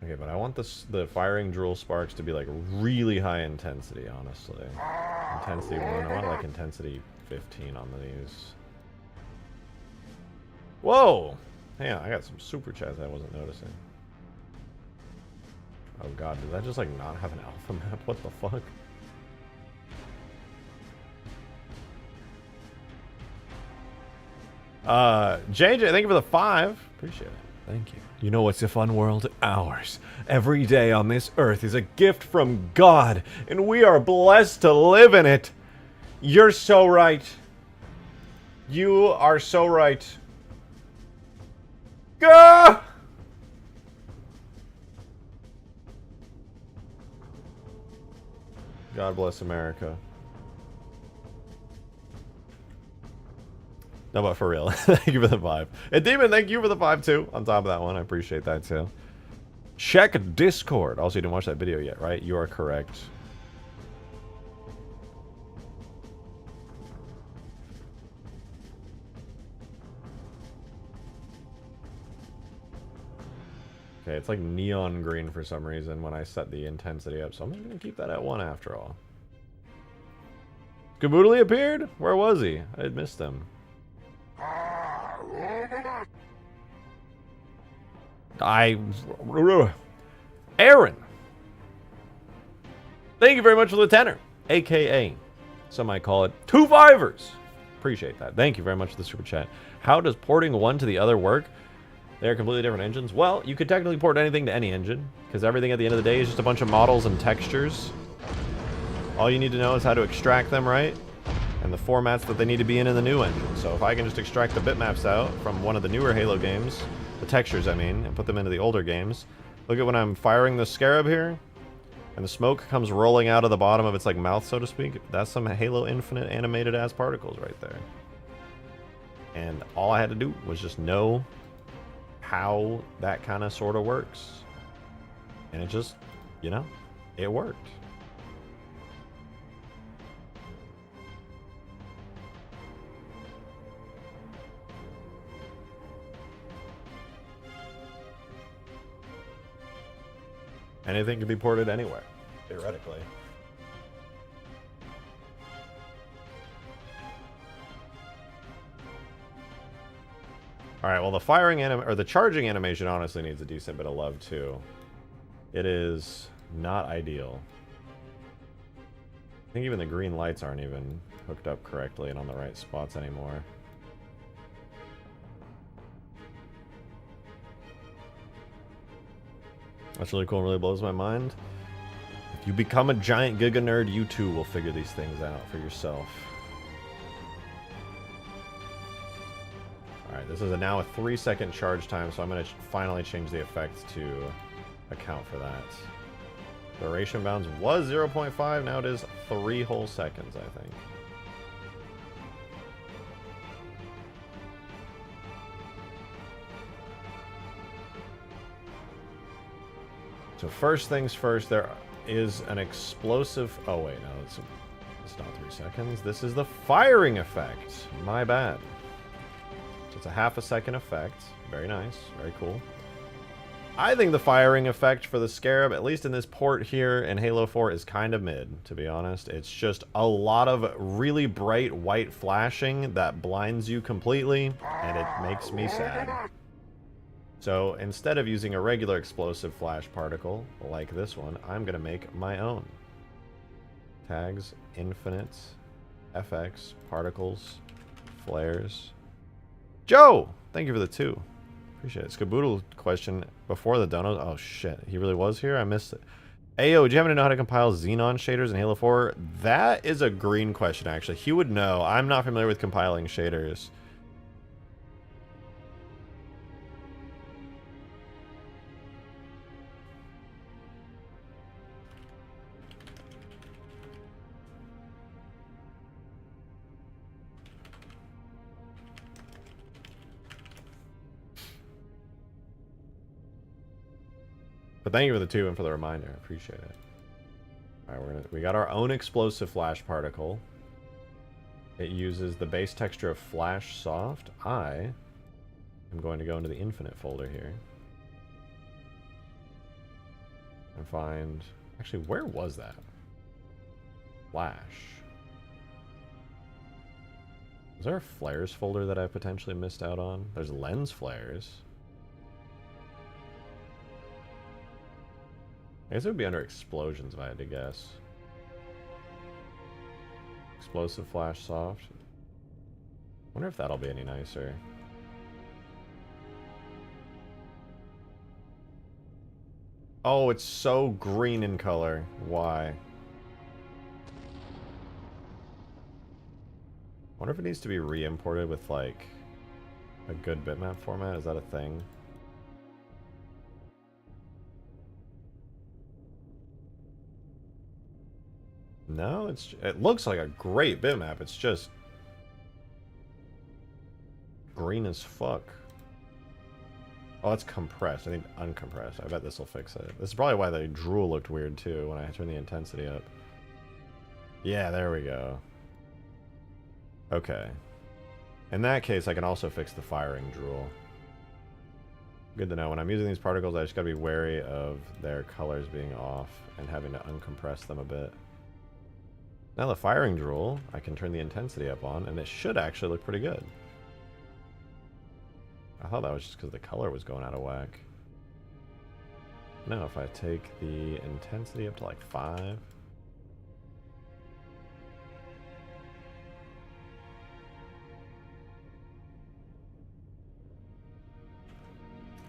Okay, but I want the firing drool sparks to be like really high intensity, honestly. Intensity 1. I want like intensity 15 on these. Whoa! Hang on, I got some super chats I wasn't noticing. Oh god, did that just like not have an alpha map? What the fuck? JJ, thank you for the 5. Appreciate it. Thank you. You know what's a fun world? Ours. Every day on this earth is a gift from God, and we are blessed to live in it. You're so right. You are so right. Gah! God bless America. No, but for real. Thank you for the 5. And Demon, thank you for the 5 too. On top of that one, I appreciate that too. Check Discord. Also, you didn't watch that video yet, right? You are correct. Okay, it's like neon green for some reason when I set the intensity up, so I'm going to keep that at 1 after all. Caboodle appeared? Where was he? I had missed him. Aaron! Thank you very much for the 10er. AKA, some might call it 2 fivers. Appreciate that. Thank you very much for the super chat. How does porting one to the other work? They're completely different engines. Well, you could technically port anything to any engine, because everything at the end of the day is just a bunch of models and textures. All you need to know is how to extract them right, and the formats that they need to be in the new engine. So if I can just extract the bitmaps out from one of the newer Halo games, the textures I mean, and put them into the older games. Look at when I'm firing the Scarab here, and the smoke comes rolling out of the bottom of its like mouth, so to speak. That's some Halo Infinite animated ass particles right there. And all I had to do was just know how that kind of sort of works. And it just, you know, it worked. Anything can be ported anywhere, theoretically. Alright, well the firing or the charging animation honestly needs a decent bit of love too. It is not ideal. I think even the green lights aren't even hooked up correctly and on the right spots anymore. That's really cool and really blows my mind. If you become a giant Giga nerd, you too will figure these things out for yourself. Alright, this is now a 3-second charge time, so I'm going to finally change the effect to account for that. Duration bounds was 0.5, now it is 3 whole seconds, I think. So first things first, there is an explosive... Oh wait, no, it's not 3 seconds. This is the firing effect. My bad. So it's a half a second effect. Very nice. Very cool. I think the firing effect for the Scarab, at least in this port here in Halo 4, is kind of mid, to be honest. It's just a lot of really bright white flashing that blinds you completely, and it makes me sad. So instead of using a regular explosive flash particle like this one, I'm going to make my own. Tags, infinite, FX, particles, flares. Joe! Thank you for the 2. Appreciate it. Skaboodle question before the donos. Oh shit, he really was here? I missed it. Ayo, do you happen to know how to compile Xenon shaders in Halo 4? That is a green question, actually. He would know. I'm not familiar with compiling shaders. But thank you for the 2 and for the reminder. I appreciate it. Alright, we got our own explosive flash particle. It uses the base texture of Flash Soft. I am going to go into the Infinite folder here. And find... Actually, where was that? Flash. Is there a flares folder that I potentially missed out on? There's lens flares. I guess it would be under explosions if I had to guess. Explosive flash soft. Wonder if that'll be any nicer. Oh, it's so green in color. Why? Wonder if it needs to be re-imported with like a good bitmap format. Is that a thing? No, it looks like a great bitmap. It's just green as fuck. Oh, it's compressed. I think uncompressed. I bet this will fix it. This is probably why the drool looked weird too when I turned the intensity up. Yeah, there we go. Okay. In that case, I can also fix the firing drool. Good to know. When I'm using these particles, I just gotta be wary of their colors being off and having to uncompress them a bit. Now the firing drool, I can turn the intensity up on, and it should actually look pretty good. I thought that was just because the color was going out of whack. No, if I take the intensity up to like 5.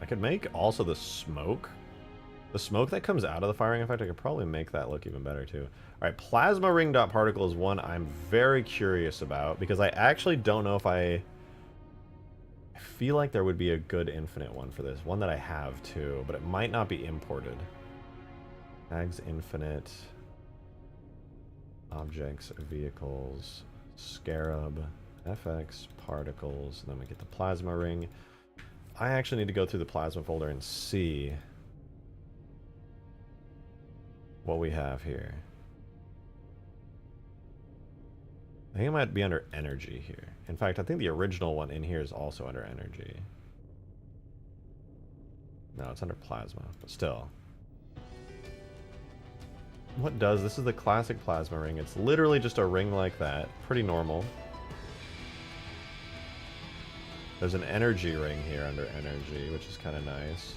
I could make also the smoke. The smoke that comes out of the firing effect, I could probably make that look even better too. Alright, plasma ring dot particle is one I'm very curious about because I actually don't know if I feel like there would be a good infinite one for this. One that I have too, but it might not be imported. Tags infinite. Objects, vehicles, Scarab, FX, particles, and then we get the plasma ring. I actually need to go through the plasma folder and see what we have here. I think it might be under energy here. In fact, I think the original one in here is also under energy. No, it's under plasma, but still. What does? This is the classic plasma ring. It's literally just a ring like that. Pretty normal. There's an energy ring here under energy, which is kind of nice.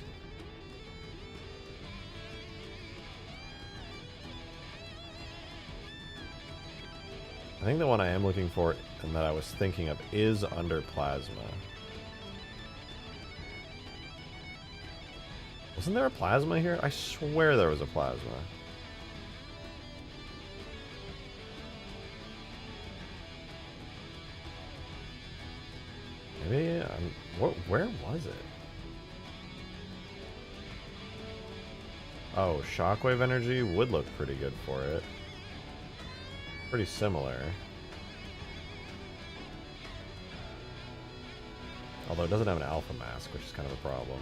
I think the one I am looking for and that I was thinking of is under plasma. Wasn't there a plasma here? I swear there was a plasma. Maybe, where was it? Oh, shockwave energy would look pretty good for it. Pretty similar. Although it doesn't have an alpha mask, which is kind of a problem.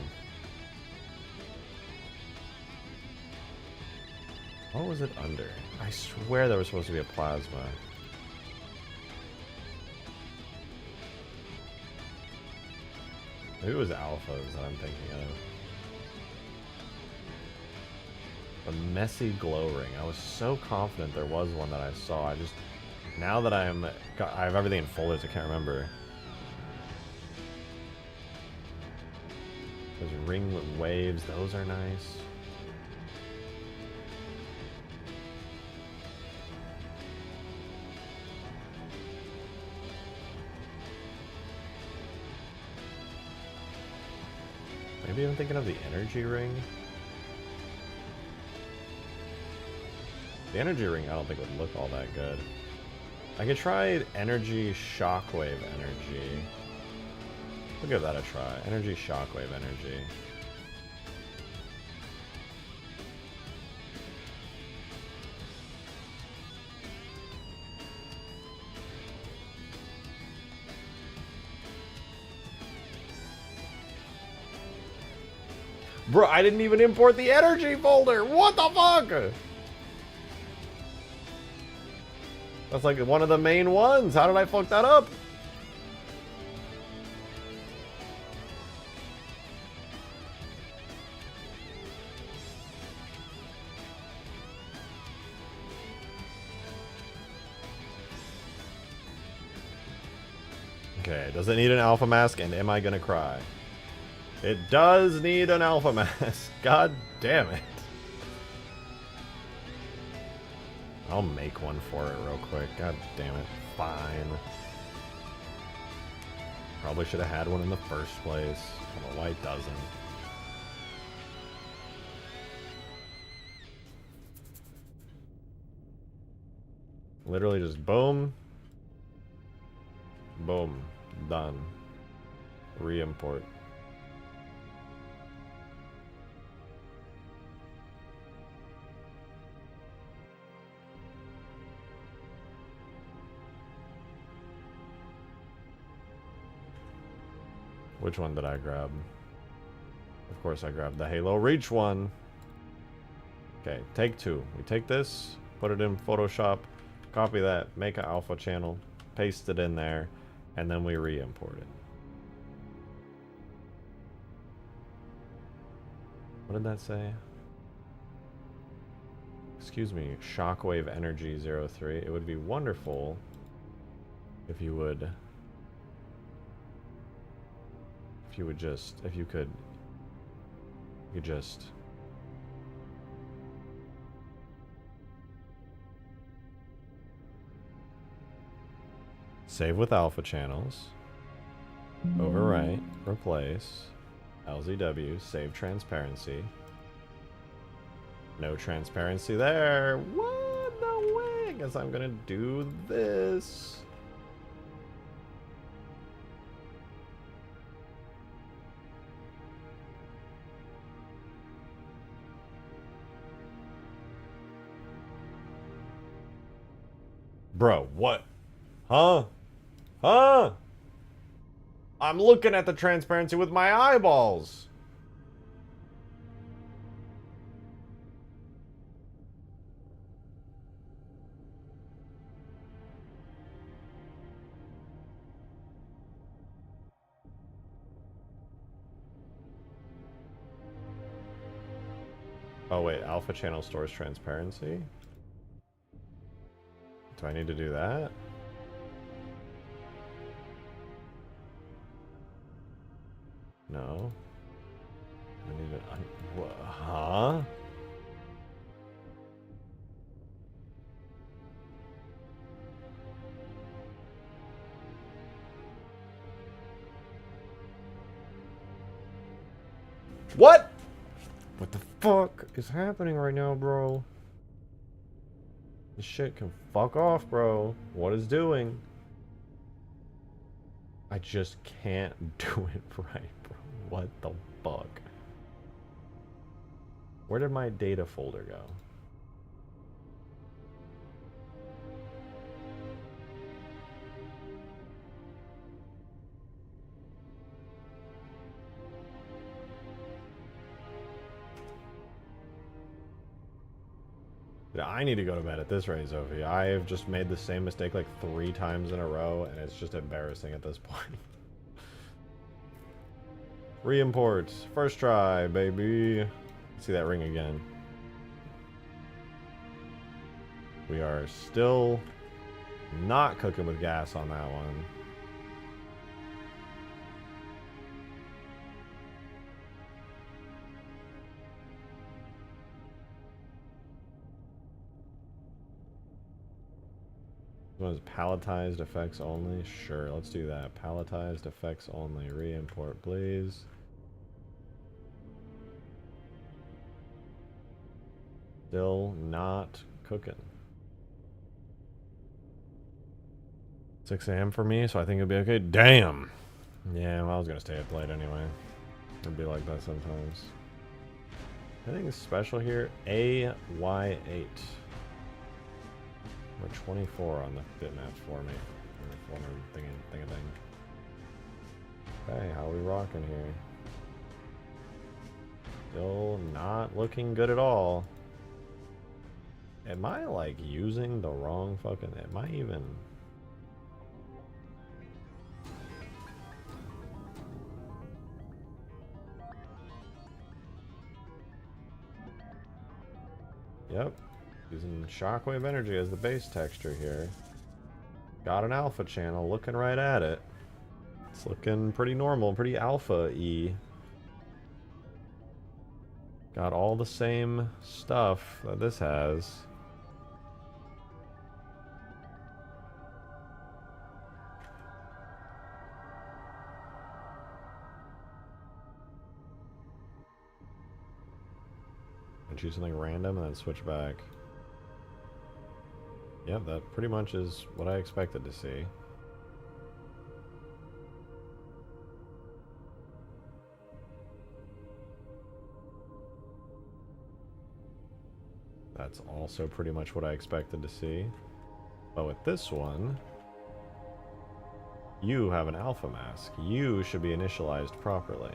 What was it under? I swear there was supposed to be a plasma. Maybe it was alphas that I'm thinking of. A messy glow ring. I was so confident there was one that I saw. I just, now that I have everything in folders, I can't remember. Those ring waves, those are nice. Maybe I'm thinking of the energy ring. The energy ring I don't think would look all that good. I could try energy shockwave energy. We'll give that a try. Energy shockwave energy. Bro, I didn't even import the energy folder! What the fuck?! That's like one of the main ones. How did I fuck that up? Okay, does it need an alpha mask, and am I gonna cry? It does need an alpha mask. God damn it. I'll make one for it real quick. God damn it. Fine. Probably should have had one in the first place. I don't know why it doesn't. Literally just boom. Boom. Done. Re-import. Which one did I grab? Of course I grabbed the Halo Reach one. Okay, take two. We take this, put it in Photoshop, copy that, make an alpha channel, paste it in there, and then we re-import it. What did that say? Excuse me, Shockwave Energy 03. It would be wonderful if you would... If you could just save with alpha channels, overwrite, replace, LZW, save transparency. No transparency there. What? No way. I guess I'm gonna do this. Bro, what? Huh? Huh? I'm looking at the transparency with my eyeballs. Oh wait, alpha channel stores transparency? Do I need to do that? No. I need to... huh? What? What the fuck is happening right now, bro? This shit can fuck off, bro. What is doing? I just can't do it right, bro. What the fuck? Where did my data folder go? I need to go to bed at this rate, Sophie. I have just made the same mistake like 3 times in a row, and it's just embarrassing at this point. Re-import. First try, baby. See that ring again. We are still not cooking with gas on that one. What is palletized effects only? Sure, let's do that. Palletized effects only. Re-import, please. Still not cooking. 6 a.m. for me, so I think it'll be okay. Damn! Yeah, well, I was gonna stay up late anyway. It'd be like that sometimes. Anything special here? AY8. We're 24 on the bitmap for me. Thing. Okay, how are we rocking here? Still not looking good at all. Am I like using the wrong fucking... Am I even... Yep. Using Shockwave Energy as the base texture here. Got an alpha channel, looking right at it. It's looking pretty normal, pretty alpha-y. Got all the same stuff that this has. choose something random and then switch back. Yep, that pretty much is what I expected to see. That's also pretty much what I expected to see. But with this one, you have an alpha mask. You should be initialized properly.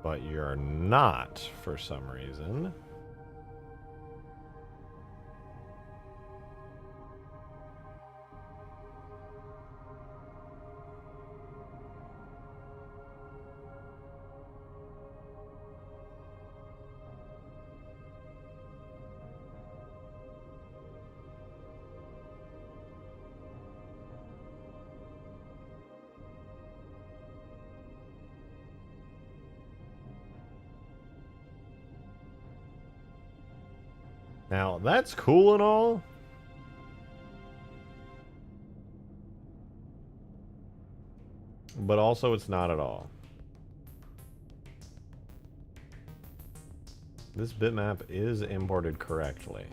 But you're not for some reason. Now, that's cool and all. But also, it's not at all. This bitmap is imported correctly.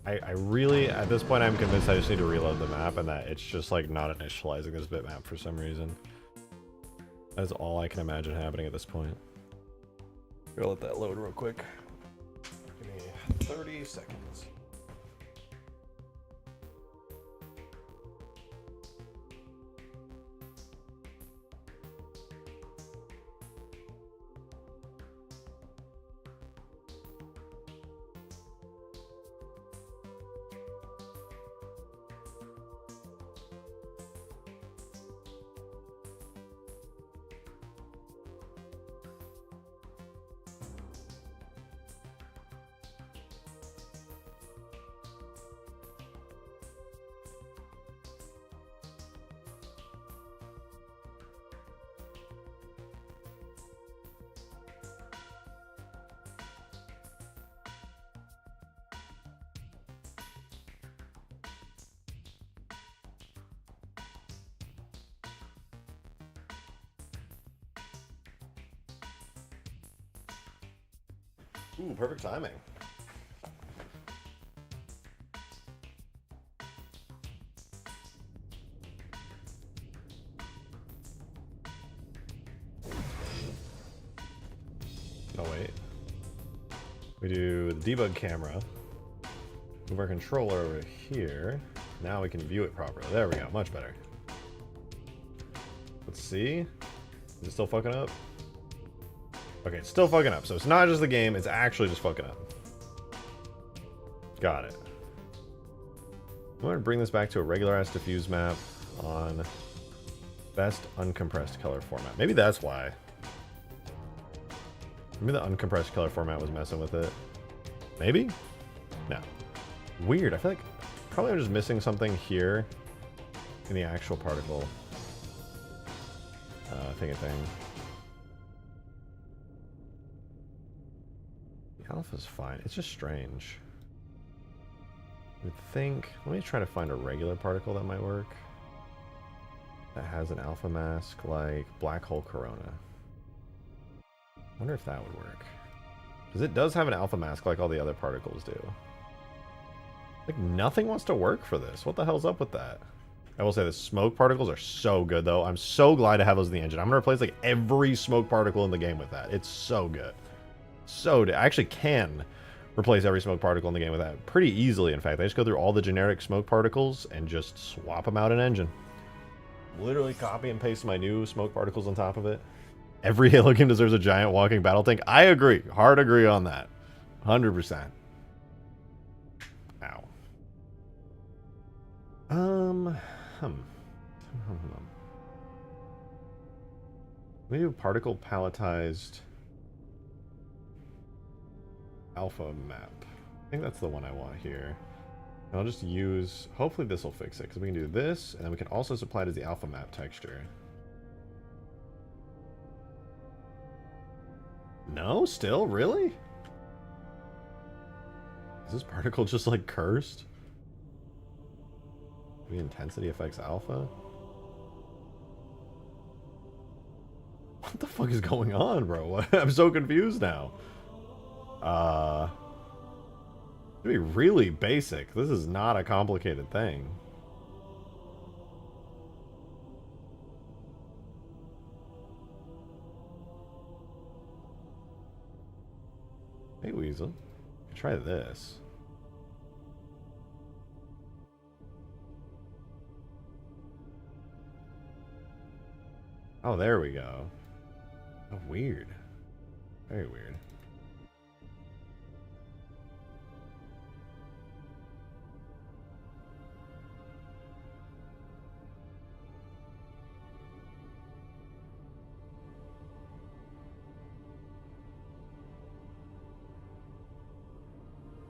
I really, at this point, I'm convinced I just need to reload the map and that it's just like not initializing this bitmap for some reason. That's all I can imagine happening at this point. I'll let that load real quick. 30 seconds. Ooh, perfect timing. Oh, wait. We do the debug camera. Move our controller over here. Now we can view it properly. There we go. Much better. Let's see. Is it still fucking up? Okay, it's still fucking up. So it's not just the game, it's actually just fucking up. Got it. I'm going to bring this back to a regular ass diffuse map on best uncompressed color format. Maybe that's why. Maybe the uncompressed color format was messing with it. Maybe? No. Weird. I feel like probably I'm just missing something here in the actual particle thing. The alpha's fine. It's just strange. I would think... Let me try to find a regular particle that might work. That has an alpha mask like Black Hole Corona. I wonder if that would work. Because it does have an alpha mask like all the other particles do. Like, nothing wants to work for this. What the hell's up with that? I will say the smoke particles are so good, though. I'm so glad to have those in the engine. I'm going to replace, like, every smoke particle in the game with that. It's so good. I actually can replace every smoke particle in the game with that pretty easily, in fact. I just go through all the generic smoke particles and just swap them out in engine. Literally copy and paste my new smoke particles on top of it. Every Halo game deserves a giant walking battle tank. I agree. Hard agree on that. 100%. Ow. We do particle palletized alpha map. I think that's the one I want here. And I'll just use, hopefully this will fix it, because we can do this, and then we can also supply it as the alpha map texture. No? Still? Really? Is this particle just like cursed? The intensity affects alpha? What What the fuck is going on, bro? I'm so confused now. To be really basic. This is not a complicated thing. Hey, Weasel. Try this. Oh, there we go. Oh, weird. Very weird.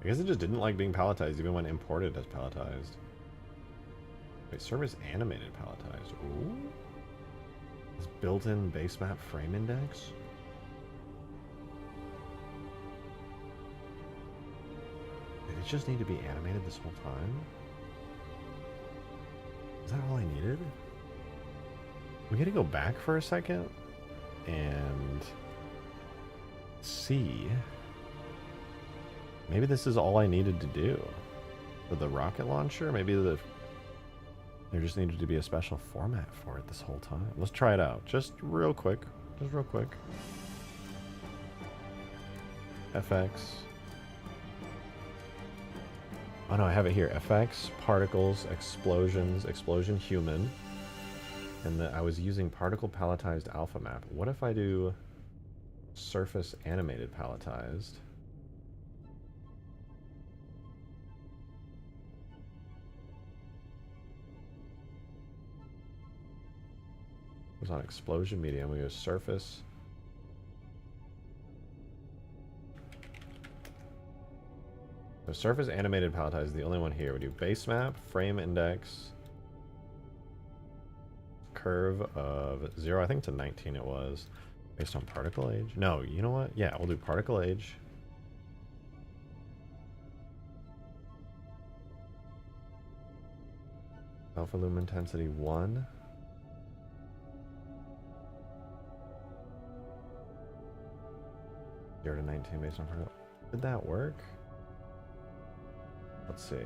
I guess it just didn't like being palletized even when imported as palletized. Wait, service animated palletized. Ooh. This built-in base map frame index. Did it just need to be animated this whole time? Is that all I needed? We gotta go back for a second and see. Maybe this is all I needed to do for the rocket launcher. Maybe there just needed to be a special format for it this whole time. Let's try it out, just real quick. Just real quick. FX. Oh no, I have it here. FX, particles, explosions, explosion human. And I was using particle palletized alpha map. What if I do surface animated palletized? It was on explosion medium. We go surface. So surface animated palletized is the only one here. We do base map, frame index, curve of 0, I think to 19 it was. Based on particle age. No, you know what? Yeah, we'll do particle age. Alpha lumen intensity 1. Zero to 19 based on particle. Did that work? Let's see.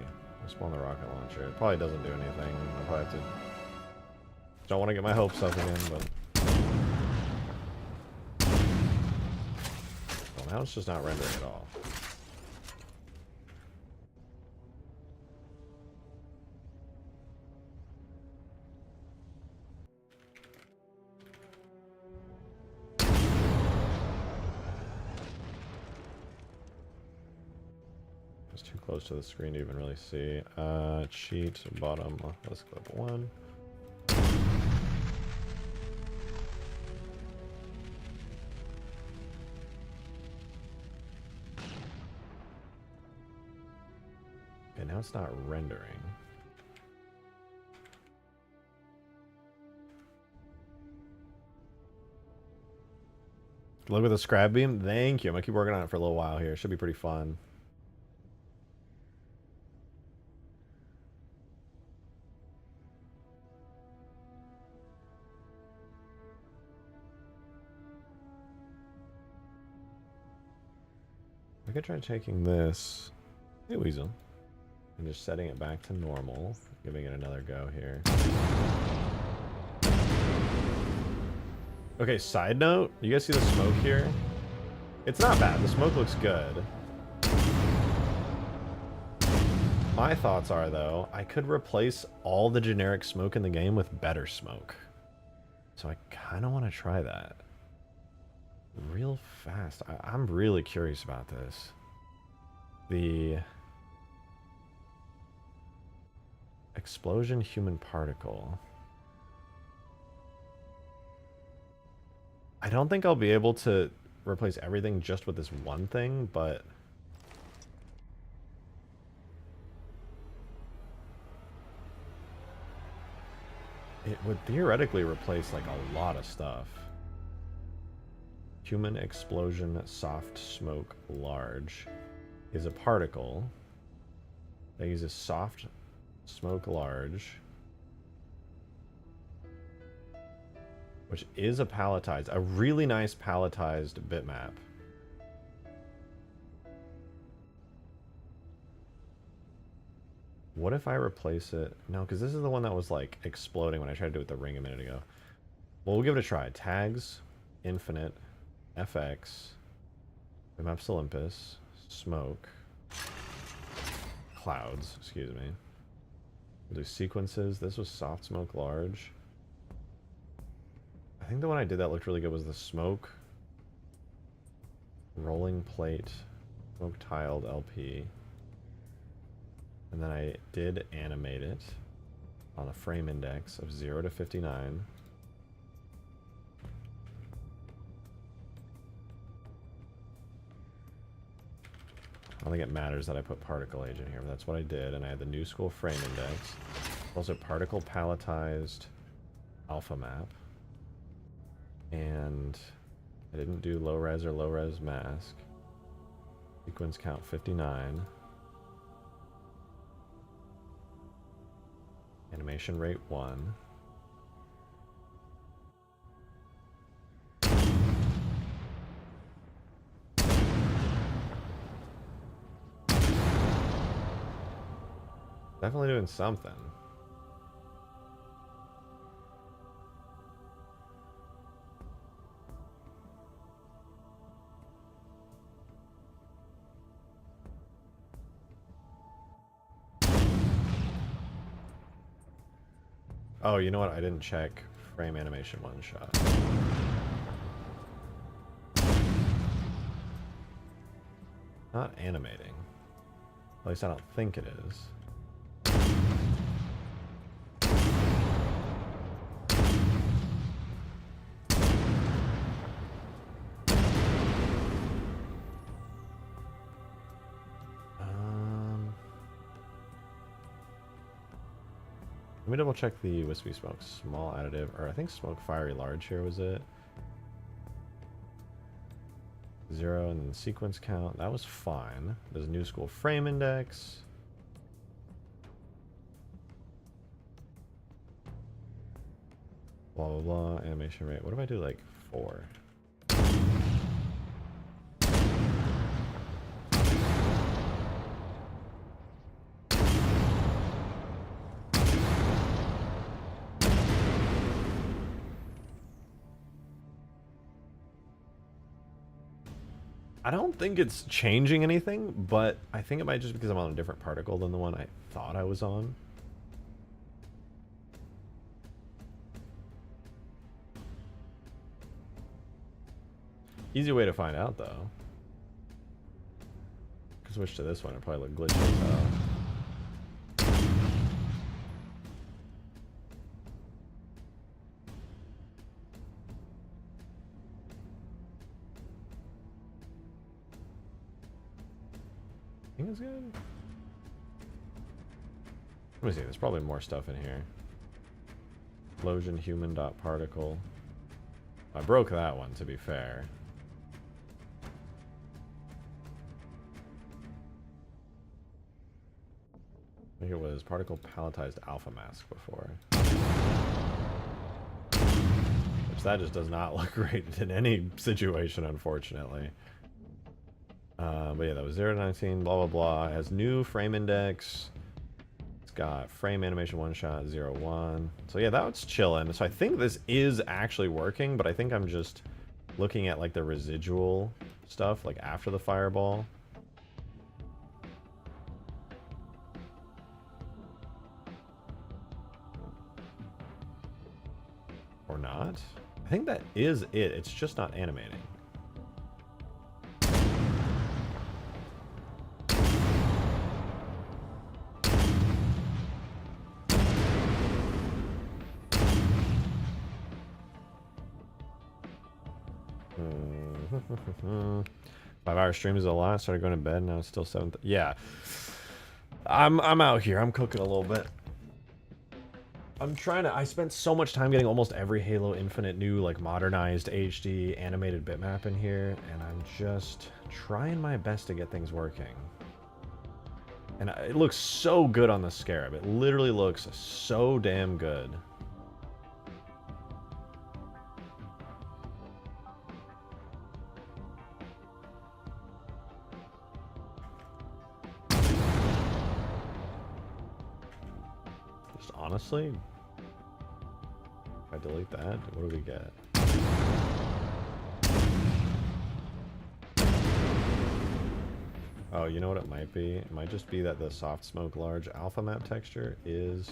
Spawn the rocket launcher. It probably doesn't do anything. I'll probably have to. Don't want to get my hopes up again, but. Well, now it's just not rendering at all. Too close to the screen to even really see. Cheat bottom. Let's clip 1. Okay, now it's not rendering. Look at the Scarab beam. Thank you. I'm gonna keep working on it for a little while here. It should be pretty fun. I could try taking this, hey Weasel, and just setting it back to normal, giving it another go here. Okay, side note, you guys see the smoke here? It's not bad, the smoke looks good. My thoughts are though, I could replace all the generic smoke in the game with better smoke. So I kind of want to try that. Real fast. I'm really curious about this. The explosion human particle. I don't think I'll be able to replace everything just with this one thing, but it would theoretically replace like a lot of stuff. Human explosion soft smoke large is a particle that uses soft smoke large which is a palletized, a really nice palletized bitmap. What if I replace it? No, because this is the one that was like exploding when I tried to do it with the ring a minute ago. Well, we'll give it a try. Tags, infinite, FX, Bitmaps Olympus, smoke, clouds, excuse me. We'll do sequences. This was soft smoke large. I think the one I did that looked really good was the smoke, rolling plate, smoke tiled LP. And then I did animate it on a frame index of 0 to 59. I don't think it matters that I put particle age in here, but that's what I did. And I had the new school frame index. Also particle palletized alpha map. And I didn't do low res or low res mask. Sequence count 59. Animation rate 1. Definitely doing something. Oh, you know what? I didn't check frame animation one shot. Not animating. At least I don't think it is. Let me double check the wispy smoke small additive, or I think smoke fiery large here was it. 0 and then sequence count, that was fine. There's a new school frame index. Blah blah blah, animation rate. What if I do like 4? I don't think it's changing anything, but I think it might just because I'm on a different particle than the one I thought I was on. Easy way to find out, though. Could switch to this one. It probably look glitchy as hell. I think it's good. Let me see. There's probably more stuff in here. Explosion human dot particle. I broke that one, to be fair. I think it was particle palletized alpha mask before. Which that just does not look great in any situation, unfortunately. But yeah, that was 0 to 19, blah, blah, blah. It has new frame index. It's got frame animation one shot, 0, 1. So yeah, that's chilling. So I think this is actually working, but I think I'm just looking at like the residual stuff, like after the fireball. Or not. I think that is it. It's just not animating. Five-hour stream is a lot. Started going to bed. Now it's still 7. Yeah, I'm out here. I'm cooking a little bit. I'm trying to. I spent so much time getting almost every Halo Infinite new, like modernized HD animated bitmap in here, and I'm just trying my best to get things working. And it looks so good on the Scarab. It literally looks so damn good. honestly, if I delete that, what do we get? Oh, you know what it might be? It might just be that the soft smoke large alpha map texture is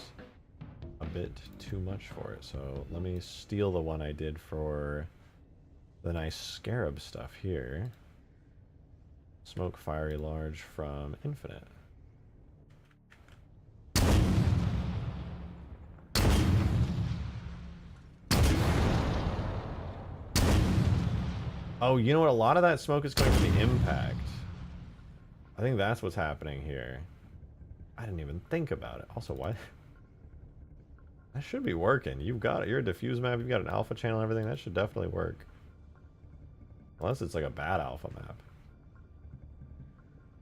a bit too much for it. So let me steal the one I did for the nice Scarab stuff here. Smoke fiery large from Infinite. Oh, you know what? A lot of that smoke is coming from the impact. I think that's what's happening here. I didn't even think about it. Also, why? That should be working. You've got it. You're a diffuse map. You've got an alpha channel and everything. That should definitely work. Unless it's like a bad alpha map.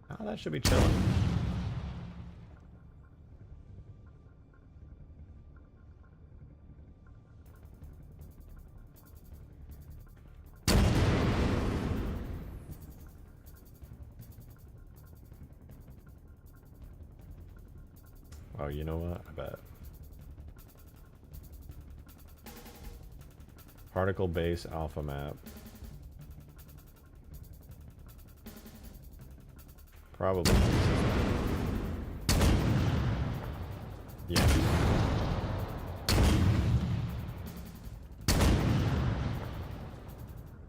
Oh, that should be chilling. Oh, you know what? I bet. Particle base alpha map. Probably. Yeah.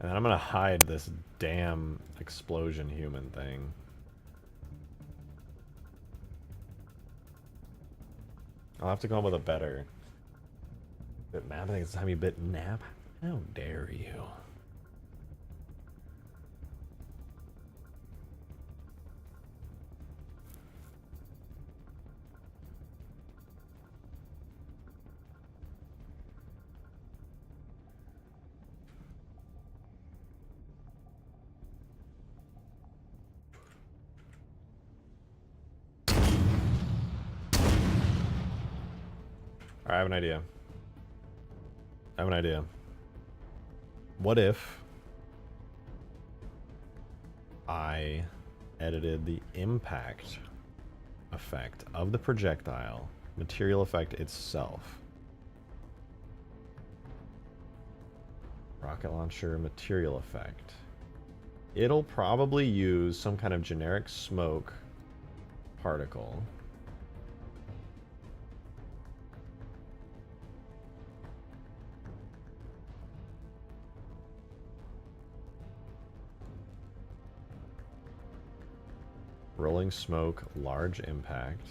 And then I'm gonna hide this damn explosion human thing. I'll have to come up with a better bit map. I think it's time you bit nap. How dare you? Alright, I have an idea. I have an idea. What if I edited the impact effect of the projectile, material effect itself? Rocket launcher material effect. It'll probably use some kind of generic smoke particle. Rolling smoke, large impact.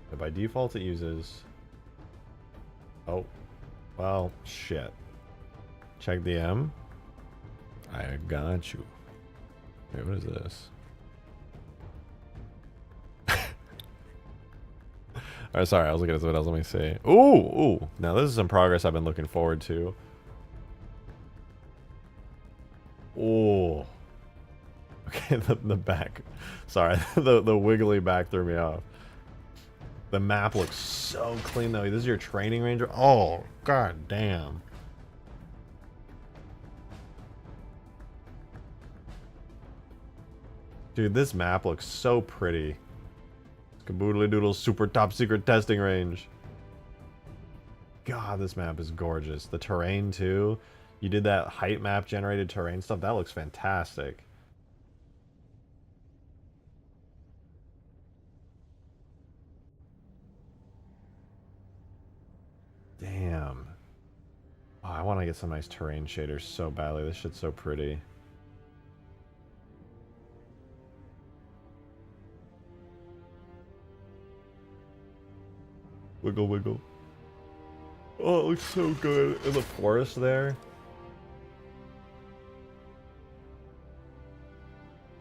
But by default it uses... Oh. Well, shit. Check the M. I got you. Wait, what is this? Alright, sorry, I was looking at something else. Let me see. Ooh, ooh. Now this is some progress I've been looking forward to. Ooh. Okay, the back. Sorry, the wiggly back threw me off. The map looks so clean though. This is your training range. Oh, god damn. Dude, this map looks so pretty. Caboodly Doodle super top secret testing range. God, this map is gorgeous. The terrain too. You did that height map generated terrain stuff. That looks fantastic. Damn. Oh, I want to get some nice terrain shaders so badly. This shit's so pretty. Wiggle, wiggle. Oh, it looks so good. In the forest there.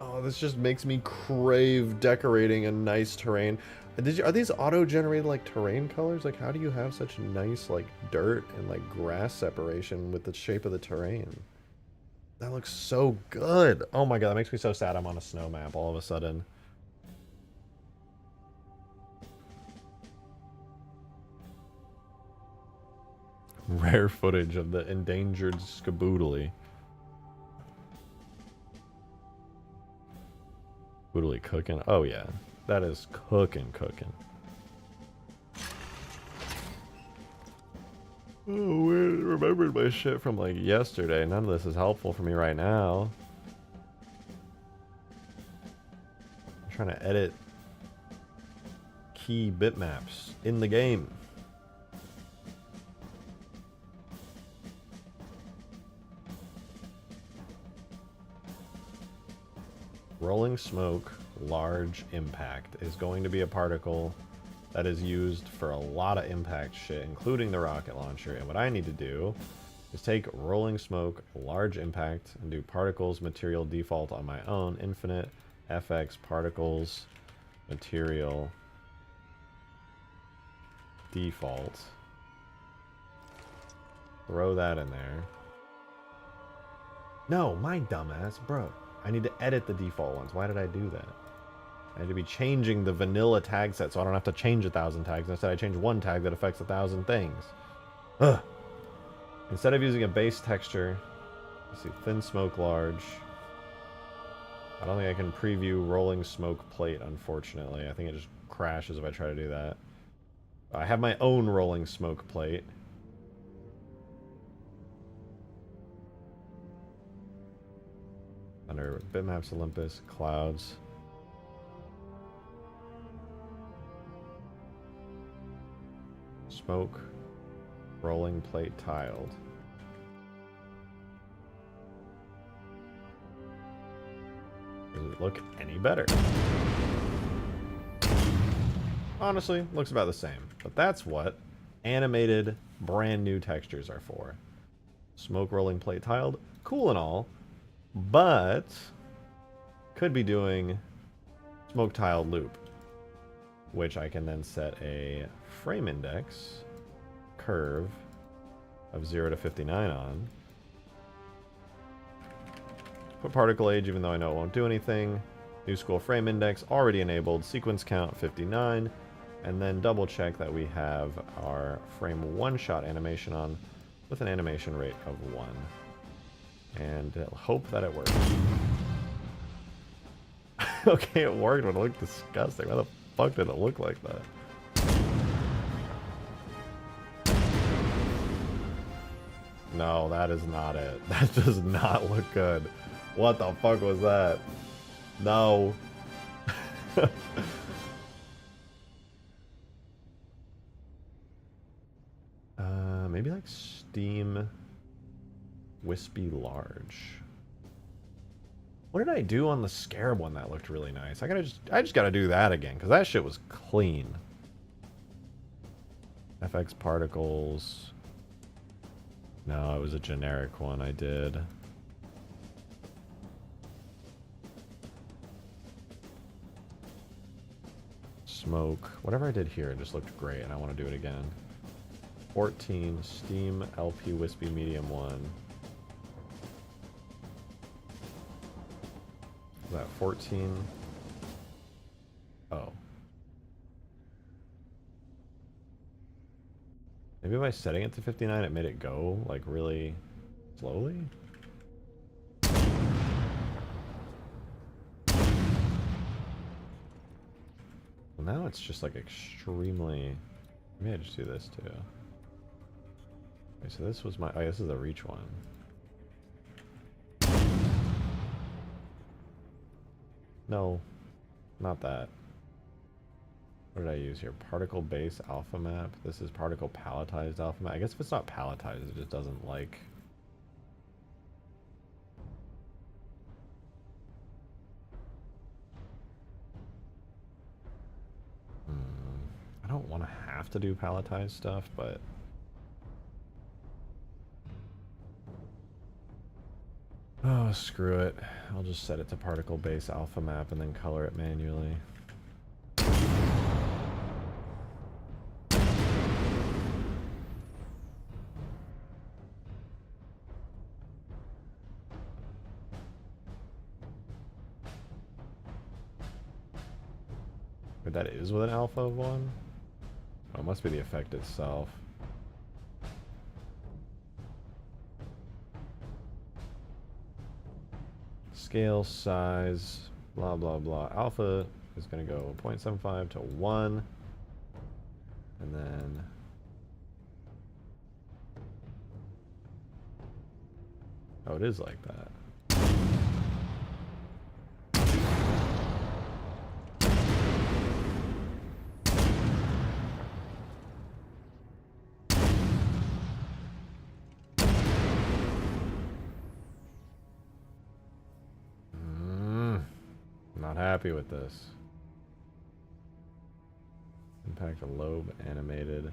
Oh, this just makes me crave decorating a nice terrain. Are these auto-generated like terrain colors? Like, how do you have such nice like dirt and like grass separation with the shape of the terrain? That looks so good. Oh my god, that makes me so sad I'm on a snow map all of a sudden. Rare footage of the endangered Skaboodly. Skaboodly cooking? Oh yeah, that is cooking. Oh, weird. Remembered my shit from like yesterday. None of this is helpful for me right now. I'm trying to edit key bitmaps in the game. Rolling smoke, large impact is going to be a particle that is used for a lot of impact shit, including the rocket launcher. And what I need to do is take rolling smoke, large impact, and do particles, material, default on my own, infinite, FX, particles, material, default. Throw that in there. No, my dumbass, bro. I need to edit the default ones. Why did I do that? I need to be changing the vanilla tag set so I don't have to change 1,000 tags. Instead, I change one tag that affects 1,000 things. Ugh. Instead of using a base texture, let's see, thin smoke, large. I don't think I can preview rolling smoke plate, unfortunately. I think it just crashes if I try to do that. I have my own rolling smoke plate. Under bitmaps, Olympus, clouds. Smoke, rolling plate tiled. Does it look any better? Honestly, looks about the same. But that's what animated brand new textures are for. Smoke, rolling plate tiled, cool and all, but could be doing smoke tiled loop, which I can then set a frame index curve of 0 to 59 on. Put particle age, even though I know it won't do anything. New school frame index already enabled. Sequence count 59. And then double check that we have our frame one-shot animation on with an animation rate of 1. And hope that it works. Okay, it worked, but it looked disgusting. Why the fuck did it look like that? No, that is not it. That does not look good. What the fuck was that? No. Maybe like Steam Wispy Large. What did I do on the Scarab one that looked really nice? I just gotta do that again, because that shit was clean. FX particles. No, it was a generic one I did. Smoke. Whatever I did here, it just looked great, and I want to do it again. 14, Steam LP Wispy Medium 1. Is that 14? Oh. Maybe by setting it to 59, it made it go, like, really slowly? Well, now it's just, like, extremely... Maybe I just do this, too. Okay, so this was my... Oh, this is the reach one. No, not that. What did I use here? Particle base alpha map. This is particle palletized alpha map. I guess if it's not palletized, it just doesn't like... I don't want to have to do palletized stuff, but... Oh, screw it. I'll just set it to particle base alpha map and then color it manually. But that is with an alpha of 1? Oh, it must be the effect itself. Scale size, blah, blah, blah. Alpha is going to go 0.75 to 1. And then... oh, it is like that. Not happy with this. Impact a lobe animated.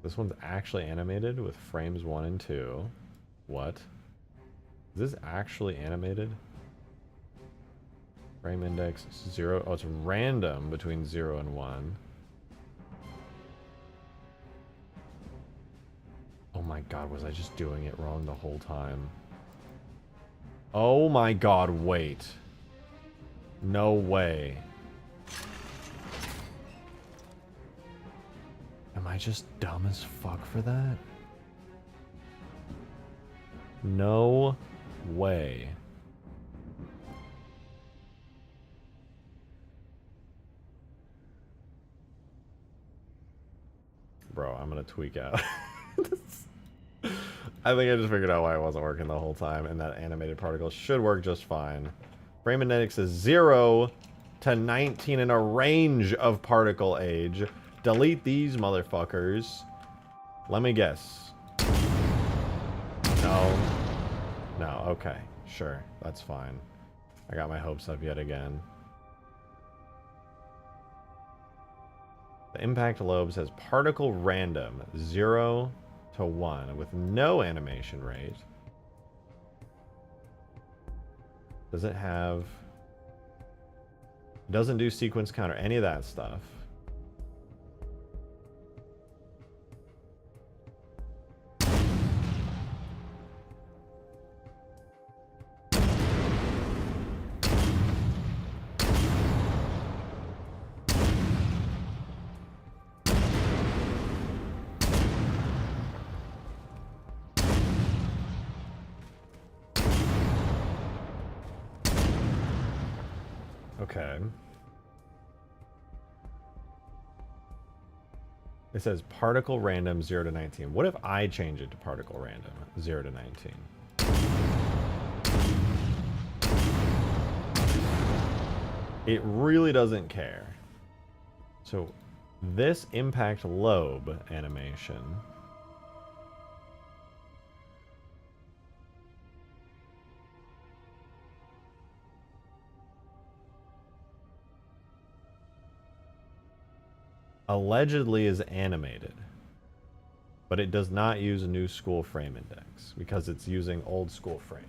This one's actually animated with frames 1 and 2. What? Is this actually animated? Frame index 0. Oh, it's random between 0 and 1. Oh my god, was I just doing it wrong the whole time? Oh my god, wait. No way. Am I just dumb as fuck for that? No way. Bro, I'm gonna tweak out. I think I just figured out why it wasn't working the whole time, and that animated particle should work just fine. Frame index is 0 to 19 in a range of particle age. Delete these motherfuckers. Let me guess. No. No, okay. Sure, that's fine. I got my hopes up yet again. The impact lobe says particle random, 0 to 1 with no animation rate. Does it have... doesn't do sequence counter, any of that stuff. Okay. It says particle random 0 to 19. What if I change it to particle random 0 to 19? It really doesn't care. So this impact lobe animation allegedly is animated, but it does not use a new school frame index because it's using old school frames.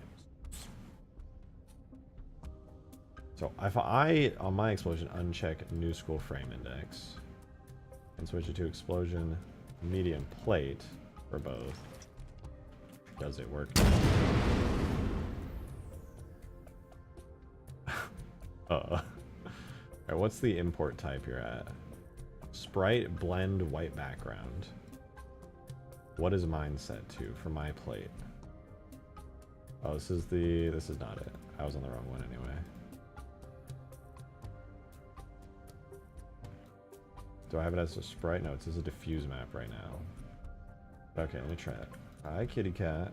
So if I, on my explosion, uncheck new school frame index and switch it to explosion medium plate for both, does it work? Alright, what's the import type you're at? Sprite blend white background. What is mine set to for my plate? Oh, this is not it. I was on the wrong one anyway. Do I have it as a sprite? No, it's as a diffuse map right now. Okay, let me try it. Hi, kitty cat.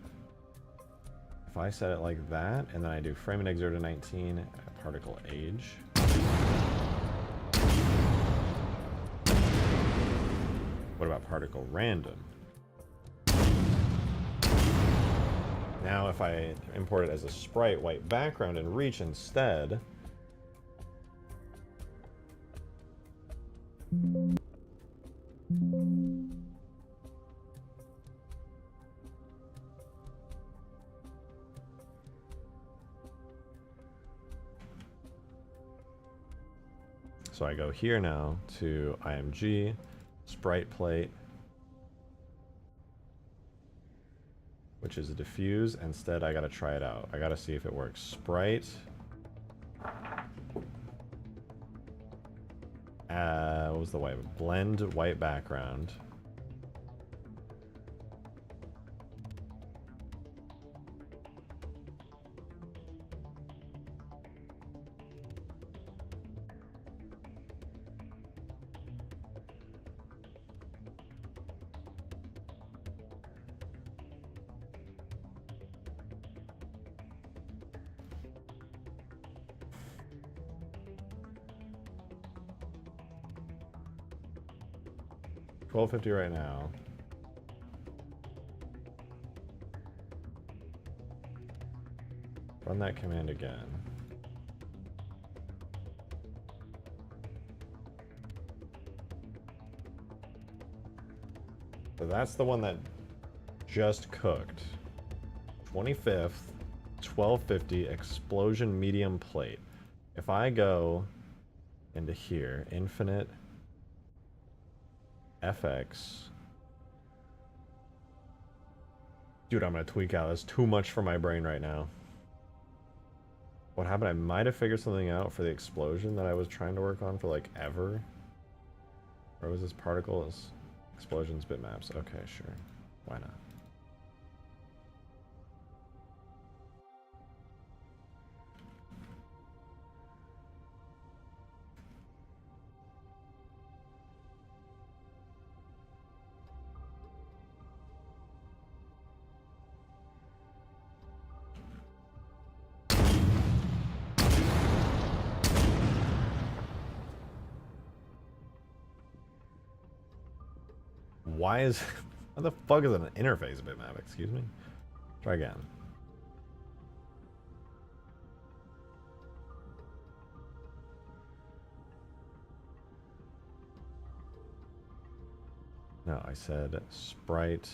If I set it like that, and then I do frame index 0 to 19, particle age. What about particle random? Now if I import it as a sprite white background and reach instead, so I go here now to IMG, sprite plate, which is a diffuse. Instead, I gotta try it out. I gotta see if it works. Sprite What was the white? Blend white background. $12.50 right now. Run that command again. So that's the one that just cooked. 25th, 1250 explosion medium plate. If I go into here, infinite FX. Dude, I'm gonna tweak out. That's too much for my brain right now. What happened? I might have figured something out for the explosion that I was trying to work on for like ever. Or was this particles? Explosions bitmaps. Okay, sure. Why not? Why is... What the fuck is an interface bitmap? Excuse me? Try again. No, I said sprite...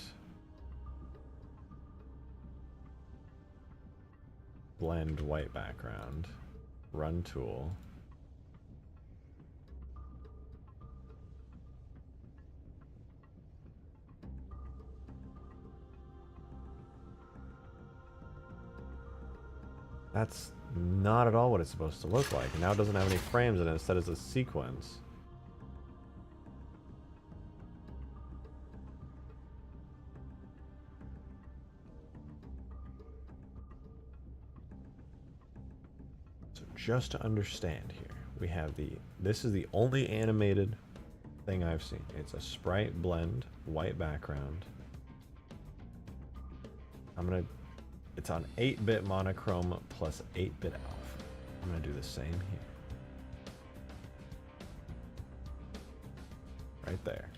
blend white background. Run tool. That's not at all what it's supposed to look like. Now it doesn't have any frames in it. Instead it's a sequence. So just to understand here, we have this is the only animated thing I've seen. It's a sprite blend, white background. It's on 8-bit monochrome plus 8-bit alpha. I'm gonna do the same here. Right there.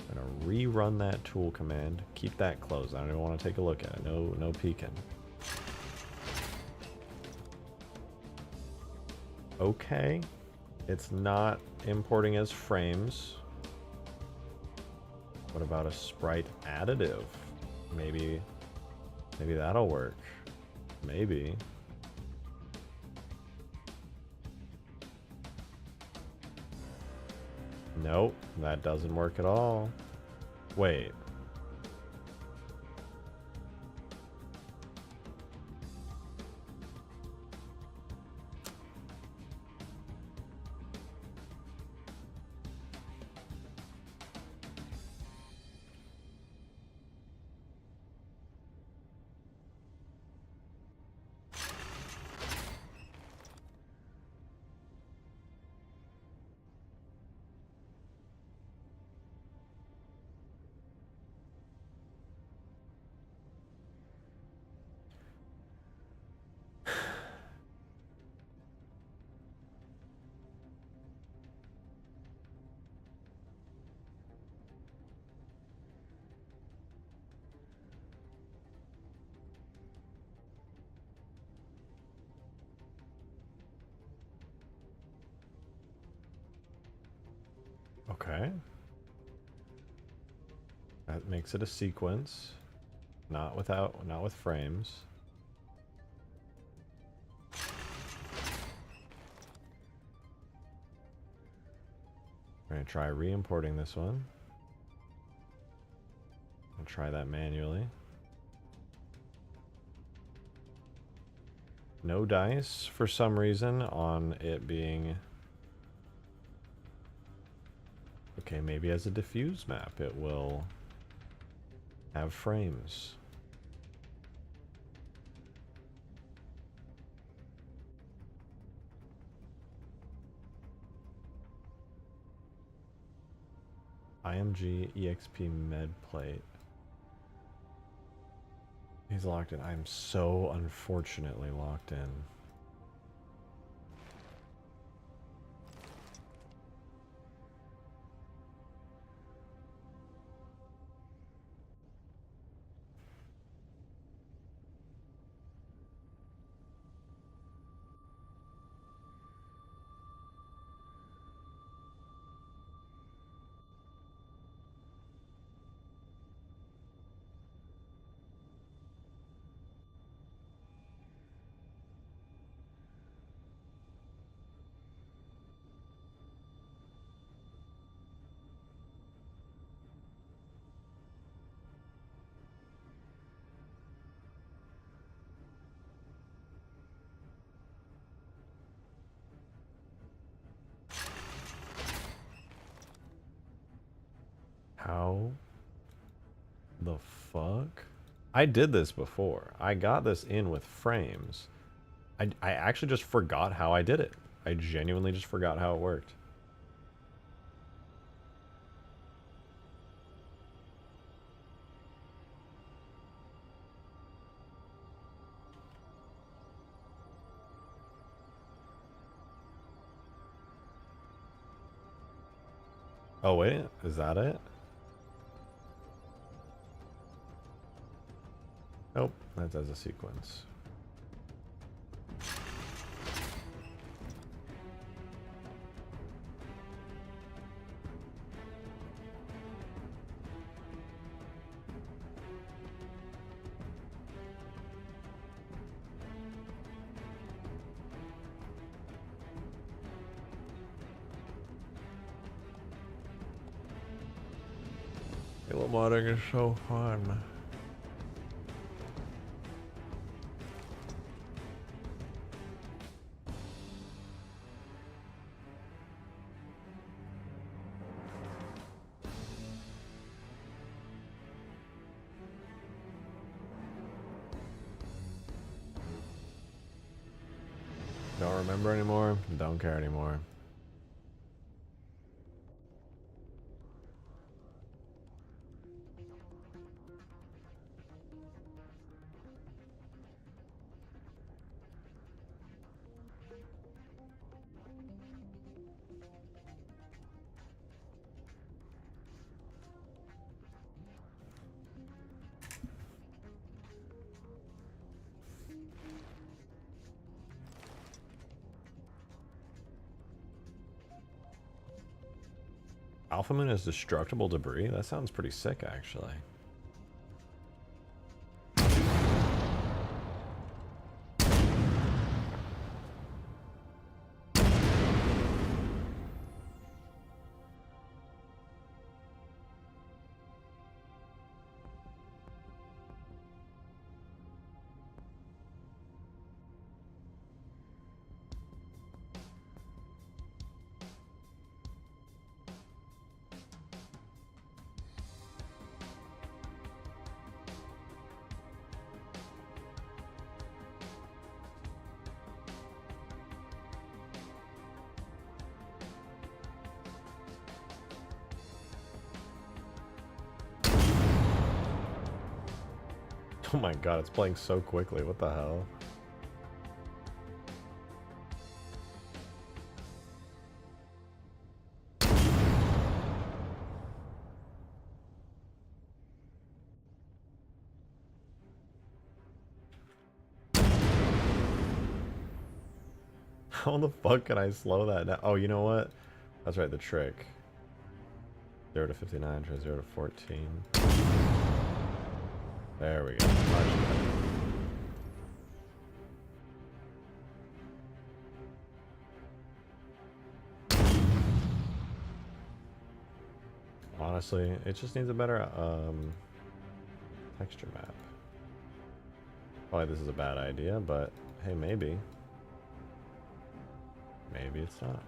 I'm gonna rerun that tool command. Keep that closed. I don't even want to take a look at it. No peeking. Okay. It's not importing as frames. What about a sprite additive? Maybe that'll work. Maybe. Nope, that doesn't work at all. Wait. Okay. That makes it a sequence. Not with frames. We're gonna try re-importing this one. I'll try that manually. No dice for some reason on it being... Okay, maybe as a diffuse map it will have frames. IMG EXP med plate. He's locked in. I'm so unfortunately locked in. How the fuck? I did this before. I got this in with frames. I actually just forgot how I did it. I genuinely just forgot how it worked. Oh wait, is that it? Nope, that does a sequence. Halo modding is so fun. Don't remember anymore, don't care anymore. Alpha Moon is destructible debris? That sounds pretty sick, actually. Oh my god, it's playing so quickly. What the hell? How the fuck can I slow that down? Oh, you know what? That's right, the trick. 0 to 59, try 0 to 14. There we go. Much better. Honestly, it just needs a better texture map. Probably this is a bad idea, but Hey, maybe. Maybe it's not.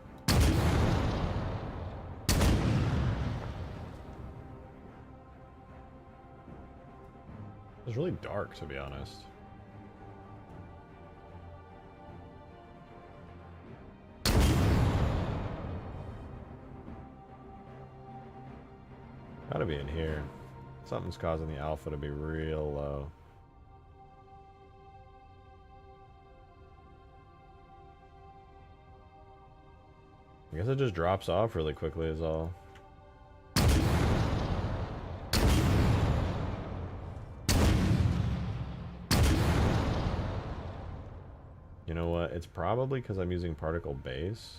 It's really dark, to be honest. Gotta be in here. Something's causing the alpha to be real low. I guess it just drops off really quickly is all. You know what? It's probably because I'm using particle base.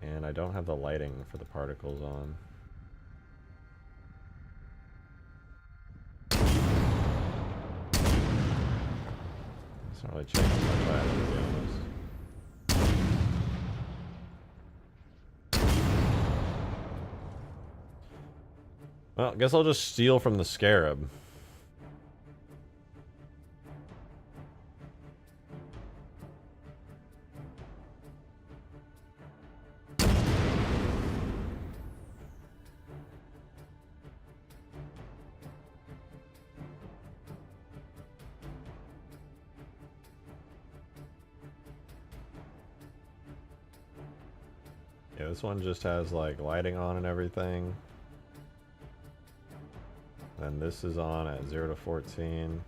And I don't have the lighting for the particles on. It's not really changing much either, to be honest. Well, I guess I'll just steal from the Scarab. Yeah, this one just has like lighting on and everything. And this is on at 0 to 14.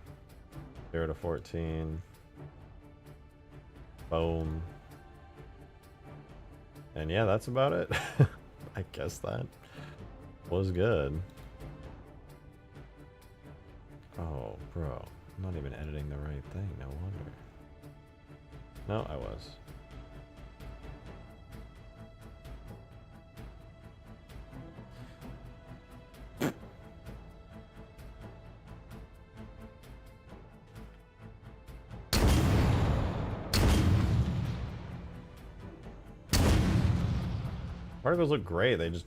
0 to 14. Boom. And yeah, that's about it. I guess that was good. Oh, bro. I'm not even editing the right thing. No wonder. No, I was. Particles look great. They just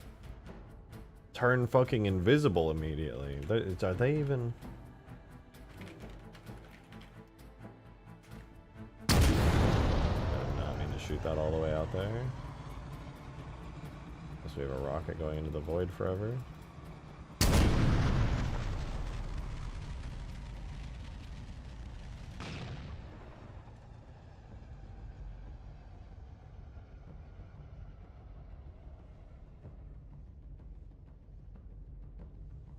turn fucking invisible immediately. Are they even... I did not mean to shoot that all the way out there. Guess we have a rocket going into the void forever.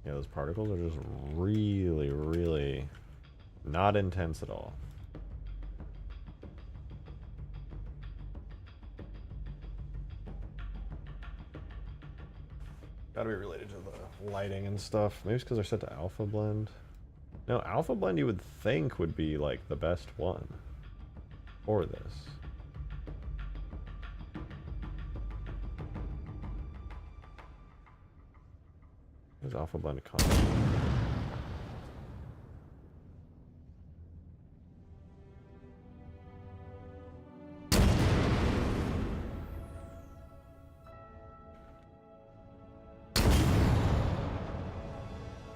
Yeah, those particles are just really, really not intense at all. Gotta be related to the lighting and stuff. Maybe it's because they're set to alpha blend. No, alpha blend you would think would be like the best one for this. There's alpha blend content.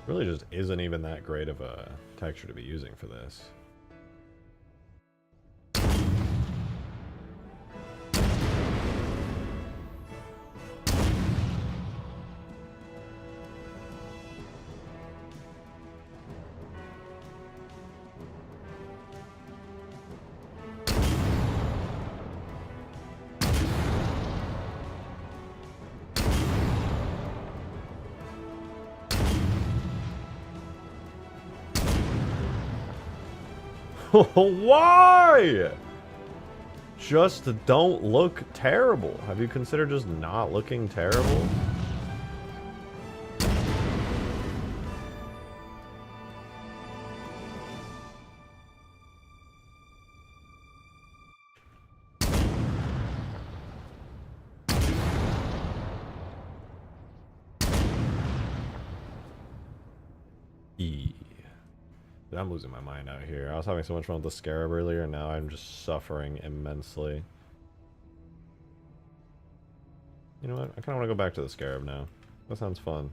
Really just isn't even that great of a texture to be using for this. Why? Just don't look terrible. Have you considered just not looking terrible? I'm losing my mind out here. I was having so much fun with the Scarab earlier, and now I'm just suffering immensely. You know what? I kind of want to go back to the Scarab now. That sounds fun.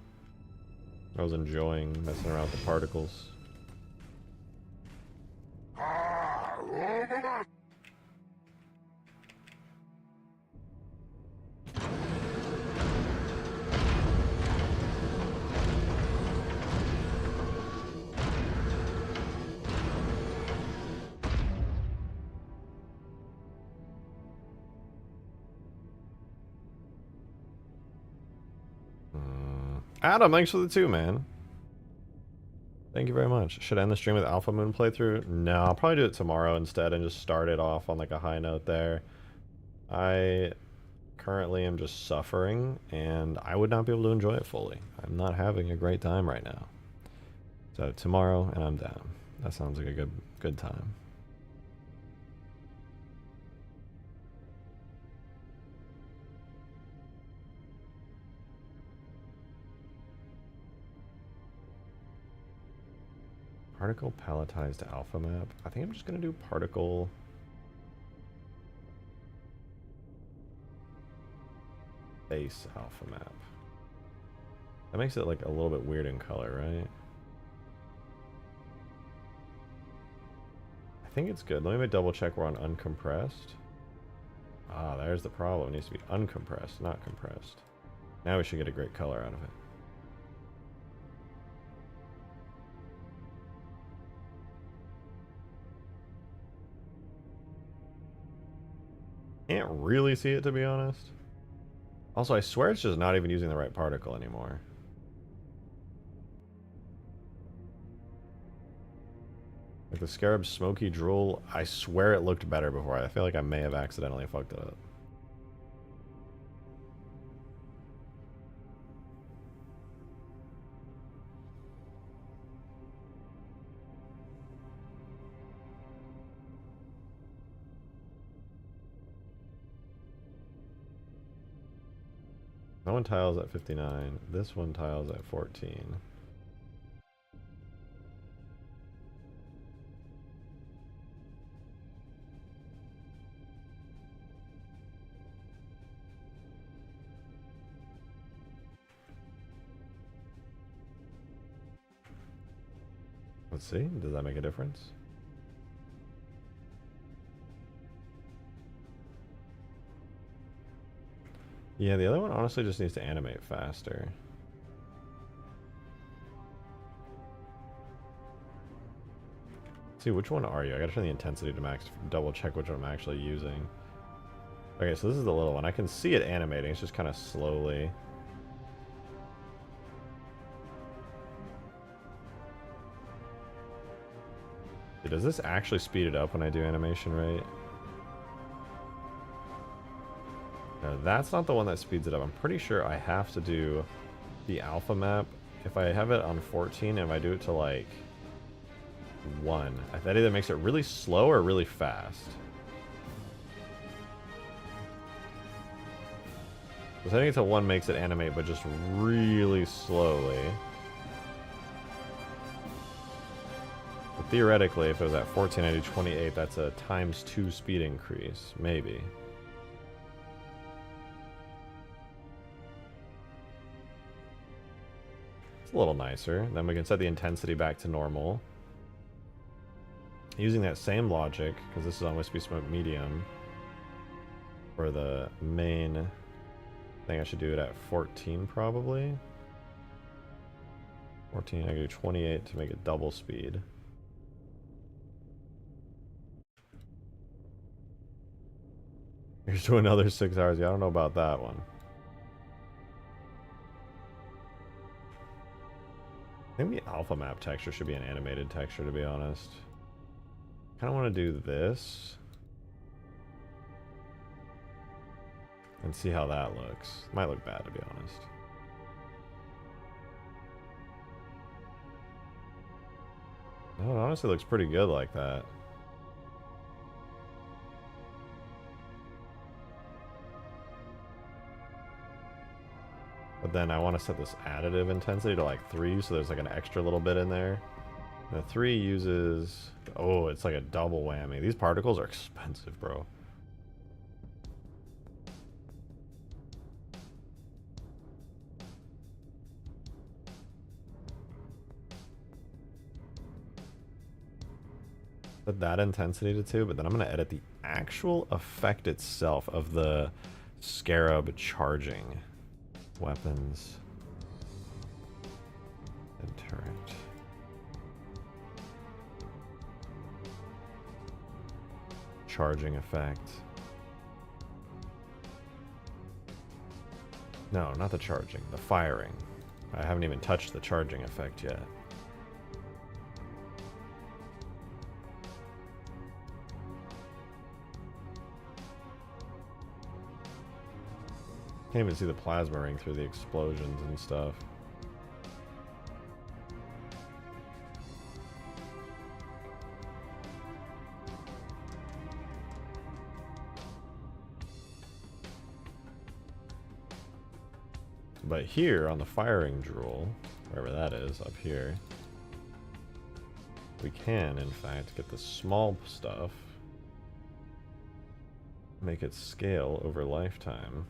I was enjoying messing around with the particles. Adam, thanks for the 2, man. Thank you very much. Should I end the stream with Alpha Moon playthrough? No, I'll probably do it tomorrow instead and just start it off on like a high note there. I currently am just suffering and I would not be able to enjoy it fully. I'm not having a great time right now. So tomorrow and I'm down. That sounds like a good time. Particle palletized alpha map. I think I'm just gonna do particle. Base alpha map. That makes it like a little bit weird in color, right? I think it's good. Let me double check we're on uncompressed. Ah, there's the problem. It needs to be uncompressed, not compressed. Now we should get a great color out of it. Can't really see it, to be honest. Also, I swear it's just not even using the right particle anymore. Like the Scarab smoky drool, I swear it looked better before. I feel like I may have accidentally fucked it up. That one tiles at 59. This one tiles at 14. Let's see. Does that make a difference? Yeah, the other one honestly just needs to animate faster. Let's see, which one are you? I gotta turn the intensity to max to double check which one I'm actually using. Okay, so this is the little one. I can see it animating, it's just kind of slowly. Does this actually speed it up when I do animation rate? No, that's not the one that speeds it up. I'm pretty sure I have to do the alpha map. If I have it on 14 and if I do it to like 1, that either makes it really slow or really fast. So setting it to 1 makes it animate, but just really slowly. But theoretically, if it was at 14, I do 28, that's a ×2 speed increase, maybe. A little nicer. Then we can set the intensity back to normal. Using that same logic, because this is on Wispy Smoke Medium, for the main thing, I should do it at 14 probably. 14, I can do 28 to make it double speed. Here's to another 6 hours. Yeah, I don't know about that one. I think the alpha map texture should be an animated texture, to be honest. Kind of want to do this. And see how that looks. Might look bad, to be honest. No, it honestly looks pretty good like that. But then I want to set this additive intensity to like 3, so there's like an extra little bit in there. And the 3 uses... Oh, it's like a double whammy. These particles are expensive, bro. Set that intensity to 2, but then I'm going to edit the actual effect itself of the Scarab charging. Weapons and turret. Charging effect. No, not the charging, the firing. I haven't even touched the charging effect yet. Can't even see the plasma ring through the explosions and stuff. But here on the firing drool, wherever that is, up here, we can, in fact, get the small stuff, make it scale over lifetime,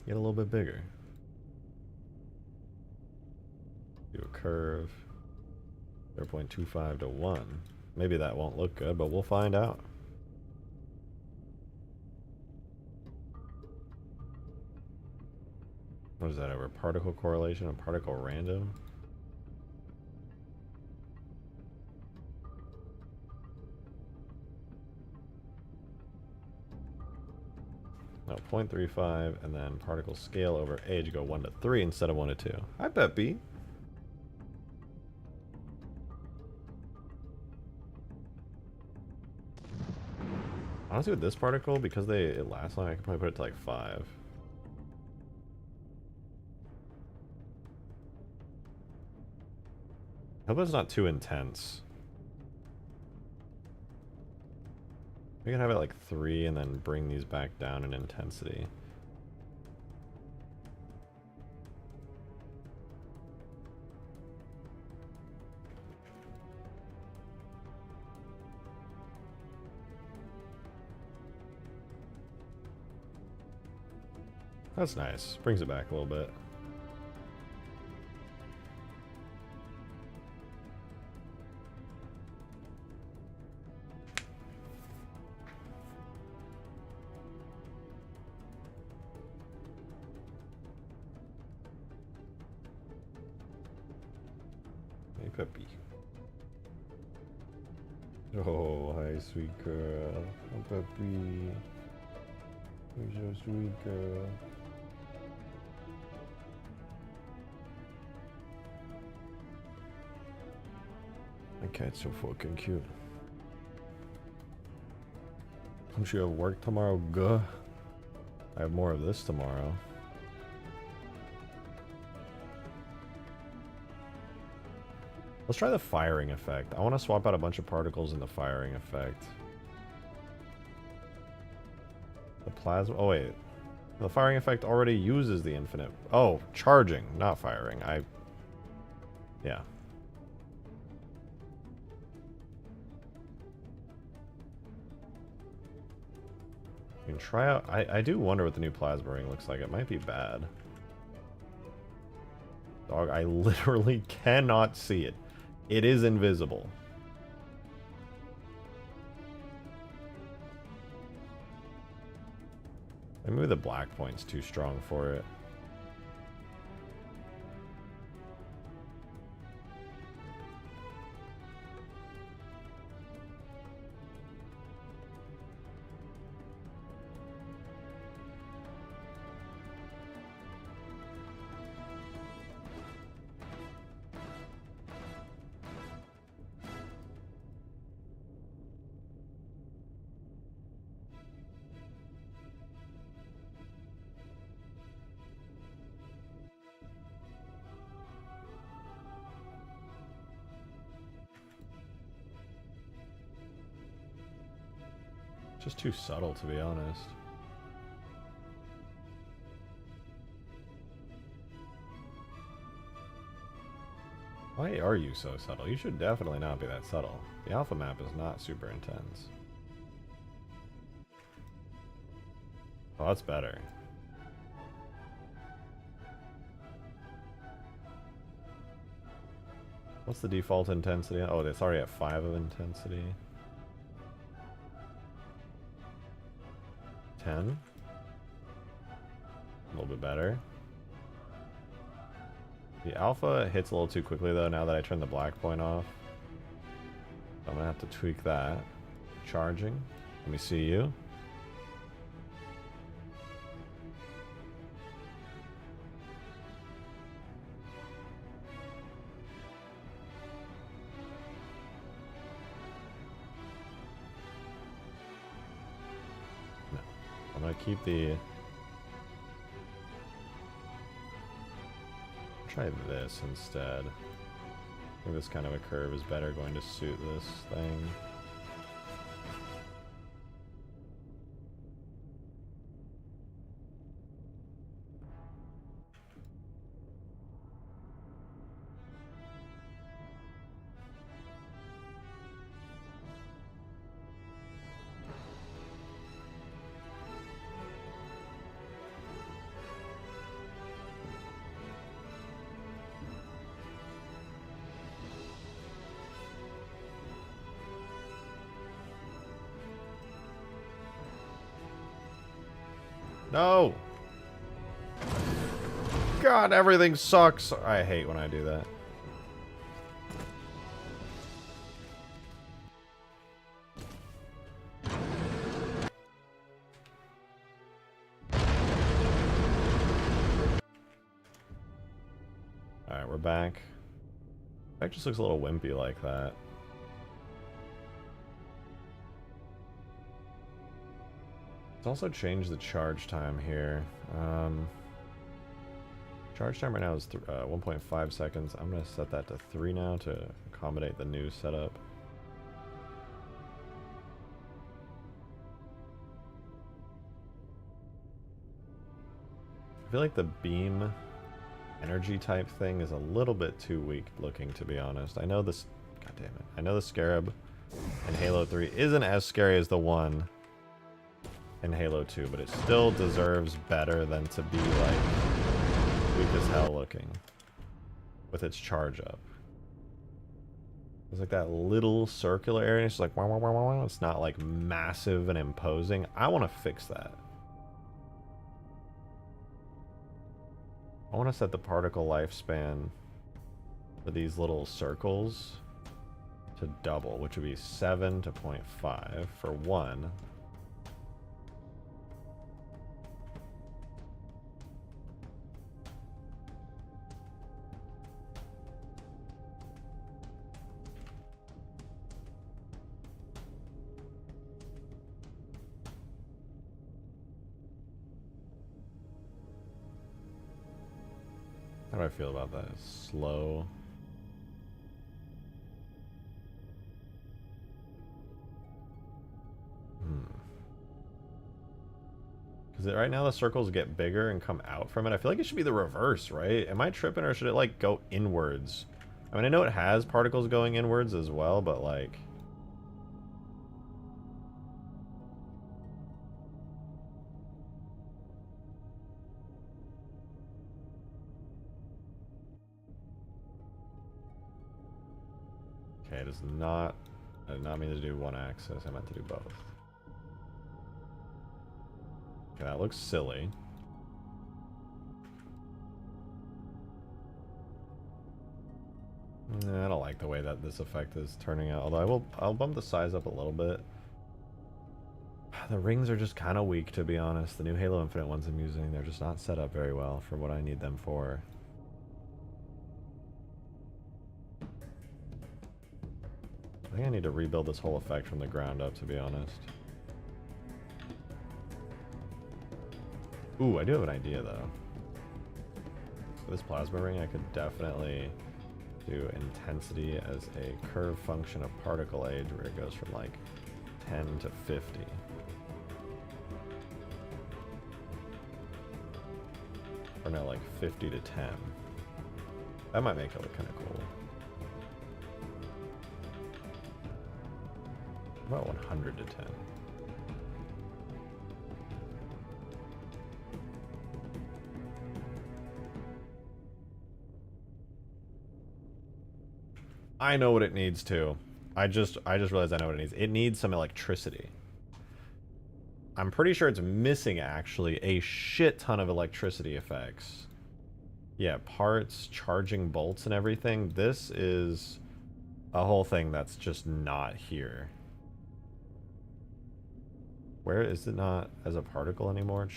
get a little bit bigger. Do a curve, 0.25 to 1. Maybe that won't look good, but we'll find out. What is that over? Particle correlation and particle random? No, 0.35, and then particle scale over age go 1 to 3 instead of 1 to 2. Hi, Peppy. Honestly, with this particle, because it lasts long, I could probably put it to like 5. I hope it's not too intense. We can have it like 3 and then bring these back down in intensity. That's nice. Brings it back a little bit. Hey, Peppy. Oh, hi, sweet girl. Oh, Peppy. You're so sweet, girl. My cat's so fucking cute. Don't you have work tomorrow? Guh. I have more of this tomorrow. Let's try the firing effect. I want to swap out a bunch of particles in the firing effect. The plasma... Oh, wait. The firing effect already uses the infinite... Oh, charging, not firing. Yeah. You can try out... I do wonder what the new plasma ring looks like. It might be bad. Dog, I literally cannot see it. It is invisible. Maybe the black point's too strong for it. Just too subtle, to be honest. Why are you so subtle? You should definitely not be that subtle. The alpha map is not super intense. Oh, that's better. What's the default intensity? Oh, it's already at 5 of intensity. 10. A little bit better. The alpha hits a little too quickly though now that I turned the black point off. So I'm gonna have to tweak that. Charging. Let me see you. keep the... Try this instead. I think this kind of a curve is better going to suit this thing. No! God, everything sucks. I hate when I do that. Alright, we're back. That just looks a little wimpy like that. Let's also change the charge time here. Charge time right now is 1.5 seconds. I'm going to set that to 3 now to accommodate the new setup. I feel like the beam energy type thing is a little bit too weak looking, to be honest. I know this... God damn it. I know the Scarab in Halo 3 isn't as scary as the one in Halo 2, but it still deserves better than to be like weak as hell looking with its charge up. It's like that little circular area. It's like, wah, wah, wah, wah, wah. It's not like massive and imposing. I want to fix that. I want to set the particle lifespan for these little circles to double, which would be 7 to 0.5 for 1. How do I feel about that? Slow. Because right now the circles get bigger and come out from it. I feel like it should be the reverse, right? Am I tripping, or should it like go inwards? I mean, I know it has particles going inwards as well, but like... Okay, it is not... I did not mean to do one axis. I meant to do both. Okay, that looks silly. I don't like the way that this effect is turning out. Although I'll bump the size up a little bit. The rings are just kind of weak, to be honest. The new Halo Infinite ones I'm using, they're just not set up very well for what I need them for. I think I need to rebuild this whole effect from the ground up, to be honest. Ooh, I do have an idea, though. So this plasma ring, I could definitely do intensity as a curve function of particle age, where it goes from like 10 to 50. Or no, like 50 to 10. That might make it look kind of cool. About 100 to 10. I know what it needs to. I just realized I know what it needs. It needs some electricity. I'm pretty sure it's missing actually a shit ton of electricity effects. Yeah, parts, charging bolts and everything. This is a whole thing that's just not here. Where is it not as a particle anymore?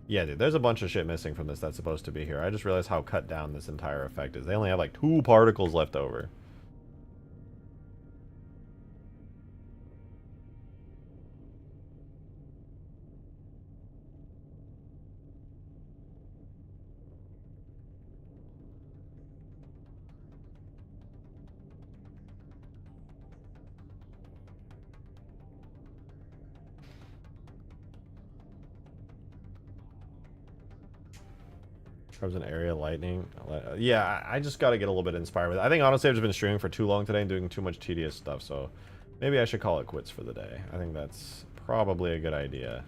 Yeah, dude, there's a bunch of shit missing from this that's supposed to be here. I just realized how cut down this entire effect is. They only have like 2 particles left over. Scrubs an area lightning. Yeah, I just got to get a little bit inspired with it. I think honestly I've just been streaming for too long today and doing too much tedious stuff, so maybe I should call it quits for the day. I think that's probably a good idea.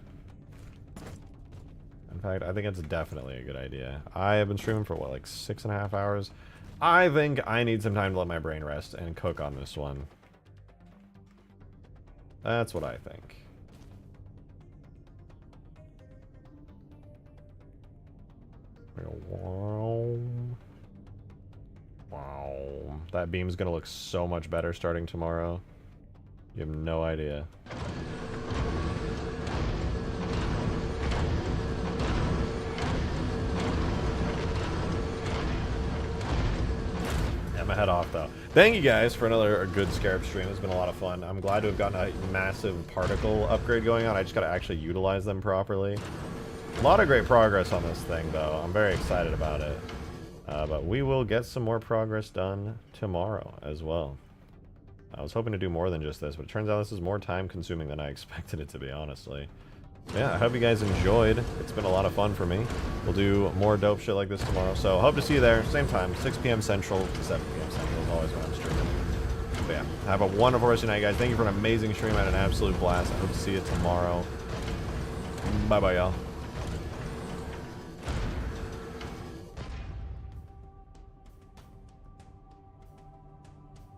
In fact, I think it's definitely a good idea. I have been streaming for, what, like 6.5 hours? I think I need some time to let my brain rest and cook on this one. That's what I think. Wow. That beam's gonna look so much better starting tomorrow. You have no idea. I'm gonna head off though. Thank you guys for another good Scarab stream. It's been a lot of fun. I'm glad to have gotten a massive particle upgrade going on. I just gotta actually utilize them properly. A lot of great progress on this thing though. I'm very excited about it. But we will get some more progress done tomorrow as well. I was hoping to do more than just this, but it turns out this is more time consuming than I expected it to be, honestly. Yeah, I hope you guys enjoyed. It's been a lot of fun for me. We'll do more dope shit like this tomorrow. So hope to see you there. Same time, 6 p.m. Central to 7 p.m. Central is always when I'm streaming. But yeah, have a wonderful rest of your night, guys. Thank you for an amazing stream. I had an absolute blast. I hope to see you tomorrow. Bye-bye, y'all.